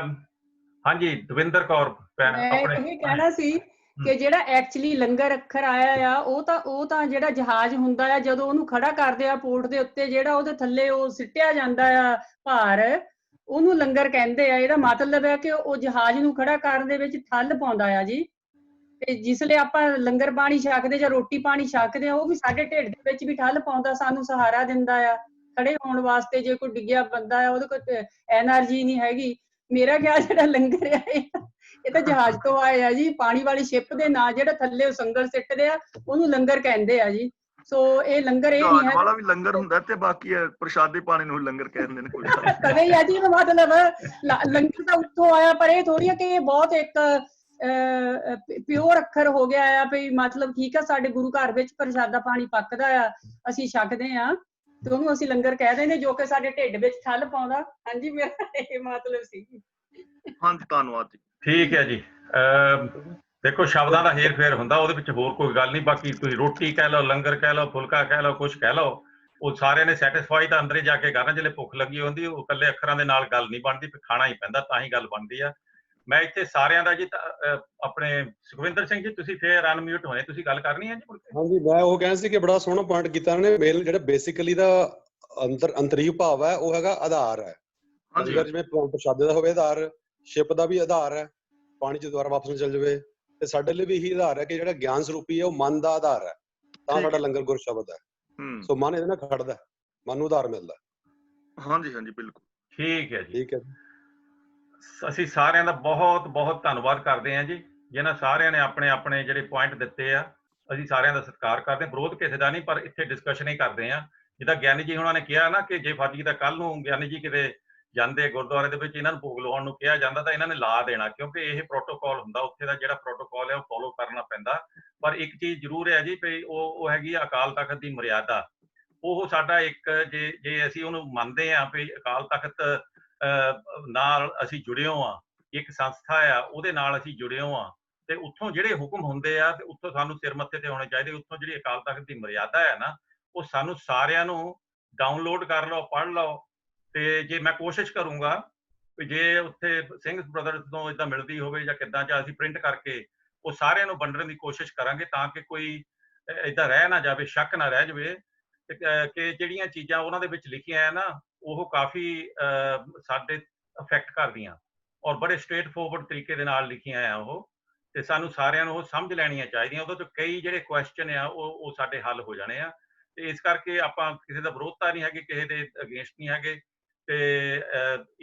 ਹਾਂਜੀ, ਦਵਿੰਦਰ ਕੌਰ ਭੈਣ ਆਪਣੇ। ਮੈਂ ਇਹ ਕਹਿਣਾ ਸੀ ਕਿ ਜਿਹੜਾ ਐਕਚੁਅਲੀ ਲੰਗਰ ਅੱਖਰ ਆਇਆ ਆ, ਉਹ ਤਾਂ ਜਿਹੜਾ ਜਹਾਜ਼ ਹੁੰਦਾ ਆ, ਜਦੋਂ ਉਹਨੂੰ ਖੜਾ ਕਰਦੇ ਆ ਪੋਰਟ ਦੇ ਉੱਤੇ, ਜਿਹੜਾ ਉਹਦੇ ਥੱਲੇ ਉਹ ਸਿੱਟਿਆ ਜਾਂਦਾ ਆ ਭਾਰ, ਉਹਨੂੰ ਲੰਗਰ ਕਹਿੰਦੇ ਆ। ਇਹਦਾ ਮਤਲਬ ਹੈ ਕਿ ਉਹ ਜਹਾਜ਼ ਨੂੰ ਖੜਾ ਕਰਨ ਦੇ ਵਿੱਚ ਠੱਲ ਪਾਉਂਦਾ ਆ ਜੀ। ਤੇ ਜਿਸ ਲਈ ਆਪਾਂ ਲੰਗਰ ਪਾਣੀ ਛਕਦੇ ਜਾਂ ਰੋਟੀ ਪਾਣੀ ਛਕਦੇ ਆ, ਉਹ ਵੀ ਸਾਡੇ ਢਿੱਡ ਦੇ ਵਿੱਚ ਵੀ ਠੱਲ ਪਾਉਂਦਾ, ਸਾਨੂੰ ਸਹਾਰਾ ਦਿੰਦਾ ਆ ਖੜੇ ਹੋਣ ਵਾਸਤੇ। ਜੇ ਕੋਈ ਡਿੱਗਿਆ ਬੰਦਾ ਆ, ਉਹਦੇ ਕੋਲ ਐਨਰਜੀ ਨਹੀਂ ਹੈਗੀ। ਮੇਰਾ ਖਿਆਲ ਜਿਹੜਾ ਲੰਗਰ ਆ ਇਹ ਤਾਂ ਜਹਾਜ਼ ਤੋਂ ਆਏ ਆ ਜੀ, ਪਾਣੀ ਵਾਲੀ ਸ਼ਿਪ ਦੇ ਨਾਂ ਜਿਹੜਾ ਥੱਲੇ ਸੰਗਲ ਸਿੱਟਦੇ ਆ, ਉਹਨੂੰ ਲੰਗਰ ਕਹਿੰਦੇ ਆ ਜੀ। ਸੋ ਇਹ ਲੰਗਰ ਇਹ ਨਹੀਂ ਹੈ ਵਾਲਾ ਵੀ ਲੰਗਰ ਹੁੰਦਾ, ਤੇ ਬਾਕੀ ਪ੍ਰਸ਼ਾਦੇ ਪਾਣੀ ਨੂੰ ਲੰਗਰ ਕਹਿੰਦੇ ਨੇ। ਕੋਈ ਕਦੇ ਹੀ ਆ ਜੀ, ਮਤਲਬ ਲੰਗਰ ਤਾਂ ਉੱਥੋਂ ਆਇਆ, ਪਰ ਇਹ ਥੋੜੀ ਆ ਕਿ ਇਹ ਬਹੁਤ ਇੱਕ ਪਿਓਰ ਅੱਖਰ ਹੋ ਗਿਆ ਆ ਵੀ, ਮਤਲਬ ਠੀਕ ਆ, ਸਾਡੇ ਗੁਰੂ ਘਰ ਵਿੱਚ ਪ੍ਰਸ਼ਾਦਾ ਪਾਣੀ ਪੱਕਦਾ ਆ, ਅਸੀਂ ਛਕਦੇ ਆ, ਤੇ ਉਹਨੂੰ ਅਸੀਂ ਲੰਗਰ ਕਹਿ ਦਿੰਦੇ, ਜੋ ਕਿ ਸਾਡੇ ਢਿੱਡ ਵਿੱਚ ਠੱਲ ਪਾਉਂਦਾ। ਹਾਂਜੀ, ਮੇਰਾ ਇਹ ਮਤਲਬ ਸੀ। ਹਾਂਜੀ, ਧੰਨਵਾਦ ਜੀ। ਠੀਕ ਹੈ ਜੀ। ਦੇਖੋ ਸ਼ਬਦਾਂ ਦਾ ਹੇਰ ਫੇਰ ਹੁੰਦਾ, ਉਹਦੇ ਵਿੱਚ ਹੋਰ ਕੋਈ ਗੱਲ ਨਹੀਂ। ਬਾਕੀ ਤੁਸੀਂ ਰੋਟੀ ਕਹਿ ਲਓ, ਲੰਗਰ ਕਹਿ ਲਓ, ਫੁਲਕਾ ਕਹਿ ਲਓ, ਕੁਛ ਕਹਿ ਲਓ, ਉਹ ਸਾਰਿਆਂ ਨੇ ਸੈਟਿਸਫਾਈ ਤਾਂ ਅੰਦਰੇ ਜਾ ਕੇ ਕਰਨਾ। ਜਿਹੜੇ ਭੁੱਖ ਲੱਗੀ ਹੁੰਦੀ, ਉਹ ਇਕੱਲੇ ਅੱਖਰਾਂ ਦੇ ਨਾਲ ਗੱਲ ਨਹੀਂ ਬਣਦੀ, ਖਾਣਾ ਹੀ ਪੈਂਦਾ, ਤਾਂ ਹੀ ਗੱਲ ਬਣਦੀ ਆ। ਮੈਂ ਇੱਥੇ ਸਾਰਿਆਂ ਦਾ ਜੀ ਆਪਣੇ ਸੁਖਵਿੰਦਰ ਸਿੰਘ ਜੀ, ਤੁਸੀਂ ਫੇਰ ਅਨਮਿਊਟ ਹੋਏ, ਤੁਸੀਂ ਗੱਲ ਕਰਨੀ ਹੈ ਜੀ? ਹਾਂਜੀ, ਮੈਂ ਉਹ ਕਹਿਣਾ ਸੀ ਕਿ ਬੜਾ ਸੋਹਣਾ ਪੁਆਇੰਟ ਕੀਤਾ ਉਹਨੇ। ਮੇਲ ਜਿਹੜਾ ਬੇਸਿਕਲੀ ਦਾ ਅੰਤਰੀਵ ਭਾਵ ਹੈ, ਉਹ ਹੈਗਾ ਆਧਾਰ ਹੈ। ਜਿਵੇਂ ਪ੍ਰਸ਼ਾਦੇ ਦਾ ਹੋਵੇ ਆਧਾਰ, ਸ਼ਿਪ ਦਾ ਵੀ ਆਧਾਰ ਹੈ, ਪਾਣੀ 'ਚ ਦੁਬਾਰਾ ਵਾਪਸ ਚੱਲ ਜਾਵੇ, ਤੇ ਸਾਡੇ ਲਈ ਵੀ ਇਹੀ ਆਧਾਰ ਹੈ ਕਿ ਜਿਹੜਾ ਗਿਆਨ ਸਰੂਪੀ ਹੈ, ਉਹ ਮਨ ਦਾ ਆਧਾਰ ਹੈ, ਤਾਂ ਸਾਡਾ ਲੰਗਰ ਗੁਰ ਸ਼ਬਦ ਹੈ। ਸੋ ਮਨ ਇਹਦੇ ਨਾਲ ਖੜਦਾ, ਮਨ ਨੂੰ ਆਧਾਰ ਮਿਲਦਾ। ਹਾਂਜੀ ਹਾਂਜੀ, ਬਿਲਕੁਲ ਠੀਕ ਹੈ ਜੀ। ਠੀਕ ਹੈ, ਅਸੀਂ ਸਾਰਿਆਂ ਦਾ ਬਹੁਤ ਬਹੁਤ ਧੰਨਵਾਦ ਕਰਦੇ ਹਾਂ ਜੀ, ਜਿਨ੍ਹਾਂ ਸਾਰਿਆਂ ਨੇ ਆਪਣੇ ਆਪਣੇ ਜਿਹੜੇ ਪੁਆਇੰਟ ਦਿੱਤੇ ਆ। ਅਸੀਂ ਸਾਰਿਆਂ ਦਾ ਸਤਿਕਾਰ ਕਰਦੇ ਹਾਂ, ਵਿਰੋਧ ਕਿਸੇ ਦਾ ਨਹੀਂ, ਪਰ ਇੱਥੇ ਡਿਸਕਸ਼ਨ ਹੀ ਕਰਦੇ ਹਾਂ। ਜਿੱਦਾਂ ਗਿਆਨੀ ਜੀ ਉਹਨਾਂ ਨੇ ਕਿਹਾ ਨਾ ਕਿ ਜੇ ਫਾਜੀ ਦਾ ਕੱਲ ਨੂੰ ਗਿਆਨੀ ਜੀ ਕਿਤੇ ਜਾਂਦੇ ਗੁਰਦੁਆਰੇ ਦੇ ਵਿੱਚ, ਇਹਨਾਂ ਨੂੰ ਭੋਗ ਲਵਾਉਣ ਨੂੰ ਕਿਹਾ ਜਾਂਦਾ, ਤਾਂ ਇਹਨਾਂ ਨੇ ਲਾ ਦੇਣਾ, ਕਿਉਂਕਿ ਇਹ ਪ੍ਰੋਟੋਕਾਲ ਹੁੰਦਾ ਉੱਥੇ ਦਾ। ਜਿਹੜਾ ਪ੍ਰੋਟੋਕਾਲ ਹੈ ਉਹ ਫੋਲੋ ਕਰਨਾ ਪੈਂਦਾ। ਪਰ ਇੱਕ ਚੀਜ਼ ਜ਼ਰੂਰ ਹੈ ਜੀ ਵੀ ਉਹ ਹੈਗੀ ਅਕਾਲ ਤਖਤ ਦੀ ਮਰਿਆਦਾ। ਉਹ ਸਾਡਾ ਇੱਕ ਜੇ ਅਸੀਂ ਉਹਨੂੰ ਮੰਨਦੇ ਹਾਂ ਵੀ ਅਕਾਲ ਤਖਤ ਨਾਲ ਅਸੀਂ ਜੁੜਿਓ ਆ, ਇੱਕ ਸੰਸਥਾ ਆ, ਉਹਦੇ ਨਾਲ ਅਸੀਂ ਜੁੜਿਓ ਆ, ਤੇ ਉੱਥੋਂ ਜਿਹੜੇ ਹੁਕਮ ਹੁੰਦੇ ਆ ਤੇ ਉੱਥੋਂ ਸਾਨੂੰ ਸਿਰ ਮੱਥੇ ਤੇ ਹੋਣੇ ਚਾਹੀਦੇ। ਉੱਥੋਂ ਜਿਹੜੀ ਅਕਾਲ ਤਖਤ ਦੀ ਮਰਿਆਦਾ ਹੈ ਨਾ, ਉਹ ਸਾਨੂੰ ਸਾਰਿਆਂ ਨੂੰ ਡਾਊਨਲੋਡ ਕਰ ਲਓ, ਪੜ੍ਹ ਲਓ। ਤੇ ਜੇ ਮੈਂ ਕੋਸ਼ਿਸ਼ ਕਰੂੰਗਾ ਵੀ ਜੇ ਉੱਥੇ ਸਿੰਘ ਬ੍ਰਦਰਸ ਤੋਂ ਏਦਾਂ ਮਿਲਦੀ ਹੋਵੇ ਜਾਂ ਕਿੱਦਾਂ, ਜਾਂ ਅਸੀਂ ਪ੍ਰਿੰਟ ਕਰਕੇ ਉਹ ਸਾਰਿਆਂ ਨੂੰ ਵੰਡਣ ਦੀ ਕੋਸ਼ਿਸ਼ ਕਰਾਂਗੇ, ਤਾਂ ਕਿ ਕੋਈ ਏਦਾਂ ਰਹਿ ਨਾ ਜਾਵੇ, ਸ਼ੱਕ ਨਾ ਰਹਿ ਜਾਵੇ ਕਿ ਜਿਹੜੀਆਂ ਚੀਜ਼ਾਂ ਉਹਨਾਂ ਦੇ ਵਿੱਚ ਲਿਖੀਆਂ ਆ ਨਾ, ਉਹ ਕਾਫੀ ਸਾਡੇ ਅਫੈਕਟ ਕਰਦੀਆਂ, ਔਰ ਬੜੇ ਸਟ੍ਰੇਟ ਫੋਰਵਰਡ ਤਰੀਕੇ ਦੇ ਨਾਲ ਲਿਖੀਆਂ ਆ ਉਹ। ਤੇ ਸਾਨੂੰ ਸਾਰਿਆਂ ਨੂੰ ਉਹ ਸਮਝ ਲੈਣੀਆਂ ਚਾਹੀਦੀਆਂ। ਉਹਦੇ ਤੋਂ ਕਈ ਜਿਹੜੇ ਕੁਐਸਚਨ ਆ ਉਹ ਸਾਡੇ ਹੱਲ ਹੋ ਜਾਣੇ ਆ। ਤੇ ਇਸ ਕਰਕੇ ਆਪਾਂ ਕਿਸੇ ਦਾ ਵਿਰੋਧਤਾ ਨਹੀਂ ਹੈਗੇ, ਕਿਸੇ ਦੇ ਅਗੇਂਸਟ ਨਹੀਂ ਹੈਗੇ। ਤੇ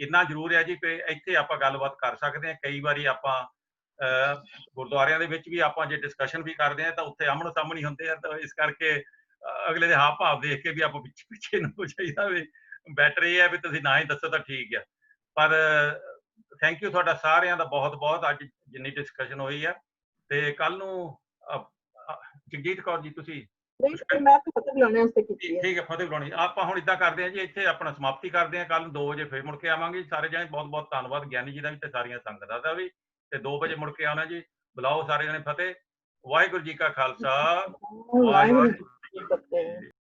ਇੰਨਾ ਜ਼ਰੂਰ ਹੈ ਜੀ ਕਿ ਇੱਥੇ ਆਪਾਂ ਗੱਲਬਾਤ ਕਰ ਸਕਦੇ ਹਾਂ। ਕਈ ਵਾਰੀ ਆਪਾਂ ਗੁਰਦੁਆਰਿਆਂ ਦੇ ਵਿੱਚ ਵੀ ਆਪਾਂ ਜੇ ਡਿਸਕਸ਼ਨ ਵੀ ਕਰਦੇ ਹਾਂ ਤਾਂ ਉੱਥੇ ਆਮਣ ਸਾਹਮਣੇ ਹੁੰਦੇ ਆ, ਤਾਂ ਇਸ ਕਰਕੇ ਅਗਲੇ ਦੇ ਹਾਵ ਭਾਵ ਦੇਖ ਕੇ ਵੀ ਆਪਾਂ ਪਿੱਛੇ ਨੂੰ ਹੋ ਜਾਈਦਾ ਵੀ ਬੈਟਰ ਇਹ ਹੈ ਵੀ ਤੁਸੀਂ ਨਾ ਹੀ ਦੱਸੋ ਤਾਂ ਠੀਕ ਆ। ਪਰ ਥੈਂਕ ਯੂ ਤੁਹਾਡਾ ਸਾਰਿਆਂ ਦਾ ਬਹੁਤ ਬਹੁਤ, ਅੱਜ ਜਿੰਨੀ ਡਿਸਕਸ਼ਨ ਹੋਈ ਆ। ਤੇ ਕੱਲ ਨੂੰ ਜਗਜੀਤ ਕੌਰ ਜੀ ਤੁਸੀਂ ਮੈਂ ਫਤਿਹ ਬੁਲਾਉਣੇ ਵਾਸਤੇ ਕੀਤੀ ਹੈ। ਠੀਕ ਹੈ, ਫਤਿਹ ਬੁਲਾਉਣੀ। ਆਪਾਂ ਹੁਣ ਇਦਾਂ ਕਰਦੇ ਹਾਂ ਜੀ, ਇੱਥੇ ਆਪਣਾ ਸਮਾਪਤੀ ਕਰਦੇ ਹਾਂ। ਕੱਲ ਨੂੰ 2 ਵਜੇ ਫਿਰ ਮੁੜ ਕੇ ਆਵਾਂਗੇ। ਸਾਰੇ ਜਣੇ ਬਹੁਤ ਬਹੁਤ ਧੰਨਵਾਦ ਗਿਆਨੀ ਜੀ ਦਾ ਵੀ ਤੇ ਸਾਰੀਆਂ ਸੰਗਤਾਂ ਦਾ ਵੀ। ਤੇ 2 ਵਜੇ ਮੁੜ ਕੇ ਆਉਣਾ ਜੀ। ਬੁਲਾਓ ਸਾਰੇ ਜਣੇ ਫਤਿਹ। ਵਾਹਿਗੁਰੂ ਜੀ ਕਾ ਖਾਲਸਾ, ਵਾਹਿਗੁਰੂ ਜੀ ਕੀ ਫਤਿਹ।